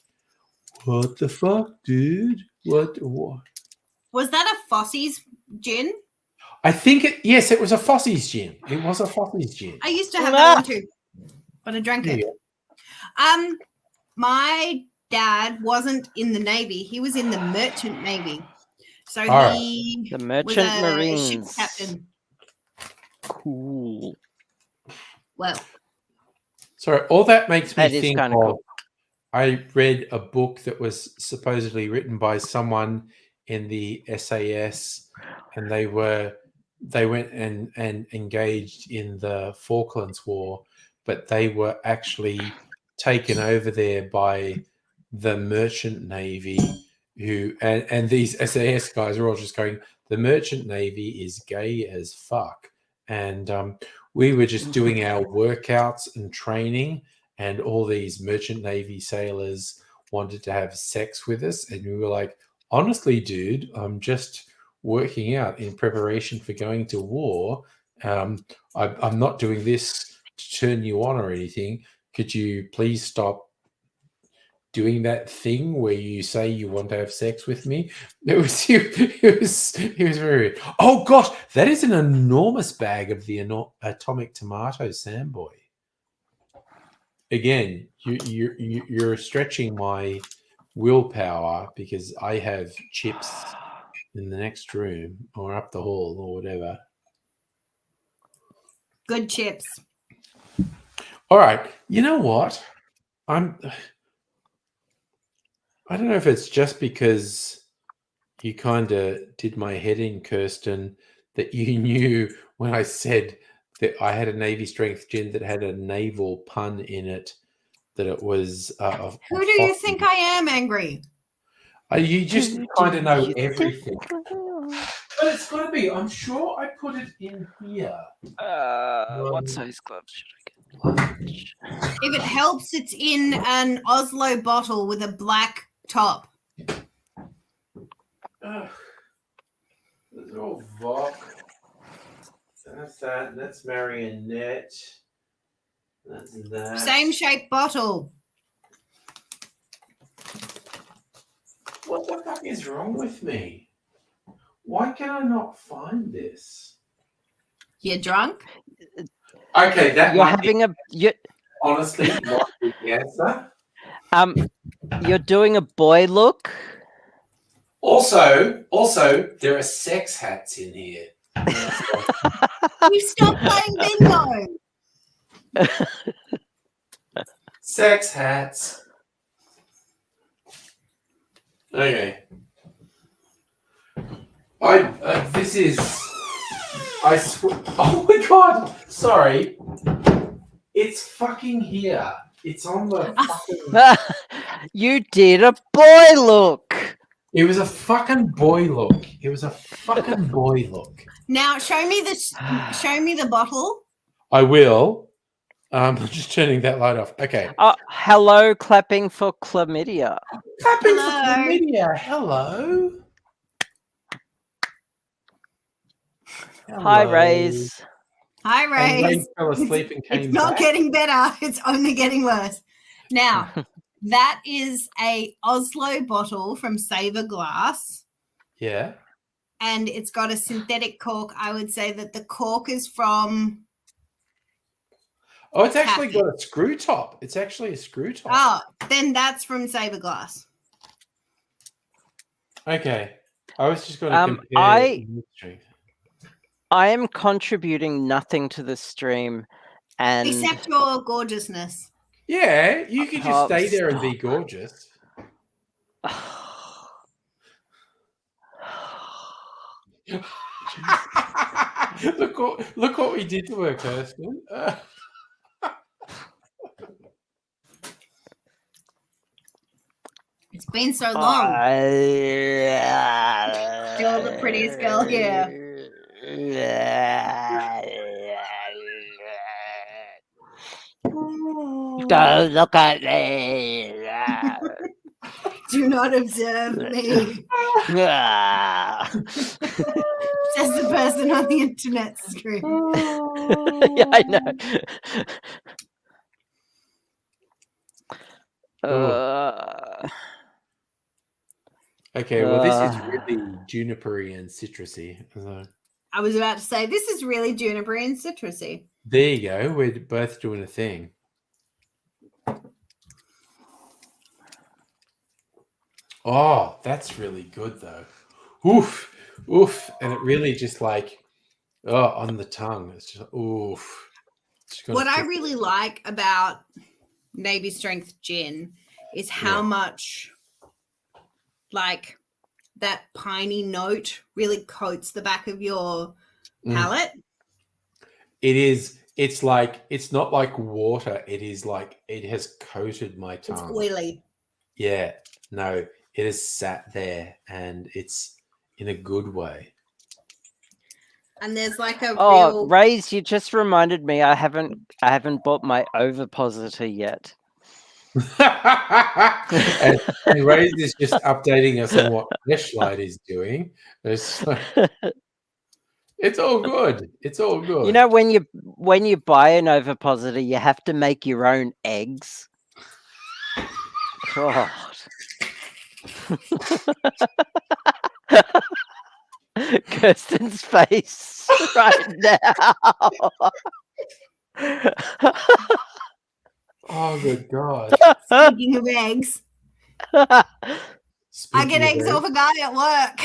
[SPEAKER 1] what the fuck, dude? What?
[SPEAKER 4] Was that a Fossey's gin?
[SPEAKER 1] I think yes, it was a Fossey's gin. It was a Fossey's gin.
[SPEAKER 4] I used to have that one too, but I drank it. My dad wasn't in the Navy; he was in the Merchant Navy. So
[SPEAKER 2] the Merchant
[SPEAKER 4] was a
[SPEAKER 2] Marines.
[SPEAKER 4] ship captain.
[SPEAKER 2] Cool.
[SPEAKER 4] Well,
[SPEAKER 1] sorry, all that makes me think of.
[SPEAKER 2] Cool.
[SPEAKER 1] I read a book that was supposedly written by someone in the SAS, and they went and engaged in the Falklands War, but they were actually taken over there by the Merchant Navy, who and these SAS guys are all just going, the Merchant Navy is gay as fuck. And we were just doing our workouts and training, and all these Merchant Navy sailors wanted to have sex with us, and we were like, honestly, dude, I'm just working out in preparation for going to war. I'm not doing this to turn you on or anything. Could you please stop doing that thing where you say you want to have sex with me? It was very weird. Oh gosh, that is an enormous bag of the atomic tomato, Samboy. Again, you're stretching my willpower, because I have chips in the next room or up the hall or whatever.
[SPEAKER 4] good chips.
[SPEAKER 1] All right. You know what? I don't know if it's just because you kind of did my head in, Kirsten, that you knew when I said that I had a Navy strength gin that had a naval pun in it, that it was.
[SPEAKER 4] Who do you think I am, Angry?
[SPEAKER 1] You just
[SPEAKER 2] Who
[SPEAKER 1] kind
[SPEAKER 2] do
[SPEAKER 1] of know
[SPEAKER 2] you
[SPEAKER 1] everything.
[SPEAKER 2] think I am?
[SPEAKER 1] But it's got to be. I'm sure I put it in here.
[SPEAKER 2] What size gloves should I get?
[SPEAKER 4] If it helps, it's in an Oslo bottle with a black top.
[SPEAKER 1] Those are all Vok. That's that. That's Marionette. That's that.
[SPEAKER 4] Same shape bottle.
[SPEAKER 1] What the fuck is wrong with me? Why can I not find this?
[SPEAKER 4] You're drunk?
[SPEAKER 1] Okay, that
[SPEAKER 2] You're
[SPEAKER 1] might
[SPEAKER 2] having a you
[SPEAKER 1] honestly might be the answer.
[SPEAKER 2] You're doing a boy look.
[SPEAKER 1] Also, there are sex hats in here.
[SPEAKER 4] You stopped playing bingo.
[SPEAKER 1] Sex hats. Okay. This is. I swear. Oh my god! Sorry. It's fucking here. It's on the fucking.
[SPEAKER 2] You did a boy look.
[SPEAKER 1] It was a fucking boy look. It was a fucking boy look.
[SPEAKER 4] Now show me the bottle.
[SPEAKER 1] I will. I'm just turning that light off. Okay.
[SPEAKER 2] Hello, clapping for chlamydia.
[SPEAKER 1] Clapping for
[SPEAKER 4] Hello.
[SPEAKER 1] chlamydia. Hello.
[SPEAKER 2] Hi,
[SPEAKER 1] Hello.
[SPEAKER 2] Rays.
[SPEAKER 4] Hi,
[SPEAKER 1] And
[SPEAKER 4] Ray.
[SPEAKER 1] Ray fell asleep and came
[SPEAKER 4] It's not
[SPEAKER 1] back.
[SPEAKER 4] getting better. It's only getting worse. Now, that is a Oslo bottle from Saver Glass,
[SPEAKER 1] Yeah.
[SPEAKER 4] and it's got a synthetic cork. I would say that the cork is from.
[SPEAKER 1] Oh, it's actually
[SPEAKER 4] Taffy.
[SPEAKER 1] got a screw top. It's actually a screw top.
[SPEAKER 4] Oh, then that's from Saver Glass.
[SPEAKER 1] Okay. I was just going to compare
[SPEAKER 2] I-
[SPEAKER 1] the strength.
[SPEAKER 2] I am contributing nothing to the stream, and
[SPEAKER 4] Except your gorgeousness.
[SPEAKER 1] Yeah, you could just
[SPEAKER 2] Oh,
[SPEAKER 1] stay there and be
[SPEAKER 2] stop.
[SPEAKER 1] gorgeous. look what we did to her, Kirsten.
[SPEAKER 4] It's been so long. Still the prettiest girl here.
[SPEAKER 2] Don't look at me.
[SPEAKER 4] Do not observe me, says the person on the internet stream.
[SPEAKER 2] Yeah, I know.
[SPEAKER 1] Okay, well, this is really junipery and citrusy. So
[SPEAKER 4] I was about to say, this is really junipery and citrusy.
[SPEAKER 1] there you go. We're both doing a thing. Oh, that's really good, though. Oof, oof. And it really just on the tongue. It's just, oof.
[SPEAKER 4] What I really like about Navy Strength Gin is how much, that piney note really coats the back of your palate.
[SPEAKER 1] It is. It's not like water. It is it has coated my tongue.
[SPEAKER 4] It's oily.
[SPEAKER 1] Yeah. No, it has sat there, and it's in a good way.
[SPEAKER 4] And there's a
[SPEAKER 2] Oh,
[SPEAKER 4] real...
[SPEAKER 2] Rays, you just reminded me I haven't bought my ovipositor yet.
[SPEAKER 1] and Ray's is just updating us on what Fleshlight is doing. It's all good. It's all good.
[SPEAKER 2] You know, when you buy an ovipositor, you have to make your own eggs. God. Kirsten's face right now.
[SPEAKER 1] Oh, good God.
[SPEAKER 4] Speaking of eggs, I
[SPEAKER 1] Speaking
[SPEAKER 4] get
[SPEAKER 1] of
[SPEAKER 4] eggs off a guy at work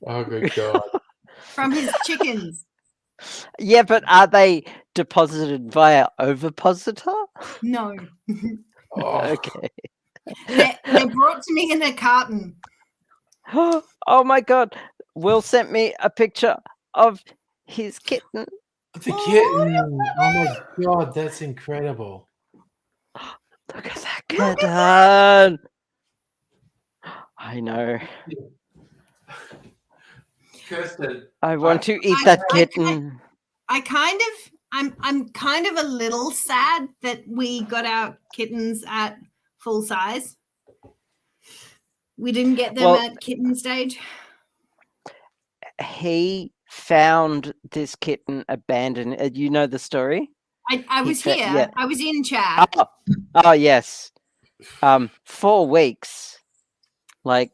[SPEAKER 1] Oh, good God.
[SPEAKER 4] from his chickens.
[SPEAKER 2] Yeah, but are they deposited via ovipositor?
[SPEAKER 4] No.
[SPEAKER 1] Oh.
[SPEAKER 2] Okay.
[SPEAKER 4] They're brought to me in a carton.
[SPEAKER 2] Oh my God. Will sent me a picture of his kitten.
[SPEAKER 1] The kitten. Oh, my God. That's incredible.
[SPEAKER 2] Look at that kitten. I know.
[SPEAKER 1] Kirsten,
[SPEAKER 2] I want to eat
[SPEAKER 4] I-
[SPEAKER 2] that
[SPEAKER 4] I-
[SPEAKER 2] kitten.
[SPEAKER 4] I'm kind of a little sad that we got our kittens at full size. We didn't get them
[SPEAKER 2] Well-
[SPEAKER 4] at kitten stage.
[SPEAKER 2] He found this kitten abandoned. You know the story?
[SPEAKER 4] I was
[SPEAKER 2] fa-
[SPEAKER 4] here.
[SPEAKER 2] yeah.
[SPEAKER 4] I was in chat.
[SPEAKER 2] Oh yes. 4 weeks. Like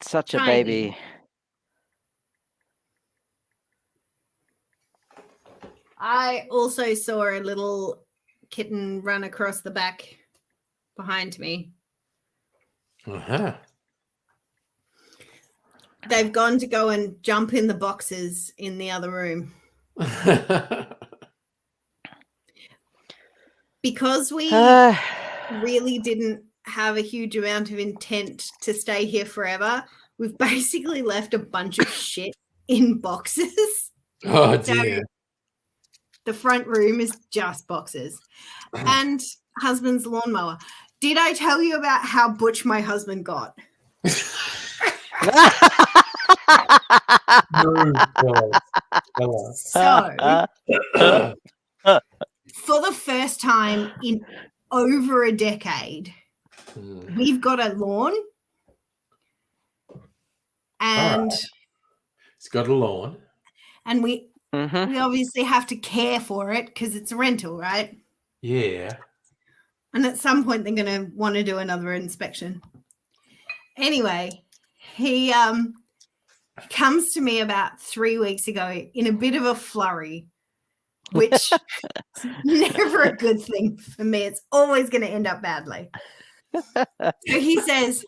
[SPEAKER 2] such a
[SPEAKER 4] Tiny.
[SPEAKER 2] baby.
[SPEAKER 4] I also saw a little kitten run across the back behind me.
[SPEAKER 1] Uh-huh.
[SPEAKER 4] They've gone to go and jump in the boxes in the other room. Because we really didn't have a huge amount of intent to stay here forever, we've basically left a bunch of shit in boxes.
[SPEAKER 1] Oh
[SPEAKER 4] So
[SPEAKER 1] dear.
[SPEAKER 4] the front room is just boxes. And husband's lawnmower. Did I tell you about how butch my husband got?
[SPEAKER 1] No, God. Hello.
[SPEAKER 4] So, for the first time in over a decade, we've got a lawn and
[SPEAKER 1] It's got a lawn.
[SPEAKER 4] and we
[SPEAKER 2] Mhm.
[SPEAKER 4] we obviously have to care for it because it's a rental, right?
[SPEAKER 1] Yeah.
[SPEAKER 4] And at some point they're going to want to do another inspection. Anyway, he comes to me about 3 weeks ago in a bit of a flurry, which is never a good thing for me. It's always going to end up badly. So he says,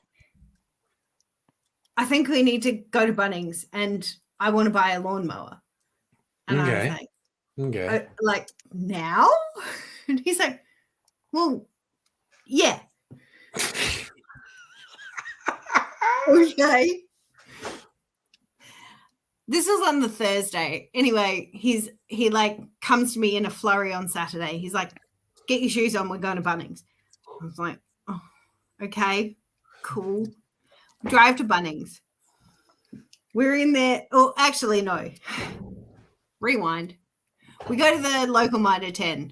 [SPEAKER 4] I think we need to go to Bunnings and I want to buy a lawnmower. And I was
[SPEAKER 1] Okay.
[SPEAKER 4] like,
[SPEAKER 1] Okay.
[SPEAKER 4] like now? And he's like, well, yeah. Okay. This was on the Thursday. Anyway, he like comes to me in a flurry on Saturday. He's like, get your shoes on, we're going to Bunnings. I was like, oh, okay, cool. Drive to Bunnings. We're in there. Oh, actually, no. Rewind. We go to the local Mitre 10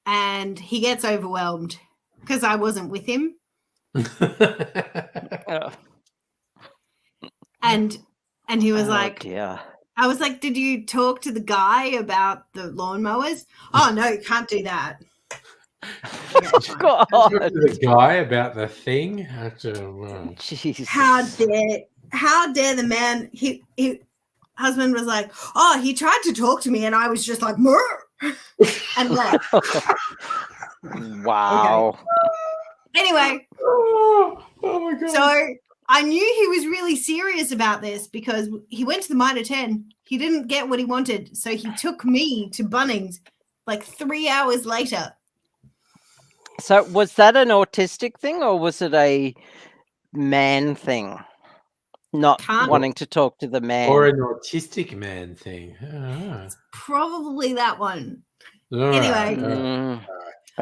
[SPEAKER 4] and he gets overwhelmed because I wasn't with him.
[SPEAKER 2] Oh,
[SPEAKER 4] And he was like,
[SPEAKER 2] dear.
[SPEAKER 4] I was like, did you talk to the guy about the lawnmowers? Oh, no, you can't do that. Okay, fine.
[SPEAKER 2] God.
[SPEAKER 1] Talk to the guy about the thing.
[SPEAKER 2] Jesus.
[SPEAKER 4] How dare the man? He husband was like, oh, he tried to talk to me, and I was just like, Murr! And left.
[SPEAKER 2] Wow.
[SPEAKER 4] Anyway,
[SPEAKER 1] Oh my God.
[SPEAKER 4] so I knew he was really serious about this because he went to the Mitre 10. He didn't get what he wanted, so he took me to Bunnings like 3 hours later.
[SPEAKER 2] So was that an autistic thing or was it a man thing? Not
[SPEAKER 4] Can't-
[SPEAKER 2] wanting to talk to the man.
[SPEAKER 1] Or an autistic man thing. Ah.
[SPEAKER 4] Probably that one.
[SPEAKER 1] All right,
[SPEAKER 4] Anyway.
[SPEAKER 1] all right.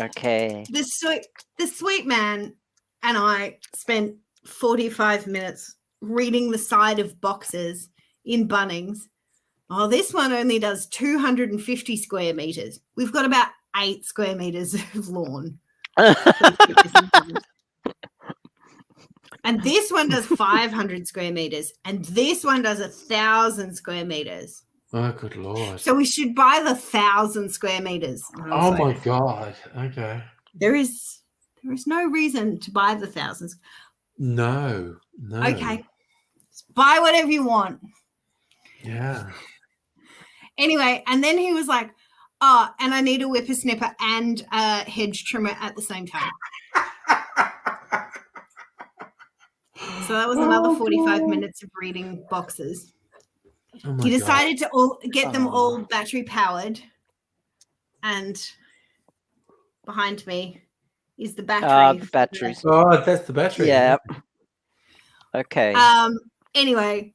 [SPEAKER 2] Okay.
[SPEAKER 4] The sweet man and I spent 45 minutes reading the side of boxes in Bunnings. Oh, this one only does 250 square meters. We've got about 8 square meters of lawn. And this one does 500 square meters. And this one does 1,000 square meters.
[SPEAKER 1] Oh, good Lord.
[SPEAKER 4] So we should buy the 1,000 square meters. And I was
[SPEAKER 1] Oh
[SPEAKER 4] like,
[SPEAKER 1] my God. Okay.
[SPEAKER 4] There is no reason to buy the thousands.
[SPEAKER 1] No.
[SPEAKER 4] Okay. Just buy whatever you want.
[SPEAKER 1] Yeah.
[SPEAKER 4] Anyway, and then he was like, oh, and I need a whippersnipper and a hedge trimmer at the same time. So that was another 45 minutes of reading boxes.
[SPEAKER 1] Oh my
[SPEAKER 4] He
[SPEAKER 1] God.
[SPEAKER 4] decided to get them all battery powered. And behind me is the battery.
[SPEAKER 2] The batteries.
[SPEAKER 1] Oh, that's the battery.
[SPEAKER 2] Yeah. Okay.
[SPEAKER 4] Anyway,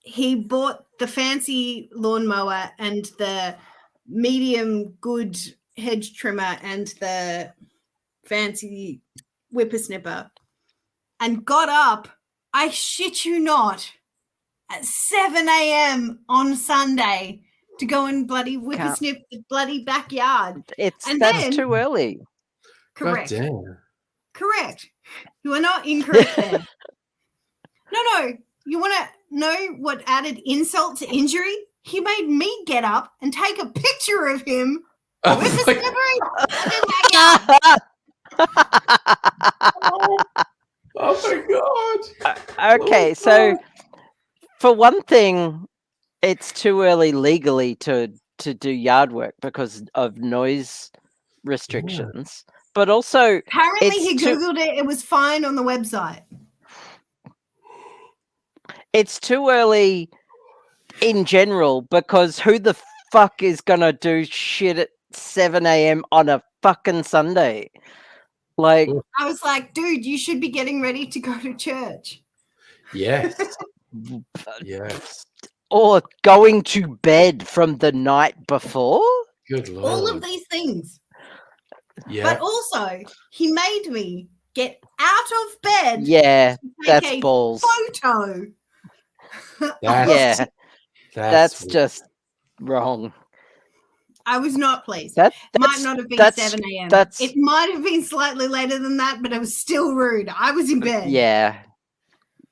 [SPEAKER 4] he bought the fancy lawnmower and the medium good hedge trimmer and the fancy whippersnipper, and got up, I shit you not, at 7 a.m. on Sunday to go and bloody whippersnip the bloody backyard. And
[SPEAKER 2] That's
[SPEAKER 4] then-
[SPEAKER 2] too early.
[SPEAKER 4] Correct.
[SPEAKER 1] God damn.
[SPEAKER 4] Correct. You are not incorrect there. No. You want to know what added insult to injury? He made me get up and take a picture of him
[SPEAKER 1] Oh
[SPEAKER 4] with
[SPEAKER 1] my-
[SPEAKER 4] the
[SPEAKER 1] oh my god.
[SPEAKER 2] Okay, so for one thing, it's too early legally to do yard work because of noise restrictions. But also,
[SPEAKER 4] Apparently,
[SPEAKER 2] It's
[SPEAKER 4] he
[SPEAKER 2] too-
[SPEAKER 4] Googled it. It was fine on the website.
[SPEAKER 2] it's too early in general because who the fuck is gonna do shit at 7 a.m. on a fucking Sunday? Like,
[SPEAKER 4] I was like, dude, you should be getting ready to go to church.
[SPEAKER 1] Yes. Yes.
[SPEAKER 2] or going to bed from the night before?
[SPEAKER 1] Good lord.
[SPEAKER 4] All of these things.
[SPEAKER 1] Yeah.
[SPEAKER 4] But also, he made me get out of bed
[SPEAKER 2] Yeah,
[SPEAKER 4] to take
[SPEAKER 2] that's
[SPEAKER 4] a
[SPEAKER 2] balls.
[SPEAKER 4] photo.
[SPEAKER 1] That's,
[SPEAKER 2] Yeah, that's just wrong.
[SPEAKER 4] I was not pleased.
[SPEAKER 2] That
[SPEAKER 4] Might
[SPEAKER 2] that's
[SPEAKER 4] not have been
[SPEAKER 2] that's
[SPEAKER 4] 7 a.m.
[SPEAKER 2] that's-
[SPEAKER 4] It might have been slightly later than that, but it was still rude. I was in bed.
[SPEAKER 2] yeah,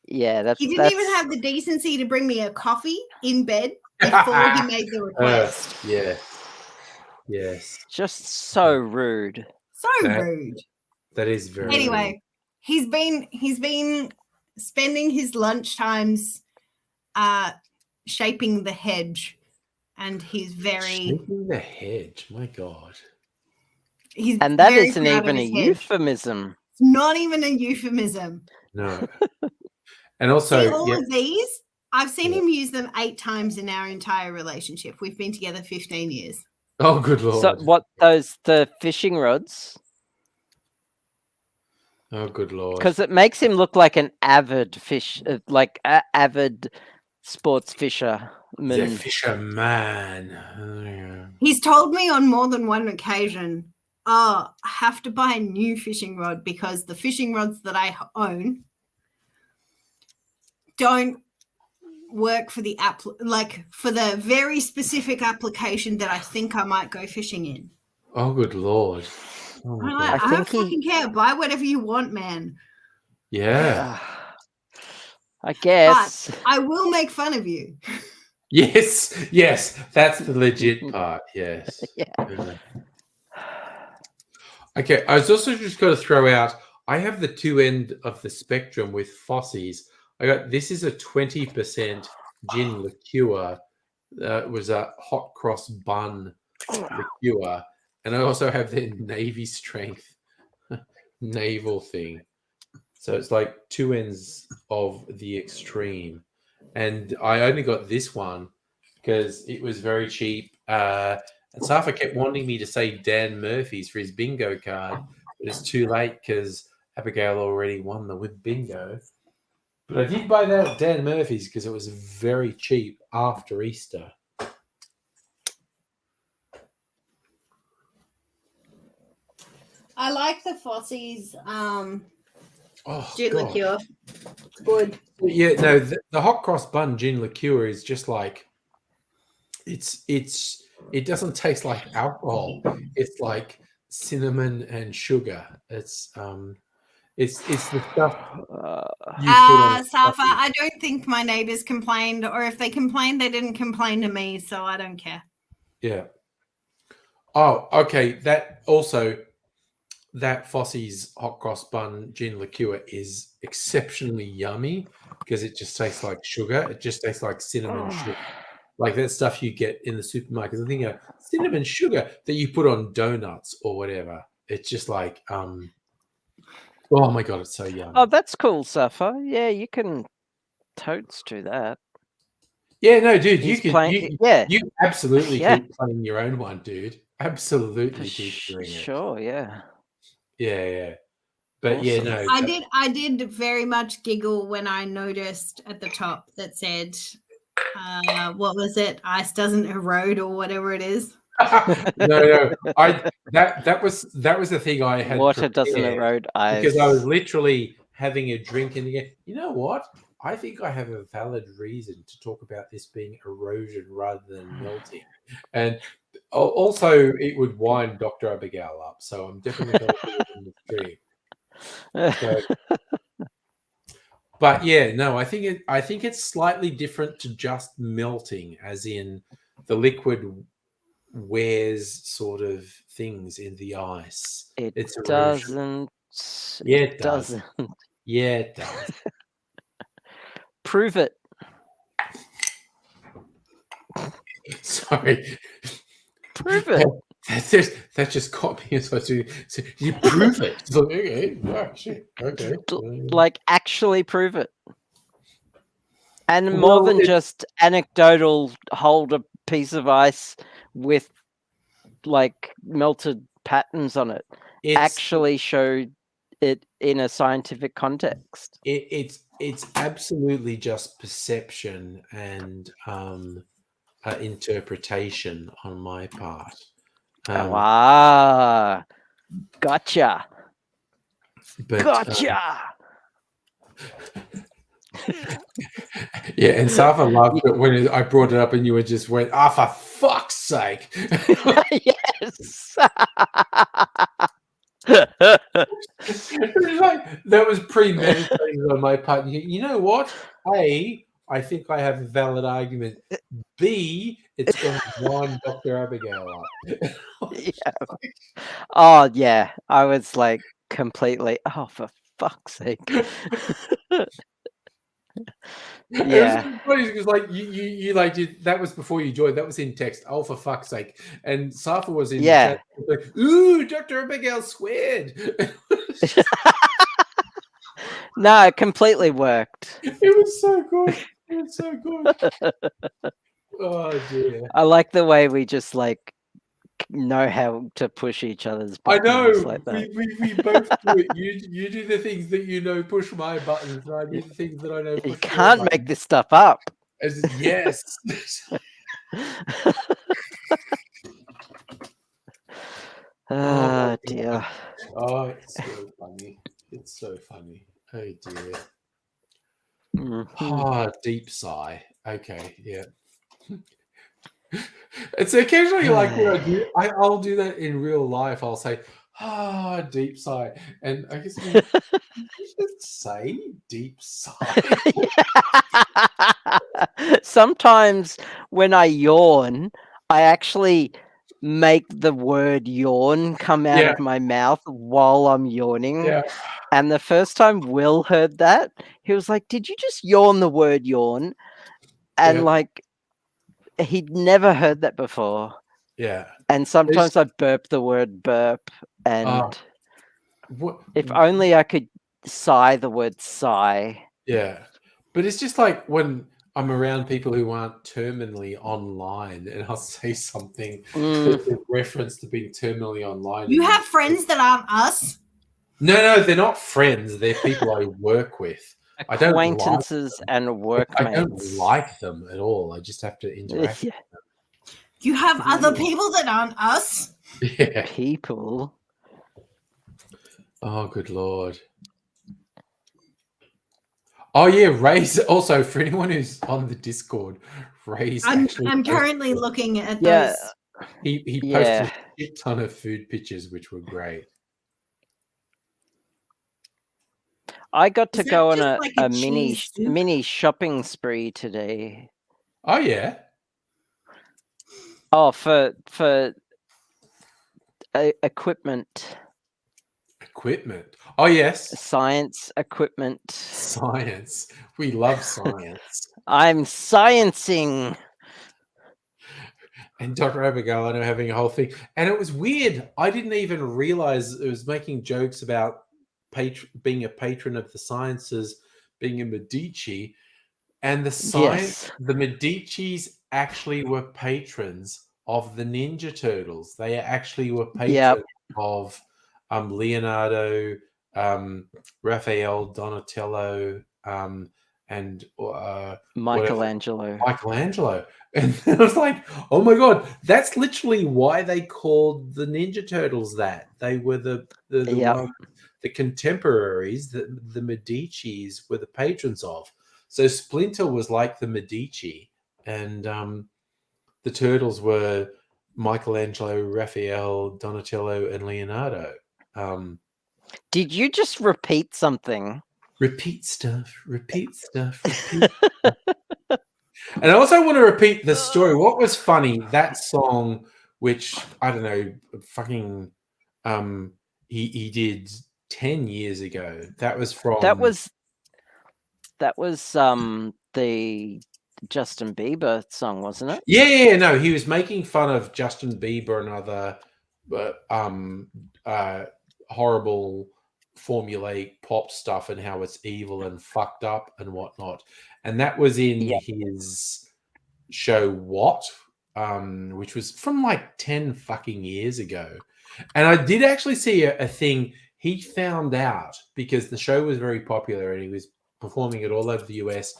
[SPEAKER 2] that's
[SPEAKER 4] He didn't even have the decency to bring me a coffee in bed before he made the request.
[SPEAKER 1] yeah. Yes.
[SPEAKER 2] just so rude.
[SPEAKER 4] So
[SPEAKER 1] that-
[SPEAKER 4] rude.
[SPEAKER 1] That is very
[SPEAKER 4] Anyway, he's been spending his lunchtimes shaping the hedge, and he's
[SPEAKER 1] Shaping the hedge. My god.
[SPEAKER 4] he's
[SPEAKER 2] And that
[SPEAKER 4] very
[SPEAKER 2] isn't
[SPEAKER 4] proud of
[SPEAKER 2] even a
[SPEAKER 4] his hedge.
[SPEAKER 2] euphemism.
[SPEAKER 4] It's not even a euphemism.
[SPEAKER 1] No. And also,
[SPEAKER 4] See, all
[SPEAKER 1] yeah,
[SPEAKER 4] of these, I've seen
[SPEAKER 1] Yeah.
[SPEAKER 4] him use them 8 times in our entire relationship. We've been together 15 years.
[SPEAKER 1] oh good lord.
[SPEAKER 2] So what the fishing rods?
[SPEAKER 1] Oh good lord.
[SPEAKER 2] Because it makes him look like an avid fish, avid sports fisherman.
[SPEAKER 1] The fisherman. Oh, yeah.
[SPEAKER 4] He's told me on more than one occasion, oh, I have to buy a new fishing rod because the fishing rods that I own don't work for the for the very specific application that I think I might go fishing in.
[SPEAKER 1] Oh good lord. Oh, my
[SPEAKER 4] I'm
[SPEAKER 1] God.
[SPEAKER 4] like,
[SPEAKER 2] I
[SPEAKER 4] I don't
[SPEAKER 2] think he-
[SPEAKER 4] fucking care. Buy whatever you want, man.
[SPEAKER 1] Yeah.
[SPEAKER 2] I guess.
[SPEAKER 4] I will make fun of you.
[SPEAKER 1] Yes. That's the legit part. Yes.
[SPEAKER 2] Yeah.
[SPEAKER 1] Okay. I was also just going to throw out. I have the two end of the spectrum with Fossies. This is a 20% gin liqueur. It was a hot cross bun liqueur, and I also have the Navy strength naval thing. So it's like two ends of the extreme. And I only got this one because it was very cheap. And Safa kept wanting me to say Dan Murphy's for his bingo card, but it's too late because Abigail already won the with bingo. But I did buy that at Dan Murphy's because it was very cheap after Easter.
[SPEAKER 4] I like the Fossies
[SPEAKER 1] Oh,
[SPEAKER 4] gin
[SPEAKER 1] God.
[SPEAKER 4] liqueur. It's good.
[SPEAKER 1] Yeah, no, the hot cross bun gin liqueur is just like it doesn't taste like alcohol. It's like cinnamon and sugar. It's the stuff you put on
[SPEAKER 4] Safa,
[SPEAKER 1] coffee.
[SPEAKER 4] I don't think my neighbors complained, or if they complained, they didn't complain to me, so I don't care.
[SPEAKER 1] Yeah. Oh, okay. That Fossie's hot cross bun gin liqueur is exceptionally yummy because it just tastes like sugar. It just tastes like cinnamon sugar. Like that stuff you get in the supermarkets. I think cinnamon sugar that you put on donuts or whatever. It's just like, oh my God, it's so yummy.
[SPEAKER 2] Oh, that's cool, Safa. Yeah, you can totes do that.
[SPEAKER 1] Yeah, no, dude,
[SPEAKER 2] He's playing- yeah.
[SPEAKER 1] you absolutely
[SPEAKER 2] Yeah.
[SPEAKER 1] keep playing your own one, dude. Absolutely keep doing it.
[SPEAKER 2] Sure, yeah.
[SPEAKER 1] Yeah. But yeah,
[SPEAKER 2] Awesome.
[SPEAKER 1] no.
[SPEAKER 4] I did very much giggle when I noticed at the top that said, what was it? Ice doesn't erode or whatever it is.
[SPEAKER 1] No. That was the thing I had.
[SPEAKER 2] Water doesn't
[SPEAKER 1] prepared
[SPEAKER 2] erode ice.
[SPEAKER 1] because I was literally having a drink and again. You know what? I think I have a valid reason to talk about this being erosion rather than melting, and also it would wind Dr. Abigail up. So I'm definitely going to put it in the stream. So, but yeah, no, I think it's slightly different to just melting, as in the liquid wears sort of things in the ice. It's erosion.
[SPEAKER 2] doesn't.
[SPEAKER 1] Yeah, it does.
[SPEAKER 2] Doesn't.
[SPEAKER 1] Yeah, it does.
[SPEAKER 2] Prove it.
[SPEAKER 1] Sorry.
[SPEAKER 2] Prove it.
[SPEAKER 1] That just caught me as I do. So you prove it. It's like, okay, oh, shit, okay.
[SPEAKER 2] Like, actually prove it. And
[SPEAKER 1] Well,
[SPEAKER 2] more than just anecdotal, hold a piece of ice with like melted patterns on it. Actually show it in a scientific context.
[SPEAKER 1] It's absolutely just perception and interpretation on my part.
[SPEAKER 2] Gotcha.
[SPEAKER 1] But,
[SPEAKER 2] Gotcha.
[SPEAKER 1] Yeah, and Safa loved it when I brought it up and you just went, for fuck's sake.
[SPEAKER 2] Yes.
[SPEAKER 1] That was premeditated on my part. You know what? A, I think I have a valid argument. B, it's going to wind Dr. Abigail up.
[SPEAKER 2] Yeah. Oh, yeah. I was like completely, for fuck's sake. Yeah.
[SPEAKER 1] It was funny because like you like that was before you joined. That was in text. Oh, for fuck's sake! And Safa was in.
[SPEAKER 2] Yeah.
[SPEAKER 1] Chat, like, ooh, Dr. Abigail squared.
[SPEAKER 2] No, it completely worked.
[SPEAKER 1] It was so good. It was so good. Oh dear.
[SPEAKER 2] I like the way we just like know how to push each other's buttons.
[SPEAKER 1] I know.
[SPEAKER 2] Like that.
[SPEAKER 1] We both do it. You do the things that you know push my buttons, and I do the things that I know push
[SPEAKER 2] You can't
[SPEAKER 1] your
[SPEAKER 2] make
[SPEAKER 1] buttons.
[SPEAKER 2] this stuff up.
[SPEAKER 1] Yes.
[SPEAKER 2] Oh dear.
[SPEAKER 1] Oh, it's so funny. It's so funny. Oh dear.
[SPEAKER 2] Mhm.
[SPEAKER 1] Deep sigh. Okay, yeah. It's occasionally like when I'll do that in real life. I'll say, deep sigh. And I guess you should say deep sigh.
[SPEAKER 2] Sometimes when I yawn, I actually make the word yawn come out of my mouth while I'm yawning.
[SPEAKER 1] Yeah.
[SPEAKER 2] And the first time Will heard that, he was like, "Did you just yawn the word yawn?" And like, he'd never heard that before.
[SPEAKER 1] Yeah.
[SPEAKER 2] And sometimes I burp the word burp. And if only I could sigh the word sigh.
[SPEAKER 1] Yeah. But it's just like when I'm around people who aren't terminally online and I'll say something that's a reference to being terminally online.
[SPEAKER 4] You have friends that aren't us?
[SPEAKER 1] No, they're not friends. They're people I work with.
[SPEAKER 2] Acquaintances and workmates.
[SPEAKER 1] I don't like them at all. I just have to interact with them.
[SPEAKER 4] You have other people that aren't us?
[SPEAKER 1] Yeah.
[SPEAKER 2] People?
[SPEAKER 1] Oh, good Lord. Oh, yeah, Ray's also, for anyone who's on the Discord, Ray's
[SPEAKER 4] I'm currently looking at those.
[SPEAKER 1] He posted a shit ton of food pictures, which were great.
[SPEAKER 2] I got to go on
[SPEAKER 4] like
[SPEAKER 2] a mini shopping spree today.
[SPEAKER 1] Oh yeah.
[SPEAKER 2] Oh, for equipment.
[SPEAKER 1] Equipment. Oh yes.
[SPEAKER 2] Science equipment.
[SPEAKER 1] Science. We love science.
[SPEAKER 2] I'm sciencing.
[SPEAKER 1] And Dr. Abigail, I know, having a whole thing, and it was weird. I didn't even realize it was making jokes about being a patron of the sciences, being a Medici, and the science. The Medicis actually were patrons of the Ninja Turtles. They actually were patrons of Leonardo, Raphael, Donatello, and
[SPEAKER 2] Michelangelo.
[SPEAKER 1] Michelangelo. And I was like, oh my God, that's literally why they called the Ninja Turtles that. They were the ones, the contemporaries that the Medicis were the patrons of. So Splinter was like the Medici, and the Turtles were Michelangelo, Raphael, Donatello, and Leonardo.
[SPEAKER 2] Did you just repeat something?
[SPEAKER 1] Repeat stuff, repeat stuff, repeat stuff. And I also want to repeat the story. What was funny, that song, which, I don't know, fucking he did 10 years ago. That was from
[SPEAKER 2] That was the Justin Bieber song, wasn't it?
[SPEAKER 1] Yeah, no, he was making fun of Justin Bieber and other horrible formulaic pop stuff and how it's evil and fucked up and whatnot. And that was in his show What, which was from like 10 fucking years ago. And I did actually see a thing. He found out because the show was very popular and he was performing it all over the US.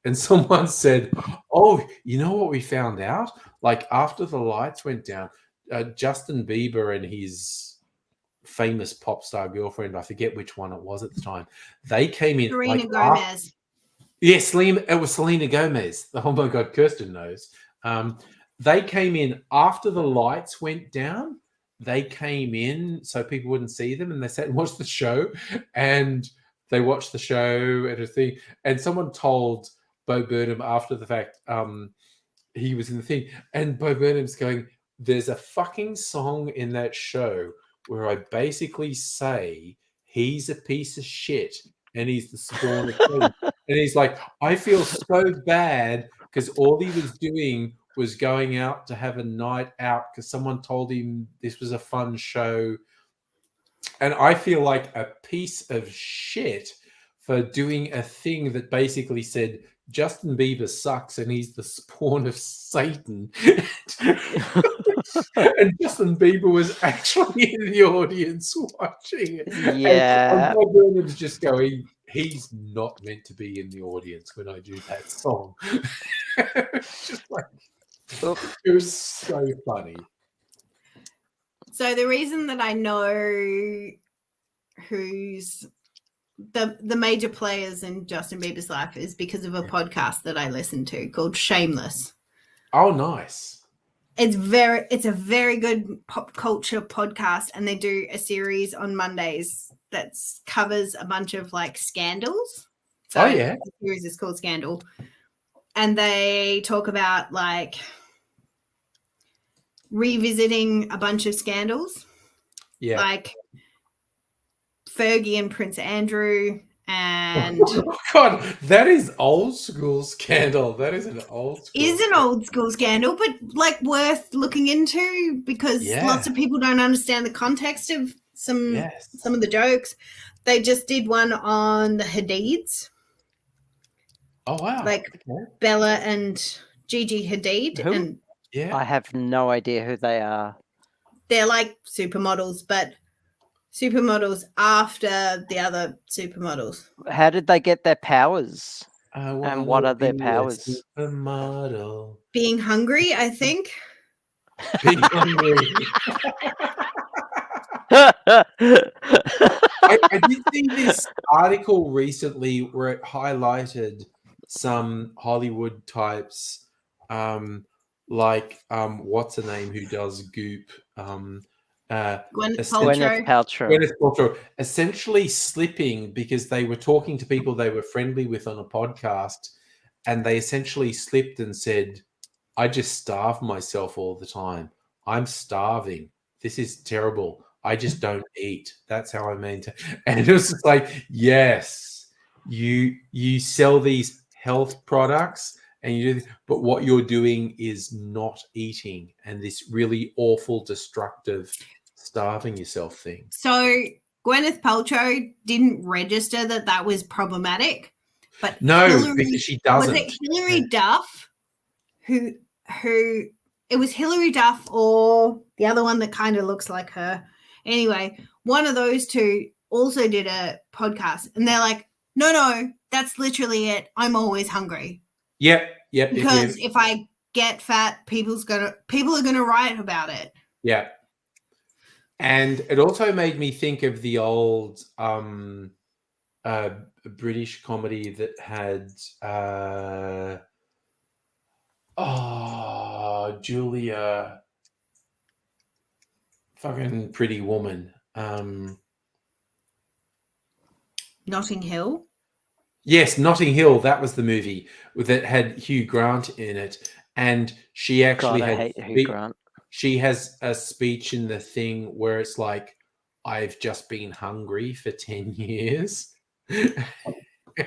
[SPEAKER 1] And someone said, oh, you know what we found out? Like after the lights went down, Justin Bieber and his famous pop star girlfriend, I forget which one it was at the time, they came in.
[SPEAKER 4] Selena Gomez.
[SPEAKER 1] Yes, it was Selena Gomez. Oh my God, Kirsten knows. They came in after the lights went down. They came in so people wouldn't see them, and they sat and watched the show. And they watched the show and a thing. And someone told Bo Burnham after the fact, he was in the thing, and Bo Burnham's going, there's a fucking song in that show where I basically say he's a piece of shit and he's the spawn of Satan. And he's like, I feel so bad because all he was doing was going out to have a night out because someone told him this was a fun show. And I feel like a piece of shit for doing a thing that basically said Justin Bieber sucks and he's the spawn of Satan. And Justin Bieber was actually in the audience watching it.
[SPEAKER 2] Yeah.
[SPEAKER 1] And Bernard's just going, he's not meant to be in the audience when I do that song. It's just like, it was so funny.
[SPEAKER 4] So the reason that I know who's the major players in Justin Bieber's life is because of a podcast that I listen to called Shameless.
[SPEAKER 1] Oh, nice.
[SPEAKER 4] It's a very good pop culture podcast, and they do a series on Mondays that covers a bunch of like scandals. So the series is called Scandal. And they talk about like revisiting a bunch of scandals. Yeah. Like Fergie and Prince Andrew and
[SPEAKER 1] oh God, that is old school scandal. That is an old school
[SPEAKER 4] old school scandal, but like worth looking into because lots of people don't understand the context of some of the jokes. They just did one on the Hadids.
[SPEAKER 1] Oh wow.
[SPEAKER 4] Like Bella and Gigi Hadid.
[SPEAKER 2] Who?
[SPEAKER 4] And
[SPEAKER 2] I have no idea who they are.
[SPEAKER 4] They're like supermodels, but supermodels after the other supermodels.
[SPEAKER 2] How did they get their powers? And what are their powers?
[SPEAKER 1] Supermodel.
[SPEAKER 4] Being hungry, I think.
[SPEAKER 1] Being hungry. I did see this article recently where it highlighted some Hollywood types, like what's her name who does Goop?
[SPEAKER 2] Gwyneth Paltrow.
[SPEAKER 1] Gwyneth Paltrow essentially slipping because they were talking to people they were friendly with on a podcast, and they essentially slipped and said, I just starve myself all the time. I'm starving. This is terrible. I just don't eat. That's how I maintain. And it was just like, yes, you sell these health products and you do this, but what you're doing is not eating and this really awful, destructive, starving yourself thing.
[SPEAKER 4] So Gwyneth Paltrow didn't register that was problematic, but
[SPEAKER 1] because she doesn't.
[SPEAKER 4] Was it Hilary Duff who it was Hilary Duff or the other one that kind of looks like her. Anyway, one of those two also did a podcast, and they're like, No, that's literally it. I'm always hungry
[SPEAKER 1] Yep.
[SPEAKER 4] because if I get fat, people are gonna write about it.
[SPEAKER 1] Yeah. And it also made me think of the old British comedy that had Julia, fucking Pretty Woman.
[SPEAKER 4] Notting Hill.
[SPEAKER 1] Yes, Notting Hill. That was the movie that had Hugh Grant in it, and she actually
[SPEAKER 2] God, I
[SPEAKER 1] had
[SPEAKER 2] hate Hugh Grant.
[SPEAKER 1] she has a speech in the thing where it's like, I've just been hungry for 10 years.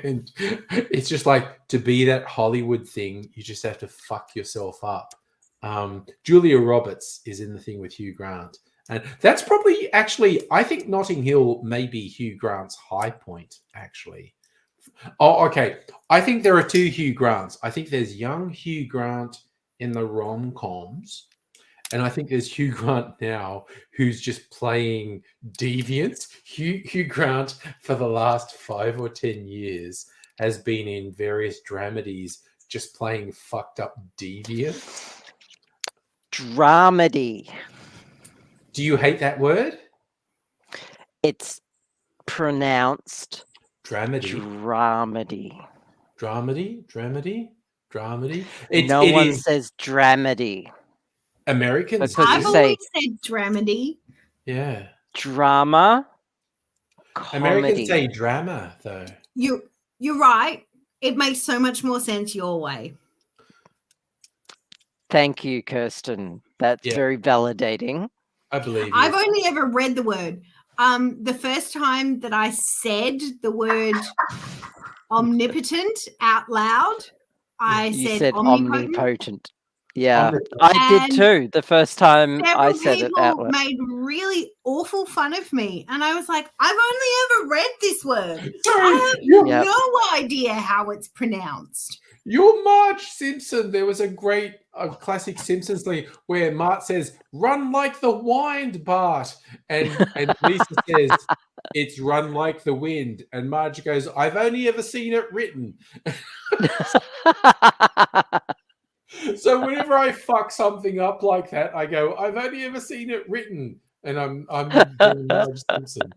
[SPEAKER 1] And it's just like, to be that Hollywood thing, you just have to fuck yourself up. Julia Roberts is in the thing with Hugh Grant. And that's probably actually, I think Notting Hill may be Hugh Grant's high point, actually. Oh, okay. I think there are two Hugh Grants. I think there's young Hugh Grant in the rom-coms. And I think there's Hugh Grant now who's just playing deviant. Hugh Grant for the last 5 or 10 years has been in various dramedies just playing fucked up deviant.
[SPEAKER 2] Dramedy.
[SPEAKER 1] Do you hate that word?
[SPEAKER 2] It's pronounced
[SPEAKER 1] Dramedy.
[SPEAKER 2] dramedy.
[SPEAKER 1] Dramedy.
[SPEAKER 2] No one says dramedy.
[SPEAKER 1] Americans.
[SPEAKER 2] Because
[SPEAKER 4] I've
[SPEAKER 2] you
[SPEAKER 4] always
[SPEAKER 2] say
[SPEAKER 4] said dramedy.
[SPEAKER 1] Yeah.
[SPEAKER 2] drama. Comedy.
[SPEAKER 1] Americans say drama, though.
[SPEAKER 4] You're right. It makes so much more sense your way.
[SPEAKER 2] Thank you, Kirsten. That's very validating.
[SPEAKER 1] I believe you.
[SPEAKER 4] I've only ever read the word. The first time that I said the word omnipotent out loud,
[SPEAKER 2] You
[SPEAKER 4] said
[SPEAKER 2] omnipotent. Yeah, I did too. The first time I said it out loud.
[SPEAKER 4] Made really awful fun of me, and I was like, I've only ever read this word. I have no idea how it's pronounced.
[SPEAKER 1] You're Marge Simpson. There was a classic Simpsons thing where Mart says, "Run like the wind, Bart," and Lisa says, "It's run like the wind," and Marge goes, "I've only ever seen it written." So whenever I fuck something up like that, I go, "I've only ever seen it written," and I'm doing Marge Simpson.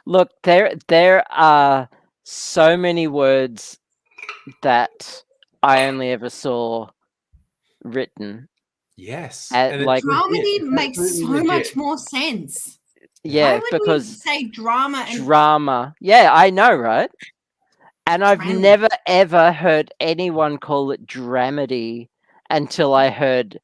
[SPEAKER 2] Look, there are so many words that I only ever saw written.
[SPEAKER 1] Yes,
[SPEAKER 4] and like dramedy makes so much more sense.
[SPEAKER 2] Yeah,
[SPEAKER 4] why would
[SPEAKER 2] because
[SPEAKER 4] we say drama.
[SPEAKER 2] Drama. Yeah, I know, right? And I've never ever heard anyone call it dramedy until I heard.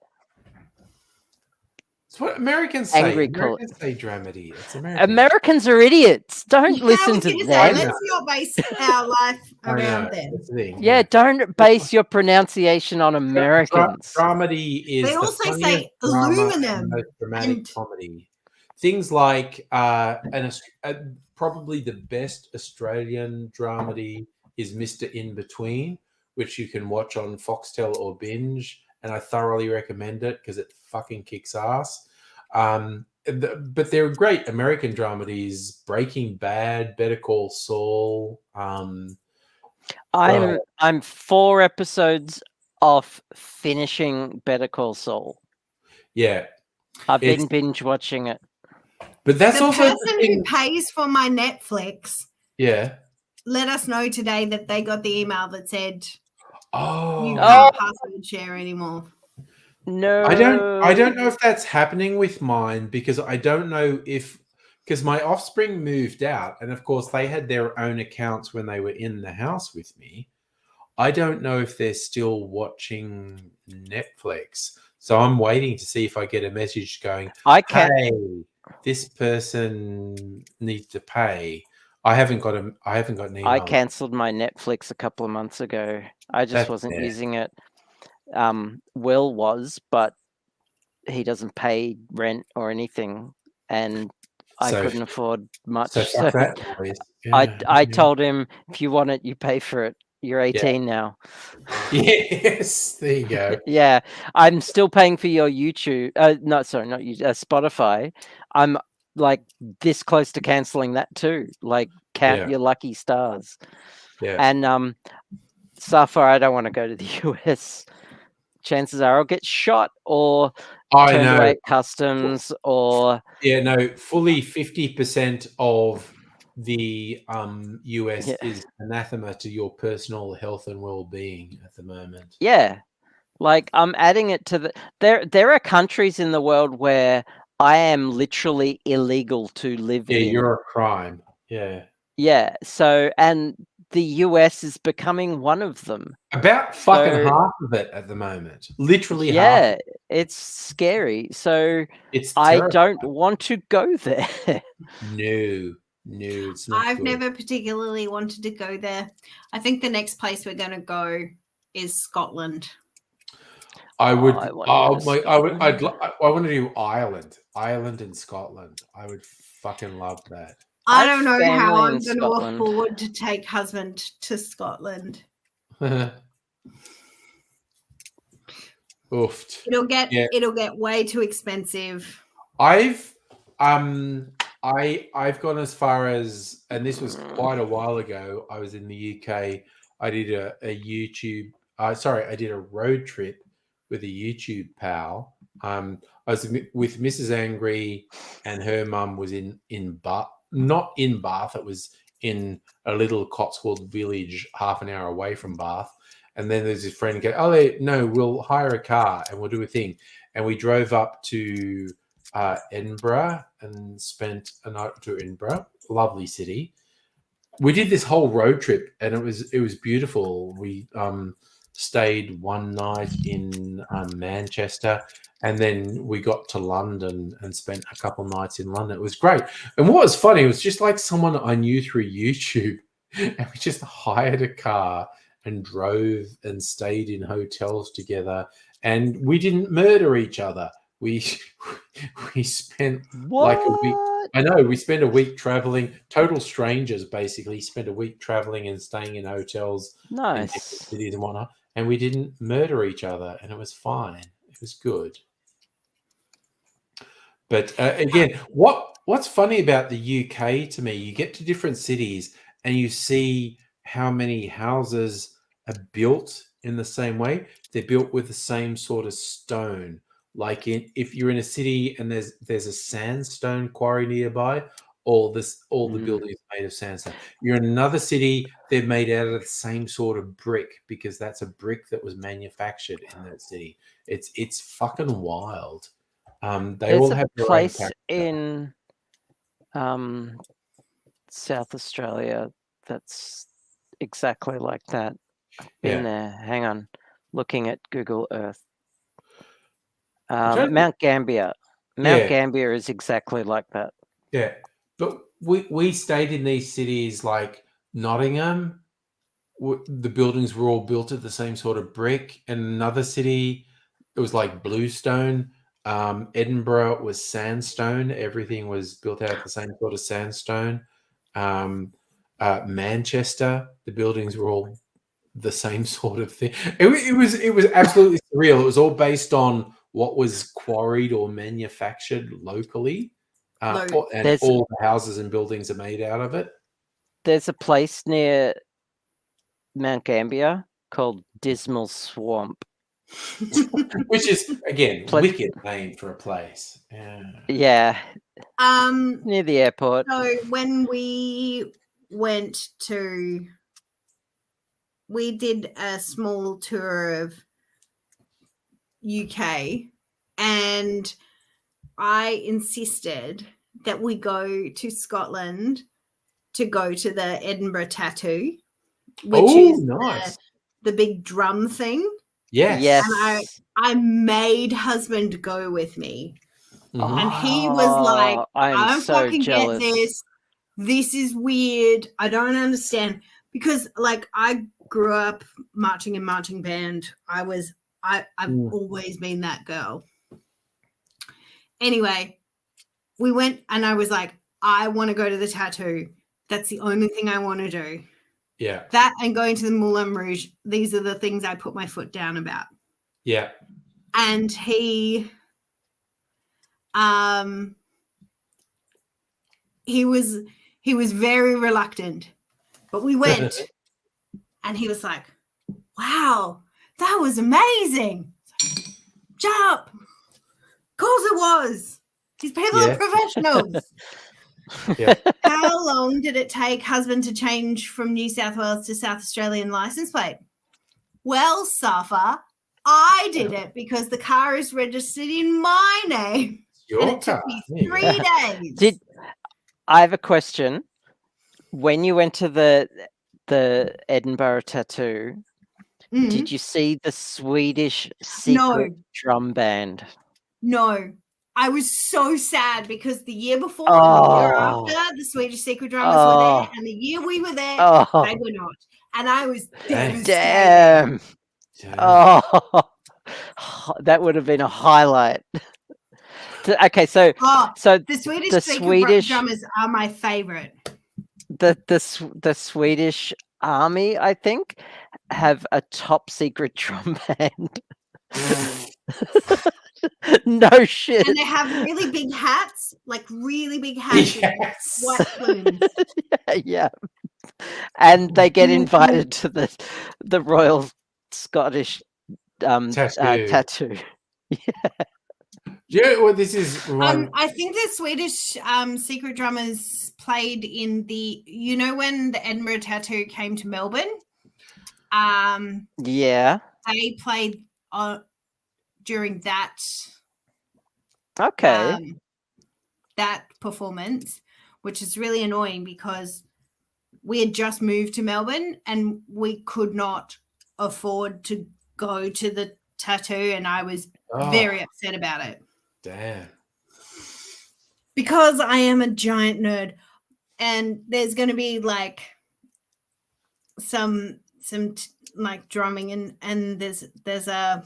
[SPEAKER 1] It's what Americans say. Americans say dramedy. It's American.
[SPEAKER 2] Americans are idiots. Don't listen to them.
[SPEAKER 4] Let's not base our life around them.
[SPEAKER 2] Yeah, don't base your pronunciation on Americans.
[SPEAKER 1] Dramedy is
[SPEAKER 4] they also say aluminum.
[SPEAKER 1] Most dramatic comedy. Things like probably the best Australian dramedy is Mr. In Between, which you can watch on Foxtel or Binge, and I thoroughly recommend it because it fucking kicks ass. But they're great American dramedies: Breaking Bad, Better Call Saul.
[SPEAKER 2] I'm 4 episodes off finishing Better Call Saul.
[SPEAKER 1] Yeah,
[SPEAKER 2] I've been binge watching it.
[SPEAKER 1] But that's
[SPEAKER 4] the
[SPEAKER 1] also
[SPEAKER 4] person who pays for my Netflix.
[SPEAKER 1] Yeah.
[SPEAKER 4] Let us know today that they got the email that said,
[SPEAKER 1] "Oh,
[SPEAKER 4] you can't password share anymore."
[SPEAKER 2] No,
[SPEAKER 1] I don't know if that's happening with mine because I don't know because my offspring moved out, and of course they had their own accounts when they were in the house with me. I don't know if they're still watching Netflix, so I'm waiting to see if I get a message going, "Hey, this person needs to pay." I haven't got an email.
[SPEAKER 2] I cancelled my Netflix a couple of months ago. I just wasn't using it. Will was, but he doesn't pay rent or anything, and I couldn't afford much. So I told him, if you want it, you pay for it. You're 18 now.
[SPEAKER 1] Yes, there you go.
[SPEAKER 2] Yeah, I'm still paying for your YouTube. No, sorry, not YouTube. Spotify. I'm like this close to canceling that too. Like, count
[SPEAKER 1] Yeah.
[SPEAKER 2] your lucky stars.
[SPEAKER 1] Yeah.
[SPEAKER 2] And Safa, I don't want to go to the US. Chances are I'll get shot or
[SPEAKER 1] I
[SPEAKER 2] turned
[SPEAKER 1] know.
[SPEAKER 2] away at customs or
[SPEAKER 1] Yeah, no, fully 50% of the US
[SPEAKER 2] Yeah.
[SPEAKER 1] is anathema to your personal health and well-being at the moment.
[SPEAKER 2] yeah. Like I'm adding it to the there are countries in the world where I am literally illegal to live
[SPEAKER 1] Yeah,
[SPEAKER 2] in.
[SPEAKER 1] you're a crime. Yeah.
[SPEAKER 2] Yeah. So and the US is becoming one of them.
[SPEAKER 1] About fucking
[SPEAKER 2] So-
[SPEAKER 1] half of it at the moment. Literally half.
[SPEAKER 2] Yeah, it's scary. So
[SPEAKER 1] It's
[SPEAKER 2] I
[SPEAKER 1] terrible.
[SPEAKER 2] don't want to go there.
[SPEAKER 1] No, it's not
[SPEAKER 4] I've
[SPEAKER 1] good.
[SPEAKER 4] never particularly wanted to go there. I think the next place we're going to go is Scotland.
[SPEAKER 1] I would.
[SPEAKER 2] I wanna go to
[SPEAKER 1] I would.
[SPEAKER 2] Scotland.
[SPEAKER 1] I want to do Ireland. Ireland and Scotland. I would fucking love that.
[SPEAKER 4] I
[SPEAKER 2] I
[SPEAKER 4] don't know
[SPEAKER 2] have
[SPEAKER 4] how
[SPEAKER 2] family
[SPEAKER 4] I'm
[SPEAKER 2] in
[SPEAKER 4] going to
[SPEAKER 2] Scotland.
[SPEAKER 4] afford to take husband to Scotland.
[SPEAKER 1] Oofed.
[SPEAKER 4] It'll get
[SPEAKER 1] Yeah.
[SPEAKER 4] way too expensive.
[SPEAKER 1] I've gone as far as, and this was quite a while ago. I was in the UK. I did a YouTube. I did a road trip with a YouTube pal. I was with Mrs. Angry, and her mum was in Bath, not in Bath. It was in a little Cotswold village, half an hour away from Bath. And then there's this friend go, oh no, we'll hire a car and we'll do a thing. And we drove up to Edinburgh and spent a night to Edinburgh, lovely city. We did this whole road trip and it was beautiful. We stayed one night in Manchester, and then we got to London and spent a couple nights in London. It was great. And what was funny, it was just like someone I knew through YouTube, and we just hired a car and drove and stayed in hotels together, and we didn't murder each other. We spent like a week.
[SPEAKER 2] What?
[SPEAKER 1] I know, we spent a week traveling, total strangers basically, spent a week traveling and staying in hotels in different
[SPEAKER 2] Nice.
[SPEAKER 1] cities and whatnot, and we didn't murder each other, and it was fine. It was good. But again, what's funny about the UK to me, you get to different cities and you see how many houses are built in the same way. They're built with the same sort of stone. Like if you're in a city and there's a sandstone quarry nearby, all the buildings are made of sandstone. You're in another city, they're made out of the same sort of brick because that's a brick that was manufactured in that city. It's fucking wild. They
[SPEAKER 2] There's
[SPEAKER 1] all
[SPEAKER 2] a
[SPEAKER 1] have their own
[SPEAKER 2] place
[SPEAKER 1] character.
[SPEAKER 2] in South Australia that's exactly like that. I've been there. Hang on. Looking at Google Earth. Mount Gambier. Mount Gambier is exactly like that.
[SPEAKER 1] Yeah. But we stayed in these cities like Nottingham. The buildings were all built at the same sort of brick. And another city, it was like bluestone. Edinburgh was sandstone. Everything was built out of the same sort of sandstone. Manchester, the buildings were all the same sort of thing. It was absolutely surreal. It was all based on what was quarried or manufactured locally, and all the houses and buildings are made out of it.
[SPEAKER 2] There's a place near Mount Gambier called Dismal Swamp.
[SPEAKER 1] Which is, again, wicked name for a place.
[SPEAKER 2] Yeah. Near the airport.
[SPEAKER 4] So when we went to, we did a small tour of UK, and I insisted that we go to Scotland to go to the Edinburgh Tattoo, which is
[SPEAKER 1] nice.
[SPEAKER 4] the big drum thing.
[SPEAKER 1] Yes.
[SPEAKER 4] And I made husband go with me.
[SPEAKER 1] Mhm.
[SPEAKER 4] And he was like, I
[SPEAKER 2] I'm
[SPEAKER 4] don't
[SPEAKER 2] so
[SPEAKER 4] fucking
[SPEAKER 2] jealous.
[SPEAKER 4] get this. This is weird. I don't understand. Because like I grew up marching in marching band. I've always been that girl. Anyway, we went and I was like, I want to go to the tattoo. That's the only thing I want to do.
[SPEAKER 1] Yeah.
[SPEAKER 4] That and going to the Moulin Rouge. These are the things I put my foot down about.
[SPEAKER 1] Yeah.
[SPEAKER 4] And he was He was very reluctant, but we went, and he was like, "Wow, that was amazing! Jump!" Of course it was. These people are professionals.
[SPEAKER 1] Yeah.
[SPEAKER 4] How long did it take husband to change from New South Wales to South Australian license plate? Well, Safa, I did it because the car is registered in my name.
[SPEAKER 1] Your
[SPEAKER 4] And it took
[SPEAKER 1] car.
[SPEAKER 4] me
[SPEAKER 1] There you
[SPEAKER 4] 3
[SPEAKER 1] go.
[SPEAKER 4] days.
[SPEAKER 2] I have a question. When you went to the Edinburgh tattoo,
[SPEAKER 4] Mhm.
[SPEAKER 2] did you see the Swedish secret drum band?
[SPEAKER 4] No. I was so sad because the year before and the year after, the Swedish secret drummers were there, and the year we were there, they were not. And I was devastated.
[SPEAKER 2] Damn. Oh, that would have been a highlight. Okay, so
[SPEAKER 4] the Swedish secret drummers are my favorite.
[SPEAKER 2] The Swedish army, I think, have a top secret drum band. No shit.
[SPEAKER 4] And they have really big hats, like really big hats with white plumes.
[SPEAKER 2] Yeah. And they get invited to the Royal Scottish tattoo.
[SPEAKER 1] Yeah, well, this is
[SPEAKER 4] I think the Swedish secret drummers played in when the Edinburgh tattoo came to Melbourne.
[SPEAKER 2] Yeah.
[SPEAKER 4] They played during that.
[SPEAKER 2] Okay.
[SPEAKER 4] That performance, which is really annoying because we had just moved to Melbourne and we could not afford to go to the tattoo, and I was very upset about it.
[SPEAKER 1] Damn.
[SPEAKER 4] Because I am a giant nerd, and there's going to be like some like drumming and there's a,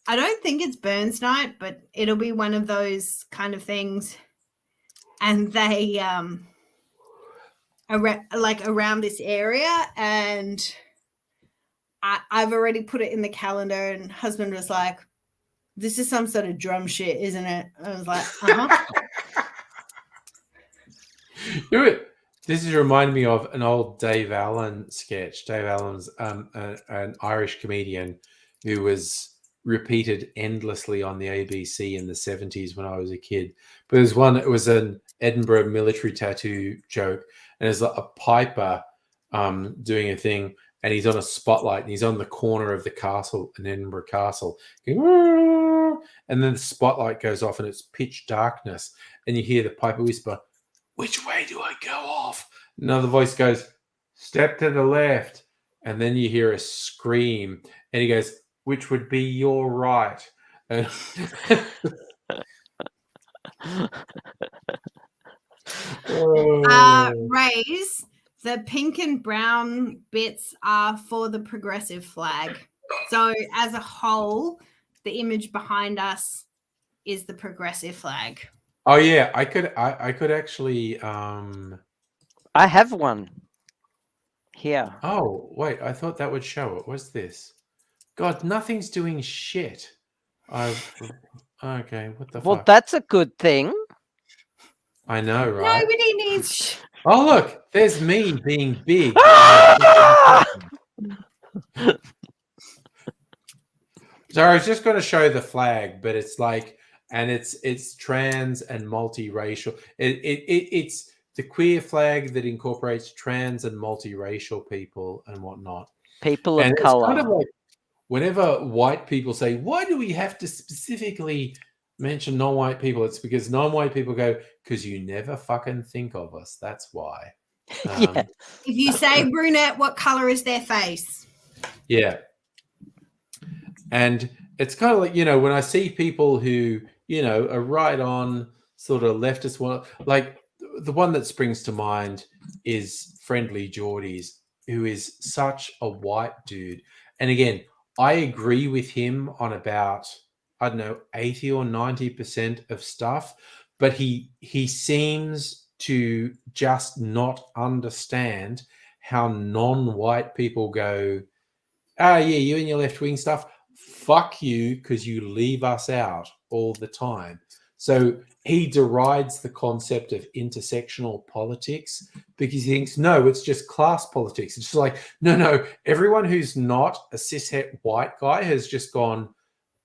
[SPEAKER 4] I don't think it's Burns night, but it'll be one of those kind of things. And they around this area, and I've already put it in the calendar, and husband was like, "This is some sort of drum shit, isn't it?" I was like,
[SPEAKER 1] This is reminding me of an old Dave Allen sketch. Dave Allen's an Irish comedian who was repeated endlessly on the ABC in the 70s when I was a kid. But there's one, it was an Edinburgh military tattoo joke, and there's like a piper doing a thing, and he's on a spotlight, and he's on the corner of the castle, an Edinburgh castle, going, and then the spotlight goes off, and it's pitch darkness, and you hear the piper whisper, "Which way do I go off?" Another voice goes, "Step to the left." And then you hear a scream, and he goes, "Which would be your right?" And
[SPEAKER 4] Rays, the pink and brown bits are for the progressive flag. So as a whole, the image behind us is the progressive flag.
[SPEAKER 1] Oh yeah, I could actually
[SPEAKER 2] I have one here.
[SPEAKER 1] Oh, wait, I thought that would show it. What's this? God, nothing's doing shit. Okay, what the
[SPEAKER 2] Well,
[SPEAKER 1] fuck?
[SPEAKER 2] that's a good thing.
[SPEAKER 1] I know, right?
[SPEAKER 4] Nobody needs.
[SPEAKER 1] Oh, look, there's me being big. So I was just going to show the flag, but it's like, and it's trans and multiracial. It's the queer flag that incorporates trans and multiracial people and whatnot.
[SPEAKER 2] People of color.
[SPEAKER 1] Kind of like whenever white people say, "Why do we have to specifically mention non-white people?" It's because non-white people go, "Because you never fucking think of us. That's why."
[SPEAKER 2] Yeah.
[SPEAKER 4] If you say brunette, what color is their face?
[SPEAKER 1] Yeah. And it's kind of like, when I see people who, are right on sort of leftist one, like the one that springs to mind is Friendly Geordies, who is such a white dude. And again, I agree with him on about, I don't know, 80 or 90% of stuff, but he seems to just not understand how non-white people go, "Ah, yeah, you and your left-wing stuff, fuck you, because you leave us out all the time." So he derides the concept of intersectional politics because he thinks, no, it's just class politics. It's just like, no, everyone who's not a cishet white guy has just gone,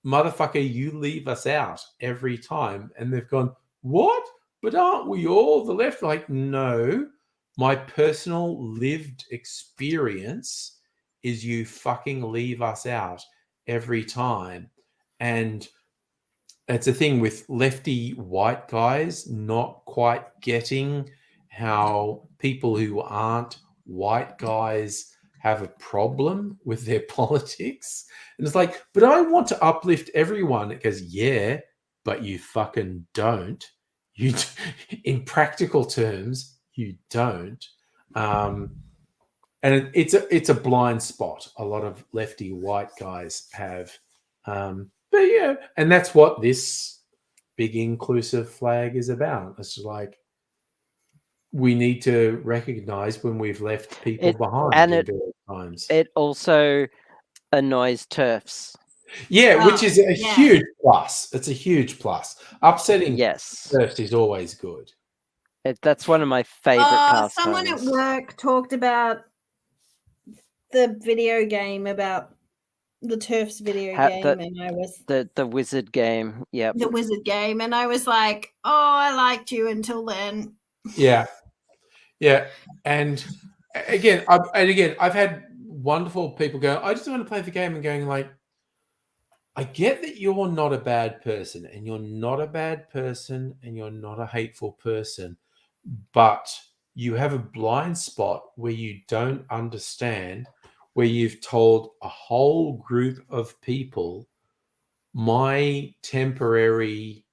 [SPEAKER 1] motherfucker, you leave us out every time. And they've gone, what? But aren't we all the left? Like, no, my personal lived experience is you fucking leave us out every time. And it's a thing with lefty white guys not quite getting how people who aren't white guys have a problem with their politics. And it's like, but I want to uplift everyone. It goes, yeah, but you fucking don't. You, in practical terms, you don't. And it's a blind spot a lot of lefty white guys have. But yeah, and that's what this big inclusive flag is about. It's like we need to recognize when we've left people behind
[SPEAKER 2] and
[SPEAKER 1] in various times.
[SPEAKER 2] It also annoys TERFs.
[SPEAKER 1] Yeah, which is a
[SPEAKER 4] yeah.
[SPEAKER 1] huge plus. It's a huge plus. Upsetting
[SPEAKER 2] Yes,
[SPEAKER 1] first is always good.
[SPEAKER 2] that's one of my favorite pastimes.
[SPEAKER 4] Someone at work talked about the video game, about the TERFs video game, and I was
[SPEAKER 2] the wizard game. Yeah,
[SPEAKER 4] the wizard game, and I was like, oh, I liked you until then.
[SPEAKER 1] Yeah, and again, I've had wonderful people go, I just want to play the game, and going like, I get that you're not a bad person, and you're not a bad person, and you're not a hateful person, but you have a blind spot where you don't understand, where you've told a whole group of people, my temporary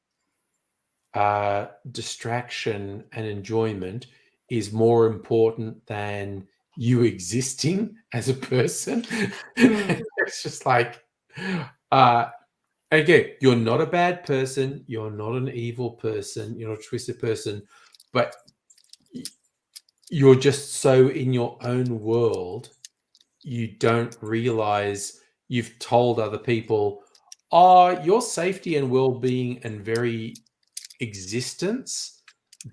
[SPEAKER 1] distraction and enjoyment is more important than you existing as a person. It's just like, again, you're not a bad person, you're not an evil person, you're not a twisted person, but you're just so in your own world, you don't realize you've told other people, your safety and well-being and very existence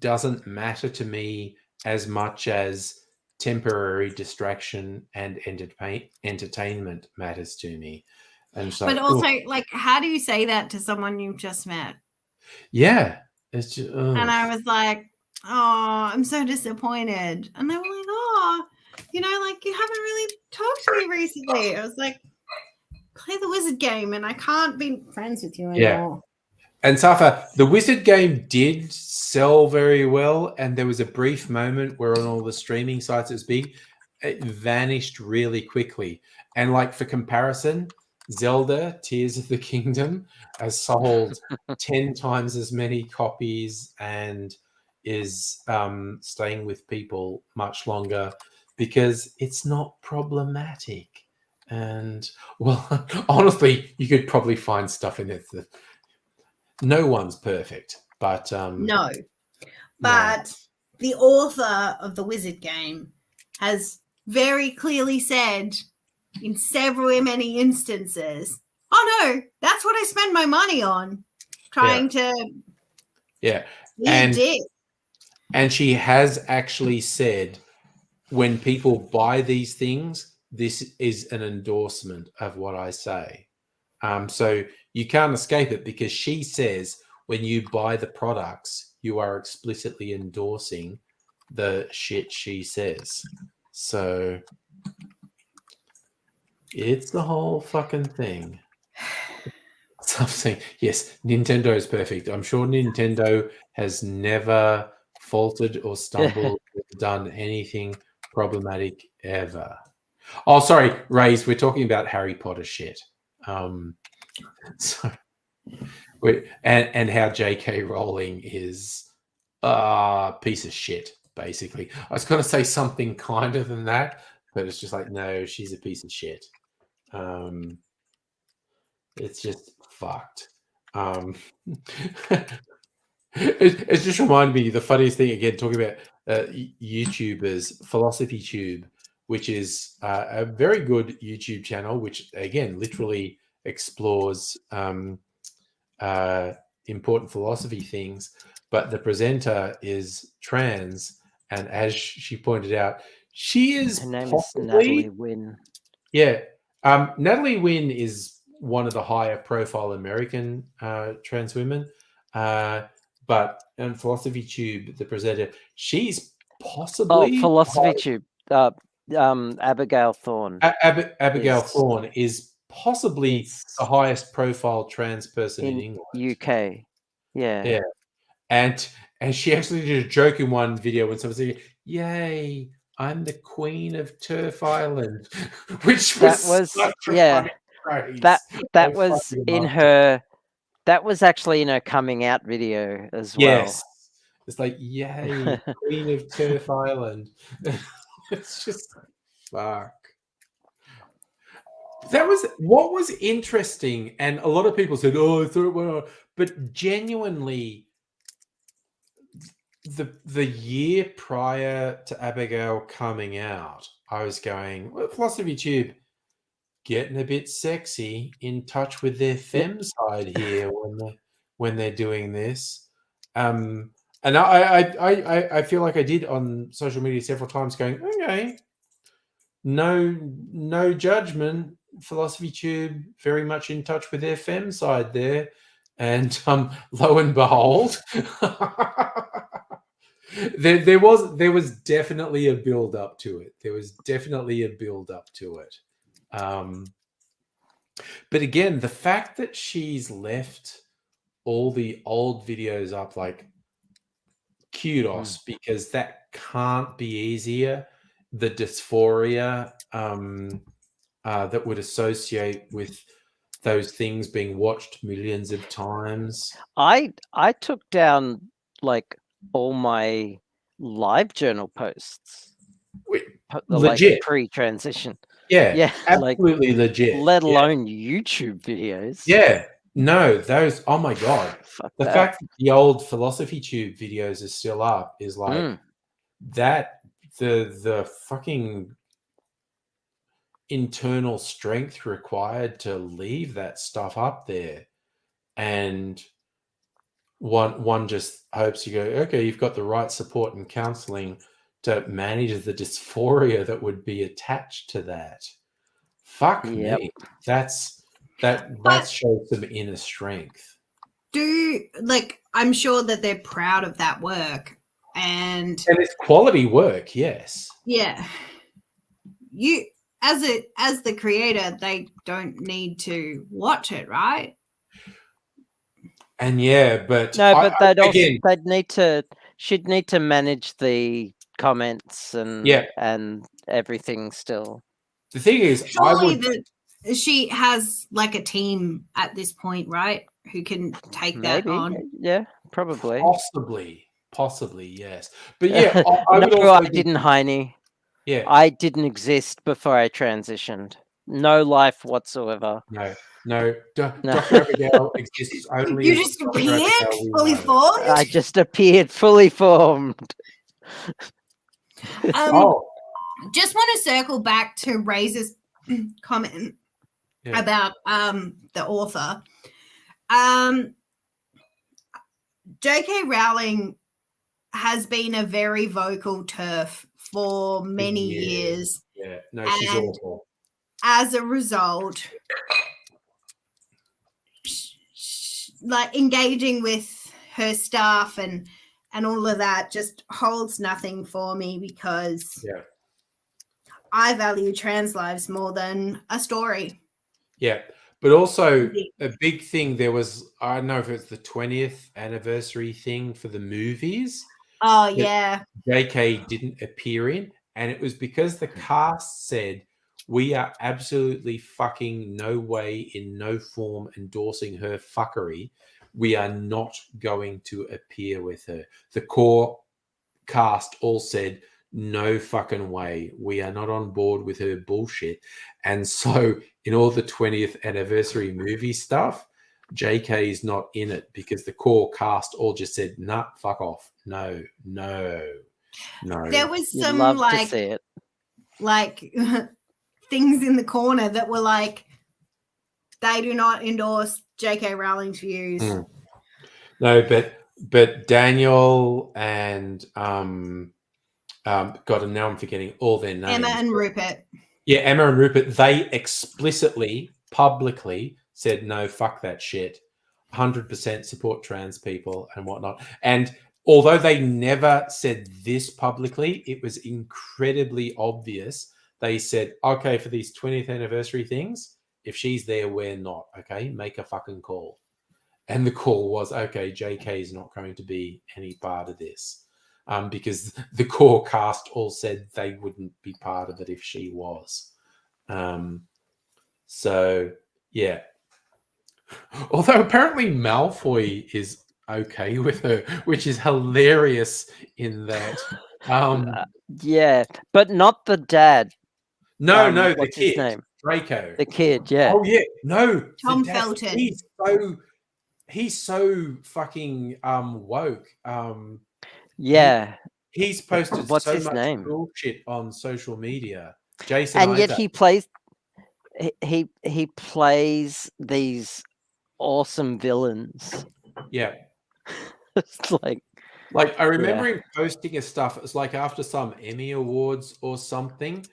[SPEAKER 1] doesn't matter to me as much as temporary distraction and entertainment matters to me. And so,
[SPEAKER 4] But also, like, how do you say that to someone you've just met?
[SPEAKER 1] Yeah, it's just,
[SPEAKER 4] and I was like, oh, I'm so disappointed. And they were like, oh, you haven't really talked to me recently. I was like, play the wizard game and I can't be friends with you anymore.
[SPEAKER 1] And Safa, the wizard game did sell very well, and there was a brief moment where on all the streaming sites it was big. It vanished really quickly. And like for comparison, Zelda Tears of the Kingdom has sold 10 times as many copies and is staying with people much longer because it's not problematic. And well, honestly, you could probably find stuff in it that no one's perfect, but
[SPEAKER 4] no. But the author of the wizard game has very clearly said in several many instances, oh no, that's what I spend my money on, trying to
[SPEAKER 1] and she has actually said, when people buy these things, this is an endorsement of what I say. So you can't escape it, because she says when you buy the products, you are explicitly endorsing the shit she says. So it's the whole fucking thing. Something. Yes, Nintendo is perfect. I'm sure Nintendo has never faltered or stumbled or done anything problematic ever. Oh, sorry, Rays, we're talking about Harry Potter shit. So, and how J.K. Rowling is a piece of shit, basically. I was going to say something kinder than that, but it's just like, no, she's a piece of shit. It's just fucked. It just reminded me, the funniest thing, again, talking about YouTubers, Philosophy Tube, which is a very good YouTube channel, which, again, literally explores important philosophy things, but the presenter is trans, and as she pointed out, she is
[SPEAKER 2] Her name is
[SPEAKER 1] possibly
[SPEAKER 2] Natalie Wynn.
[SPEAKER 1] yeah. Natalie Wynn is one of the higher profile American trans women, but on Philosophy Tube, the presenter, she's
[SPEAKER 2] Oh,
[SPEAKER 1] possibly
[SPEAKER 2] Philosophy Tube. Abigail Thorne.
[SPEAKER 1] Abigail
[SPEAKER 2] is-
[SPEAKER 1] Thorne is possibly
[SPEAKER 2] is
[SPEAKER 1] the highest profile trans person in England.
[SPEAKER 2] UK. Yeah.
[SPEAKER 1] And she actually did a joke in one video when someone said, "Yay, I'm the Queen of Turf Island," which
[SPEAKER 2] That
[SPEAKER 1] was
[SPEAKER 2] was
[SPEAKER 1] such a
[SPEAKER 2] yeah.
[SPEAKER 1] funny phrase.
[SPEAKER 2] That
[SPEAKER 1] I
[SPEAKER 2] was
[SPEAKER 1] fucking
[SPEAKER 2] in
[SPEAKER 1] loved it.
[SPEAKER 2] her. That was actually in her coming out video as well.
[SPEAKER 1] Yes. It's like, yay, Queen of Turf Island. It's just fuck. That was what was interesting, and a lot of people said, "Oh, I thought it went on," but genuinely, the year prior to Abigail coming out, I was going, well, Philosophy Tube getting a bit sexy, in touch with their femme side here when they're doing this. And I feel like I did on social media several times, going, okay, no judgment. Philosophy Tube very much in touch with their femme side there, and lo and behold, there was definitely a build up to it. But again, the fact that she's left all the old videos up, like, kudos, because that can't be easier. The dysphoria that would associate with those things being watched millions of times.
[SPEAKER 2] I took down like all my live journal posts,
[SPEAKER 1] Legit.
[SPEAKER 2] like pre-transition.
[SPEAKER 1] Yeah,
[SPEAKER 2] like,
[SPEAKER 1] absolutely legit.
[SPEAKER 2] let alone YouTube videos.
[SPEAKER 1] Yeah, no, those. Oh my god,
[SPEAKER 2] Fuck
[SPEAKER 1] the
[SPEAKER 2] that.
[SPEAKER 1] fact that the old Philosophy Tube videos are still up is like that. The fucking internal strength required to leave that stuff up there, and one just hopes you go, okay, you've got the right support and counseling to manage the dysphoria that would be attached to that. Fuck me, that shows some inner strength.
[SPEAKER 4] I'm sure that they're proud of that work, and
[SPEAKER 1] it's quality work. Yes.
[SPEAKER 4] Yeah. You as the creator, they don't need to watch it, right?
[SPEAKER 1] And but
[SPEAKER 2] no, but she'd need to manage the comments and everything still.
[SPEAKER 1] The thing is,
[SPEAKER 4] surely she has like a team at this point, right? Who can take that on?
[SPEAKER 2] Yeah, probably.
[SPEAKER 1] Possibly, yes. But yeah, I
[SPEAKER 2] didn't, Heine.
[SPEAKER 1] Yeah,
[SPEAKER 2] I didn't exist before I transitioned. No life whatsoever.
[SPEAKER 1] No. Dr. Abigail exists only.
[SPEAKER 4] You just appeared fully formed?
[SPEAKER 2] I just appeared fully formed.
[SPEAKER 4] Just want to circle back to Razor's comment about the author. J.K. Rowling has been a very vocal TERF for many years.
[SPEAKER 1] Yeah, no, she's awful.
[SPEAKER 4] As a result, like engaging with her staff and all of that just holds nothing for me, because I value trans lives more than a story. Yeah.
[SPEAKER 1] But also a big thing, there was, I don't know if it's the 20th anniversary thing for the movies.
[SPEAKER 4] Oh, yeah.
[SPEAKER 1] JK didn't appear in, and it was because the cast said, we are absolutely fucking no way, in no form, endorsing her fuckery. We are not going to appear with her. The core cast all said, no fucking way. We are not on board with her bullshit. And so in all the 20th anniversary movie stuff, JK is not in it because the core cast all just said, nah, fuck off. No.
[SPEAKER 4] There was some like things in the corner that were like, they do not endorse JK Rowling's views.
[SPEAKER 1] No, but Daniel and God, and now I'm forgetting all their names.
[SPEAKER 4] Emma and Rupert.
[SPEAKER 1] Yeah, Emma and Rupert, they explicitly, publicly said, no, fuck that shit. 100% support trans people and whatnot. And although they never said this publicly, it was incredibly obvious. They said, okay, for these 20th anniversary things, if she's there, we're not. Okay, make a fucking call. And the call was, okay, JK is not going to be any part of this. Because the core cast all said they wouldn't be part of it if she was. So, yeah. Although apparently Malfoy is okay with her, which is hilarious in that.
[SPEAKER 2] Yeah, but not the dad.
[SPEAKER 1] No, the
[SPEAKER 2] what's his
[SPEAKER 1] kid.
[SPEAKER 2] name?
[SPEAKER 1] Draco.
[SPEAKER 2] The kid, yeah.
[SPEAKER 1] Oh, yeah. No.
[SPEAKER 4] Tom Felton.
[SPEAKER 1] He's so fucking woke.
[SPEAKER 2] Yeah.
[SPEAKER 1] He's posted
[SPEAKER 2] What's
[SPEAKER 1] so
[SPEAKER 2] his
[SPEAKER 1] much
[SPEAKER 2] name?
[SPEAKER 1] bullshit on social media. Jason
[SPEAKER 2] And yet
[SPEAKER 1] Isaac.
[SPEAKER 2] he plays these awesome villains.
[SPEAKER 1] Yeah.
[SPEAKER 2] It's like
[SPEAKER 1] I remember him posting his stuff. It was like after some Emmy Awards or something.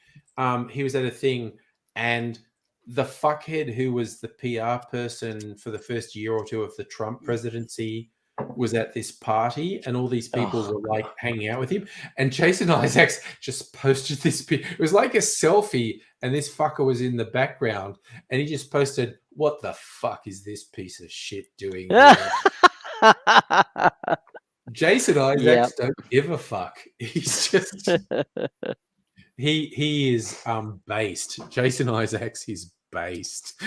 [SPEAKER 1] He was at a thing, and the fuckhead who was the PR person for the first year or two of the Trump presidency was at this party, and all these people were like hanging out with him. And Jason Isaacs just posted this. It was like a selfie, and this fucker was in the background, and he just posted, "What the fuck is this piece of shit doing here?" Jason Isaacs don't give a fuck. He's just he is based. Jason Isaacs is based.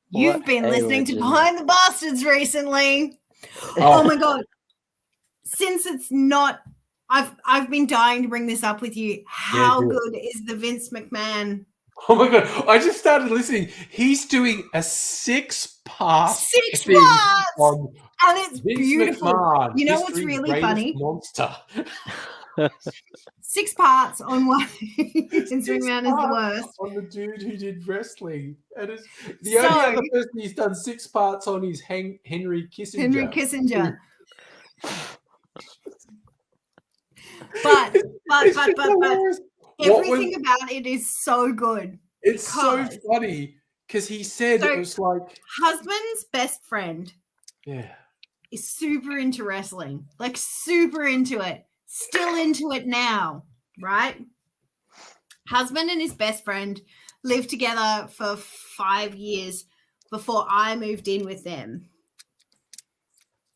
[SPEAKER 4] You've been listening to Behind the Bastards recently.
[SPEAKER 1] Oh
[SPEAKER 4] my god. Since it's not I've been dying to bring this up with you. How good is the Vince McMahon?
[SPEAKER 1] Oh my god. I just started listening. He's doing a 6-part thing on
[SPEAKER 4] and it's
[SPEAKER 1] Vince
[SPEAKER 4] beautiful.
[SPEAKER 1] McMahon,
[SPEAKER 4] you know what's really funny?
[SPEAKER 1] Monster.
[SPEAKER 4] 6 parts on why Vince McMahon is the worst.
[SPEAKER 1] On the dude who did wrestling. And it's the only other person he's done 6 parts on is Henry Kissinger.
[SPEAKER 4] Henry Kissinger. but everything about it is so good.
[SPEAKER 1] It's so funny because he said it was like
[SPEAKER 4] husband's best friend.
[SPEAKER 1] Yeah.
[SPEAKER 4] Is super into wrestling. Like super into it. Still into it now, right? Husband and his best friend lived together for 5 years before I moved in with them.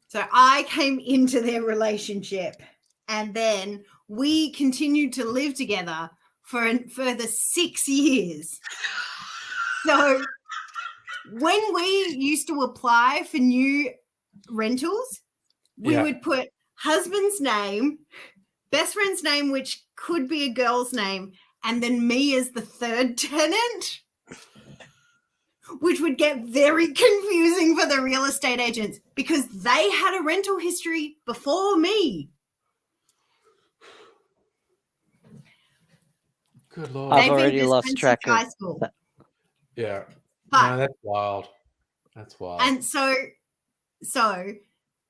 [SPEAKER 4] So I came into their relationship, and then we continued to live together for a further 6 years. So when we used to apply for new rentals, we would put husband's name, best friend's name, which could be a girl's name, and then me as the third tenant, which would get very confusing for the real estate agents because they had a rental history before me.
[SPEAKER 1] Good Lord.
[SPEAKER 2] I've already lost track of
[SPEAKER 4] high school.
[SPEAKER 1] Yeah.
[SPEAKER 4] But,
[SPEAKER 1] no, that's wild. That's wild.
[SPEAKER 4] And so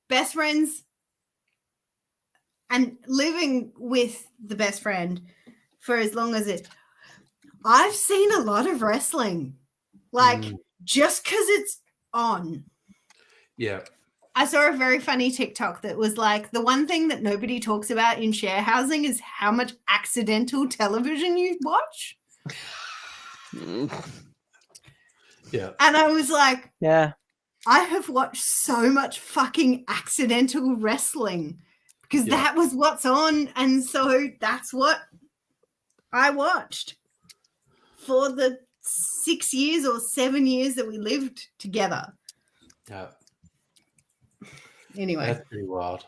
[SPEAKER 4] best friends and living with the best friend for as long as I've seen a lot of wrestling. Like, just because it's on.
[SPEAKER 1] Yeah.
[SPEAKER 4] I saw a very funny TikTok that was like, the one thing that nobody talks about in share housing is how much accidental television you watch.
[SPEAKER 1] Yeah.
[SPEAKER 4] And I was like,
[SPEAKER 2] yeah,
[SPEAKER 4] I have watched so much fucking accidental wrestling because that was what's on. And so that's what I watched for the 6 years or 7 years that we lived together.
[SPEAKER 1] Yeah.
[SPEAKER 4] Anyway.
[SPEAKER 1] That's pretty wild.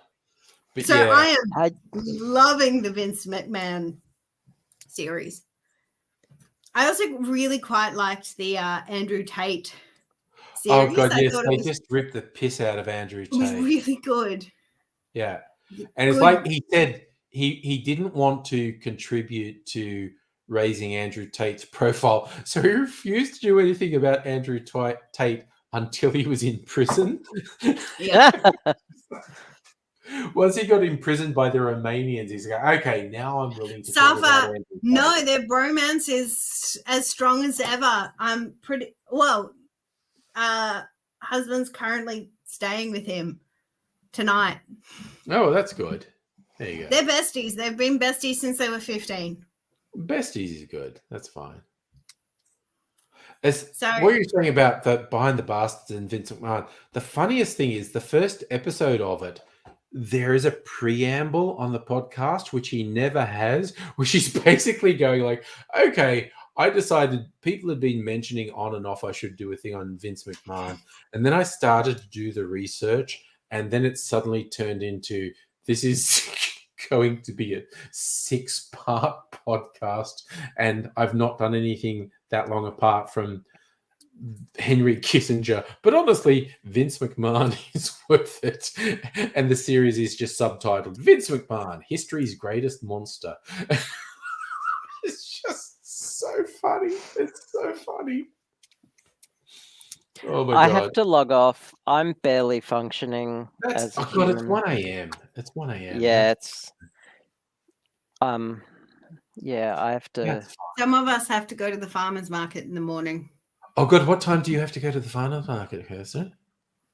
[SPEAKER 1] But
[SPEAKER 4] so I am loving the Vince McMahon series. I also really quite liked the Andrew Tate series.
[SPEAKER 1] Oh, God, yes. They just ripped the piss out of Andrew Tate.
[SPEAKER 4] It was really good.
[SPEAKER 1] Yeah. And it's like he said he didn't want to contribute to raising Andrew Tate's profile. So he refused to do anything about Andrew Tate until he was in prison.
[SPEAKER 4] Yeah.
[SPEAKER 1] Once he got imprisoned by the Romanians, he's like, okay, now I'm willing to talk about
[SPEAKER 4] Safa,
[SPEAKER 1] Andrew
[SPEAKER 4] no,
[SPEAKER 1] Tate.
[SPEAKER 4] their bromance is as strong as ever. I'm pretty husband's currently staying with him tonight.
[SPEAKER 1] Oh, that's good. There you go.
[SPEAKER 4] They're besties. They've been besties since they were 15.
[SPEAKER 1] Besties is good. That's fine.
[SPEAKER 4] So
[SPEAKER 1] What you're saying about the Behind the Bastards and Vince McMahon, the funniest thing is the first episode of it, there is a preamble on the podcast, which he never has, which is basically going like, okay, I decided people had been mentioning on and off I should do a thing on Vince McMahon. And then I started to do the research, and then it suddenly turned into, this is going to be a 6-part podcast, and I've not done anything that long apart from Henry Kissinger. But honestly, Vince McMahon is worth it. And the series is just subtitled Vince McMahon, History's Greatest Monster. It's just so funny. It's so funny. Oh my
[SPEAKER 2] I
[SPEAKER 1] God.
[SPEAKER 2] have to log off. I'm barely functioning
[SPEAKER 1] That's,
[SPEAKER 2] as a
[SPEAKER 1] oh God, it's
[SPEAKER 2] human.
[SPEAKER 1] 1 a.m. It's 1 a.m.
[SPEAKER 2] Yeah, it's yeah, I have to.
[SPEAKER 1] That's fine.
[SPEAKER 4] some of us have to go to the farmer's market in the morning.
[SPEAKER 1] Oh God, what time do you have to go to the farmer's market, Kirsten?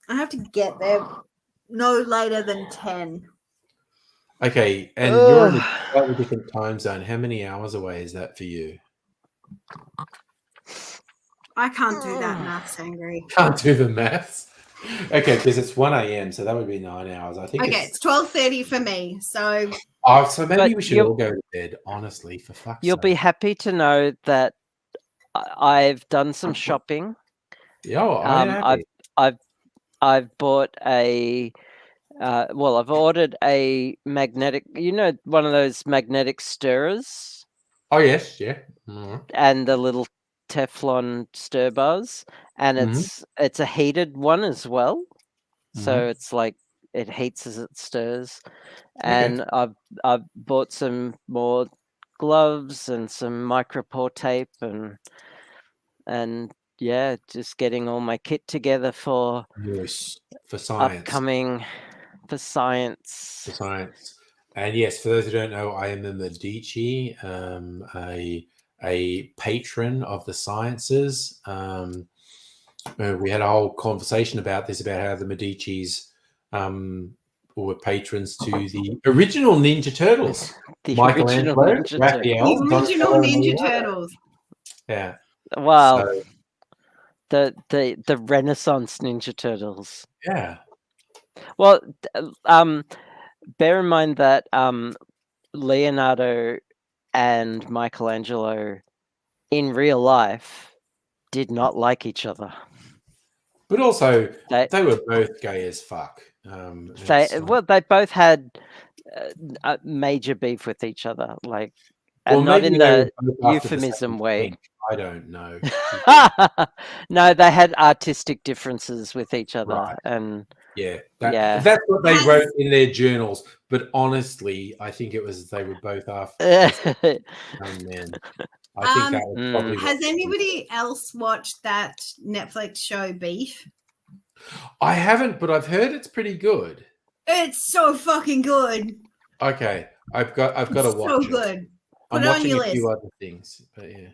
[SPEAKER 4] I have to get there no later than 10.
[SPEAKER 1] Okay, and you're in a slightly different time zone. How many hours away is that for you?
[SPEAKER 4] I can't do that maths, Angry.
[SPEAKER 1] Can't do the maths. Okay, because it's 1 a.m., so that would be 9 hours. I think
[SPEAKER 4] Okay, it's 12:30 for me. So
[SPEAKER 1] so maybe
[SPEAKER 2] But
[SPEAKER 1] we should all go to bed, honestly, for fuck's
[SPEAKER 2] You'll
[SPEAKER 1] sake.
[SPEAKER 2] be happy to know that I've done some shopping. I've bought a I've ordered a magnetic, one of those magnetic stirrers
[SPEAKER 1] Oh, yes, yeah. Mhm.
[SPEAKER 2] and the little Teflon stir bars, and
[SPEAKER 1] Mhm.
[SPEAKER 2] it's a heated one as well. So
[SPEAKER 1] Mhm.
[SPEAKER 2] it's like it heats as it stirs.
[SPEAKER 1] Okay.
[SPEAKER 2] And I've bought some more gloves and some micropore tape and yeah, just getting all my kit together for
[SPEAKER 1] Yes, for science.
[SPEAKER 2] upcoming for science.
[SPEAKER 1] For science. And yes, for those who don't know, I am a Medici, a patron of the sciences. We had a whole conversation about this, about how the Medicis were patrons to the original Ninja Turtles.
[SPEAKER 2] The
[SPEAKER 1] Michelangelo,
[SPEAKER 2] original Ninja Turtles.
[SPEAKER 1] Raphael,
[SPEAKER 4] the original
[SPEAKER 1] Donatello, and
[SPEAKER 4] Ninja
[SPEAKER 1] Leonardo.
[SPEAKER 4] Turtles.
[SPEAKER 1] Yeah.
[SPEAKER 2] Wow.
[SPEAKER 1] So,
[SPEAKER 2] The Renaissance Ninja Turtles.
[SPEAKER 1] yeah.
[SPEAKER 2] Well, bear in mind that Leonardo and Michelangelo in real life did not like each other.
[SPEAKER 1] But also,
[SPEAKER 2] They
[SPEAKER 1] they were both gay as fuck.
[SPEAKER 2] they both had major beef with each other, like,
[SPEAKER 1] well,
[SPEAKER 2] and not
[SPEAKER 1] maybe
[SPEAKER 2] in
[SPEAKER 1] they
[SPEAKER 2] the
[SPEAKER 1] were both after the
[SPEAKER 2] euphemism
[SPEAKER 1] same
[SPEAKER 2] way.
[SPEAKER 1] thing. I don't know.
[SPEAKER 2] No, they had artistic differences with each other,
[SPEAKER 1] Right.
[SPEAKER 2] and
[SPEAKER 1] Yeah,
[SPEAKER 2] Yeah.
[SPEAKER 1] that's what they wrote in their journals. But honestly, I think it was they were both after young men. I think that was probably what
[SPEAKER 4] Has anybody else watched that Netflix show Beef?
[SPEAKER 1] I haven't, but I've heard it's pretty good.
[SPEAKER 4] It's so fucking good.
[SPEAKER 1] Okay, I've got to
[SPEAKER 4] It's
[SPEAKER 1] watch
[SPEAKER 4] so
[SPEAKER 1] it.
[SPEAKER 4] good.
[SPEAKER 1] I'm
[SPEAKER 4] Put it on
[SPEAKER 1] watching
[SPEAKER 4] your
[SPEAKER 1] a few
[SPEAKER 4] list.
[SPEAKER 1] other things, but yeah.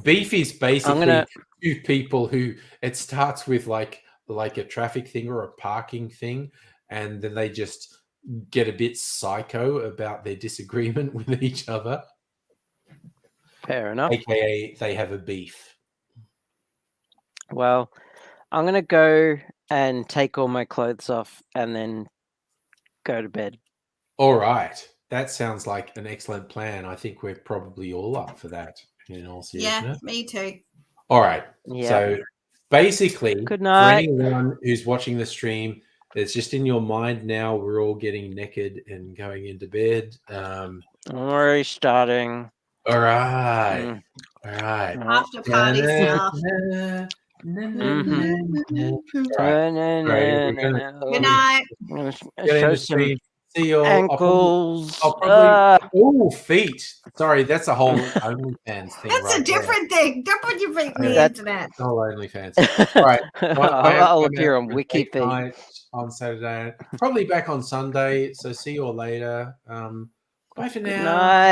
[SPEAKER 1] Beef is basically two people who it starts with like a traffic thing or a parking thing, and then they just get a bit psycho about their disagreement with each other.
[SPEAKER 2] fair enough.
[SPEAKER 1] AKA, they have a beef.
[SPEAKER 2] Well, I'm gonna go and take all my clothes off and then go to bed.
[SPEAKER 1] All right. That sounds like an excellent plan. I think we're probably all up for that, in all
[SPEAKER 4] Yeah,
[SPEAKER 1] seriousness.
[SPEAKER 4] me too.
[SPEAKER 1] All right.
[SPEAKER 2] Yeah.
[SPEAKER 1] So basically,
[SPEAKER 2] Good
[SPEAKER 1] for
[SPEAKER 2] night.
[SPEAKER 1] anyone who's watching the stream, it's just in your mind now. We're all getting naked and going into bed.
[SPEAKER 2] I'm already starting.
[SPEAKER 1] All right. All right.
[SPEAKER 4] After party stuff.
[SPEAKER 2] Mhm.
[SPEAKER 1] Right. We're gonna
[SPEAKER 4] Good night.
[SPEAKER 2] I'm gonna
[SPEAKER 1] get
[SPEAKER 2] show
[SPEAKER 1] into
[SPEAKER 2] some
[SPEAKER 1] stream. see your
[SPEAKER 2] Ankles.
[SPEAKER 1] I'll probably oh, feet. Sorry, that's a whole OnlyFans thing.
[SPEAKER 4] That's
[SPEAKER 1] right
[SPEAKER 4] a different thing. Don't put your feet in the
[SPEAKER 2] That's-
[SPEAKER 4] internet.
[SPEAKER 1] there. Whole OnlyFans. All right.
[SPEAKER 2] I'll
[SPEAKER 1] I'm
[SPEAKER 2] appear
[SPEAKER 1] out
[SPEAKER 2] on
[SPEAKER 1] for a
[SPEAKER 2] Wiki
[SPEAKER 1] date
[SPEAKER 2] Feed.
[SPEAKER 1] night on Saturday. Probably back on Sunday. So see you all later. Bye for
[SPEAKER 2] Good
[SPEAKER 1] now.
[SPEAKER 2] night.